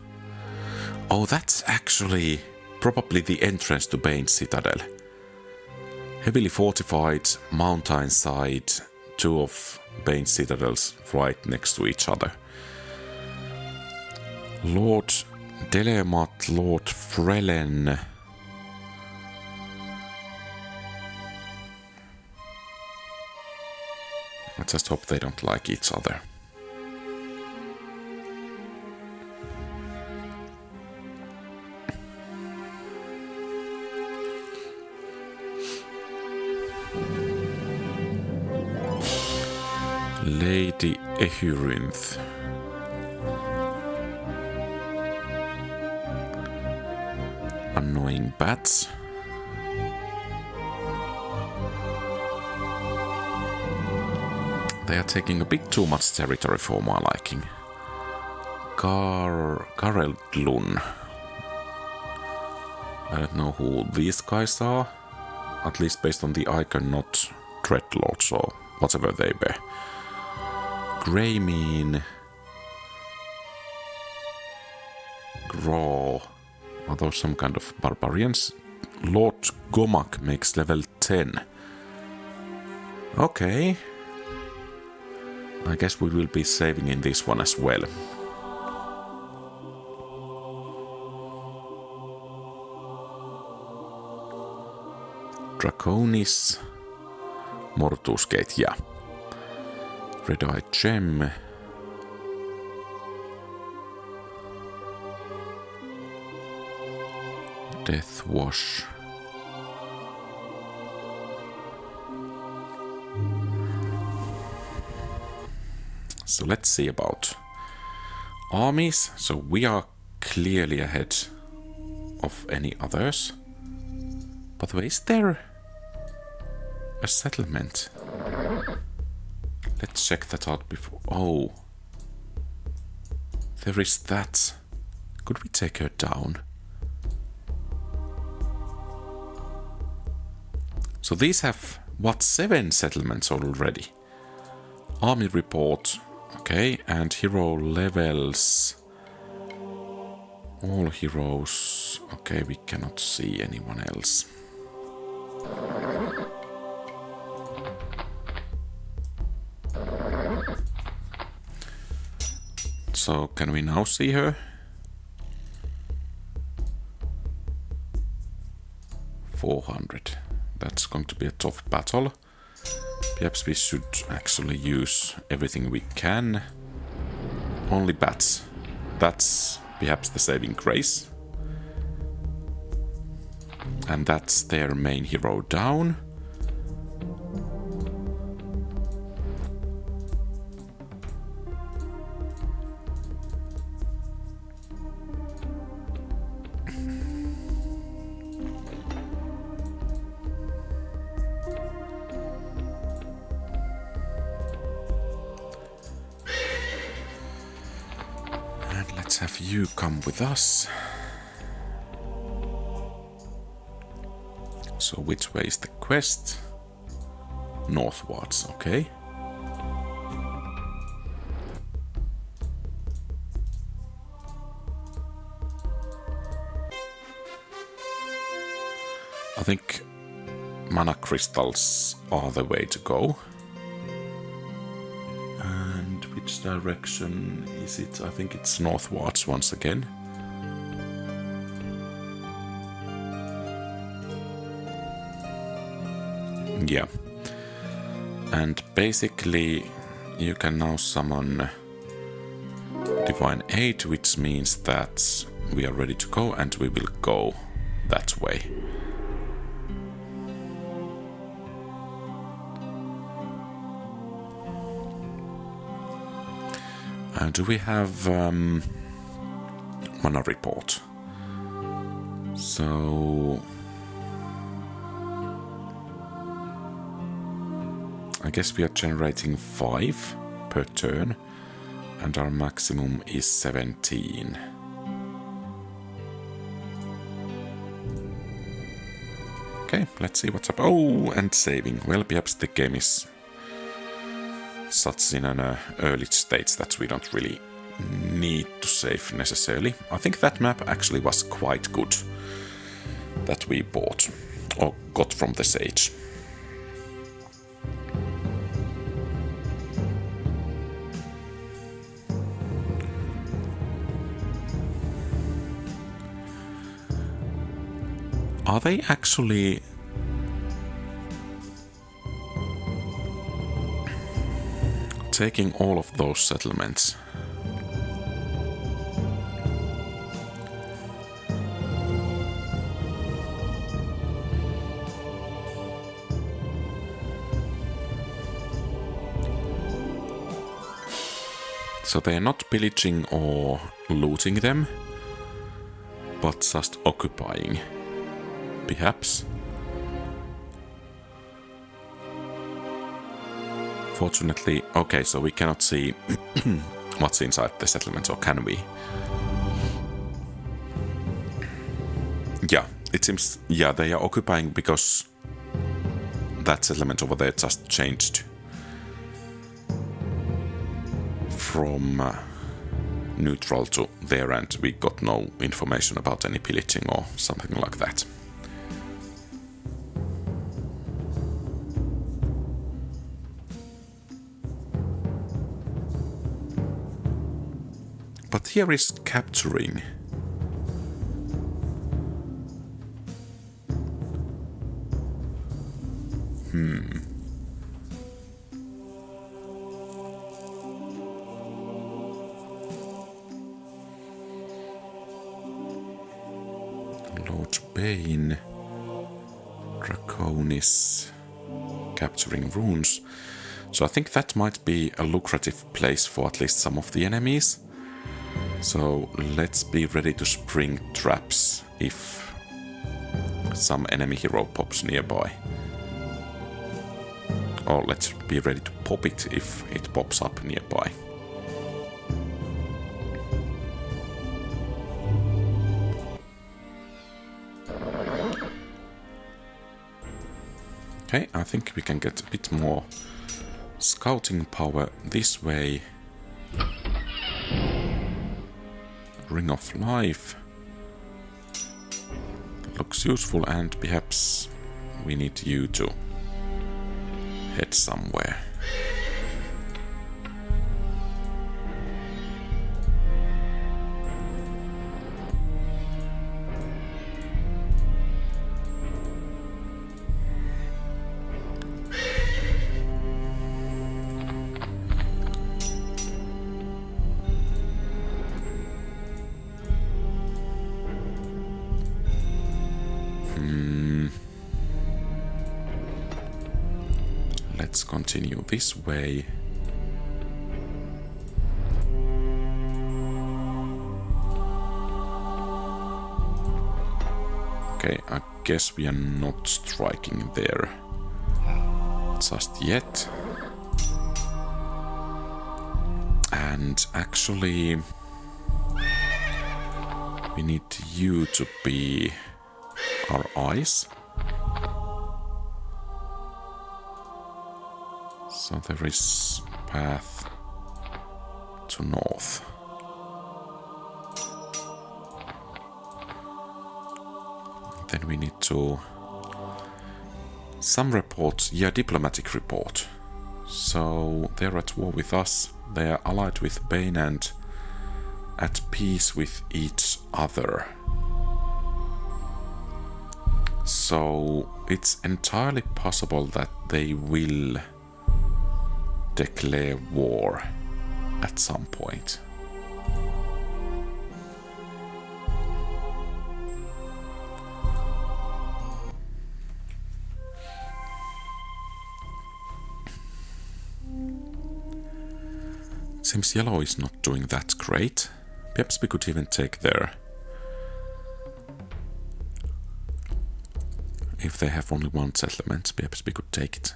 Oh, that's actually probably the entrance to Bane's citadel. Heavily fortified mountainside, 2 of Bane's citadels right next to each other. Lord Delemat, Lord Frelen. I just hope they don't like each other. Lady Ehurinth. Annoying bats. They are taking a bit too much territory for my liking. Gareldlun. I don't know who these guys are. At least based on the icon, not Dreadlords or whatever they were. Grey mean... Graw. Are those some kind of barbarians? Lord Gomak makes level 10. Okay. I guess we will be saving in this one as well. Draconis. Mortus Gate, yeah. Red-Eye Gem. Death Wash. So let's see about armies. So we are clearly ahead of any others. By the way, is there a settlement? Let's check that out before. Oh, there is that. Could we take her down? So these have, what, 7 settlements already? Army report, okay, and hero levels. All heroes, okay, we cannot see anyone else. So, can we now see her? 400. That's going to be a tough battle. Perhaps we should actually use everything we can. Only bats. That's perhaps the saving grace. And that's their main hero down. Have you come with us? So which way is the quest? Northwards, okay. I think mana crystals are the way to go. Which direction is it? I think it's northwards once again. Yeah. And basically you can now summon Divine Aid, which means that we are ready to go and we will go that way. Do we have mana report? So I guess we are generating 5 per turn and our maximum is 17. Okay, let's see what's up. Oh, and saving. Well, perhaps the game is such in an early stage that we don't really need to save necessarily. I think that map actually was quite good that we bought or got from the Sage. Are they actually taking all of those settlements? So they are not pillaging or looting them, but just occupying, perhaps. Fortunately, okay, so we cannot see what's inside the settlements, or can we? Yeah, it seems, yeah, they are occupying because that settlement over there just changed. from neutral to there, and we got no information about any pillaging or something like that. But here is capturing. Lord Bane, Draconis, capturing runes. So I think that might be a lucrative place for at least some of the enemies. So let's be ready to spring traps if some enemy hero pops nearby. Or let's be ready to pop it if it pops up nearby. Okay, I think we can get a bit more scouting power this way. Ring of Life looks useful, and perhaps we need you to head somewhere. Let's continue this way. Okay, I guess we are not striking there just yet. And actually, we need you to be our eyes. So there is path to north. Then we need to... some reports, yeah, diplomatic report. So they're at war with us, they are allied with Bane and at peace with each other. So it's entirely possible that they will declare war at some point. Seems yellow is not doing that great. Perhaps we could even take their... if they have only one settlement, perhaps we could take it.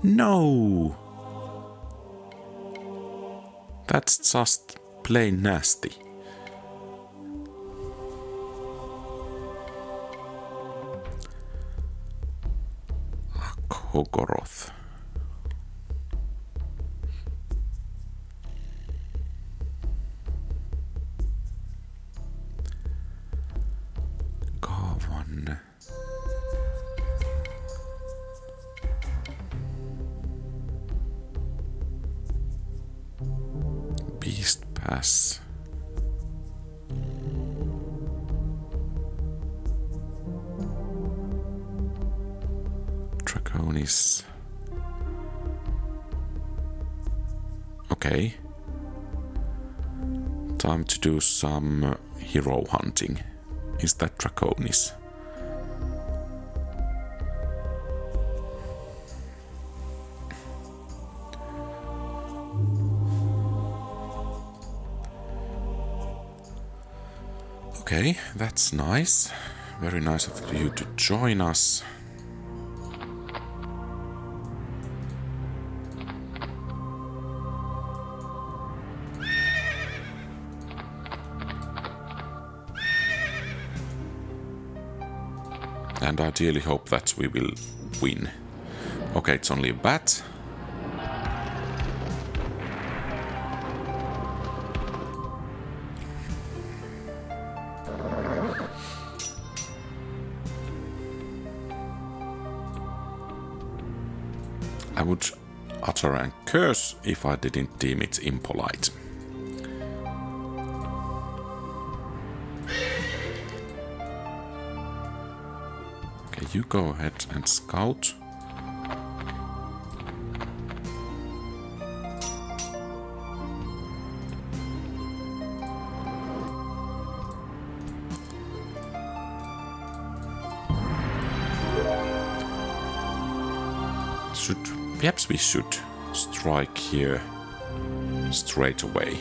No! That's just plain nasty. Kogoroth. Gavan. Beast Pass. Draconis. Okay. Time to do some hero hunting. Is that Draconis? Okay, that's nice. Very nice of you to join us. And I dearly hope that we will win. Okay, it's only a bat. I would utter a curse if I didn't deem it impolite. Okay, you go ahead and scout. Perhaps we should strike here straight away.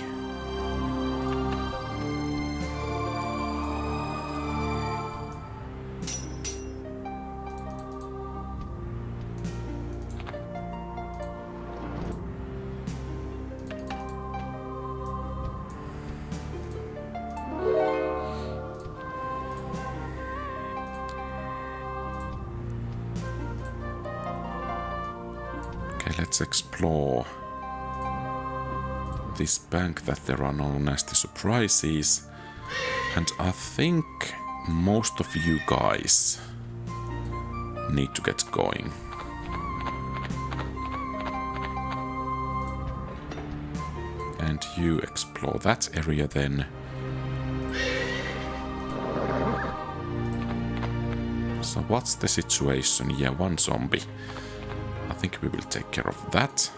Let's explore this bank that there are no nasty surprises. And I think most of you guys need to get going. And you explore that area then. So what's the situation? Yeah, one zombie. I think we will take care of that.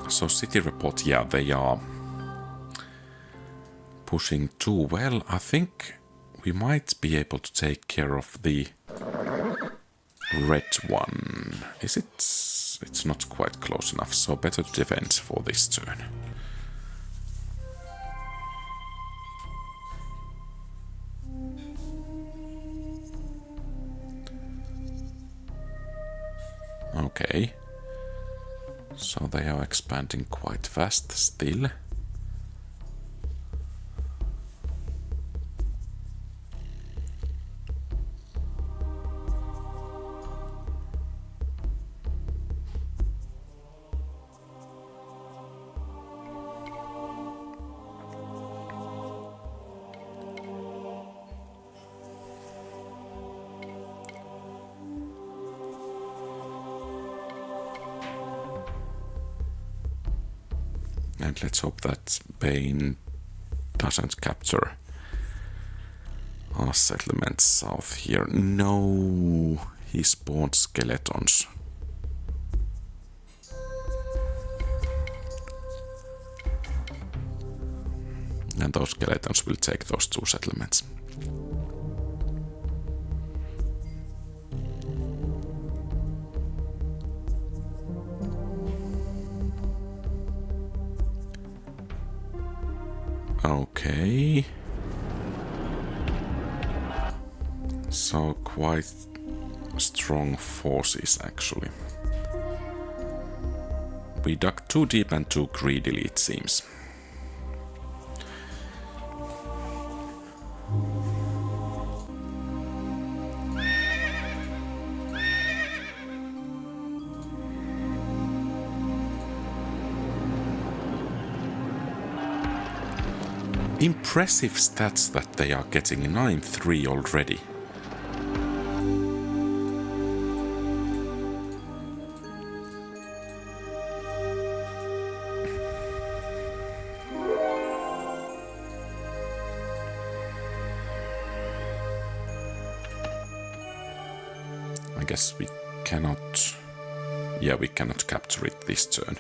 So city report, yeah, they are pushing too well. I think we might be able to take care of the red one. Is it? It's not quite close enough, so better to defend for this turn. Okay, so they are expanding quite fast still. And let's hope that Bane doesn't capture our settlement south here. No, he spawned skeletons. And those skeletons will take those two settlements. Okay. So quite strong forces actually. We dug too deep and too greedily, it seems. Impressive stats that they are getting 9-3 already. I guess we cannot... Yeah, we cannot capture it this turn.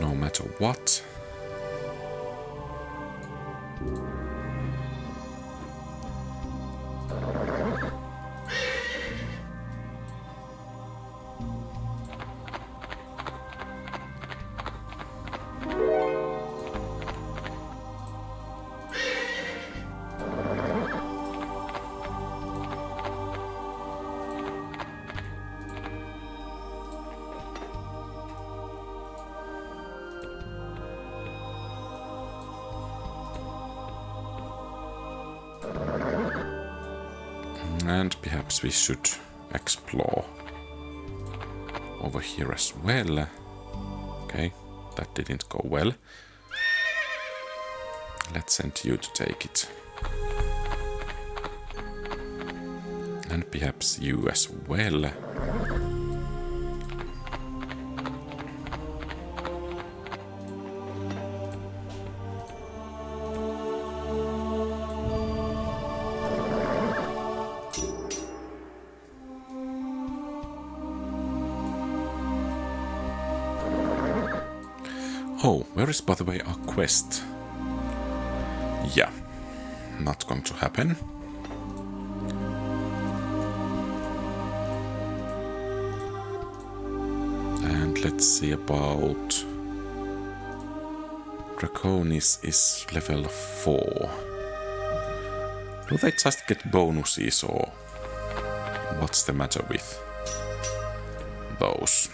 No matter what. And perhaps we should explore over here as well. Okay, that didn't go well. Let's send you to take it. And perhaps you as well. Oh, where is, by the way, our quest? Yeah, not going to happen. And let's see about... Draconis is level 4. Do they just get bonuses or what's the matter with those?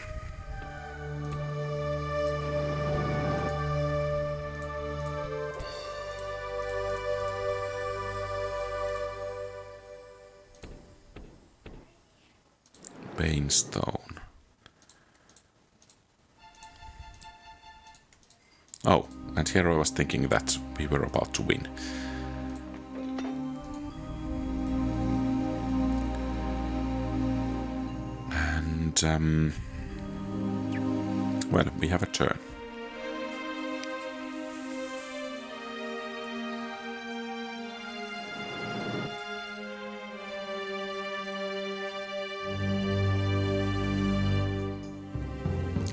Banestone. Oh, and here I was thinking that we were about to win. And, well, we have a turn.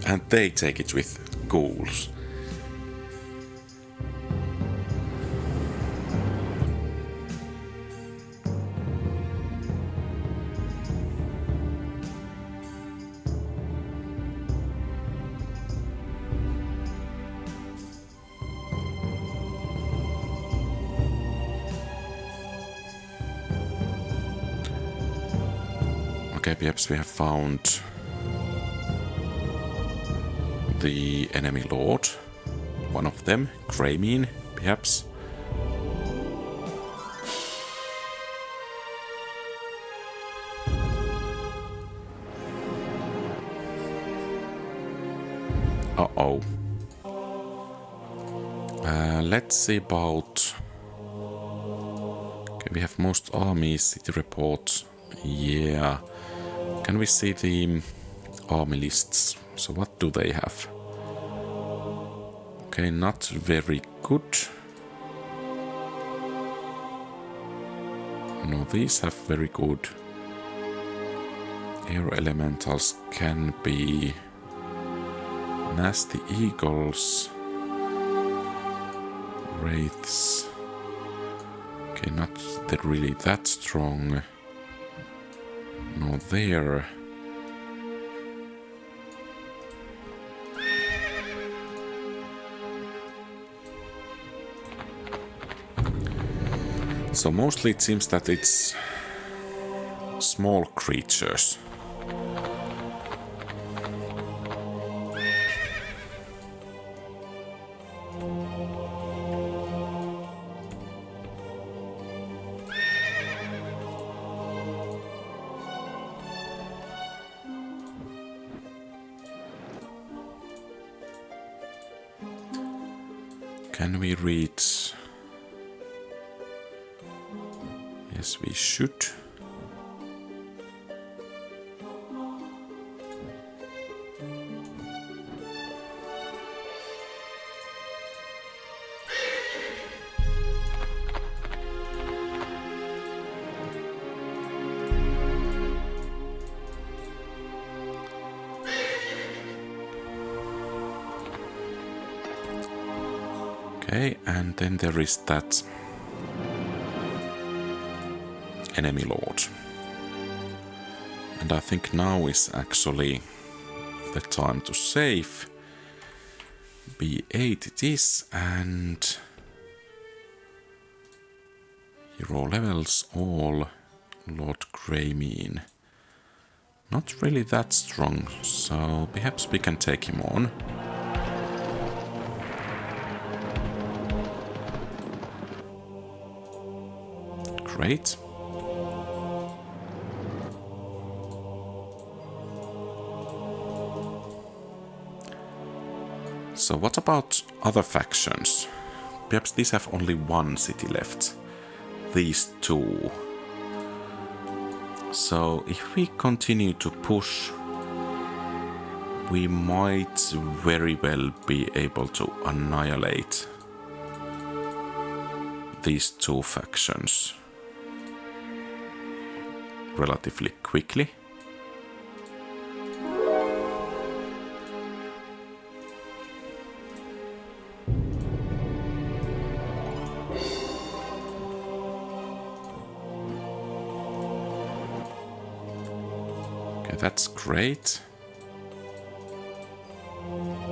And they take it with ghouls. Okay, perhaps we have found the enemy lord. One of them, Greymine, perhaps. Uh-oh. Let's see about... Okay, we have most armies, city report. Yeah. Can we see the army lists? So what do they have? Okay, not very good. No, these have very good. Air elementals can be nasty eagles. Wraiths. Okay, not really that strong. No, there. So mostly it seems that it's small creatures. Can we read? Yes, we should. Okay, and then there is that enemy lord. And I think now is actually the time to save. B8 it is, and hero levels all. Lord Greymine. Not really that strong, so perhaps we can take him on. Great. So what about other factions? Perhaps these have only one city left. These two. So if we continue to push, we might very well be able to annihilate these two factions relatively quickly. Okay, that's great.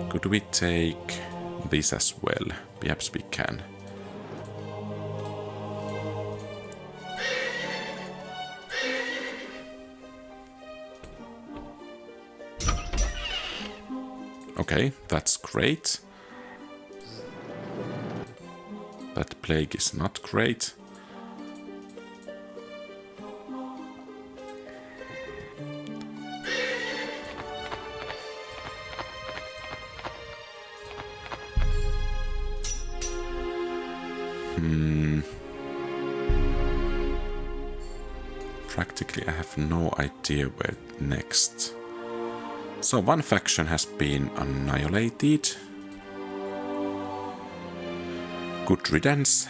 Could we take this as well? Perhaps we can. Okay, that's great. That plague is not great. Practically, I have no idea where next. So one faction has been annihilated. Good riddance.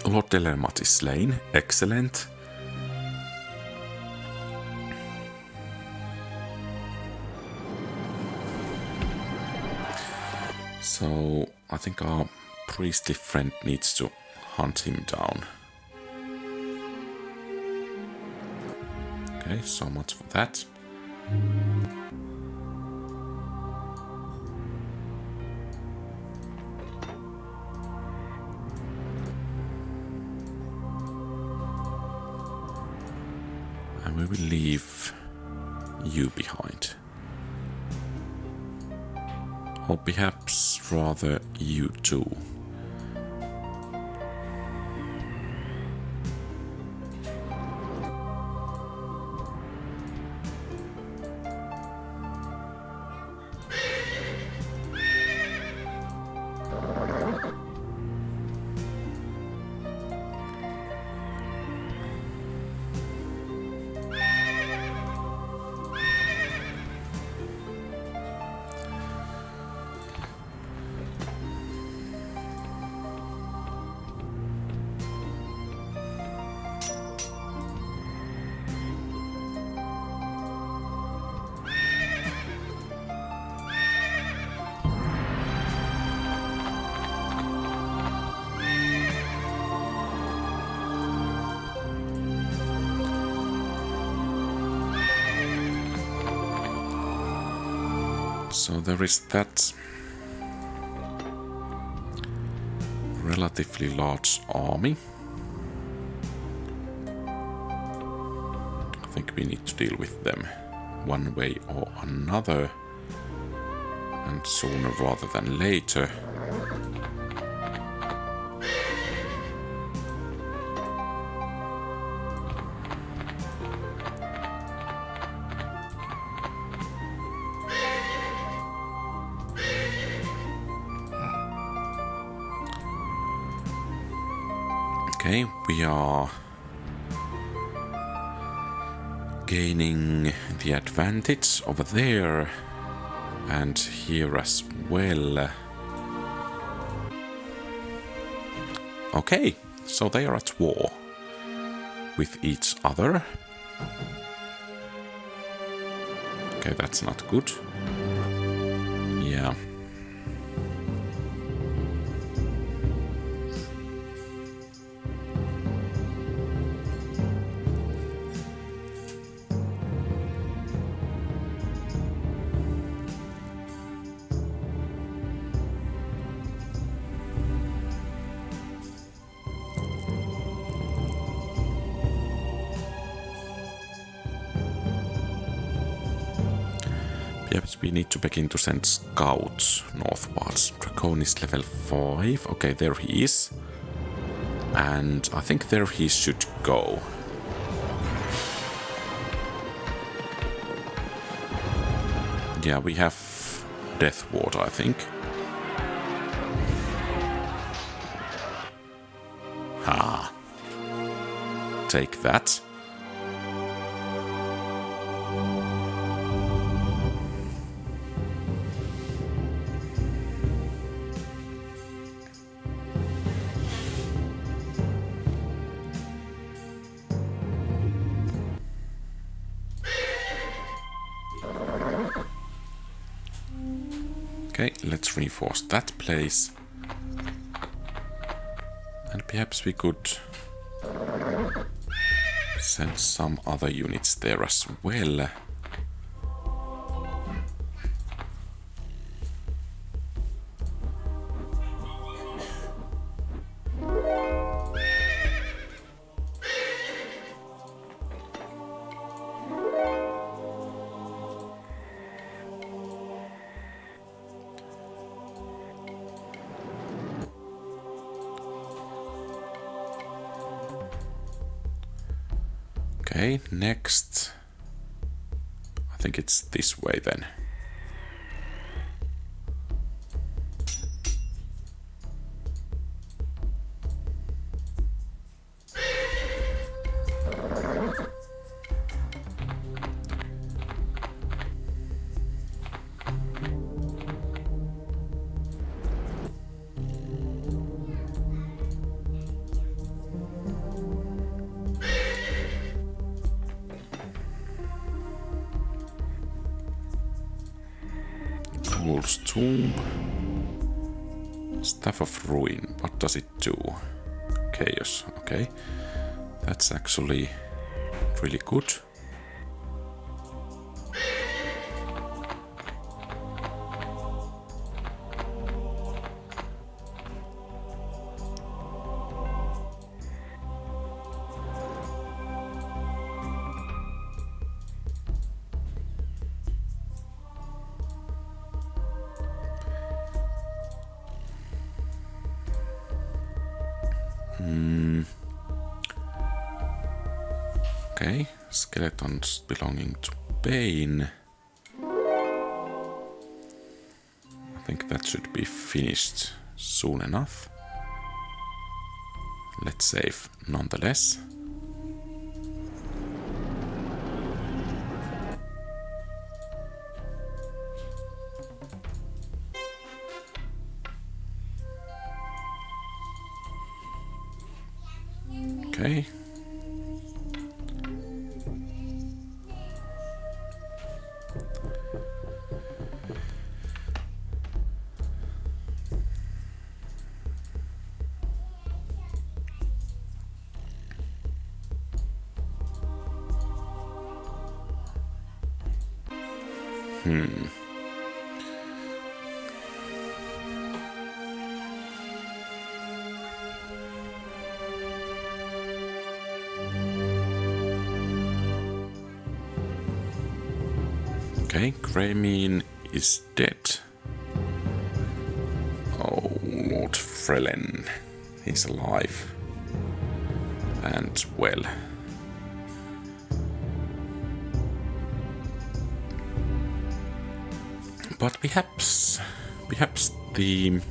Lord Delemat is slain. Excellent. So I think our priestly friend needs to hunt him down. Okay, so much for that. And we will leave you behind. Or perhaps rather you too. So there is that relatively large army. I think we need to deal with them one way or another, and sooner rather than later. Okay, we are gaining the advantage over there and here as well. Okay, so they are at war with each other. Okay, that's not good. Yeah. So we need to begin to send scouts northwards. Dracon is level 5. Okay, there he is. And I think there he should go. Yeah, we have Death Ward, I think. Ha. Take that. Okay, let's reinforce that place. And perhaps we could send some other units there as well. Okay, next. I think it's this way then. Wolf's Tomb. Staff of Ruin. What does it do? Chaos. Okay. That's actually really good. Okay, skeletons belonging to Bane. I think that should be finished soon enough. Let's save nonetheless. Okay. Okay, Greymane is dead. Oh, Lord Frelen. He's alive. And well. But perhaps the...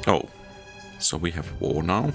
Oh, so we have war now.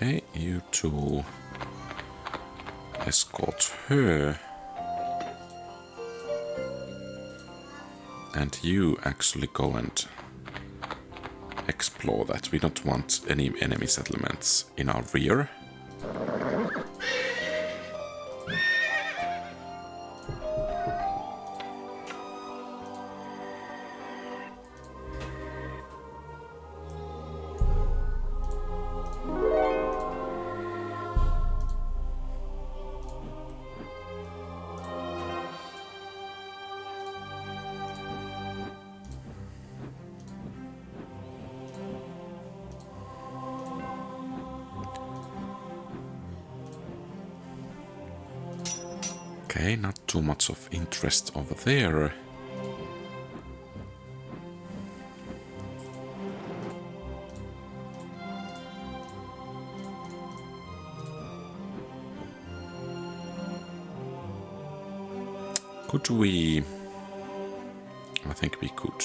Okay, you two escort her. And you actually go and explore that. We don't want any enemy settlements in our rear. Okay, not too much of interest over there. Could we? I think we could.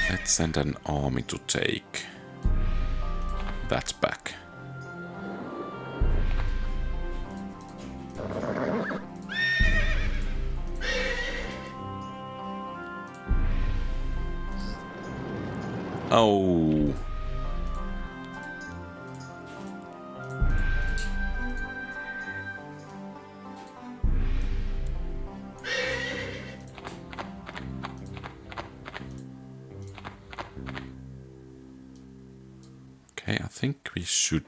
Let's send an army to take that back. Oh. Okay, I think we should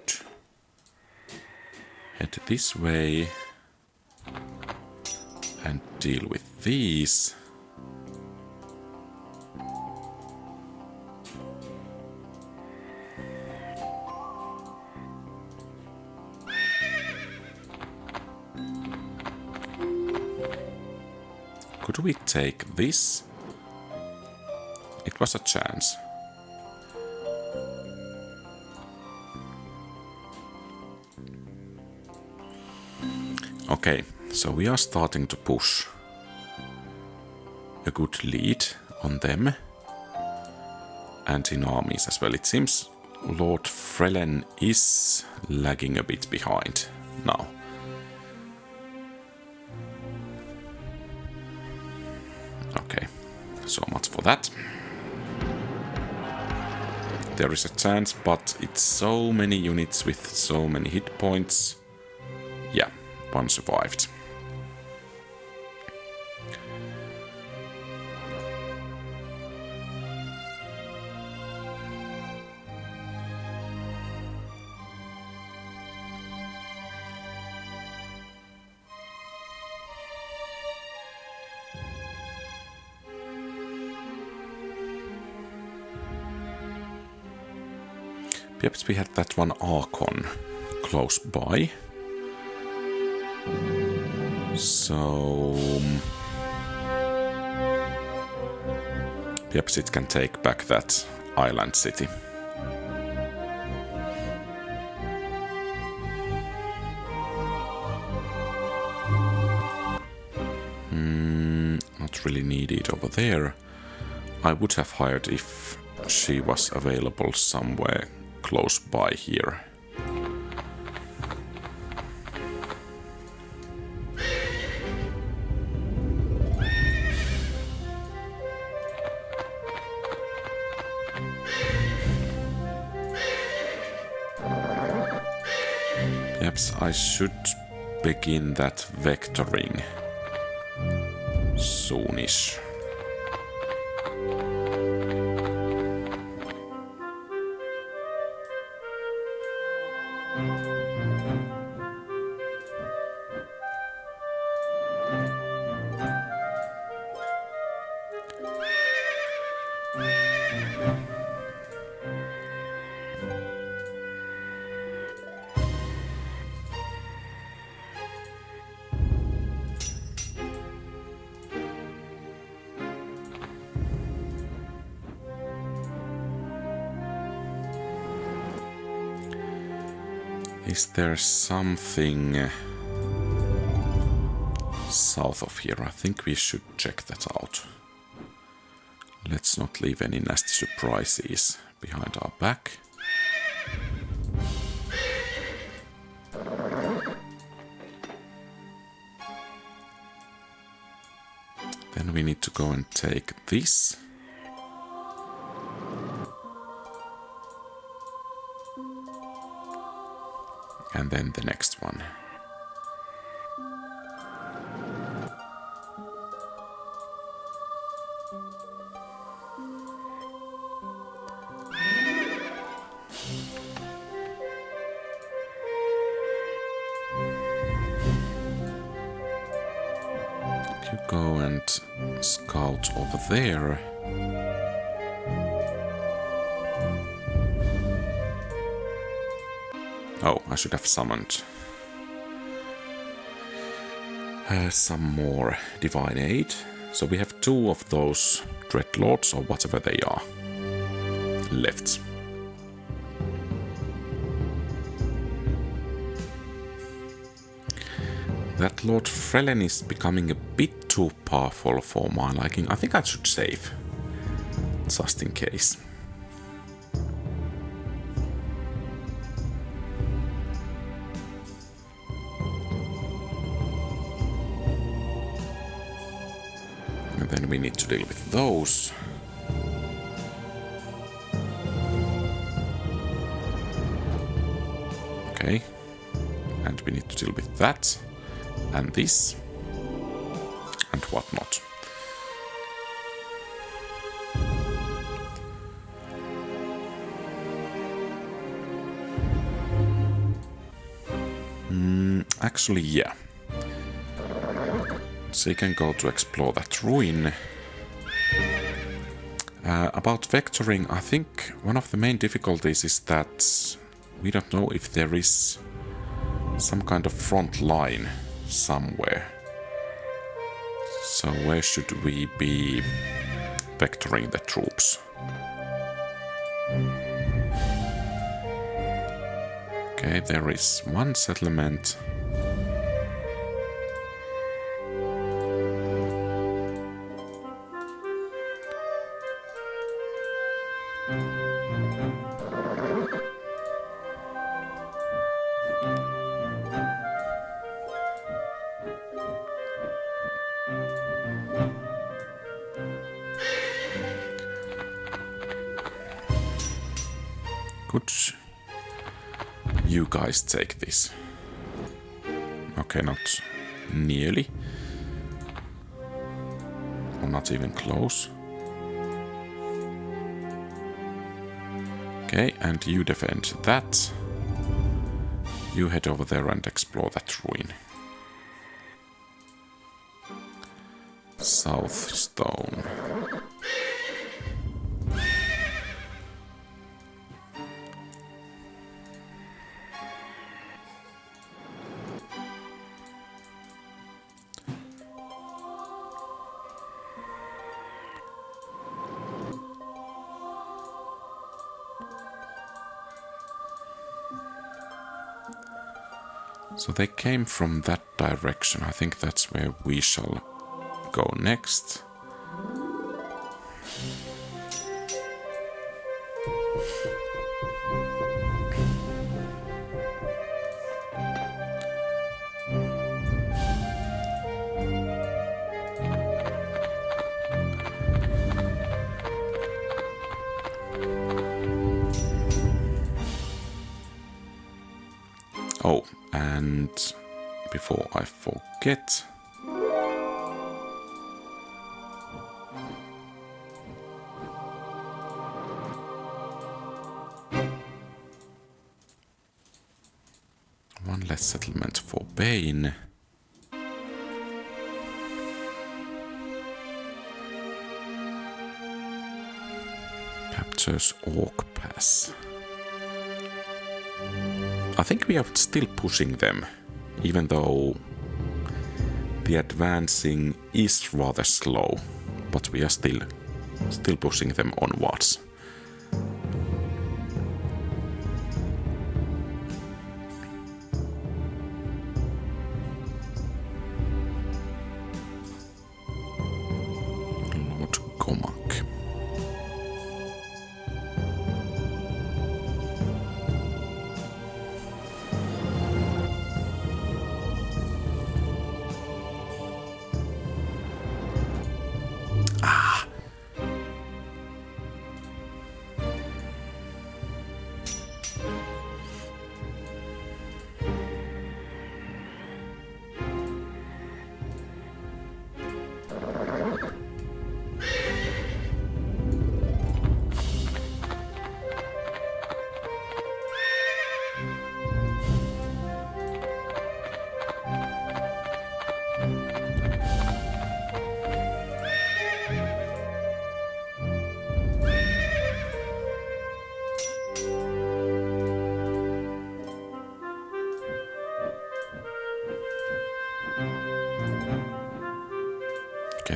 head this way and deal with these. Could we take this? It was a chance. Okay, so we are starting to push a good lead on them and in armies as well. It seems Lord Frelen is lagging a bit behind now. Okay, so much for that. There is a chance, but it's so many units with so many hit points. Yeah, one survived. Perhaps we had that one Archon close by. So perhaps it can take back that island city. Not really needed over there. I would have hired if she was available somewhere close by here. Perhaps I should begin that vectoring soonish. Is there something south of here? I think we should check that out. Let's not leave any nasty surprises behind our back. Then we need to go and take this. And then the next one. You go and scout over there. Oh, I should have summoned some more Divine Aid. So we have 2 of those Dreadlords, or whatever they are, left. That Lord Frelen is becoming a bit too powerful for my liking. I think I should save, just in case. And then we need to deal with those. Okay. And we need to deal with that. And this. And whatnot. Actually, yeah. So you can go to explore that ruin. About vectoring, I think one of the main difficulties is that we don't know if there is some kind of front line somewhere. So where should we be vectoring the troops? Okay, there is one settlement. Could you guys take this? Okay, not nearly. Or not even close. Okay, and you defend that. You head over there and explore that ruin. South Stone. So they came from that direction. I think that's where we shall go next. Oh, and before I forget, one less settlement for Bane. Captures Orc Pass. I think we are still pushing them, even though the advancing is rather slow, but we are still pushing them onwards. Lord Gomak.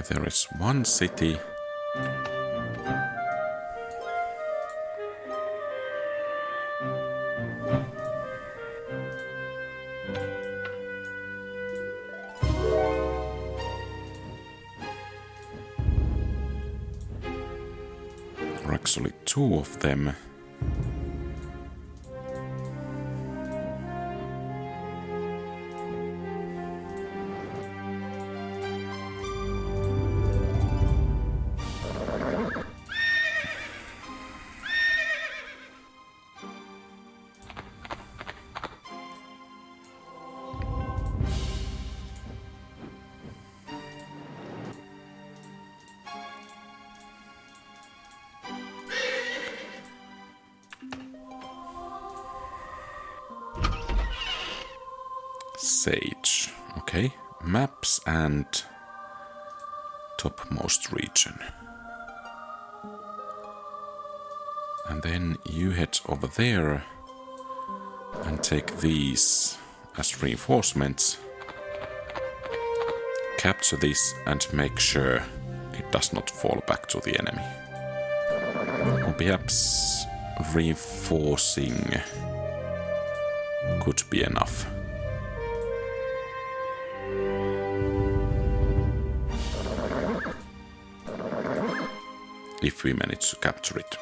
Okay, there is one city. Or actually two of them. Sage. Okay. Maps and topmost region. And then you head over there and take these as reinforcements. Capture this and make sure it does not fall back to the enemy. Or perhaps reinforcing could be enough. If we manage to capture it.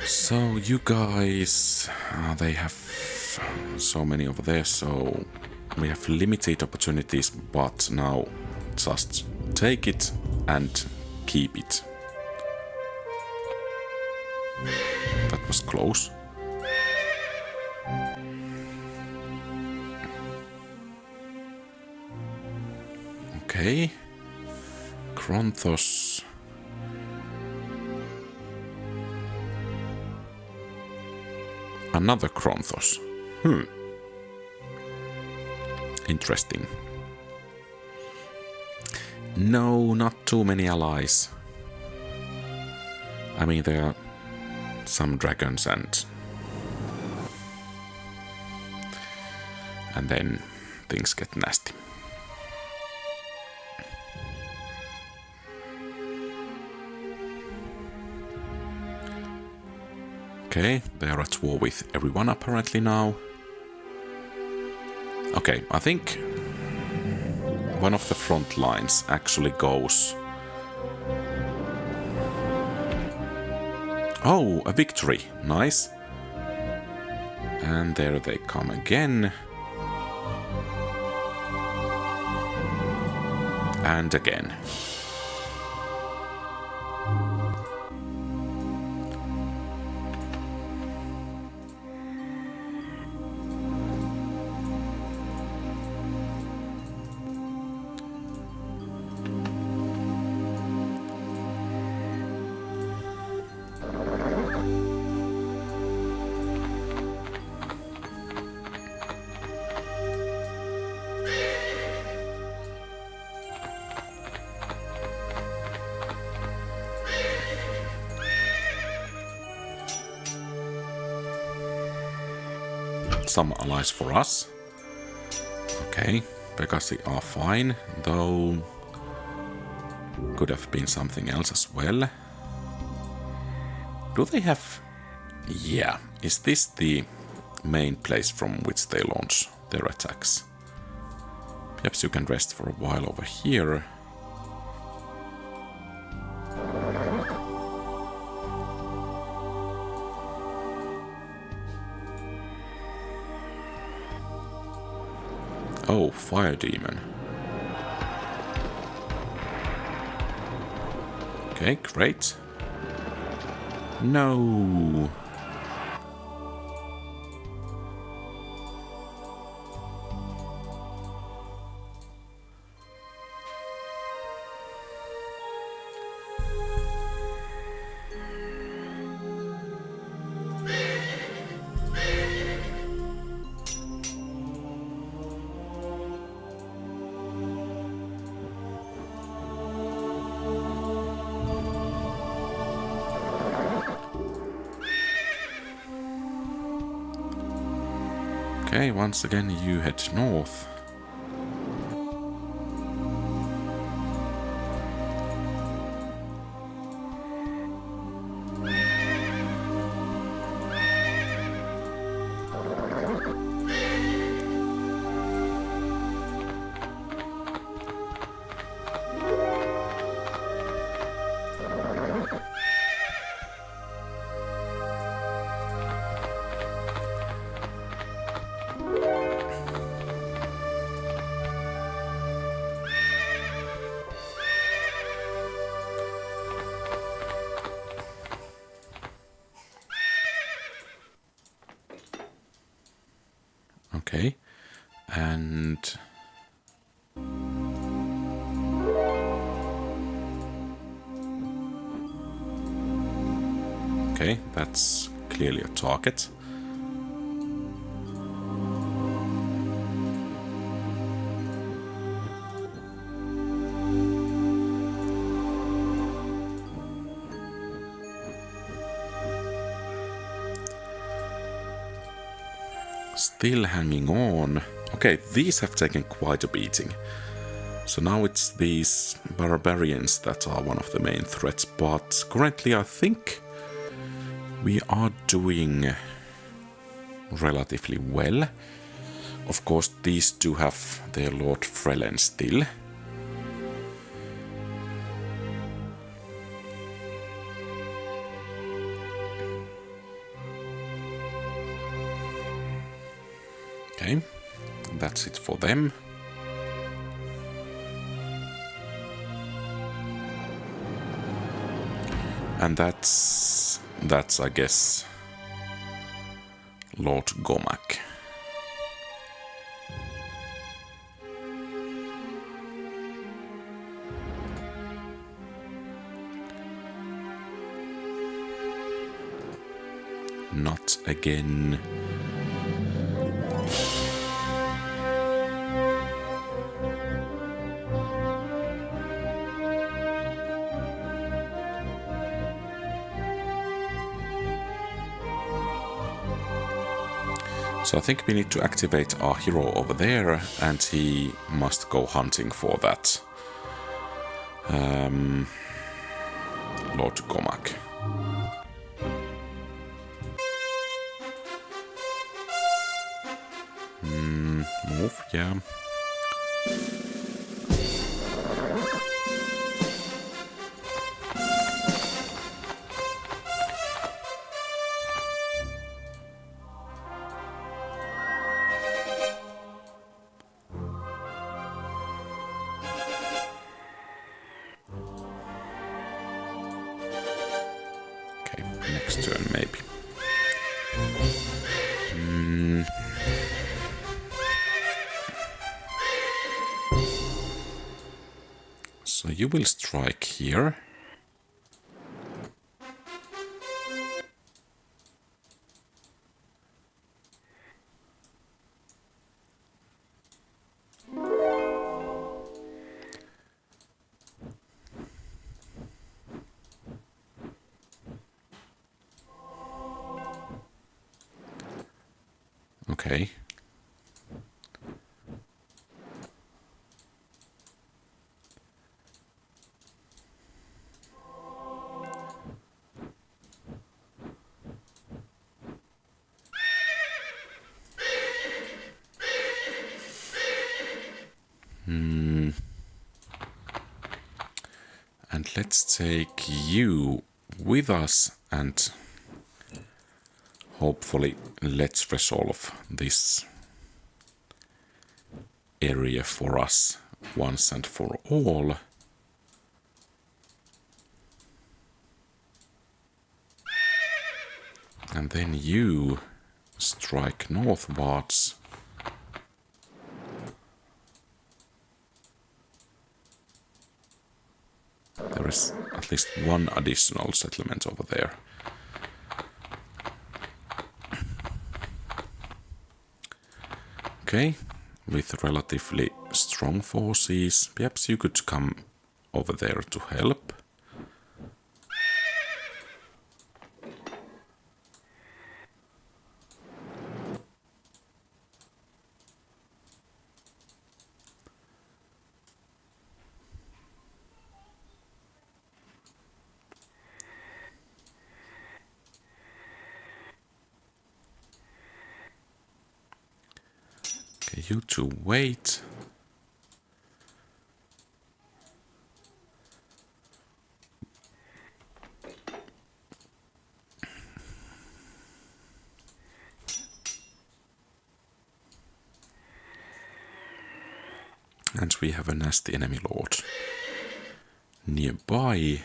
So you guys, they have so many over there, so we have limited opportunities, but now just take it and keep it. That was close. Okay. Kronthos. Another Kronthos. Interesting. No, not too many allies. I mean, there are some dragons and then things get nasty. Okay, they are at war with everyone apparently now. Okay, I think one of the front lines actually goes... Oh, a victory. Nice. And there they come again. And again. Some allies for us. Okay, Pegasi are fine, though could have been something else as well. Do they have... Yeah, is this the main place from which they launch their attacks? Perhaps you can rest for a while over here. Oh, Fire Demon. Okay, great. No. Okay, once again you head north. Okay, and okay, that's clearly a target. Still hanging on. Okay, these have taken quite a beating. So now it's these barbarians that are one of the main threats, but currently I think we are doing relatively well. Of course, these two have their Lord Frelen still. Okay, that's it for them. And that's I guess Lord Gomak. Not again. So I think we need to activate our hero over there, and he must go hunting for that Lord Gomak. Move, yeah. Okay, next turn maybe. So you will strike here. Okay. And let's take you with us, and hopefully let's resolve this area for us once and for all. And then you strike northwards. There is at least one additional settlement over there. Okay, with relatively strong forces, perhaps you could come over there to help. you to wait. And we have a nasty enemy lord nearby.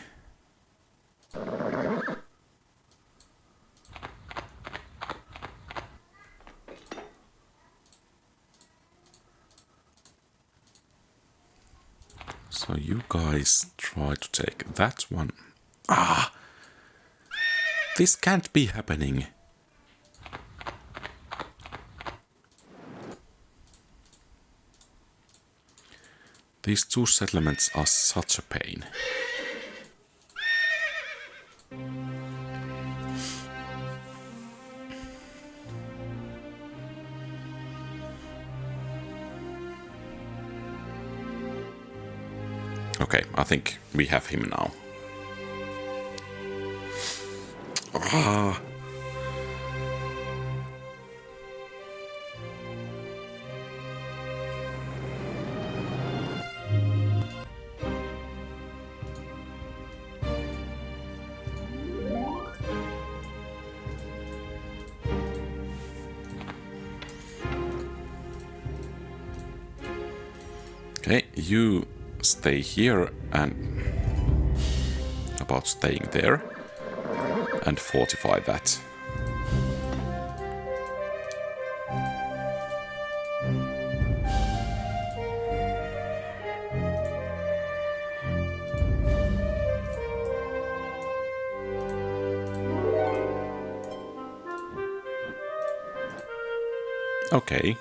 So you guys try to take that one. Ah! This can't be happening. These two settlements are such a pain. Okay, I think we have him now. Ah. Okay, you stay here and about staying there and fortify that. Okay.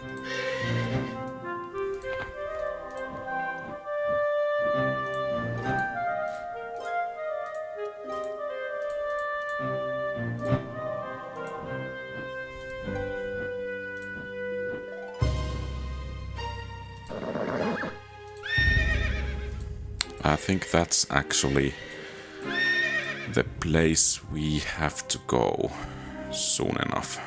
I think that's actually the place we have to go soon enough.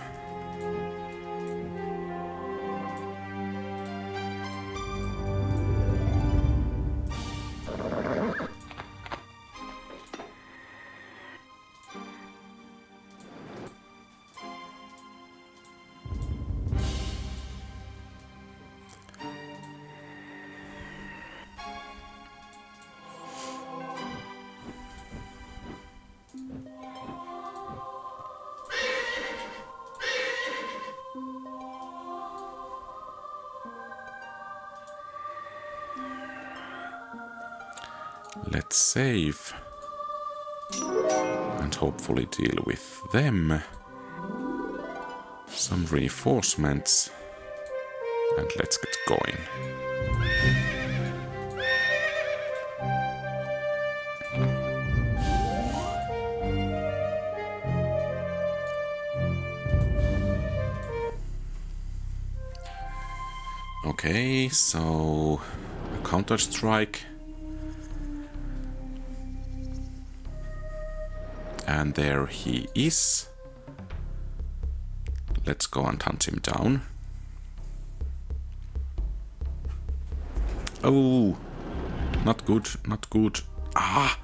Let's save and hopefully deal with them. Some reinforcements and let's get going. Okay, so a counter-strike. And there he is. Let's go and hunt him down. Oh, not good, not good. Ah.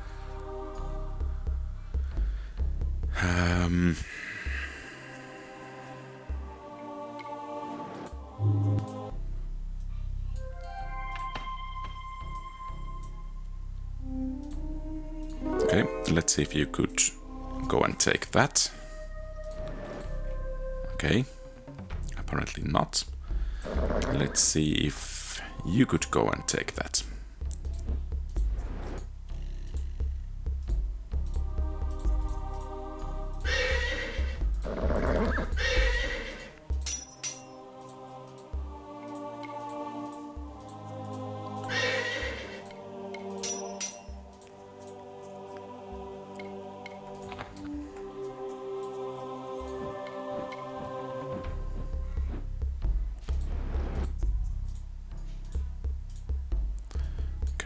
Okay, let's see if you could go and take that. Okay, apparently not. Let's see if you could go and take that.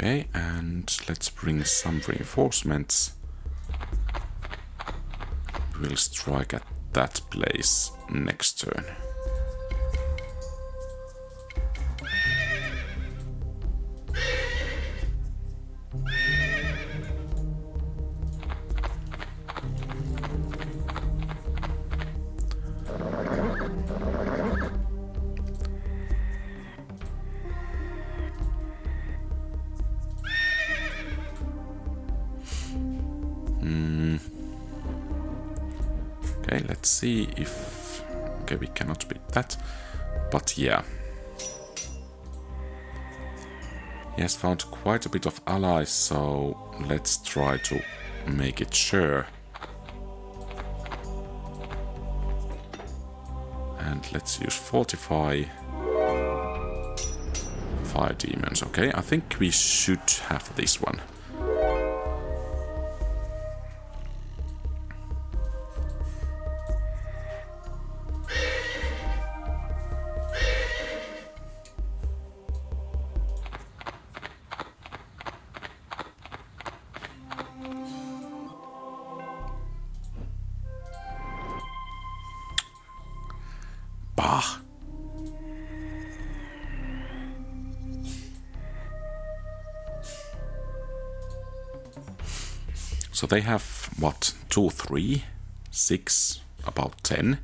Okay, and let's bring some reinforcements. We'll strike at that place next turn. Okay, let's see if... Okay, we cannot beat that. But yeah. He has found quite a bit of allies, so let's try to make it sure. And let's use Fortify. Fire Demons, okay. I think we should have this one. Bah! So they have, what, 2, 3, 6, about 10.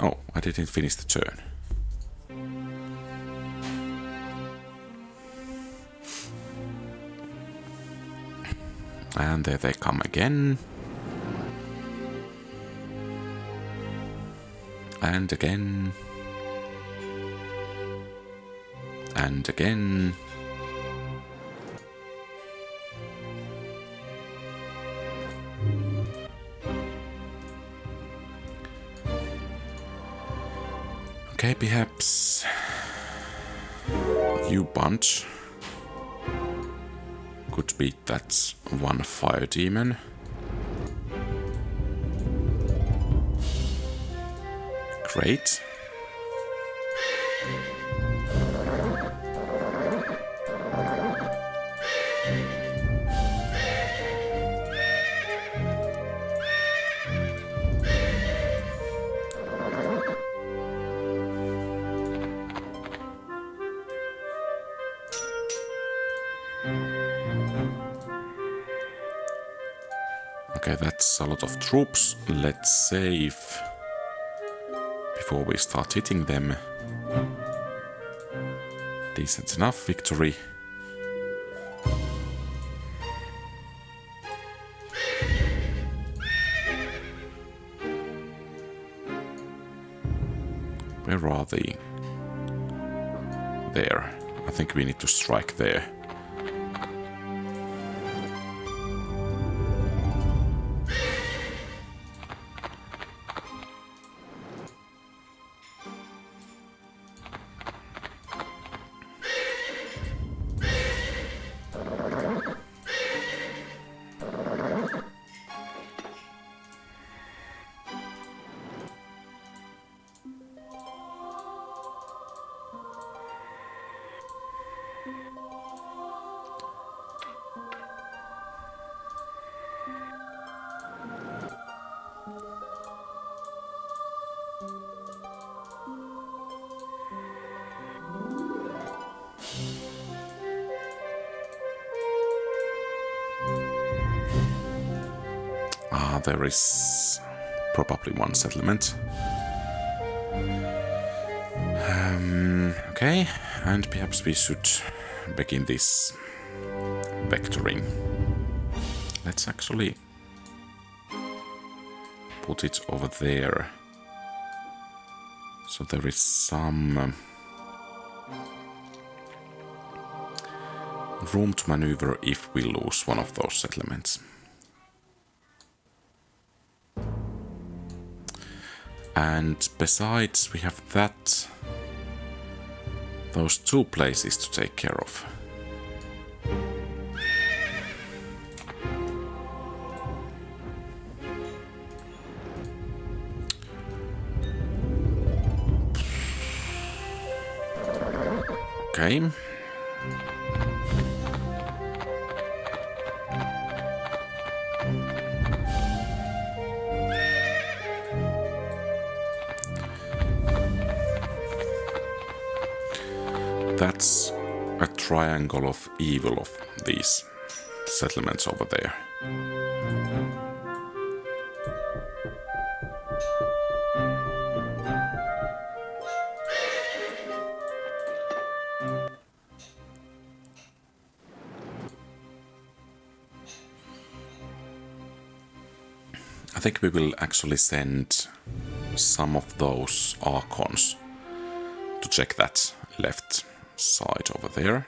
Oh, I didn't finish the turn. And there they come again. And again. And again. Okay, perhaps you bunch could beat that one fire demon. Great. Okay, that's a lot of troops. Let's save before we start hitting them. Decent enough victory. Where are they? There. I think we need to strike there. There is probably one settlement. Okay, and perhaps we should begin this vectoring. Let's actually put it over there. So there is some room to maneuver if we lose one of those settlements. And besides, we have those two places to take care of. Okay. That's a triangle of evil of these settlements over there. think we will actually send some of those Archons to check that left side over there.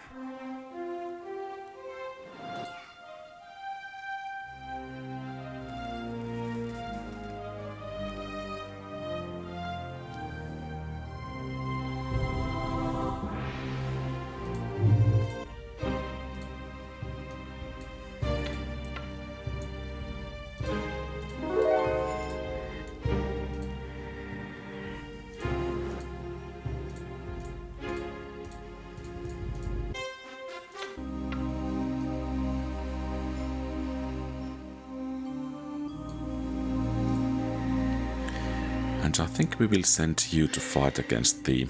And I think we will send you to fight against the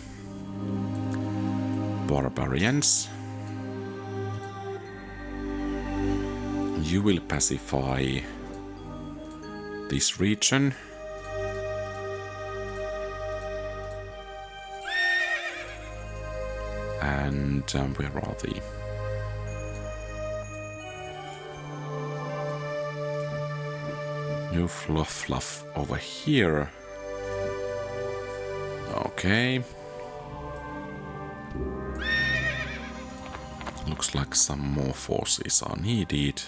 barbarians. You will pacify this region. And where are they? New fluff over here. Okay. Looks like some more forces are needed.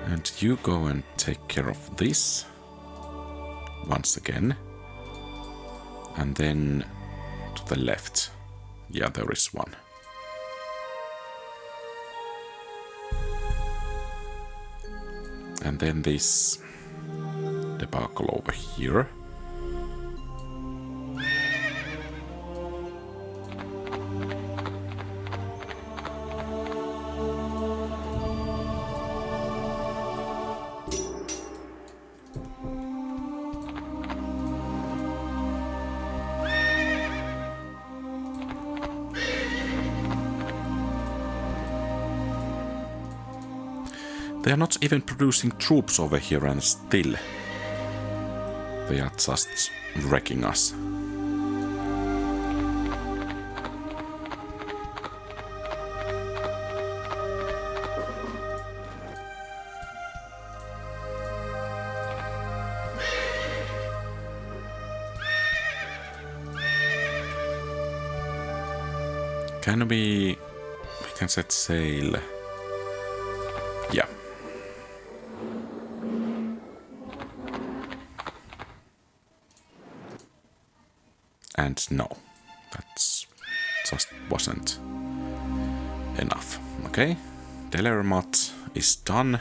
And you go and take care of this once again. And then to the left. Yeah, there is one. And then this debacle over here. They are not even producing troops over here, and still they are just wrecking us. Can we can set sail. Yeah. And no, that's just wasn't enough. Okay, Delermat is done.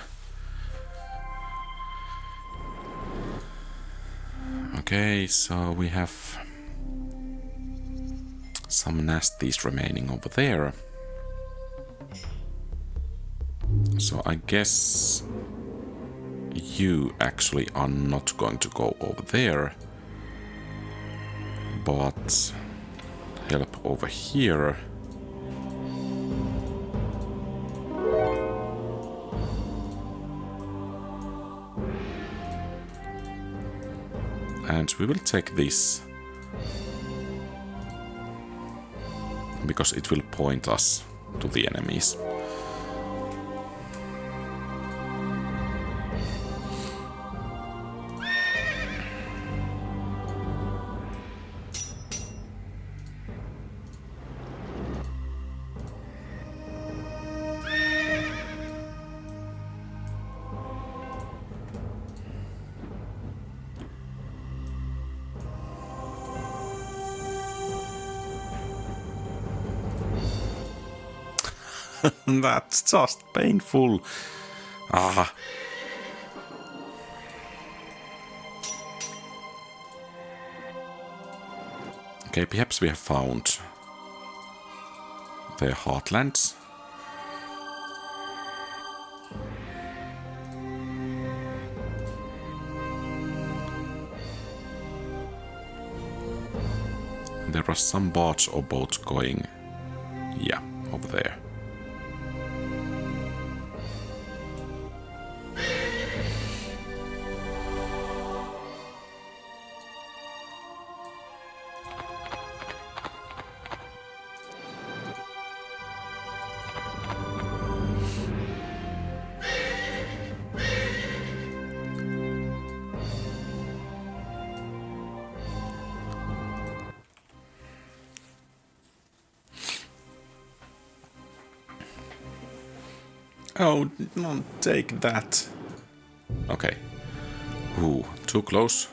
Okay, so we have some nasties remaining over there. So I guess you actually are not going to go over there, but help over here. And we will take this, because it will point us to the enemies. That's just painful. Ah. Okay, perhaps we have found their heartlands. there are some barge or boats going, yeah, over there. Oh, no, take that. Okay. Ooh, too close.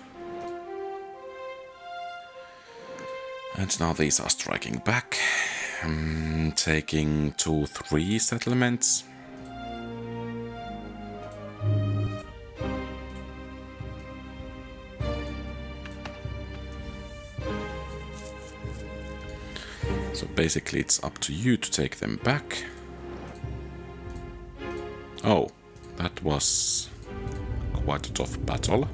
And now these are striking back. Taking 2-3 settlements. So basically it's up to you to take them back. Oh, that was quite a tough battle.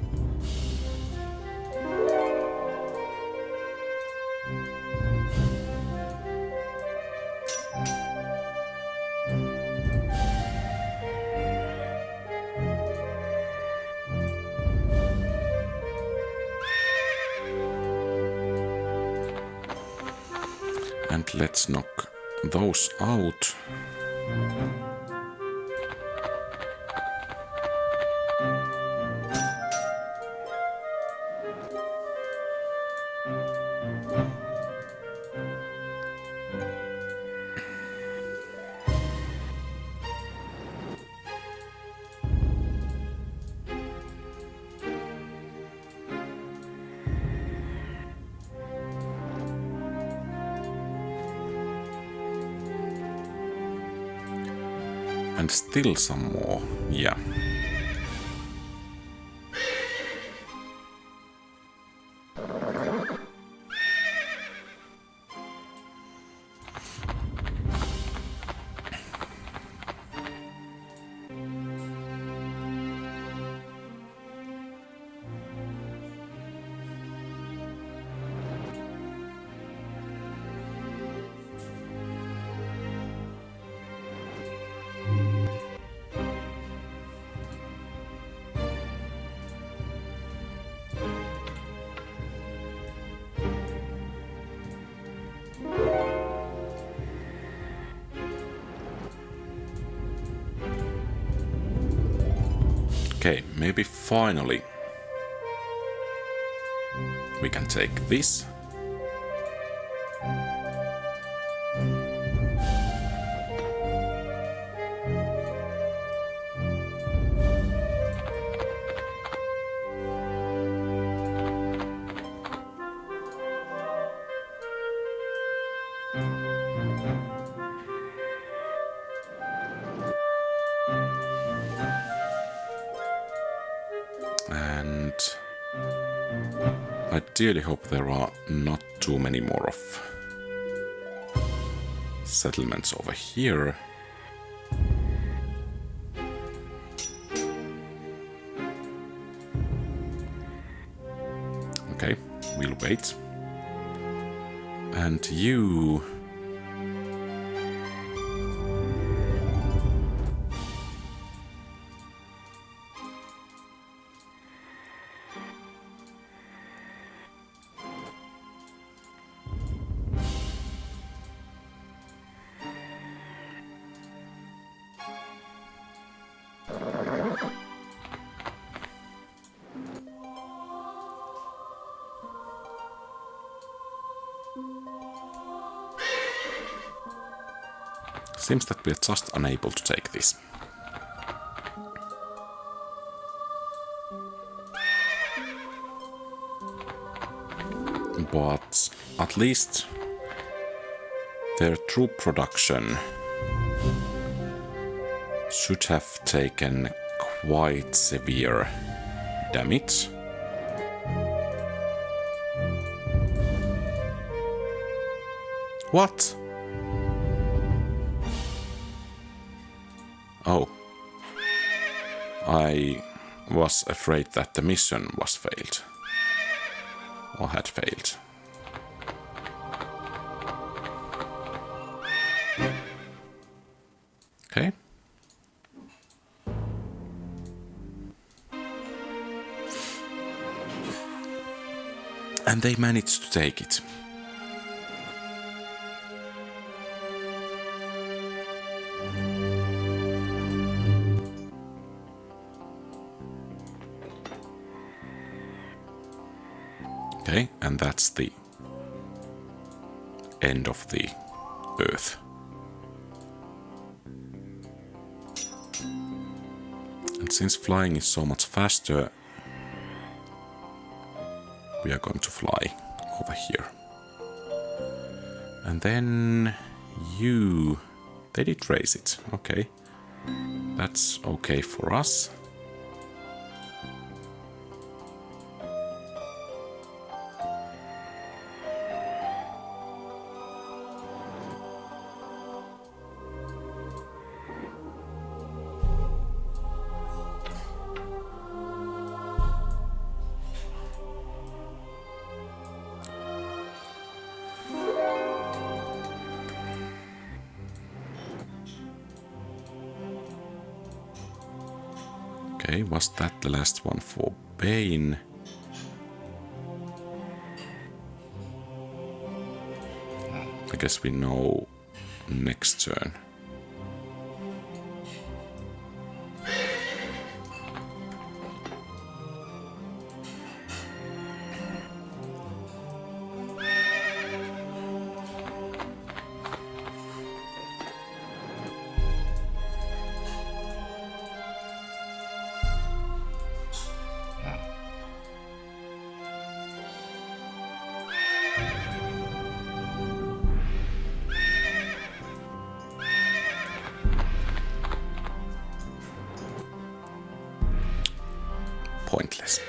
And let's knock those out. And still some more, yeah. Okay, maybe finally we can take this. And I dearly hope there are not too many more of settlements over here. Okay, we'll wait. And you... Seems that we're just unable to take this. But at least their troop production should have taken quite severe damage. What? Oh. I was afraid that the mission was failed. Or had failed. Okay. And they managed to take it. Okay, and that's the end of the Earth. And since flying is so much faster, we are going to fly over here. And then you... They did raise it. Okay. That's okay for us. Okay, was that the last one for Bane? I guess we know next turn. Pointless.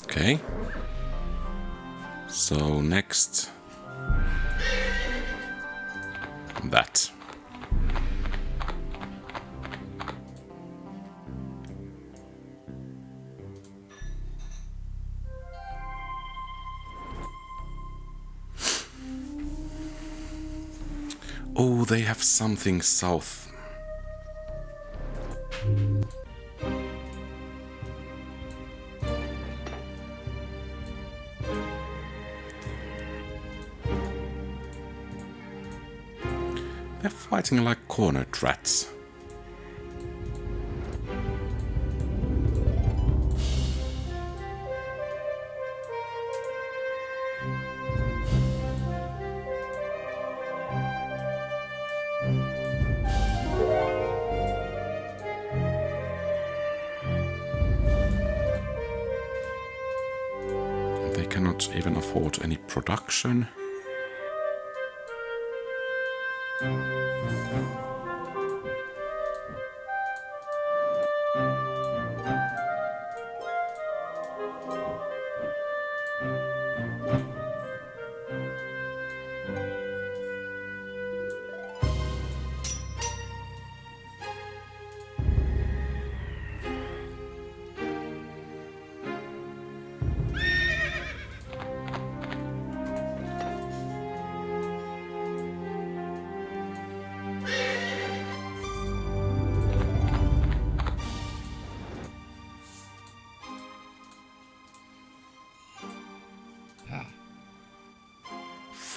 Okay. So next, that. Oh, they have something south. They're fighting like cornered rats. They cannot even afford any production.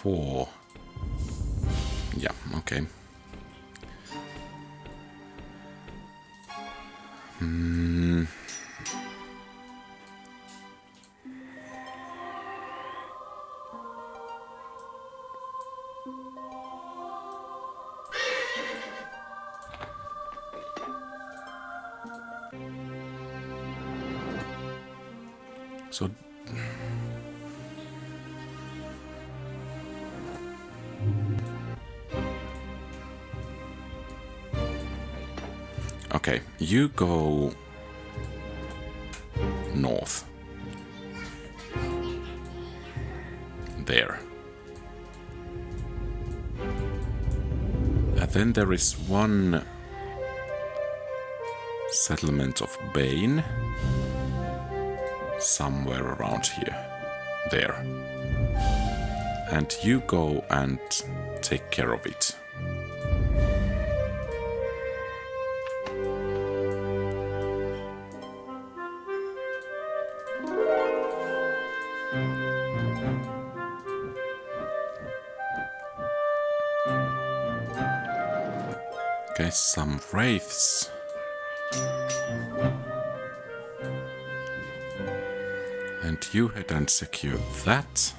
Four. Yeah, okay. So okay, you go north. There. And then there is one settlement of Bane. Somewhere around here. There. And you go and take care of it. Okay, some wraiths. And you head and secure that.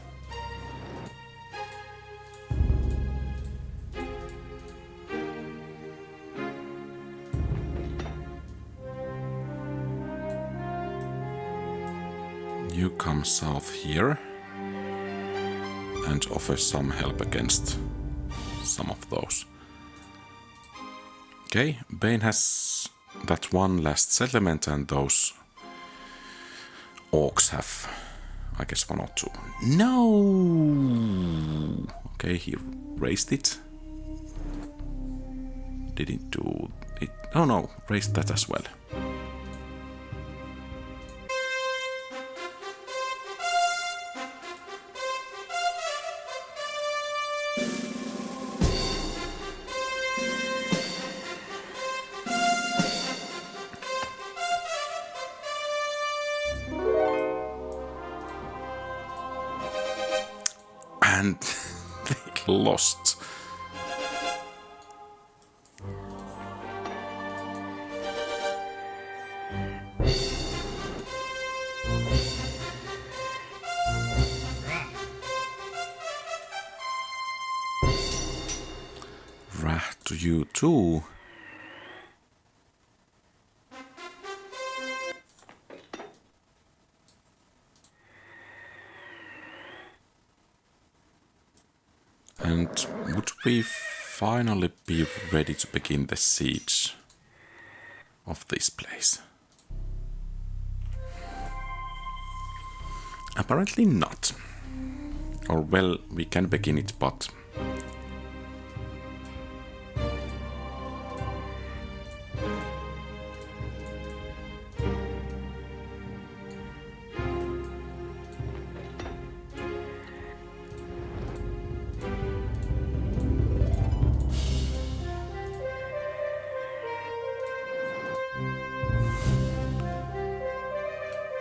You come south here and offer some help against some of those. Okay, Bane has that one last settlement and those orcs have, I guess, one or two. No! Okay, he raised it. Didn't do it. Oh no, raised that as well. And they lost. Wrath to you too. And would we finally be ready to begin the siege of this place? Apparently not. Or well, we can begin it, but...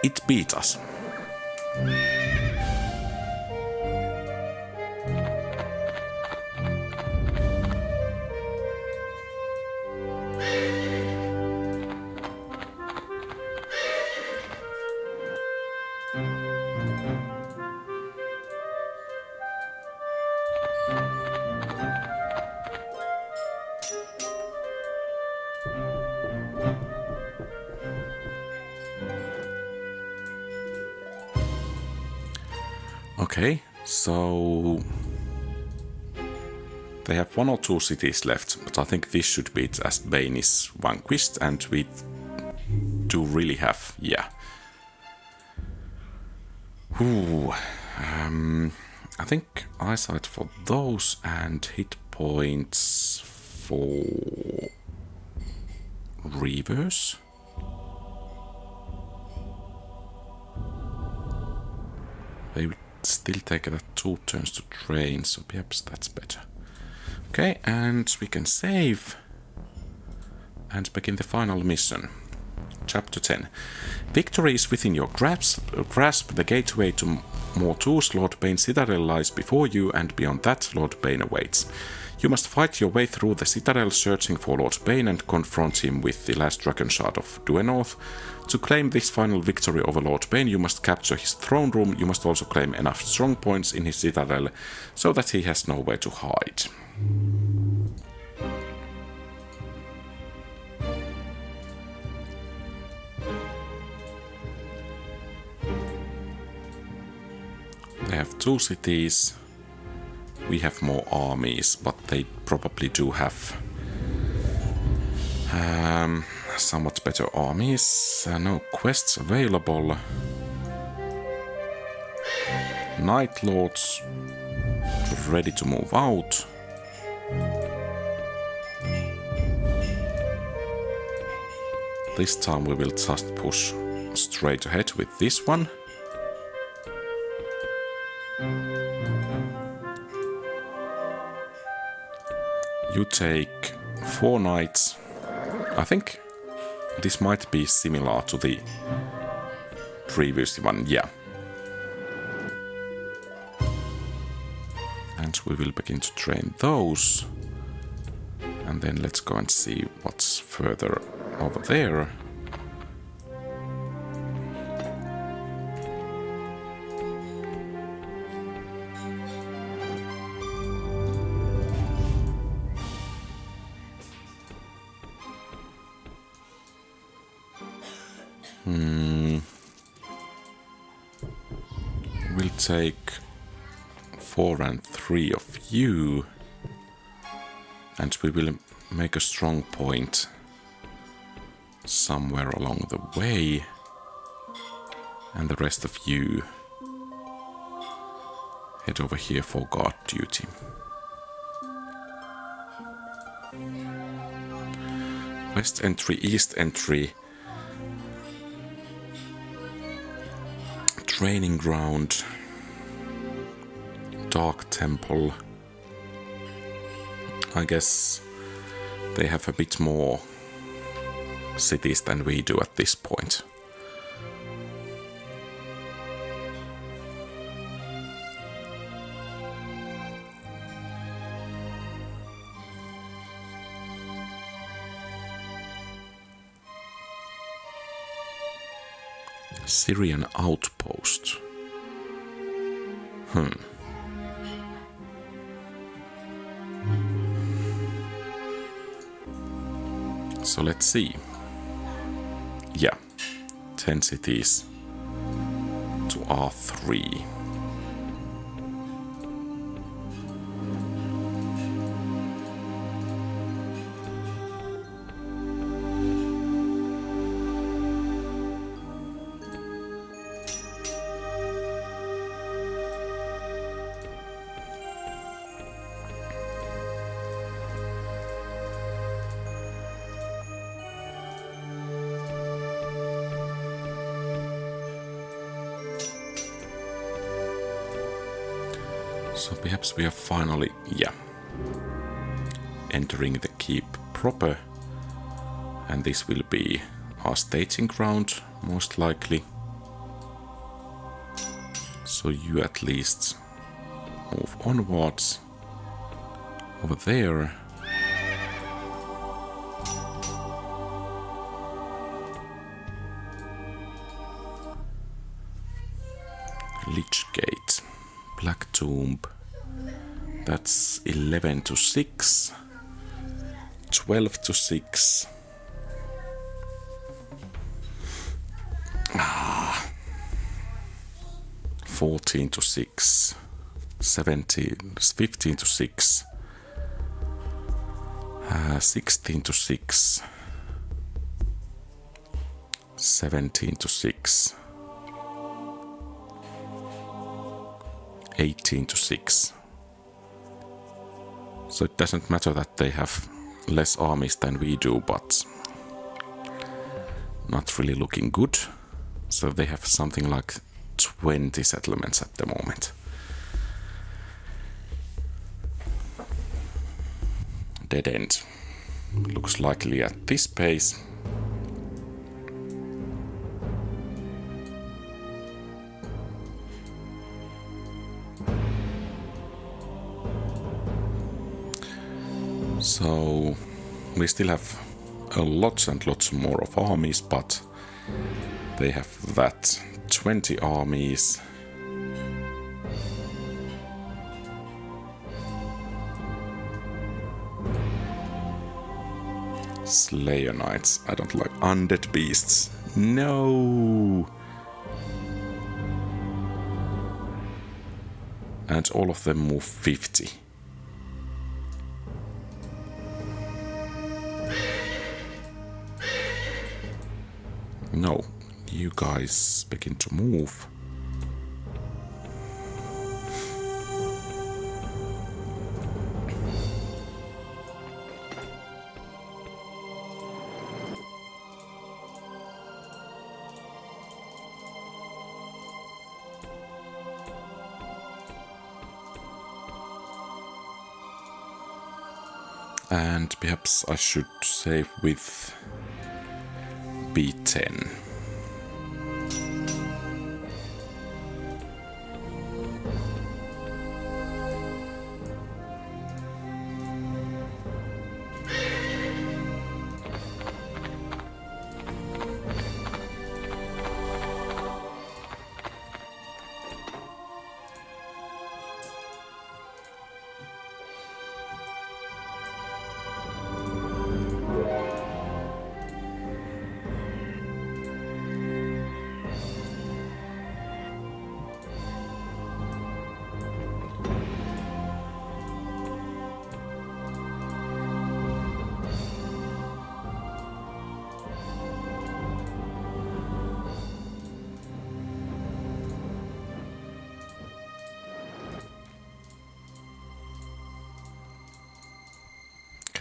it beat us. Okay, so they have one or two cities left, but I think this should be it as Bane is vanquished, and we do really have, yeah. Ooh, I think eyesight for those and hit points for Reavers. They would still take that 2 turns to train, so perhaps that's better. Okay, and we can save and begin the final mission. Chapter 10. Victory is within your grasp. The gateway to Mortu's Lord Bane's citadel lies before you, and beyond that, Lord Bane awaits. You must fight your way through the citadel, searching for Lord Bane and confront him with the last dragon shard of Duenorth. To claim this final victory over Lord Bane, you must capture his throne room. You must also claim enough strong points in his citadel so that he has nowhere to hide. They have 2 cities. We have more armies, but they probably do have somewhat better armies. No quests available. Night Lords ready to move out. this time we will just push straight ahead with this one. You take 4 knights. I think this might be similar to the previous one, yeah. And we will begin to train those. And then let's go and see what's further over there. We'll take 4 and 3 of you, and we will make a strong point somewhere along the way, and the rest of you head over here for guard duty. West entry, east entry, training ground, Dark Temple. I guess they have a bit more cities than we do at this point. Syrian outpost. So let's see. Yeah, 10 cities to R3. So perhaps we are finally, entering the keep proper, and this will be our staging ground, most likely. So you at least move onwards over there. Lich Gate. Black Tomb. That's 11 to 6. 12 to 6. 14 to 6. 15 to 6. 16 to 6. 17 to 6. 18 to 6. So it doesn't matter that they have less armies than we do, but not really looking good. So they have something like 20 settlements at the moment. Dead end. Looks likely at this pace. So we still have lots and lots more of armies, but they have that 20 armies. Slayer Knights. I don't like undead beasts. No! And all of them move 50. No, you guys begin to move. And perhaps I should save with B10.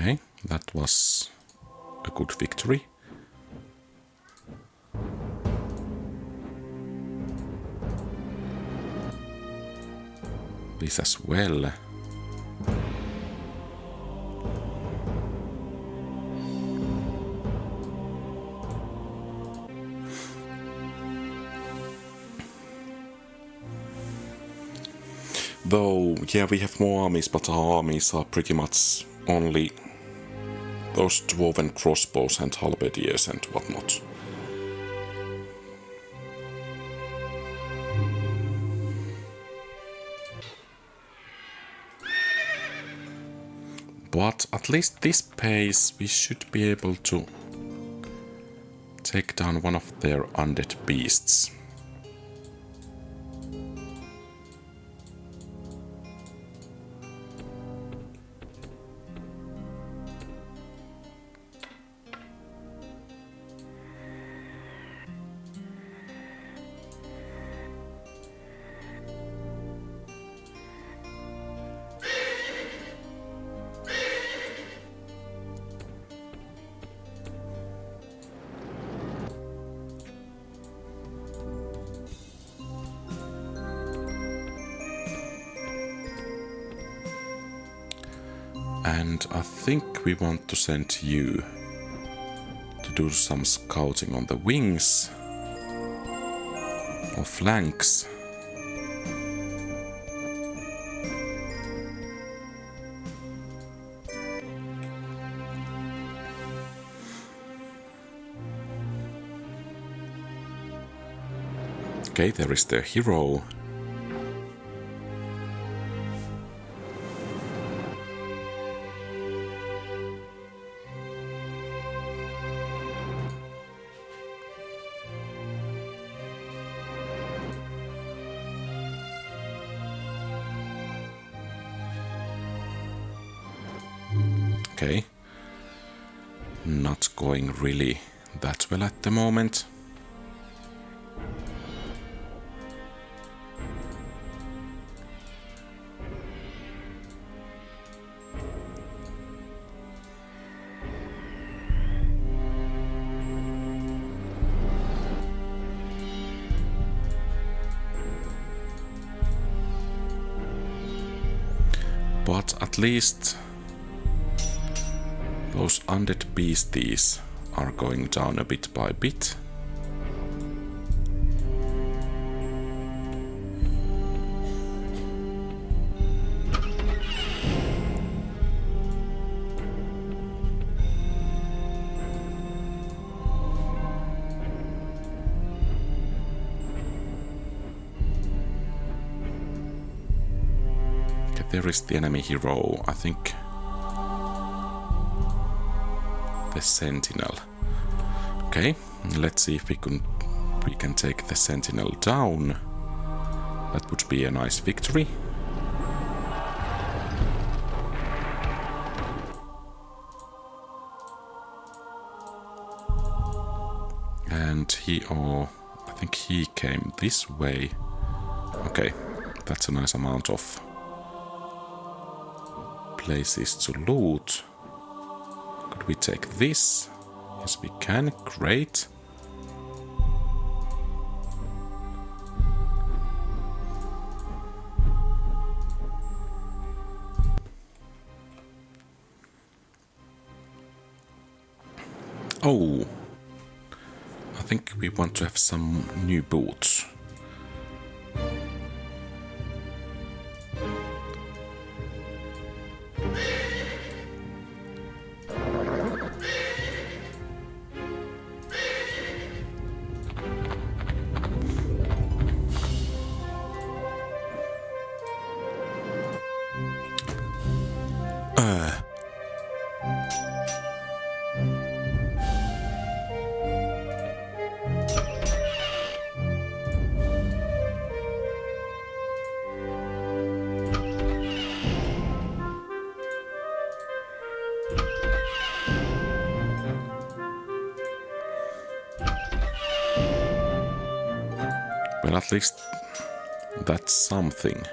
Okay, that was a good victory. This as well. Though, yeah, we have more armies, but our armies are pretty much only those dwarven crossbows and halberdiers and whatnot. But at least this pace we should be able to take down one of their undead beasts. And I think we want to send you to do some scouting on the wings or flanks. Okay, there is the hero. Okay, not going really that well at the moment. But at least those undead beasties are going down a bit by bit. Okay, there is the enemy hero, I think. The sentinel. Okay, let's see if we can take the sentinel down. That would be a nice victory. And I think he came this way. Okay, that's a nice amount of places to loot. Could we take this? Yes, we can. Great. Oh, I think we want to have some new boots. Well, at least that's something.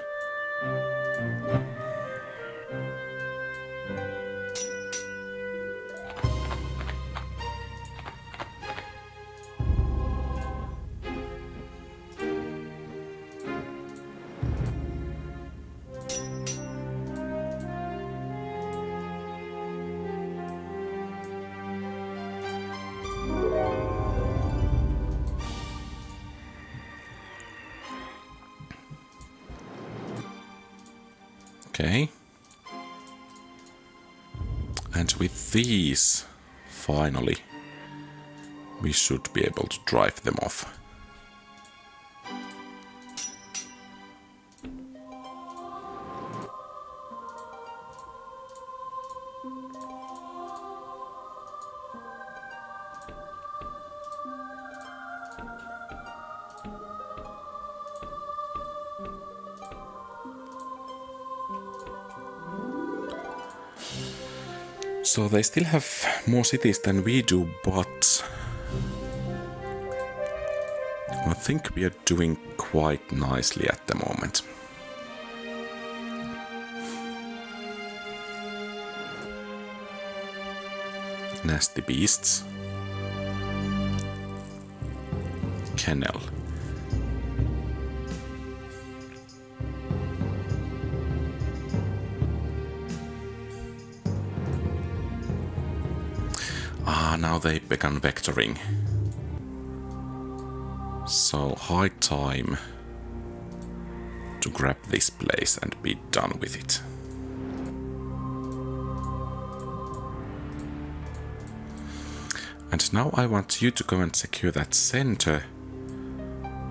Okay. And with these, finally, we should be able to drive them off. So they still have more cities than we do, but I think we are doing quite nicely at the moment. Nasty beasts. Kennel. Now they began vectoring. So high time to grab this place and be done with it. And now I want you to go and secure that center.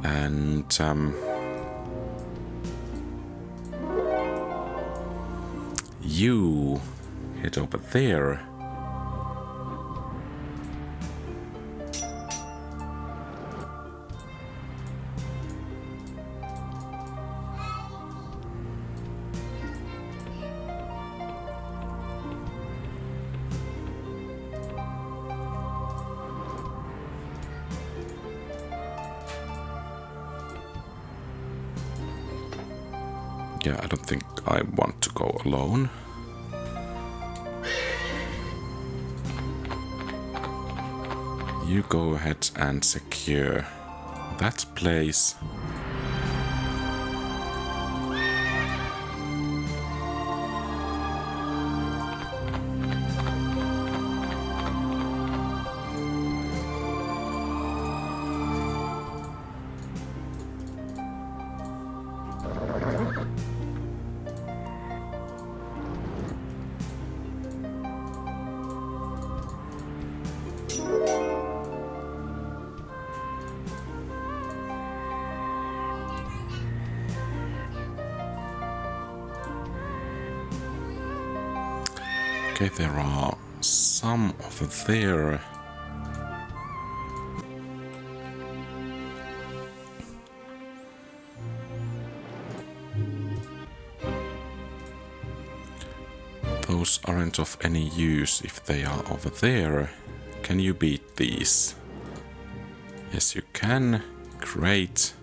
And you head over there. Yeah, I don't think I want to go alone. You go ahead and secure that place. Okay, there are some over there. Those aren't of any use if they are over there. Can you beat these? Yes, you can. Great.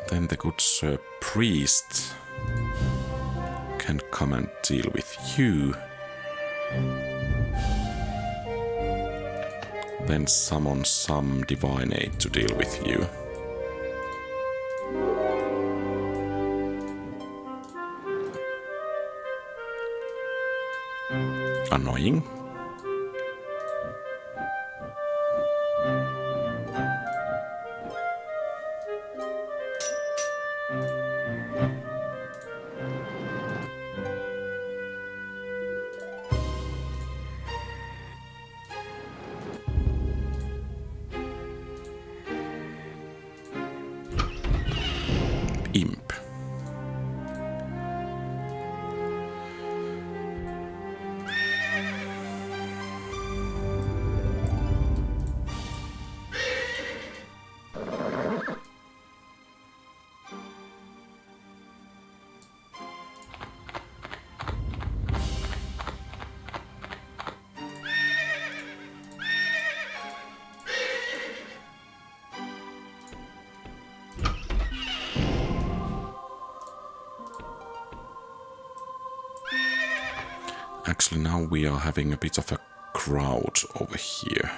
Then the good Sir Priest can come and deal with you. Then summon some divine aid to deal with you. annoying. Imp. Actually, now we are having a bit of a crowd over here.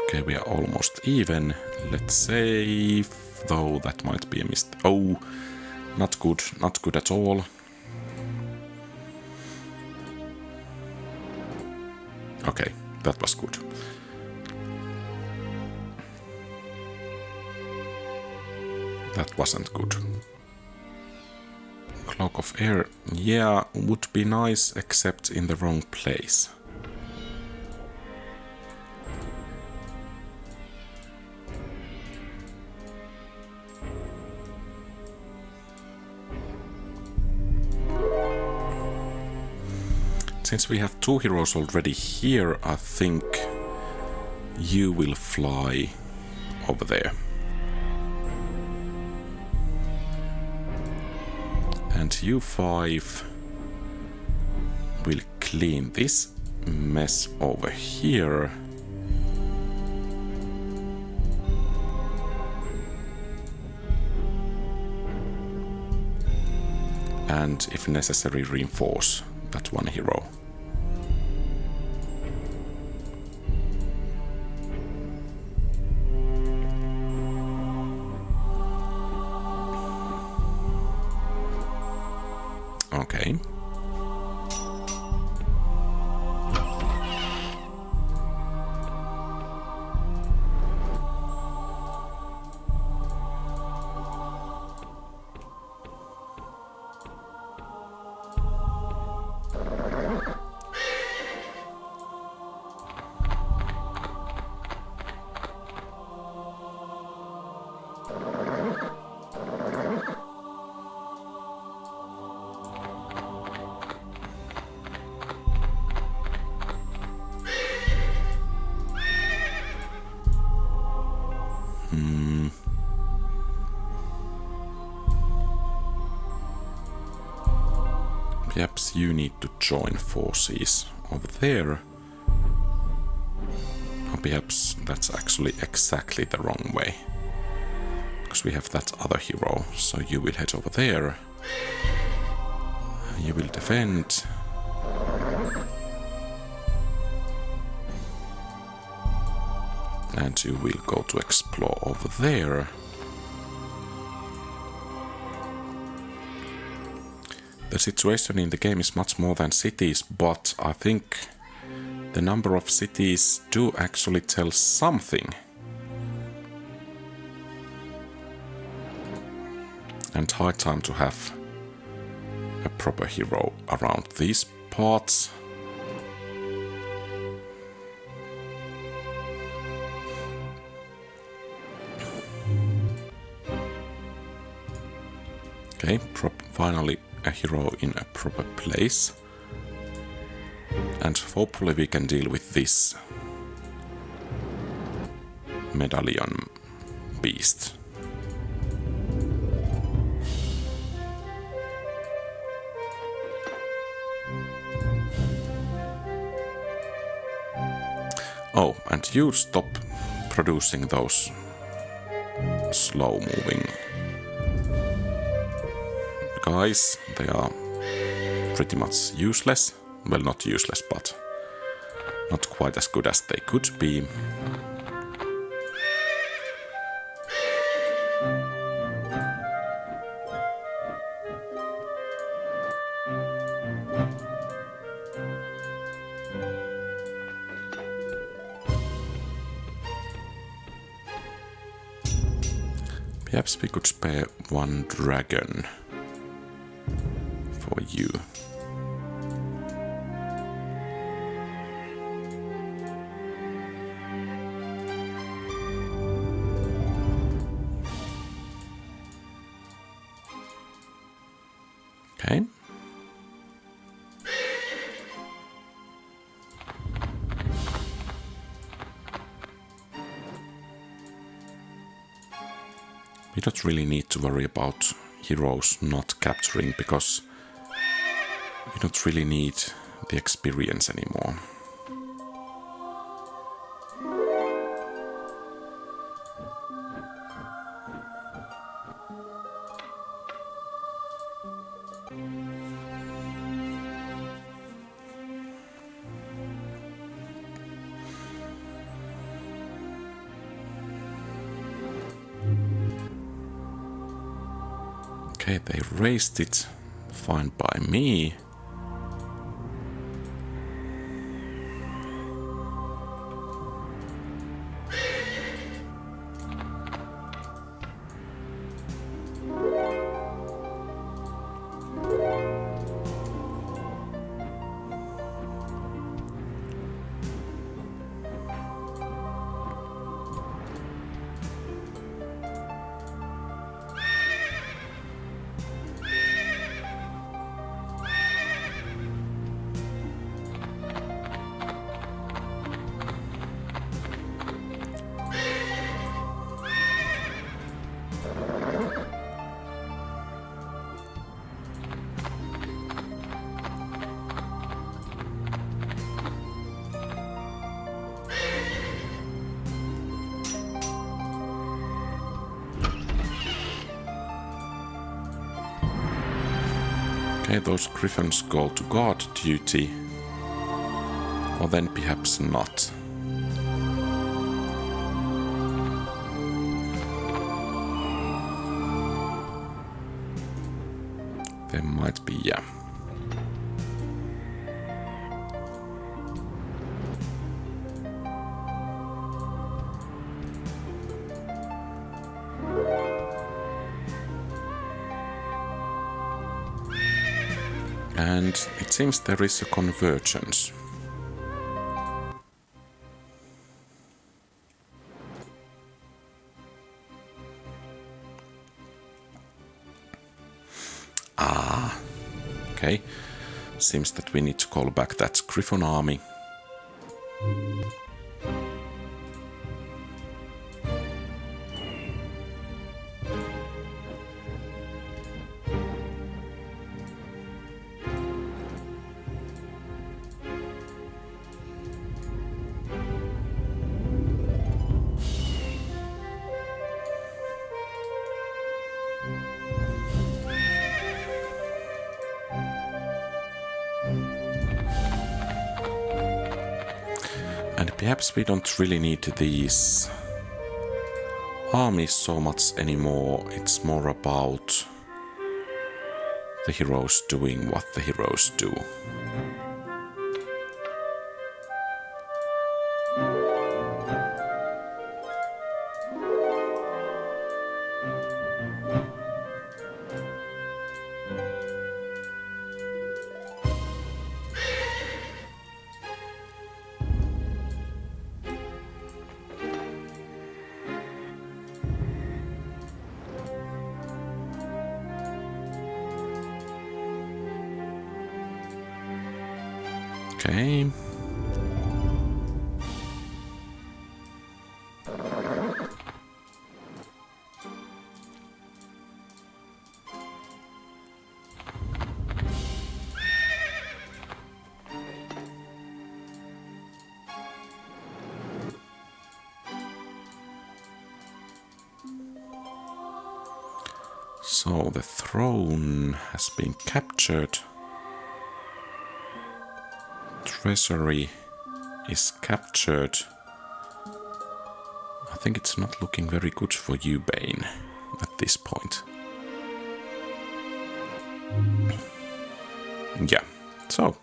Okay, we are almost even. Let's save, though that might be a mistake. Oh, not good at all. Okay, that was good. That wasn't good. Cloak of Air, yeah, would be nice, except in the wrong place. Since we have 2 heroes already here, I think you will fly over there. And you 5 will clean this mess over here. And if necessary, reinforce that one hero. Okay. Perhaps you need to join forces over there. Or perhaps that's actually exactly the wrong way. Because we have that other hero, so you will head over there. You will defend. And you will go to explore over there. The situation in the game is much more than cities, but I think the number of cities do actually tell something. And high time to have a proper hero around these parts. Okay, finally a hero in a proper place. And hopefully we can deal with this medallion beast. Oh, and you stop producing those slow-moving guys. They are pretty much useless. Well, not useless, but not quite as good as they could be. Perhaps we could spare one dragon for you. Okay. We don't really need to worry about heroes not capturing, because we don't really need the experience anymore. Okay, they raised it. Fine by me. Okay, those griffins go to guard duty. Or then perhaps not. There might be, yeah. And it seems there is a convergence. Ah, okay. Seems that we need to call back that Griffon army. And perhaps we don't really need these armies so much anymore. It's more about the heroes doing what the heroes do. Okay. So the throne has been captured. Treasury is captured. I think it's not looking very good for you, Bane, at this point. Yeah, so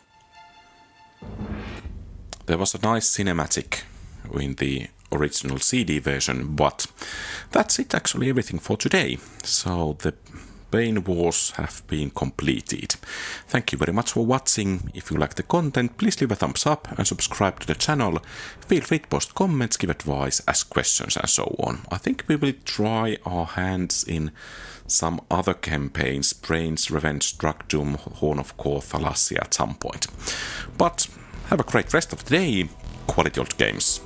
there was a nice cinematic in the original CD version, but that's it, actually everything for today. So the Banewars have been completed. Thank you very much for watching. If you like the content, please leave a thumbs up and subscribe to the channel. Feel free to post comments, give advice, ask questions and so on. I think we will try our hands in some other campaigns, Brains, Revenge, Drug Doom, Horn of Kor, Thalassia at some point. But have a great rest of the day. Quality old games.